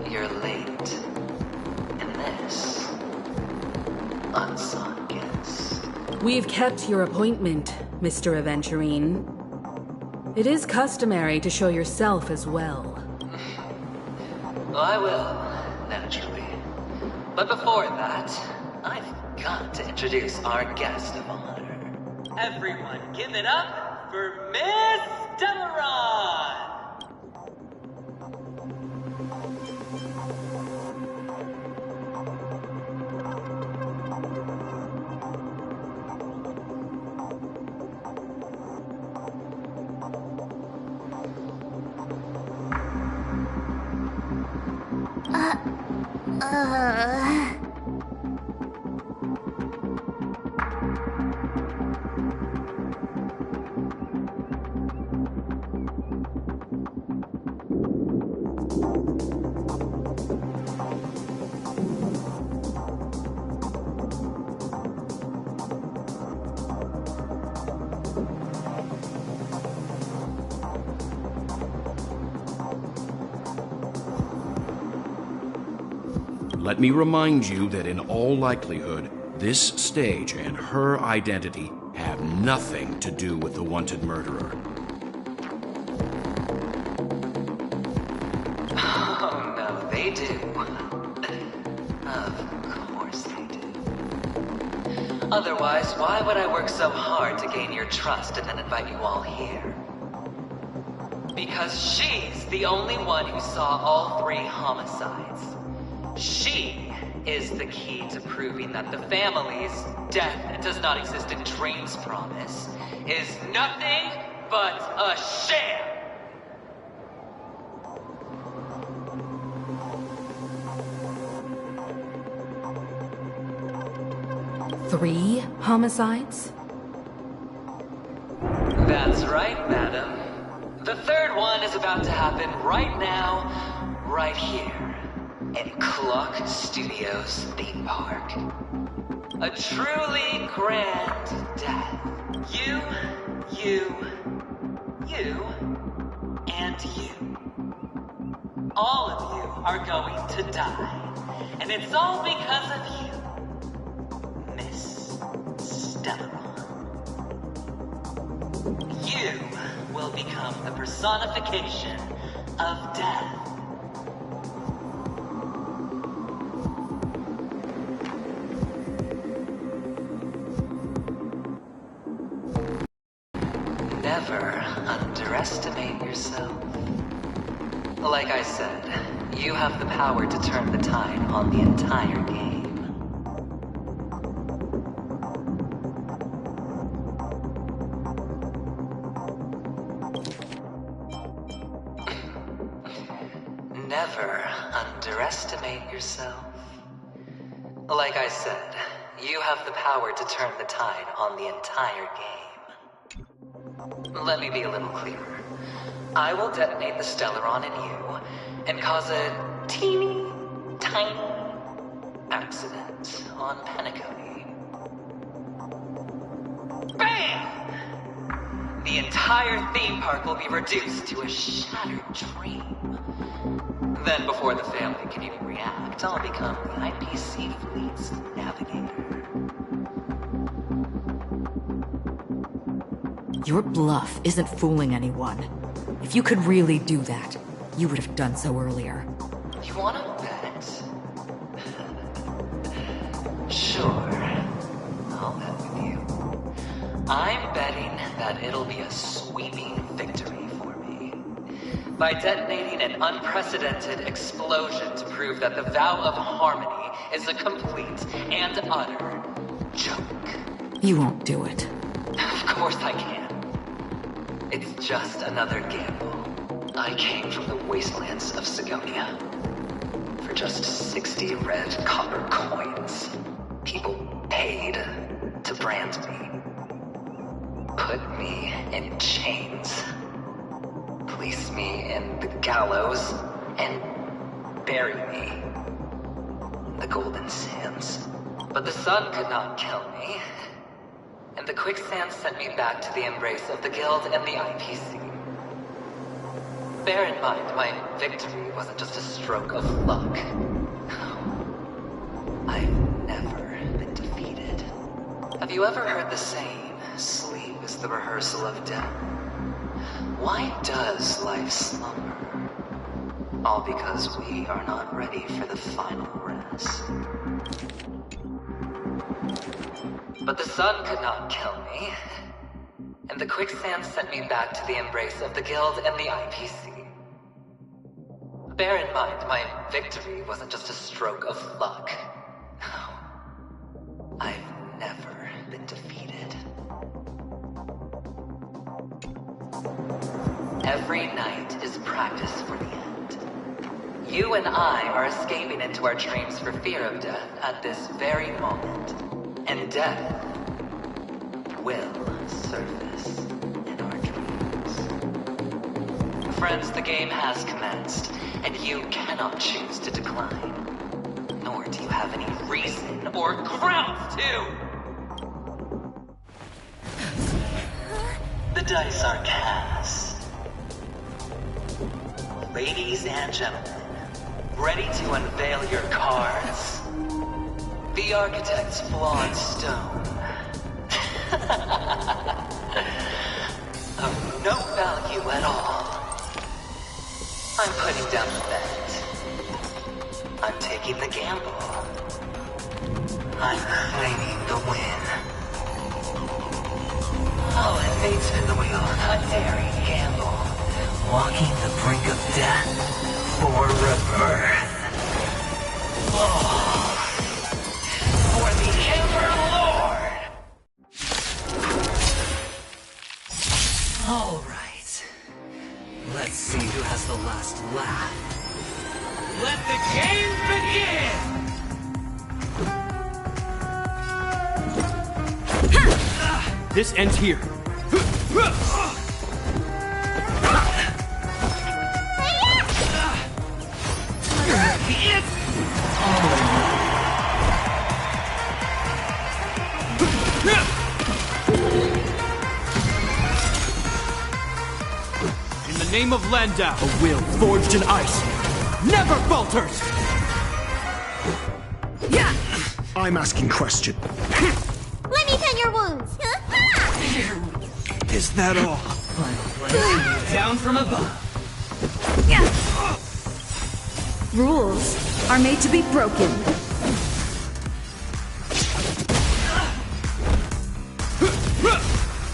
You're late. And this unsought guest. We've kept your appointment, Mr. Aventurine. It is customary to show yourself as well. I will, naturally. But before that, I've got to introduce our guest of honor. Everyone, give it up for Miss Demaron! Let me remind you that in all likelihood, this stage and her identity have nothing to do with the wanted murderer. Oh, no, they do. Of course they do. Otherwise, why would I work so hard to gain your trust and then invite you all here? Because she's the only one who saw all 3 homicides. She is the key to proving that the family's death does not exist in Dream's promise is nothing but a sham! 3 homicides? That's right, madam. The 3rd one is about to happen right now, right here, in Clock Studios theme park. A truly grand death. You, and you. All of you are going to die. And it's all because of you, Miss Stellaron. You will become the personification of death. Never underestimate yourself. Like I said, you have the power to turn the tide on the entire game. Never underestimate yourself. Like I said, you have the power to turn the tide on the entire game. Let me be a little clearer. I will detonate the Stellaron in you and cause a teeny, tiny accident on Penacony. BAM! The entire theme park will be reduced to a shattered dream. Then before the family can even react, I'll become the IPC fleet's navigator. Your bluff isn't fooling anyone. If If you could really do that, you would have done so earlier. You wanna bet? Sure. I'll bet with you. I'm betting that it'll be a sweeping victory for me. By detonating an unprecedented explosion to prove that the vow of harmony is a complete and utter joke. You won't do it. Of course I can. It's just another gamble. I came from the wastelands of Sigonia. For just 60 red copper coins, people paid to brand me. Put me in chains. Place me in the gallows and bury me in the golden sands. But the sun could not kill me, and the quicksand sent me back to the embrace of the Guild and the IPC. Bear in mind, my victory wasn't just a stroke of luck. I've never been defeated. Have you ever heard the saying, sleep is the rehearsal of death? Why does life slumber? All because we are not ready for the final rest. But the sun could not kill me, and the quicksand sent me back to the embrace of the Guild and the IPC. Bear in mind, my victory wasn't just a stroke of luck. I've never been defeated. Every night is practice for the end. You and I are escaping into our dreams for fear of death at this very moment. And death will surface in our dreams. Friends, the game has commenced, and you cannot choose to decline. Nor do you have any reason or grounds to! The dice are cast. Ladies and gentlemen, ready to unveil your cards? The architect's flawed stone. Of no value at all. I'm putting down the bet. I'm taking the gamble. I'm claiming the win. Oh, and fate spin the wheel. A daring gamble. Walking the brink of death for rebirth. Oh. For the Ember Lord! All right. Let's see who has the last laugh. Let the game begin! This ends here. In the name of Landau, a will forged in ice never falters! I'm asking question. Let me tend your wounds. Is that all? Down from above. Rules are made to be broken.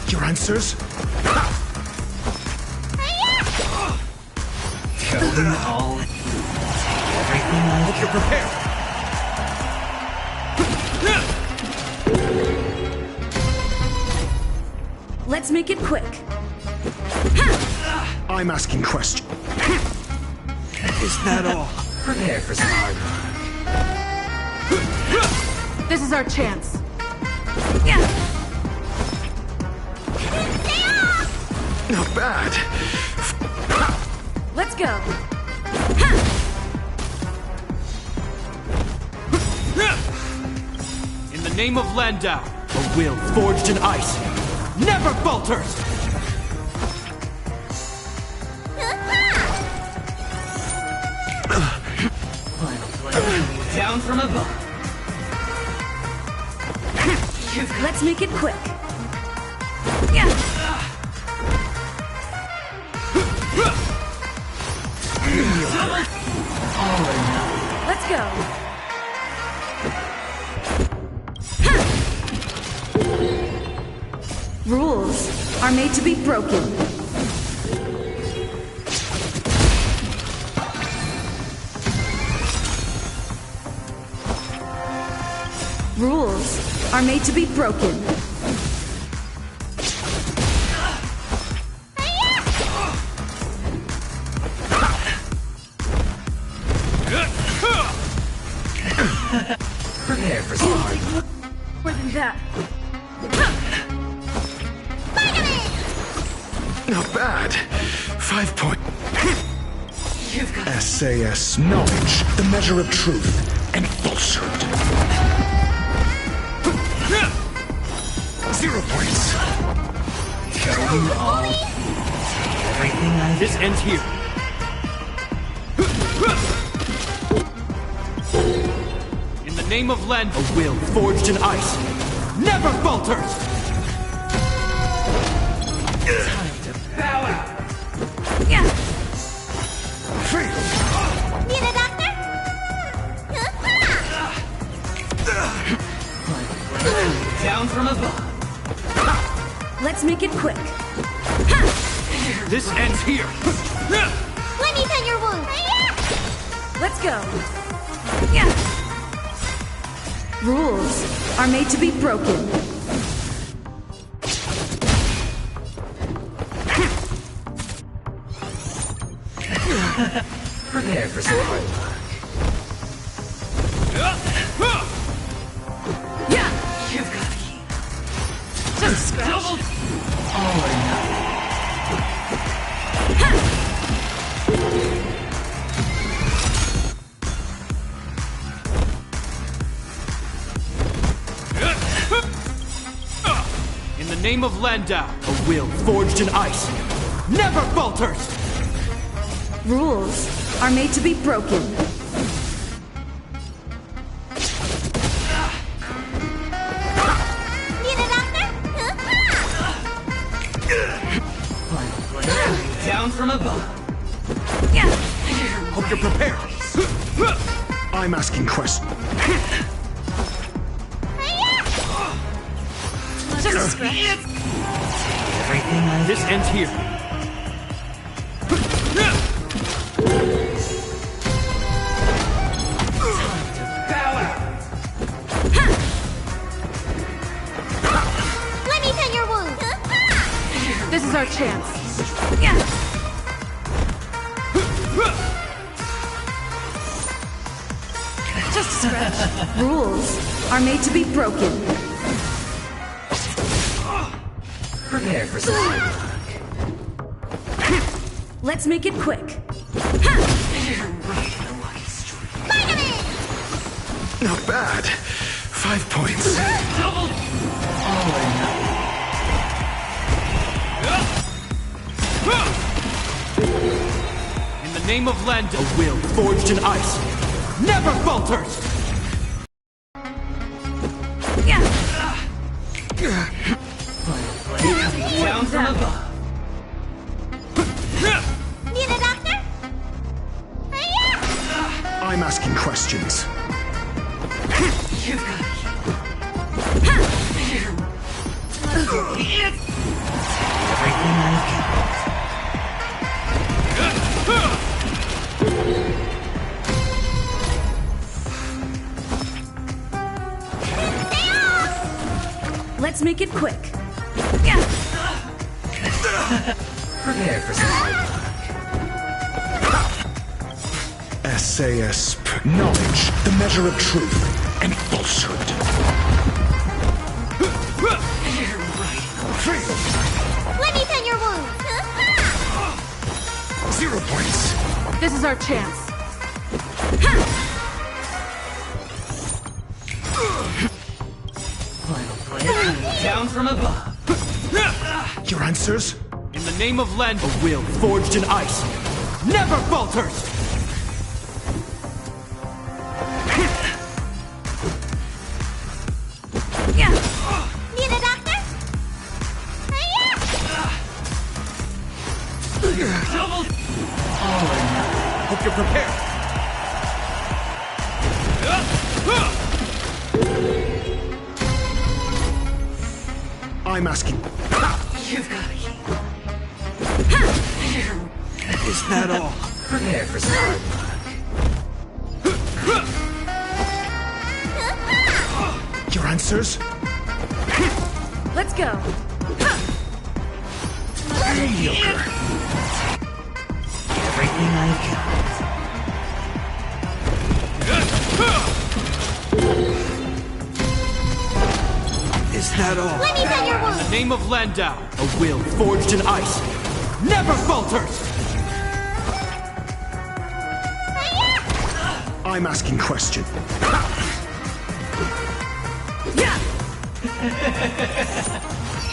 Your answers? Tell them all. Take everything I Hope you're prepared. Let's make it quick. I'm asking question. Is that all? Prepare for some hard work. This is our chance. Not bad. Let's go. In the name of Landau, a will forged in ice never falters! Down from above. Let's make it quick. Let's go! Rules are made to be broken. Rules are made to be broken. Prepare for sparring. More than that. Not bad. 5 point. SAS, knowledge, the measure of truth and falsehood. 0 points. Tell you all. Everything I... This ends here. In the name of Len, a will forged in ice never falters! Time to bow out. Need a doctor? Down from above. Let's make it quick. This ends here. Let me tend your wound. Let's go. Rules are made to be broken. Prepare for some hard luck. You've got to keep. Just scratch. All or nothing. In the name of Landau, a will forged in ice never falters! Rules are made to be broken. Need a doctor? Final blade down from above. Hope you're prepared. I'm asking questions. Just scratch. Everything I... This ends here. Time to bow out. Let me tend your wound. This is our chance. Just a scratch. Rules are made to be broken. Prepare for some hard luck. Let's make it quick. You're right in a lucky streak. Not bad. 5 points. All or nothing. In the name of Landau, a will forged in ice never falters! Final blade down from above. Need a doctor? I'm asking questions. You've got to keep. Everything I've got. Let's make it quick. Prepare for some hard luck. SAS, knowledge, the measure of truth and falsehood. You're right. Let me tend your wound. 0 points. This is our chance. Final blade down from above. Your answers? In the name of Landau, a will forged in ice never falters! Need a doctor? Hope you're prepared. I'm asking. You've got it. Is that all? Prepare for smart luck. Your answers? Let's go. Mediocre. Everything I've got. Is that all? Let me bend your In wound! the name of Landau, a will forged in ice never falters! I'm asking questions.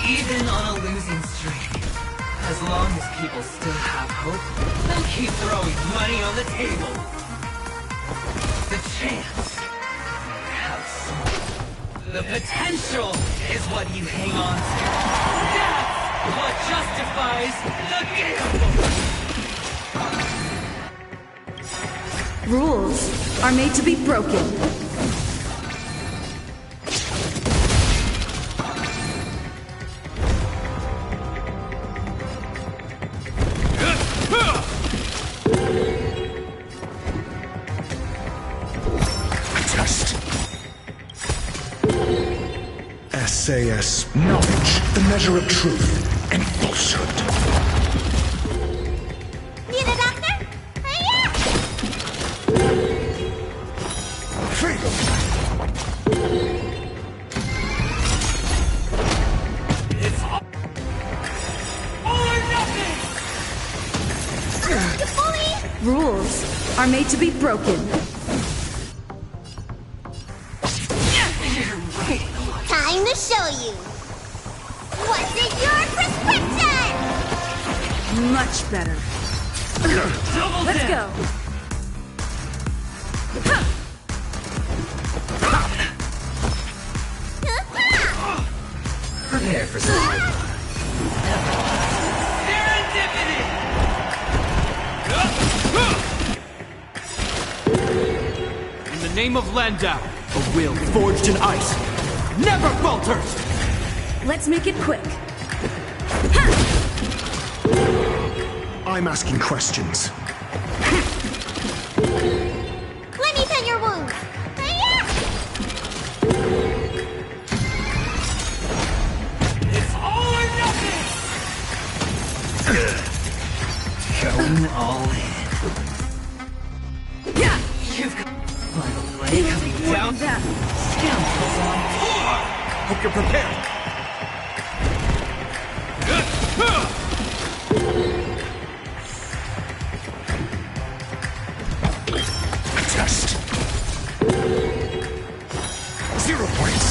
Even on a losing streak, as long as people still have hope, they'll keep throwing money on the table. The chance, how small. The potential is what you hang on to. That's what justifies the gamble. Rules are made to be broken. Test. SAS. Knowledge. The measure of truth and falsehood. Need a doctor? Freedom. It's all or nothing! You bully! Rules are made to be broken. Time to show you! What's in your prescription? Much better. Let's go. Prepare for smart luck. Serendipity! In the name of Landau, a will forged in ice never falters! Let's make it quick. I'm asking questions. Let me tend your wound! It's all or nothing! Going all in. Yeah! You've got final play coming down. Scoundrels on floor! Hope you're prepared! Test. 0 points.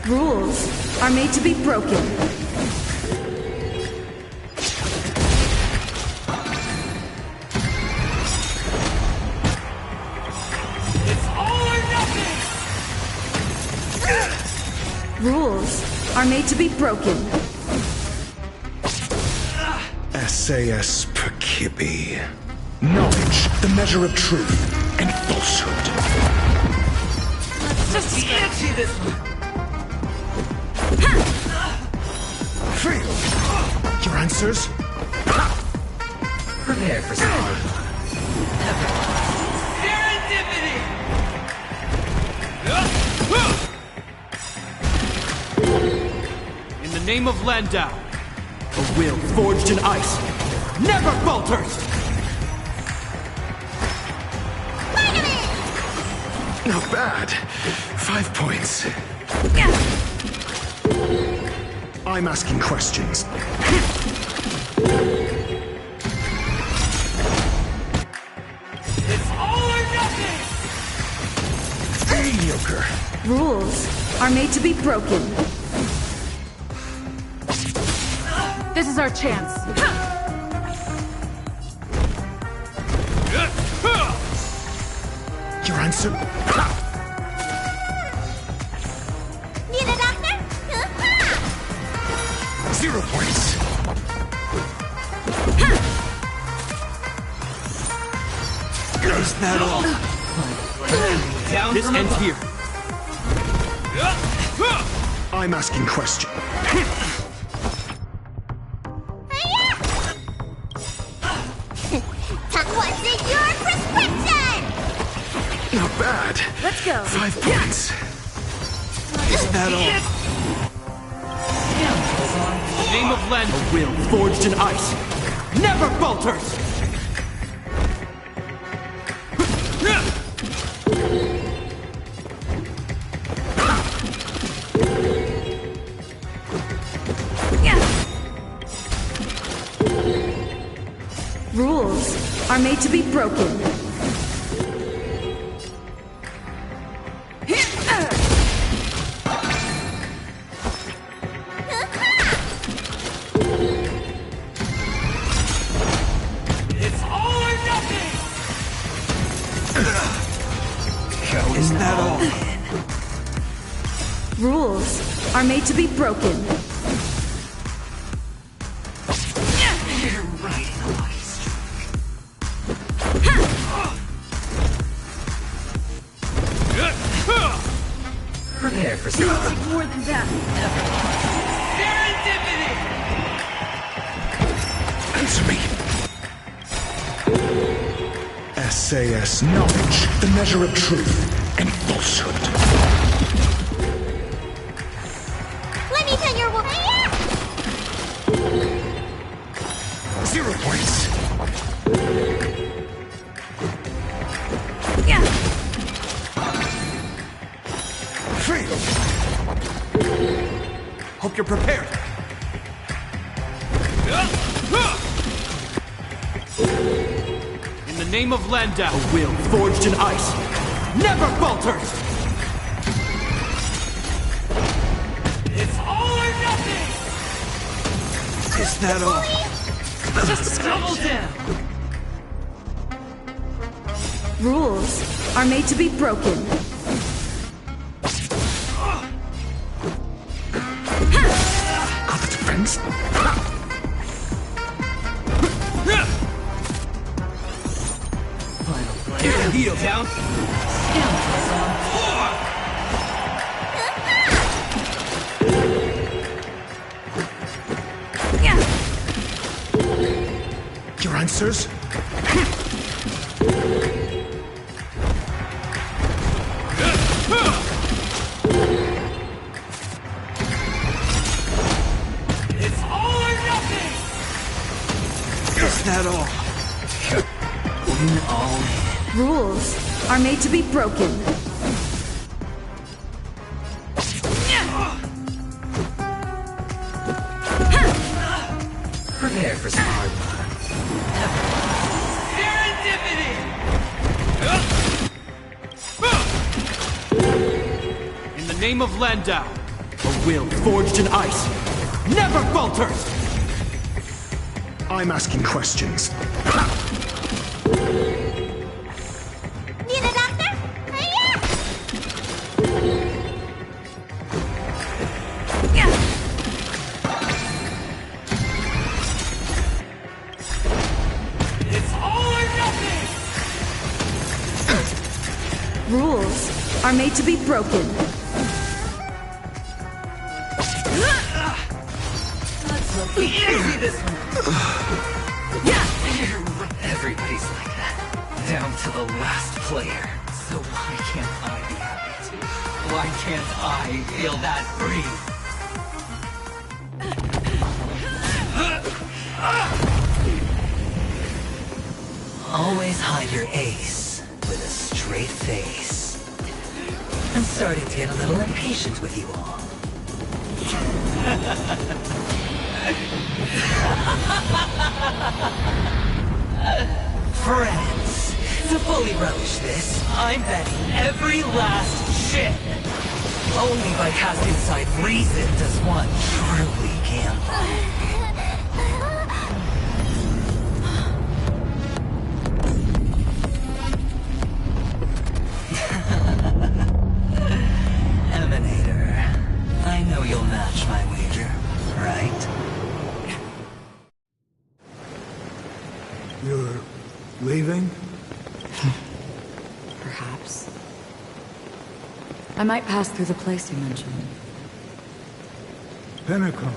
Rules are made to be broken. It's all or nothing! Rules are made to be broken. SAS Perkibi. Knowledge, the measure of truth and falsehood. Let's just see this one. Freedom. Your answers? Prepare for smart luck. Serendipity! In the name of Landau, a will forged in ice never falters! Not bad. 5 points. I'm asking questions. It's all or nothing! Mediocre. Rules are made to be broken. This is our chance. Your answer? Need 0 points. Is that all? This ends here. I'm asking questions. What's in your prescription? Not bad. Let's go. 5 points. Is that all? The name of Len, a will forged in ice, never falters! Rules are made to be broken. It's all or nothing! Is that all? Rules are made to be broken. Prepare for something. More than that. Answer me. SAS knowledge, the measure of truth and falsehood. Let me tell your woman. 0 points. Fail. Hope you're prepared. In the name of Landau, a will forged in ice, never falters! It's all or nothing! Is that all? Just double down! Rules are made to be broken. Got the defense. Heel down. Your answers? It's all or nothing! Is that all? Win all. Rules are made to be broken. Prepare for some hard Serendipity! In the name of Landau, a will forged in ice, never falters! I'm asking questions. Need a doctor? It's all or nothing! Rules are made to be broken. Easy this one. Everybody's like that, down to the last player. So why can't I be happy? Why can't I feel that free? Always hide your ace with a straight face. I'm starting to get a little impatient with you all. Friends, to fully relish this, I'm betting every last ship. Only by casting aside reason does one truly gamble. Emanator, I know you'll match my wager, right? I might pass through the place you mentioned. Penacony.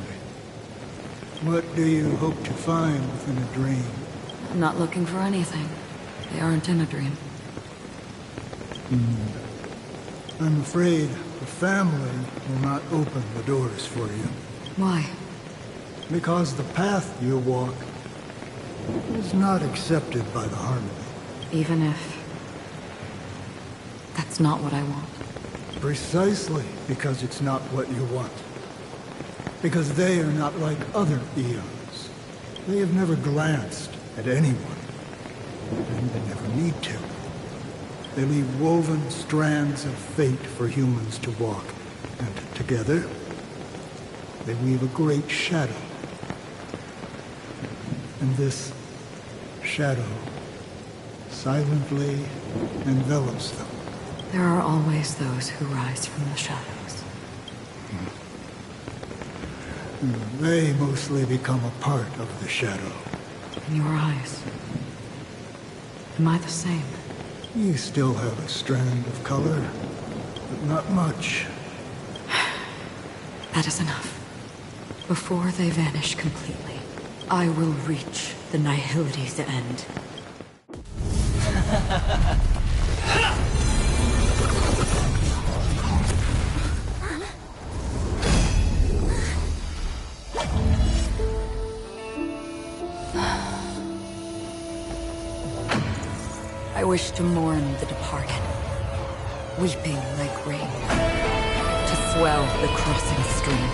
What do you hope to find within a dream? I'm not looking for anything. They aren't in a dream. I'm afraid the family will not open the doors for you. Why? Because the path you walk is not accepted by the Harmony. Even if... that's not what I want. Precisely because it's not what you want. Because they are not like other eons. They have never glanced at anyone. And they never need to. They leave woven strands of fate for humans to walk. And together, they weave a great shadow. And this shadow silently envelops them. There are always those who rise from the shadows. They mostly become a part of the shadow. In your eyes, am I the same? You still have a strand of color, but not much. That is enough. Before they vanish completely, I will reach the Nihility's end. I wish to mourn the departed, weeping like rain, to swell the crossing stream.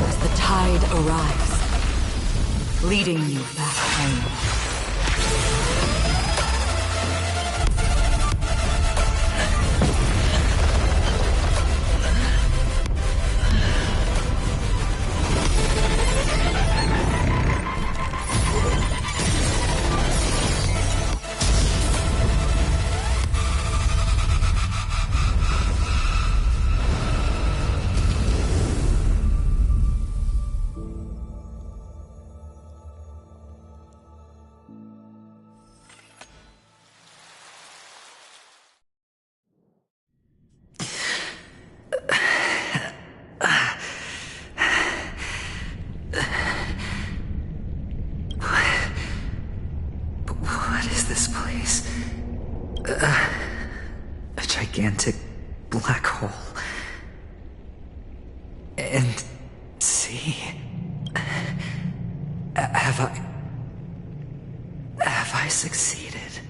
As the tide arrives, leading you back home. A gigantic black hole. And see... Have I succeeded?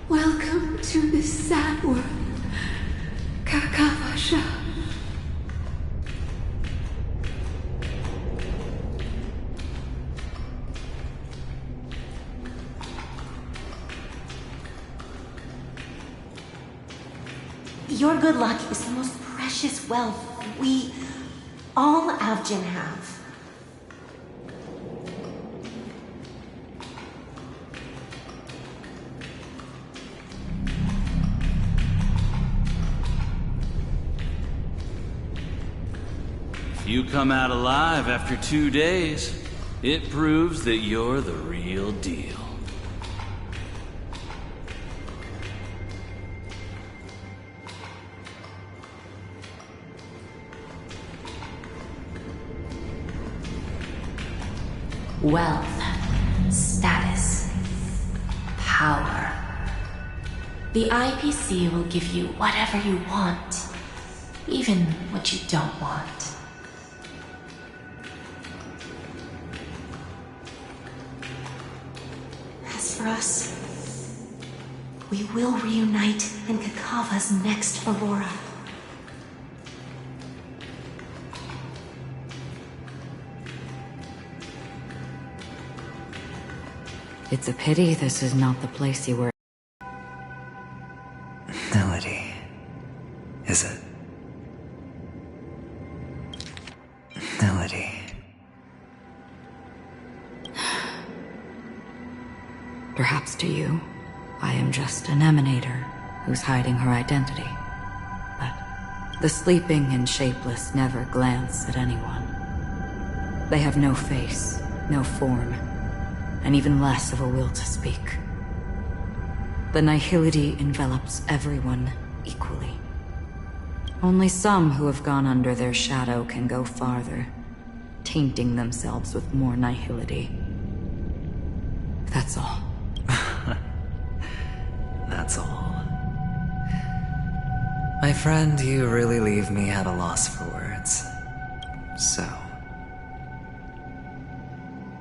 Welcome to this sad world, Kakavasha. Your good luck is the most precious wealth we, all Avgin, have. If you come out alive after 2 days, it proves that you're the real deal. Wealth, status, power. The IPC will give you whatever you want, even what you don't want. As for us, we will reunite in Kakava's next Aurora. It's a pity this is not the place you were. Melody. Is it? Melody. Perhaps to you, I am just an emanator who's hiding her identity. But the sleeping and shapeless never glance at anyone. They have no face, no form, and even less of a will to speak. The nihility envelops everyone equally. Only some who have gone under their shadow can go farther, tainting themselves with more nihility. That's all. That's all. My friend, you really leave me at a loss for words. So,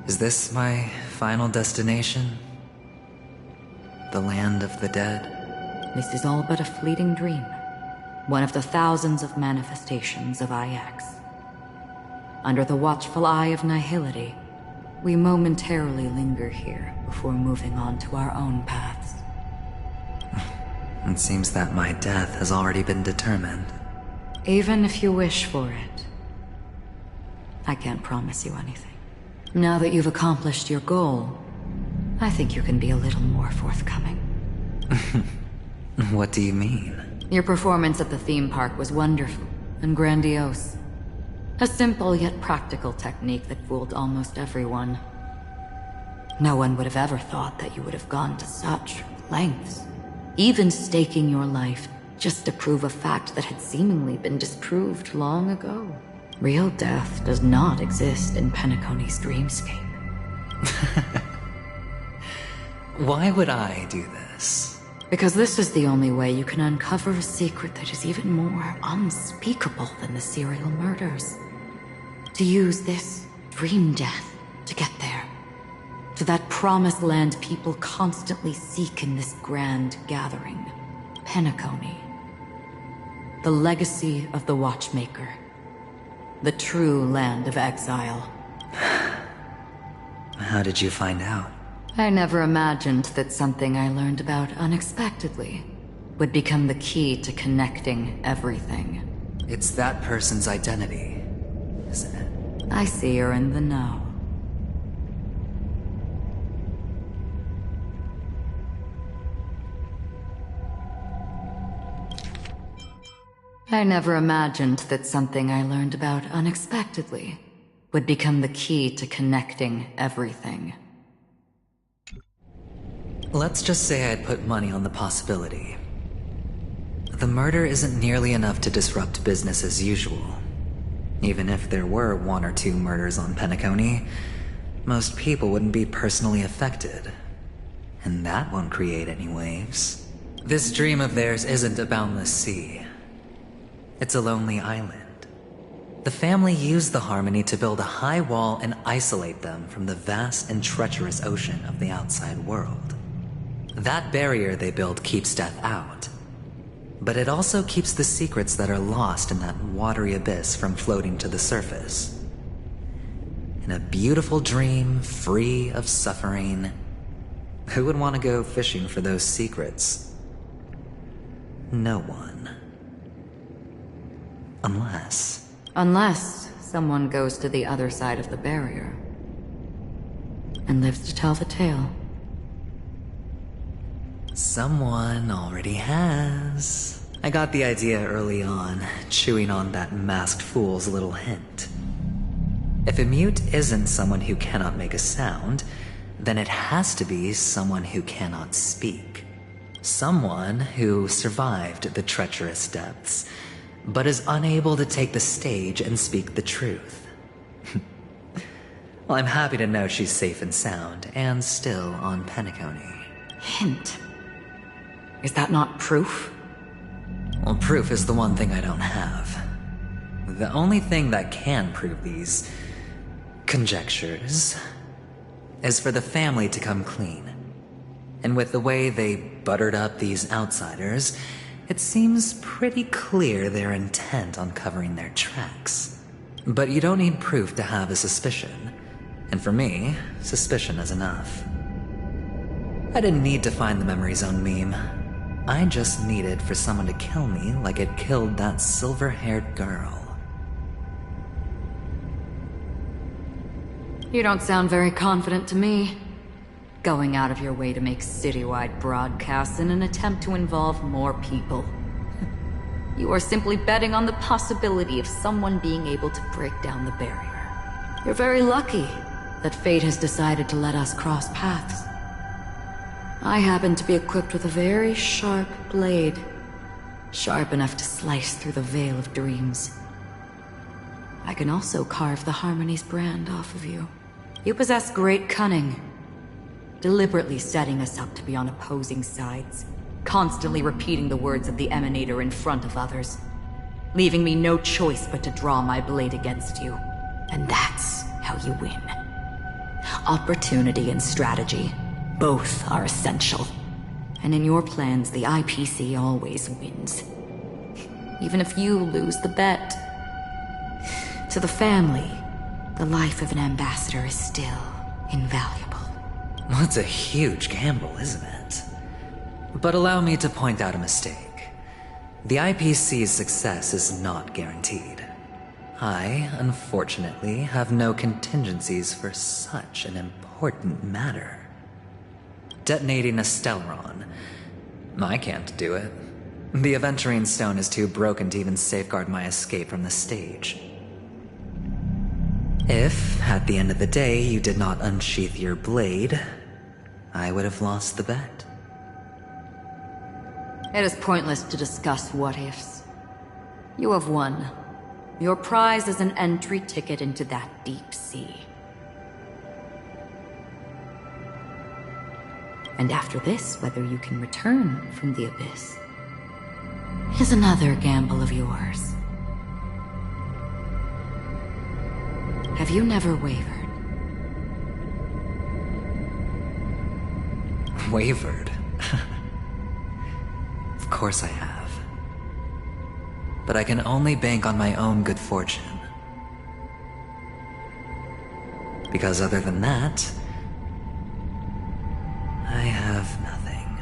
is this my final destination? The land of the dead? This is all but a fleeting dream. One of the thousands of manifestations of IX. Under the watchful eye of nihility, we momentarily linger here before moving on to our own paths. It seems that my death has already been determined. Even if you wish for it, I can't promise you anything. Now that you've accomplished your goal, I think you can be a little more forthcoming. What do you mean? Your performance at the theme park was wonderful and grandiose. A simple yet practical technique that fooled almost everyone. No one would have ever thought that you would have gone to such lengths, even staking your life just to prove a fact that had seemingly been disproved long ago. Real death does not exist in Penacony's dreamscape. Why would I do this? Because this is the only way you can uncover a secret that is even more unspeakable than the serial murders. To use this dream death to get there. To that promised land people constantly seek in this grand gathering. Penacony. The legacy of the Watchmaker. The true land of exile. How did you find out? I never imagined that something I learned about unexpectedly would become the key to connecting everything. It's that person's identity, isn't it? I see you're in the know. I never imagined that something I learned about unexpectedly would become the key to connecting everything. Let's just say I'd put money on the possibility. The murder isn't nearly enough to disrupt business as usual. Even if there were 1 or 2 murders on Penacony, most people wouldn't be personally affected. And that won't create any waves. This dream of theirs isn't a boundless sea. It's a lonely island. The family used the Harmony to build a high wall and isolate them from the vast and treacherous ocean of the outside world. That barrier they built keeps death out. But it also keeps the secrets that are lost in that watery abyss from floating to the surface. In a beautiful dream, free of suffering, who would want to go fishing for those secrets? No one. Unless someone goes to the other side of the barrier and lives to tell the tale. Someone already has. I got the idea early on, chewing on that masked fool's little hint. If a mute isn't someone who cannot make a sound, then it has to be someone who cannot speak. Someone who survived the treacherous depths, but is unable to take the stage and speak the truth. Well, I'm happy to know she's safe and sound, and still on Penacony. Hint? Is that not proof? Well, proof is the one thing I don't have. The only thing that can prove these conjectures is for the family to come clean. And with the way they buttered up these outsiders, it seems pretty clear they're intent on covering their tracks. But you don't need proof to have a suspicion. And for me, suspicion is enough. I didn't need to find the Memory Zone meme. I just needed for someone to kill me like it killed that silver-haired girl. You don't sound very confident to me. Going out of your way to make citywide broadcasts in an attempt to involve more people. You are simply betting on the possibility of someone being able to break down the barrier. You're very lucky that fate has decided to let us cross paths. I happen to be equipped with a very sharp blade, sharp enough to slice through the veil of dreams. I can also carve the Harmony's brand off of you. You possess great cunning, deliberately setting us up to be on opposing sides, constantly repeating the words of the Emanator in front of others, leaving me no choice but to draw my blade against you. And that's how you win. Opportunity and strategy, both are essential. And in your plans, the IPC always wins. Even if you lose the bet. To the family, the life of an ambassador is still invaluable. Well, it's a huge gamble, isn't it? But allow me to point out a mistake. The IPC's success is not guaranteed. I, unfortunately, have no contingencies for such an important matter. Detonating a Stellaron. I can't do it. The Aventurine Stone is too broken to even safeguard my escape from the stage. If, at the end of the day, you did not unsheath your blade, I would have lost the bet. It is pointless to discuss what-ifs. You have won. Your prize is an entry ticket into that deep sea. And after this, whether you can return from the abyss is another gamble of yours. Have you never wavered? Wavered? Of course I have. But I can only bank on my own good fortune. Because other than that, I have nothing.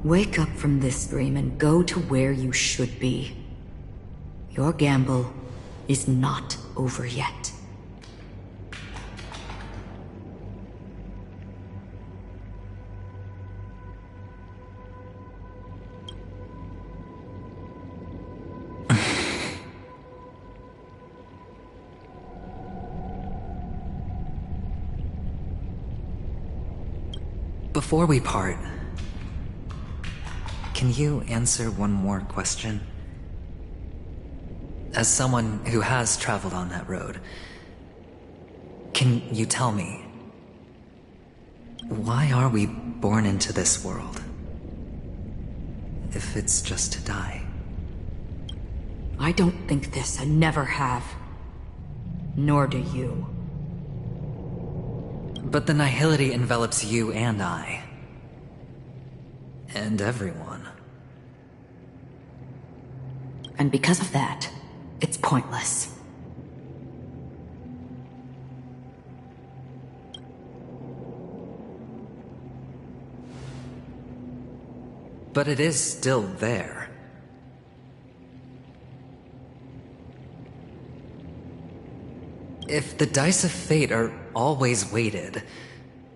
Wake up from this dream and go to where you should be. Your gamble is not over yet. Before we part, can you answer one more question? As someone who has traveled on that road, can you tell me, why are we born into this world? If it's just to die. I don't think this, and never have. Nor do you. But the nihility envelops you and I. And everyone. And because of that, it's pointless. But it is still there. If the dice of fate are always weighted,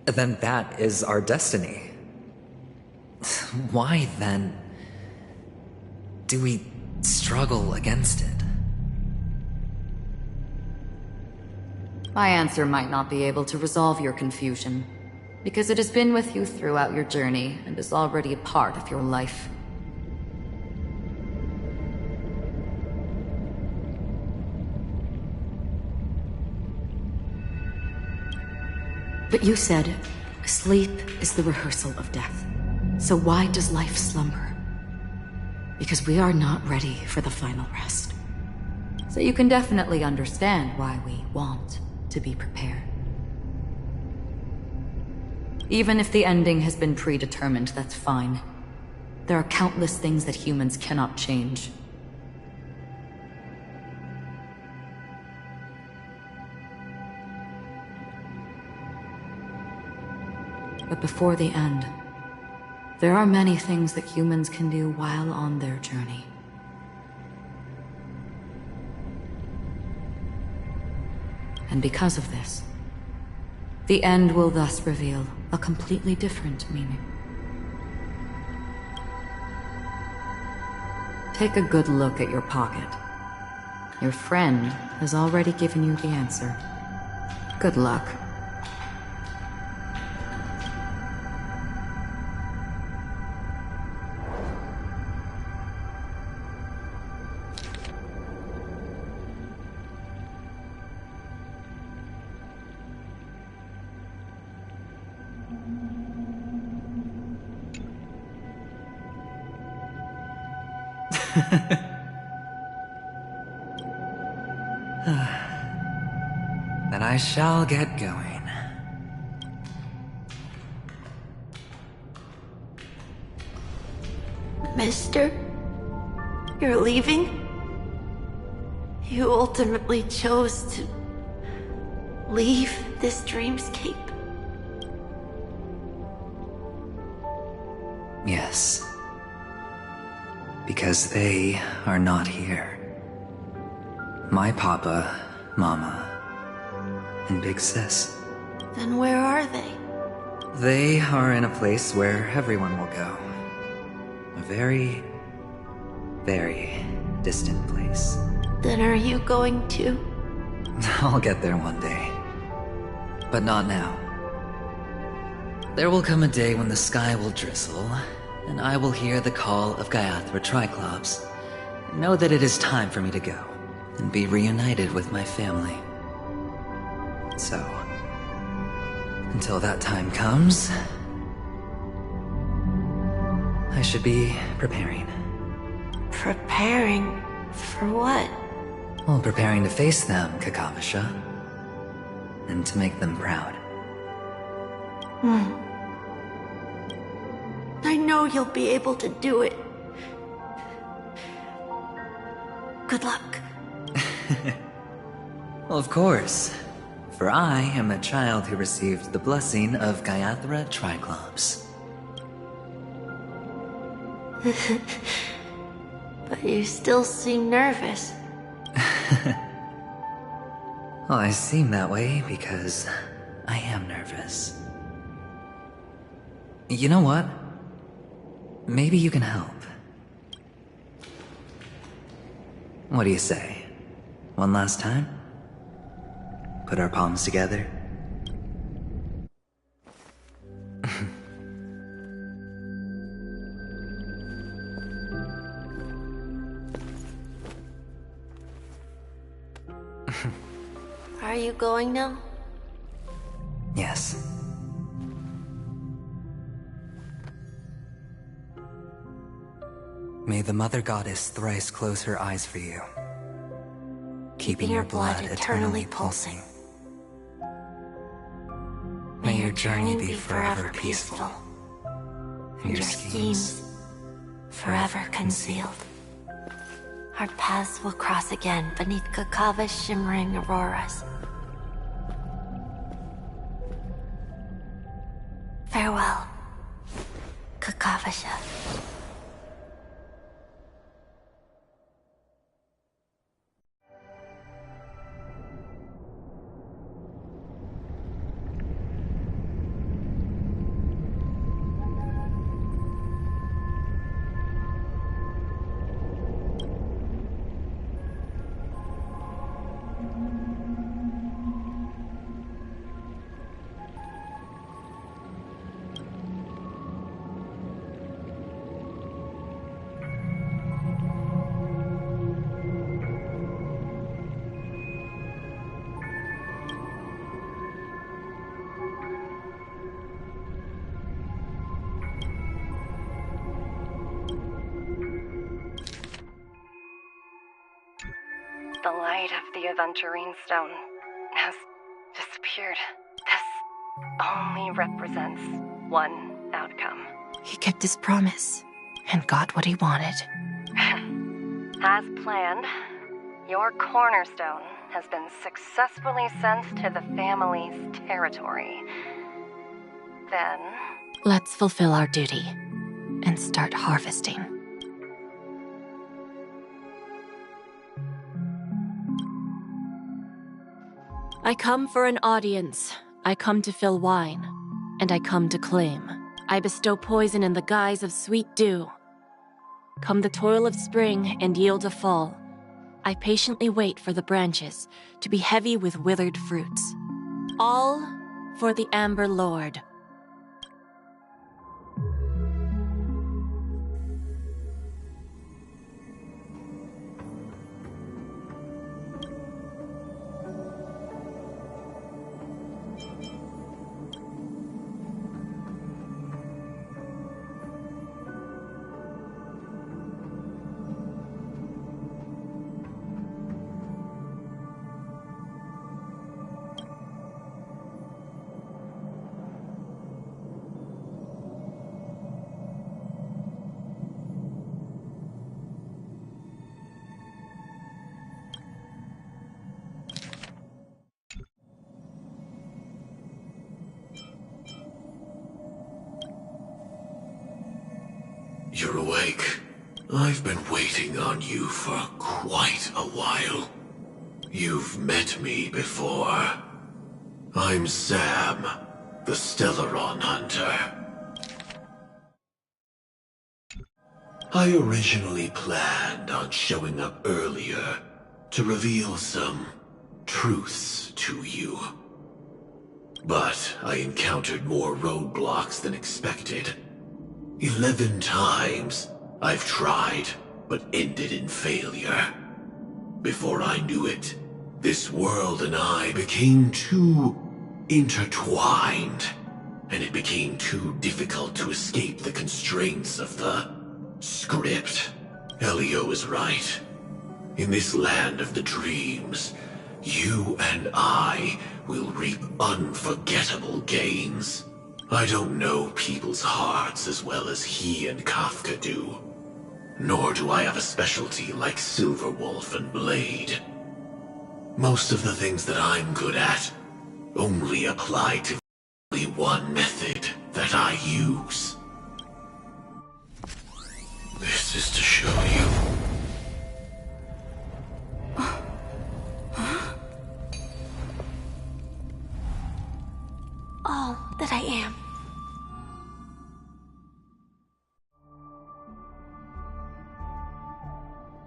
then that is our destiny. Why, then, do we struggle against it? My answer might not be able to resolve your confusion, because it has been with you throughout your journey and is already a part of your life. But you said, sleep is the rehearsal of death. So why does life slumber? Because we are not ready for the final rest. So you can definitely understand why we want to be prepared. Even if the ending has been predetermined, that's fine. There are countless things that humans cannot change. But before the end, there are many things that humans can do while on their journey. And because of this, the end will thus reveal a completely different meaning. Take a good look at your pocket. Your friend has already given you the answer. Good luck. Then I shall get going. Mister? You're leaving? You ultimately chose to leave this dreamscape? Yes. Because they are not here. My papa, mama, and big sis. Then where are they? They are in a place where everyone will go. A very, very distant place. Then are you going too? I'll get there one day. But not now. There will come a day when the sky will drizzle, and I will hear the call of Gaiathra Triclops, and know that it is time for me to go, and be reunited with my family. So, until that time comes, I should be preparing. Preparing? For what? Well, preparing to face them, Kakavasha. And to make them proud. I know you'll be able to do it. Good luck. Well, of course. For I am a child who received the blessing of Gaiathra Triclops. But you still seem nervous. Well, I seem that way because I am nervous. You know what? Maybe you can help. What do you say? One last time? Put our palms together? Are you going now? Yes. May the Mother Goddess thrice close her eyes for you, keeping your blood eternally pulsing. May your journey be forever peaceful, and your schemes forever concealed. Our paths will cross again beneath Kakava's shimmering auroras. Farewell, Kakavasha. The light of the Aventurine Stone has disappeared. This only represents one outcome. He kept his promise and got what he wanted. As planned, your cornerstone has been successfully sent to the family's territory. Then... let's fulfill our duty and start harvesting. I come for an audience. I come to fill wine. And I come to claim. I bestow poison in the guise of sweet dew. Come the toil of spring and yield a fall. I patiently wait for the branches to be heavy with withered fruits. All for the Amber Lord. You're awake. I've been waiting on you for quite a while. You've met me before. I'm Sam, the Stellaron Hunter. I originally planned on showing up earlier to reveal some truths to you. But I encountered more roadblocks than expected. 11 times I've tried, but ended in failure. Before I knew it, this world and I became too intertwined, and it became too difficult to escape the constraints of the script. Elio is right. In this land of the dreams, you and I will reap unforgettable gains. I don't know people's hearts as well as he and Kafka do. Nor do I have a specialty like Silverwolf and Blade. Most of the things that I'm good at only apply to only one method that I use. This is to show you. All that I am.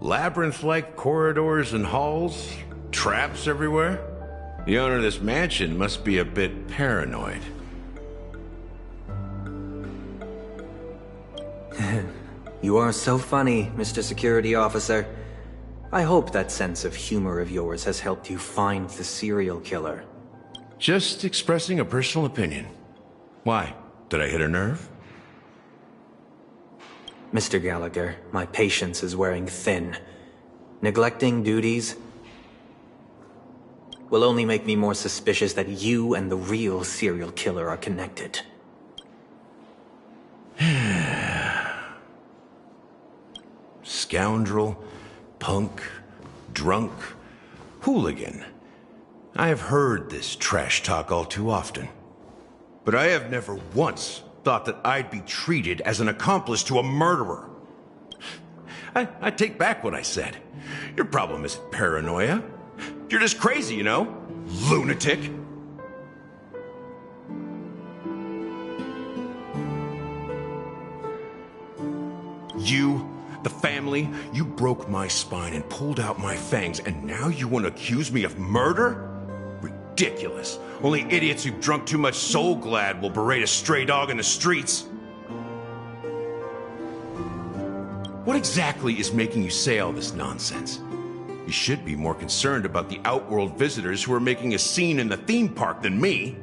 Labyrinth-like corridors and halls, traps everywhere. The owner of this mansion must be a bit paranoid. You are so funny, Mr. Security Officer. I hope that sense of humor of yours has helped you find the serial killer. Just expressing a personal opinion. Why? Did I hit a nerve? Mr. Gallagher, my patience is wearing thin. Neglecting duties will only make me more suspicious that you and the real serial killer are connected. Scoundrel, punk, drunk, hooligan. I have heard this trash talk all too often. But I have never once thought that I'd be treated as an accomplice to a murderer. I take back what I said. Your problem isn't paranoia. You're just crazy, you know? Lunatic. You, the family, you broke my spine and pulled out my fangs, and now you want to accuse me of murder? Ridiculous. Only idiots who've drunk too much Soul Glad will berate a stray dog in the streets. What exactly is making you say all this nonsense? You should be more concerned about the Outworld visitors who are making a scene in the theme park than me.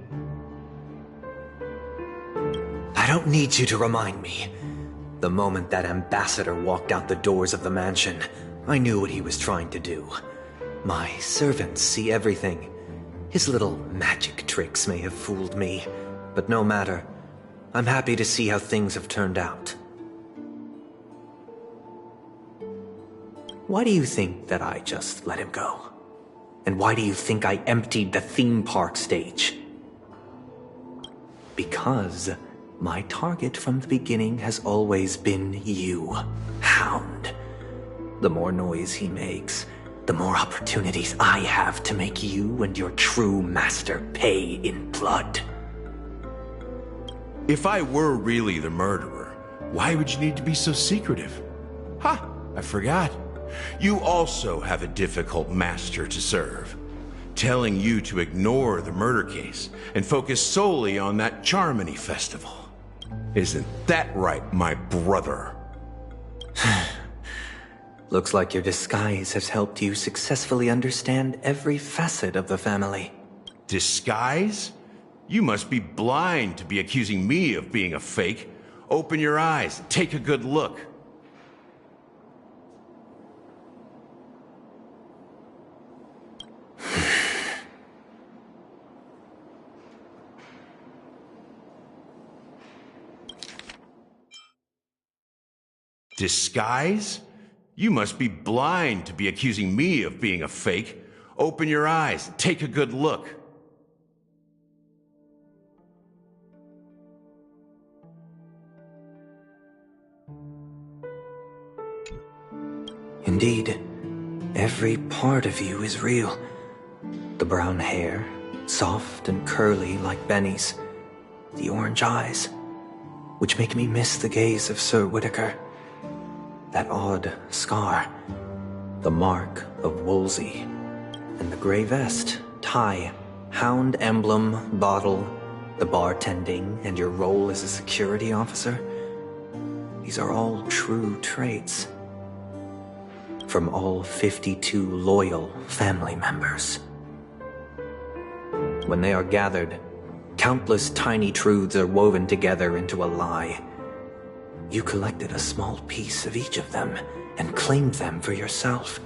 I don't need you to remind me. The moment that ambassador walked out the doors of the mansion, I knew what he was trying to do. My servants see everything. His little magic tricks may have fooled me, but no matter. I'm happy to see how things have turned out. Why do you think that I just let him go? And why do you think I emptied the theme park stage? Because my target from the beginning has always been you, Hound. The more noise he makes, the more opportunities I have to make you and your true master pay in blood. If I were really the murderer, why would you need to be so secretive? Ha! I forgot. You also have a difficult master to serve, telling you to ignore the murder case and focus solely on that Charmony festival. Isn't that right, my brother? Looks like your disguise has helped you successfully understand every facet of the family. Disguise? You must be blind to be accusing me of being a fake. Open your eyes, take a good look. Disguise? You must be blind to be accusing me of being a fake. Open your eyes, take a good look. Indeed, every part of you is real. The brown hair, soft and curly like Benny's. The orange eyes, which make me miss the gaze of Sir Whitaker. That odd scar, the mark of Wolsey, and the gray vest, tie, hound emblem, bottle, the bartending, and your role as a security officer. These are all true traits. From all 52 loyal family members. When they are gathered, countless tiny truths are woven together into a lie. You collected a small piece of each of them and claimed them for yourself.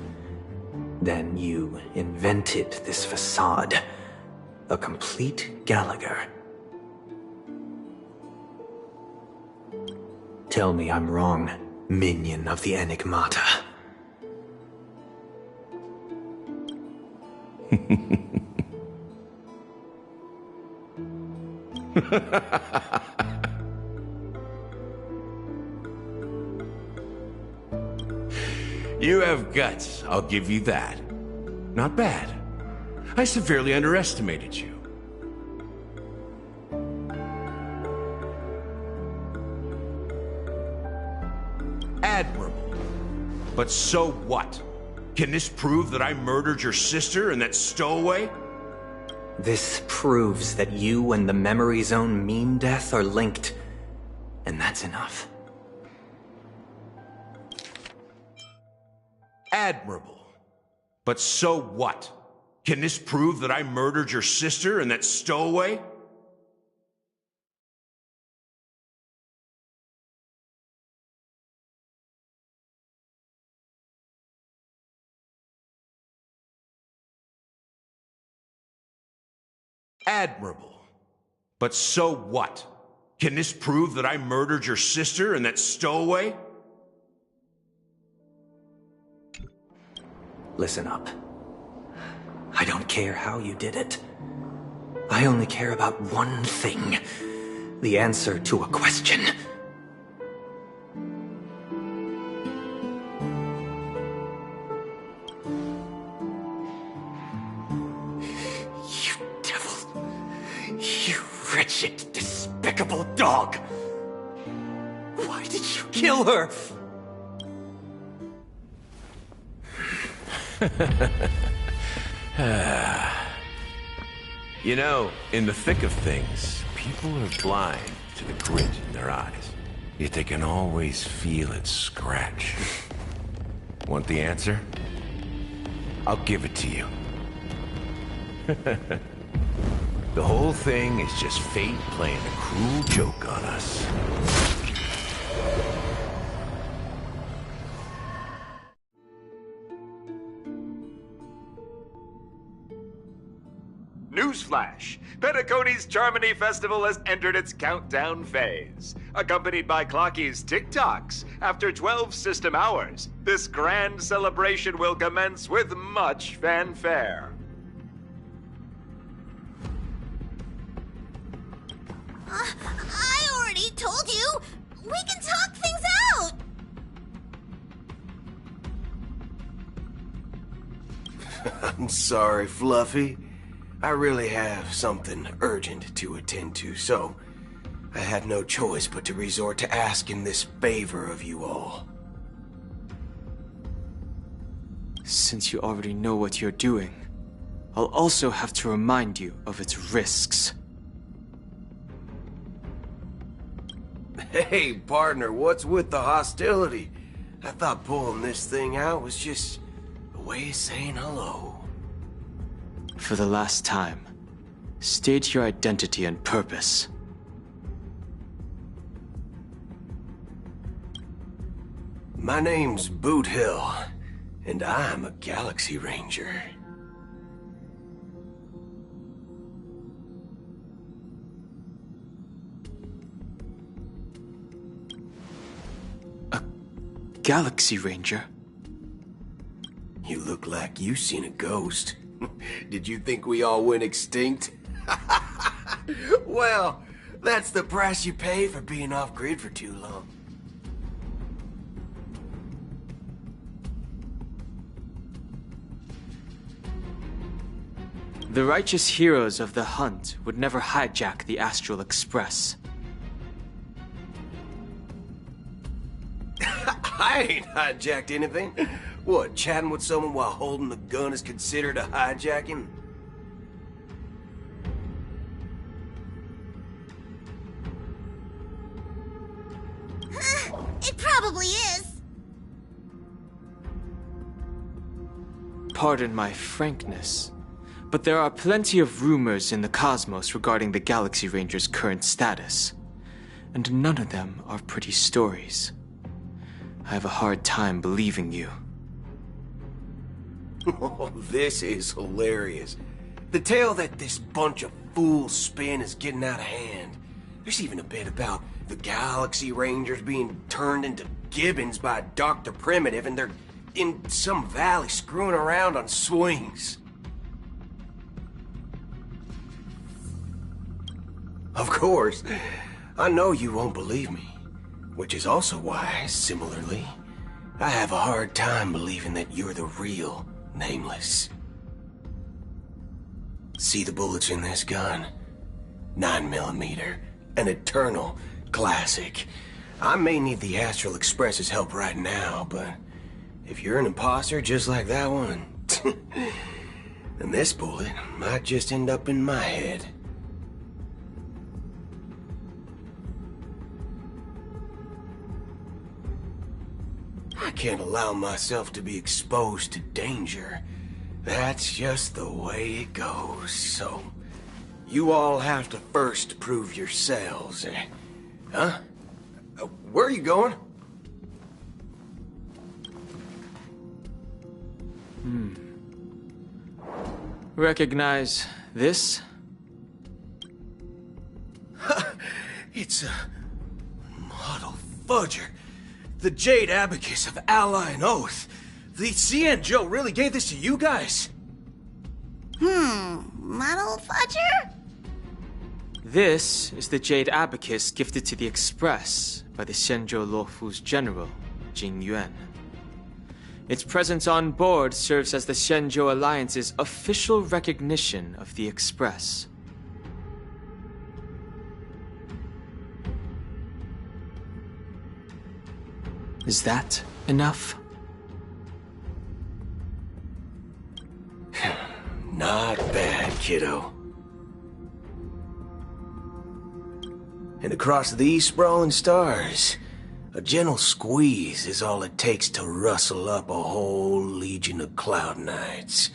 Then you invented this facade, a complete Gallagher. Tell me I'm wrong, minion of the Enigmata. You have guts, I'll give you that. Not bad. I severely underestimated you. Admirable. But so what? Can this prove that I murdered your sister and that stowaway? This proves that you and the Memory Zone meme death are linked. And that's enough. Admirable. But so what? Can this prove that I murdered your sister and that stowaway? Admirable. But so what? Can this prove that I murdered your sister and that stowaway? Listen up. I don't care how you did it. I only care about one thing. The answer to a question. You devil. You wretched, despicable dog. Why did you kill her? You know, in the thick of things, people are blind to the grit in their eyes. Yet they can always feel it scratch. Want the answer? I'll give it to you. The whole thing is just fate playing a cruel joke on us. Newsflash! Penacony's Charmony Festival has entered its countdown phase. Accompanied by Clocky's TikToks, after 12 system hours, this grand celebration will commence with much fanfare. I already told you! We can talk things out! I'm sorry, Fluffy. I really have something urgent to attend to, so I had no choice but to resort to asking this favor of you all. Since you already know what you're doing, I'll also have to remind you of its risks. Hey, partner, what's with the hostility? I thought pulling this thing out was just a way of saying hello. For the last time, state your identity and purpose. My name's Boot Hill, and I'm a Galaxy Ranger. A Galaxy Ranger? You look like you seen a ghost. Did you think we all went extinct? Well, that's the price you pay for being off-grid for too long. The righteous heroes of the hunt would never hijack the Astral Express. I ain't hijacked anything. What, chatting with someone while holding the gun is considered a hijacking? It probably is. Pardon my frankness, but there are plenty of rumors in the cosmos regarding the Galaxy Ranger's current status, and none of them are pretty stories. I have a hard time believing you. Oh, this is hilarious. The tale that this bunch of fools spin is getting out of hand. There's even a bit about the Galaxy Rangers being turned into gibbons by Dr. Primitive, and they're in some valley screwing around on swings. Of course, I know you won't believe me, which is also why, similarly, I have a hard time believing that you're the real Nameless. See the bullets in this gun? 9mm, an eternal classic. I may need the Astral Express's help right now, but if you're an imposter just like that one, then this bullet might just end up in my head. I can't allow myself to be exposed to danger. That's just the way it goes, so you all have to first prove yourselves, eh? Huh? Where are you going? Recognize this? It's a model fudger. The Jade Abacus of Ally and Oath. The CN Joe really gave this to you guys? Model fudger? This is the Jade Abacus gifted to the Express by the Shenzhou Luofu's general, Jing Yuan. Its presence on board serves as the Shenzhou Alliance's official recognition of the Express. Is that enough? Not bad, kiddo. And across these sprawling stars, a gentle squeeze is all it takes to rustle up a whole legion of Cloud Knights.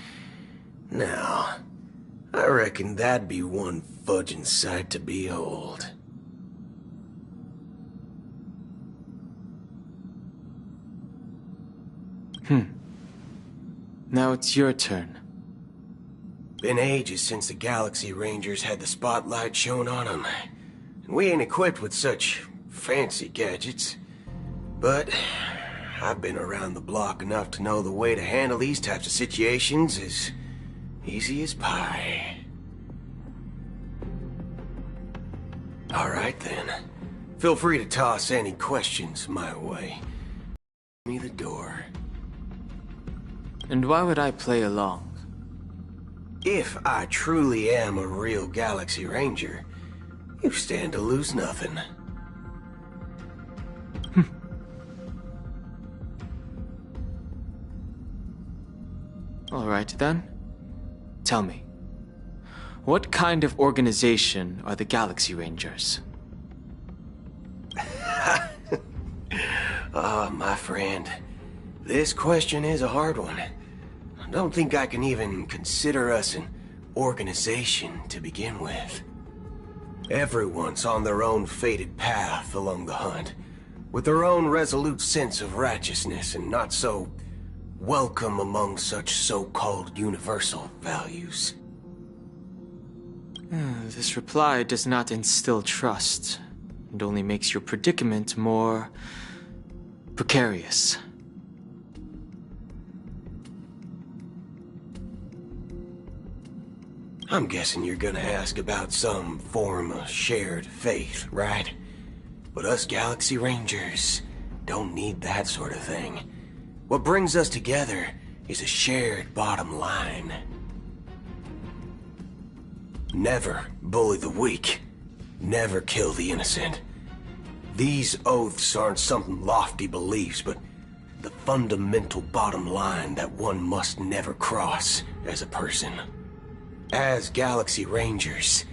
Now, I reckon that'd be one fudging sight to behold. Now it's your turn. Been ages since the Galaxy Rangers had the spotlight shone on them. And we ain't equipped with such fancy gadgets. But I've been around the block enough to know the way to handle these types of situations is easy as pie. Alright then. Feel free to toss any questions my way. Give me the door. And why would I play along? If I truly am a real Galaxy Ranger, you stand to lose nothing. Alright then. Tell me, what kind of organization are the Galaxy Rangers? My friend, this question is a hard one. I don't think I can even consider us an organization to begin with. Everyone's on their own fated path along the hunt, with their own resolute sense of righteousness and not so welcome among such so-called universal values. This reply does not instill trust, and only makes your predicament more precarious. I'm guessing you're gonna ask about some form of shared faith, right? But us Galaxy Rangers don't need that sort of thing. What brings us together is a shared bottom line. Never bully the weak. Never kill the innocent. These oaths aren't some lofty beliefs, but the fundamental bottom line that one must never cross as a person. As Galaxy Rangers,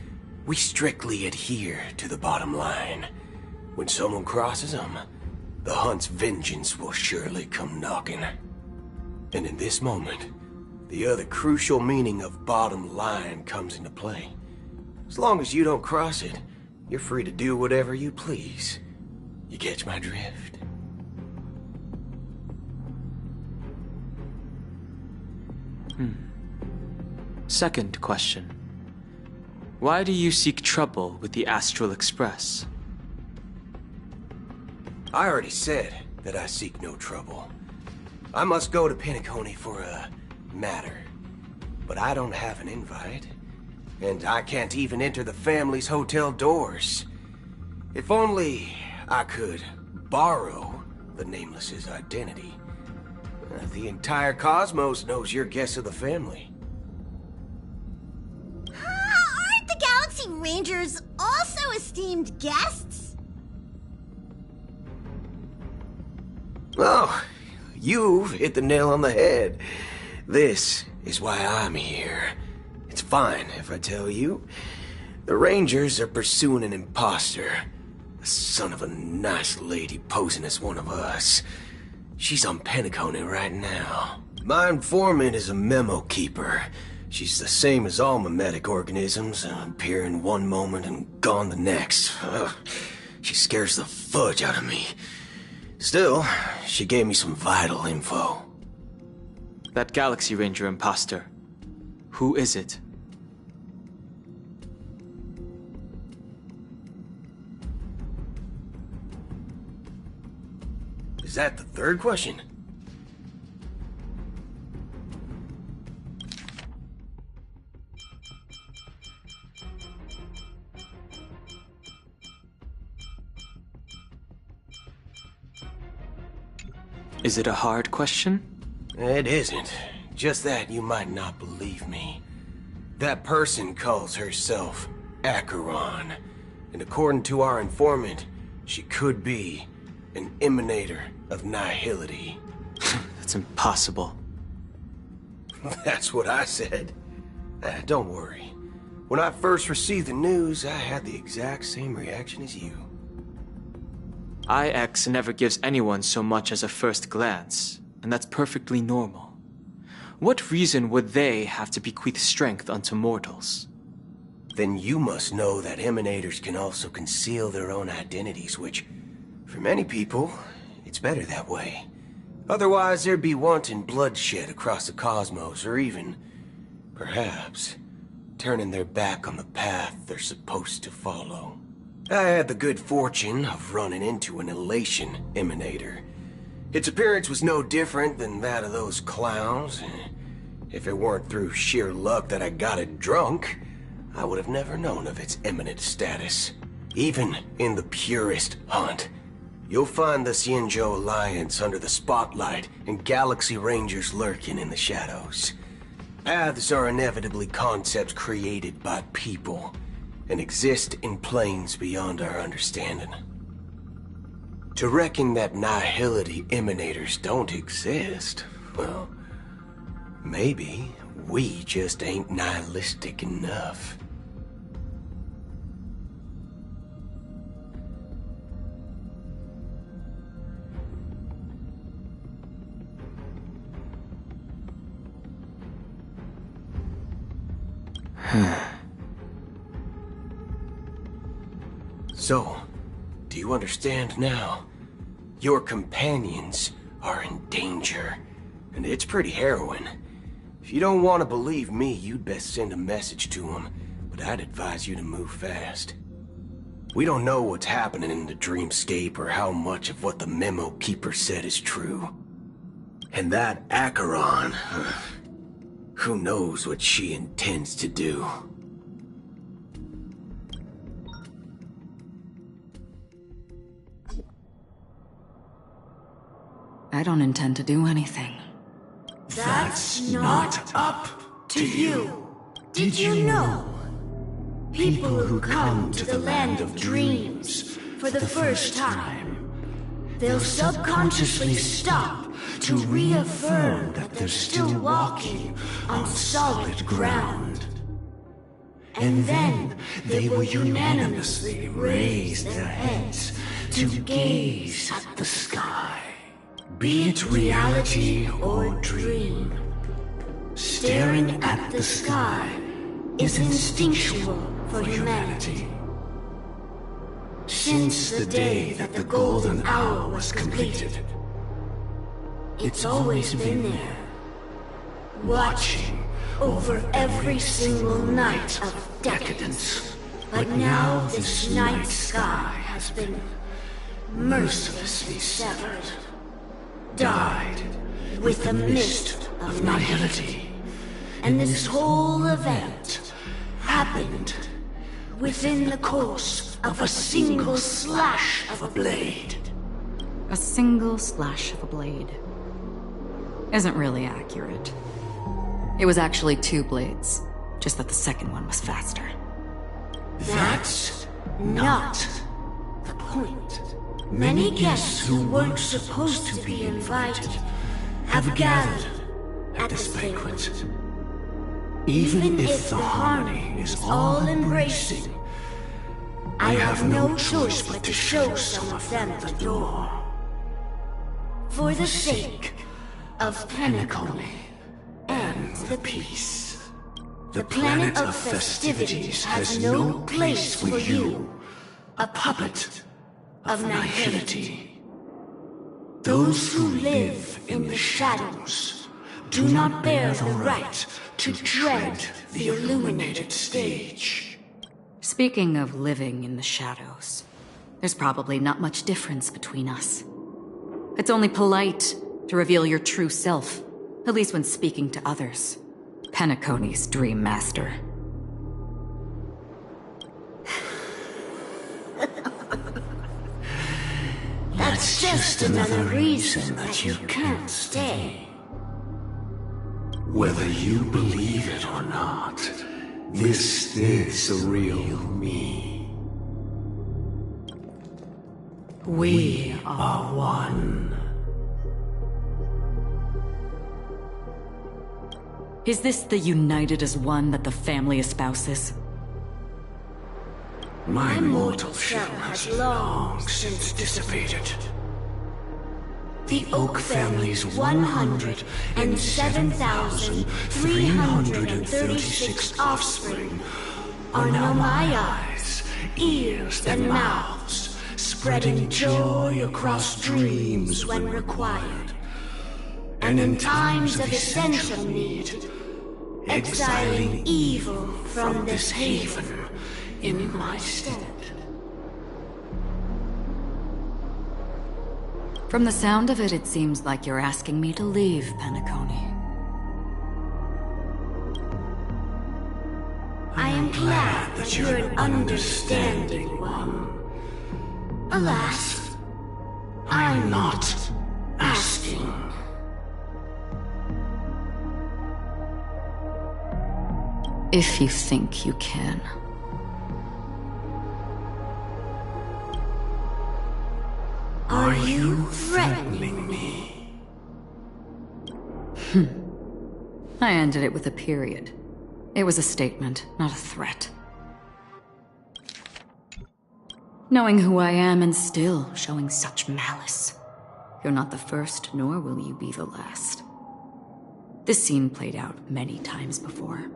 we strictly adhere to the bottom line. When someone crosses them, the hunt's vengeance will surely come knocking. And in this moment, the other crucial meaning of bottom line comes into play. As long as you don't cross it, you're free to do whatever you please. You catch my drift? Second question. Why do you seek trouble with the Astral Express? I already said that I seek no trouble. I must go to Penacony for a matter. But I don't have an invite. And I can't even enter the family's hotel doors. If only I could borrow the Nameless's identity. The entire cosmos knows you're guests of the family. Aren't the Galaxy Rangers also esteemed guests? Oh, you've hit the nail on the head. This is why I'm here. It's fine if I tell you. The Rangers are pursuing an imposter. A son of a nice lady posing as one of us. She's on Penacony right now. My informant is a memo keeper. She's the same as all mimetic organisms, appearing one moment and gone the next. She scares the fudge out of me. Still, she gave me some vital info. That Galaxy Ranger imposter. Who is it? Is that the third question? Is it a hard question? It isn't. Just that you might not believe me. That person calls herself Acheron. And according to our informant, she could be an emanator of nihility. That's impossible. That's what I said. Don't worry. When I first received the news, I had the exact same reaction as you. IX never gives anyone so much as a first glance, and that's perfectly normal. What reason would they have to bequeath strength unto mortals? Then you must know that emanators can also conceal their own identities, which, for many people, it's better that way. Otherwise, there'd be wanton bloodshed across the cosmos, or even, perhaps, turning their back on the path they're supposed to follow. I had the good fortune of running into an elation emanator. Its appearance was no different than that of those clowns. If it weren't through sheer luck that I got it drunk, I would have never known of its eminent status. Even in the purest hunt, you'll find the Xianzhou Alliance under the spotlight and Galaxy Rangers lurking in the shadows. Paths are inevitably concepts created by people and exist in planes beyond our understanding. To reckon that nihility emanators don't exist, well, Maybe we just ain't nihilistic enough. So, do you understand now? Your companions are in danger, and it's pretty harrowing. If you don't want to believe me, you'd best send a message to them, but I'd advise you to move fast. We don't know what's happening in the dreamscape or how much of what the memo keeper said is true. And that Acheron, who knows what she intends to do. I don't intend to do anything. That's not up to you. Did you know? People who come to the land of dreams for the first time, they'll subconsciously stop to reaffirm that they're still walking on solid ground. And then they will unanimously raise their heads to gaze at the sky. Be it reality or dream, staring at the sky is instinctual for humanity. Since the day that the golden hour was completed, it's always been there, watching over every single night of decadence. But now this night sky has been mercilessly severed. Died with the mist of nihility. And this whole event happened within the course of a single slash of a blade. A single slash of a blade. Isn't really accurate. It was actually 2 blades, just that the second one was faster. That's not the point. Many guests who weren't supposed to be invited have gathered at this banquet. Even if the harmony is all-embracing, I have no choice but to show some of them the door. For the sake of Penacony and the peace. The planet of festivities has no place for you, a puppet of nihility. Those who live in the shadows do not bear the right to tread the illuminated stage. Speaking of living in the shadows, there's probably not much difference between us. It's only polite to reveal your true self, at least when speaking to others. Penacony's Dream Master. That's just another reason that you can't stay. Whether you believe it or not, this is the real me. We are one. Is this the united as one that the family espouses? My mortal shell has long since dissipated. The Oak family's 107,336 offspring are now my eyes, ears, and mouths, spreading joy across dreams when required. And in times of essential need, exiling evil from this haven in my stead. From the sound of it, it seems like you're asking me to leave Penacony. I am glad that you're an understanding one. Alas, I'm not asking. If you think you can. Are you threatening me? I ended it with a period. It was a statement, not a threat. Knowing who I am and still showing such malice. You're not the first, nor will you be the last. This scene played out many times before.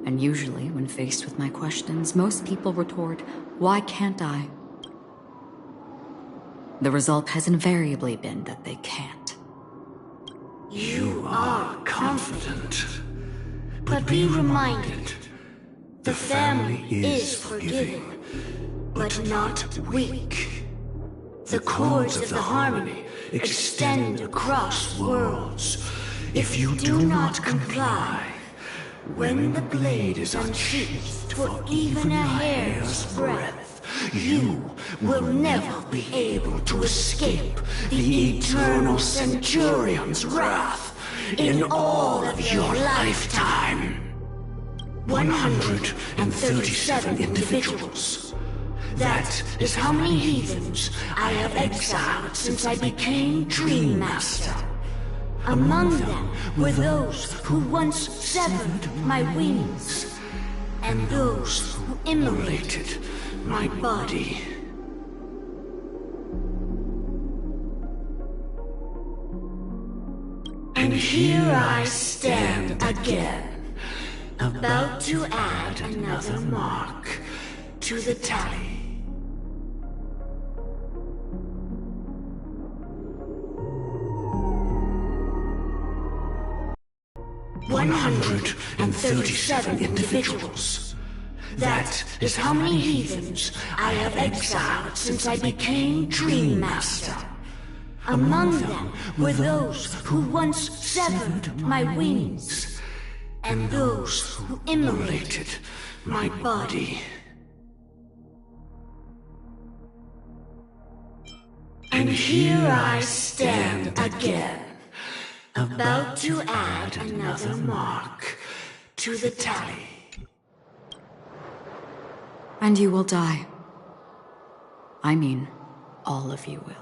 And usually, when faced with my questions, most people retort, "Why can't I?" The result has invariably been that they can't. You are confident. But be reminded, the family is forgiving, but not weak. The cords of the harmony extend across worlds. If you do not comply, when the blade is unsheathed for even a hair's breadth, you will never be able to escape the eternal Centurion's wrath in all of your lifetime. 137 individuals. That is how many heathens I have exiled since I became Dream Master. Among them were those who once severed my wings, and those who immolated my body. And here I stand again, about to add another mark to the tally. 137 individuals. That is how many heathens I have exiled since I became Dream Master. Among them were those who once severed my wings, and those who immolated my body. And here I stand again, about to add another mark to the tally. And you will die. I mean, all of you will.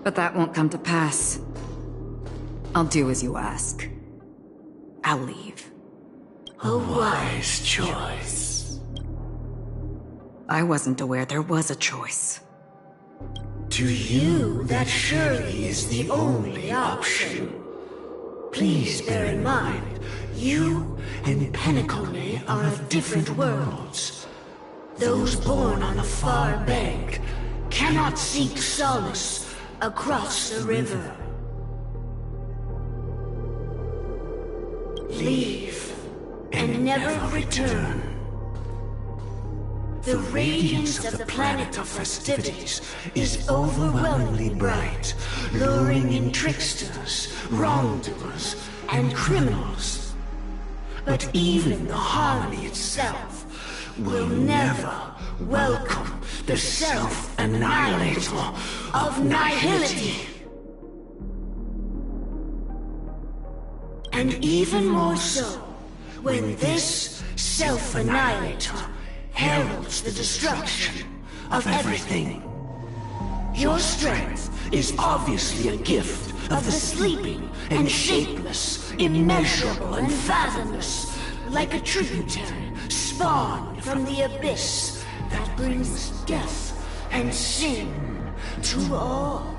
But that won't come to pass. I'll do as you ask. I'll leave. A wise choice. I wasn't aware there was a choice. To you, that surely is the only option. Please bear in mind, you and Penacony are of different worlds. Those born on the far bank cannot seek solace across the river. Leave and never return. The radiance of the planet of festivities is overwhelmingly bright, luring in tricksters, wrongdoers, and criminals. But even the harmony itself will never welcome the self-annihilator of nihility. And even more so, when this self-annihilator heralds the destruction of everything. Your strength is obviously a gift of the sleeping and shapeless, immeasurable and fathomless, like a tributary spawned from the abyss that brings death and sin to all.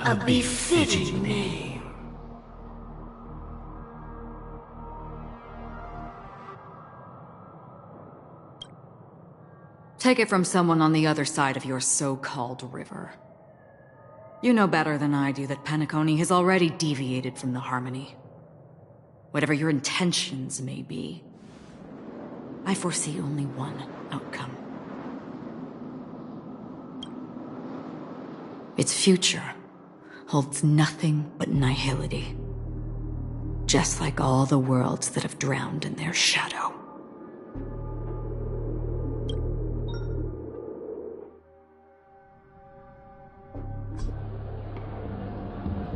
A befitting name. Take it from someone on the other side of your so-called river. You know better than I do that Penacony has already deviated from the harmony. Whatever your intentions may be, I foresee only one outcome. Its future holds nothing but nihility. Just like all the worlds that have drowned in their shadow.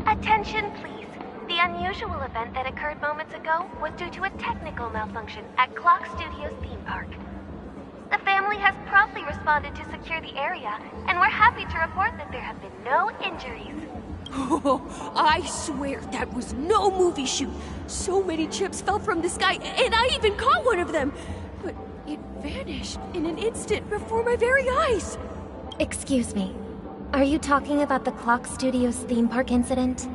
Attention, please. The unusual event that occurred moments ago was due to a technical malfunction at Clock Studios theme park. The family has promptly responded to secure the area, and we're happy to report that there have been no injuries. Oh, I swear that was no movie shoot. So many chips fell from the sky, and I even caught one of them. But it vanished in an instant before my very eyes. Excuse me. Are you talking about the Clock Studios theme park incident?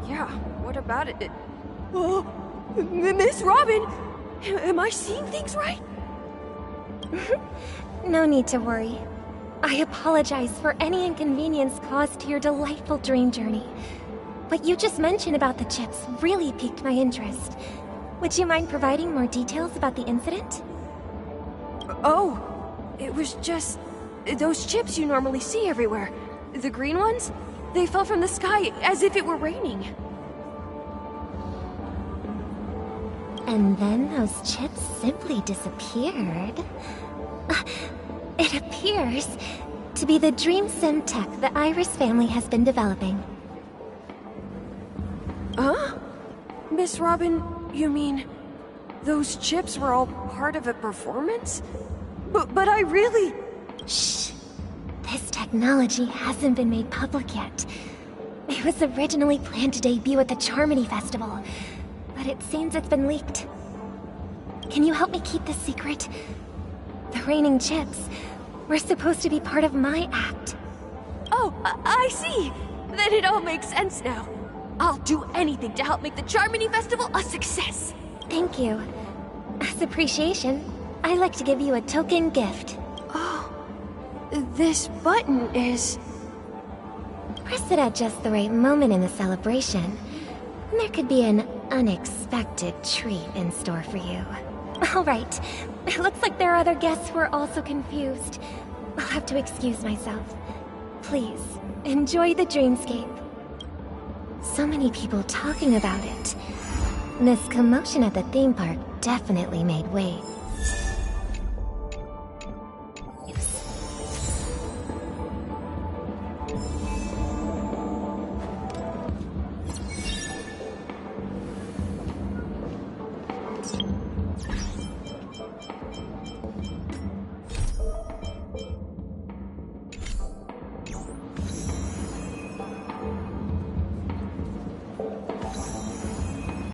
Yeah, what about it? Oh, Miss Robin! Am I seeing things right? No need to worry. I apologize for any inconvenience caused to your delightful dream journey. What you just mentioned about the chips really piqued my interest. Would you mind providing more details about the incident? Oh, it was just those chips you normally see everywhere. The green ones? They fell from the sky as if it were raining. And then those chips simply disappeared. It appears to be the Dream Sim tech the Iris family has been developing. Huh? Miss Robin, you mean those chips were all part of a performance? But I really... Shh. This technology hasn't been made public yet. It was originally planned to debut at the Charmony Festival, but it seems it's been leaked. Can you help me keep this secret? The raining chips were supposed to be part of my act. Oh, I see. Then it all makes sense now. I'll do anything to help make the Charmony Festival a success. Thank you. As appreciation, I'd like to give you a token gift. Oh, this button is... Press it at just the right moment in the celebration. There could be an unexpected treat in store for you. All right. It looks like there are other guests who are also confused. I'll have to excuse myself. Please, enjoy the dreamscape. So many people talking about it. This commotion at the theme park definitely made waves.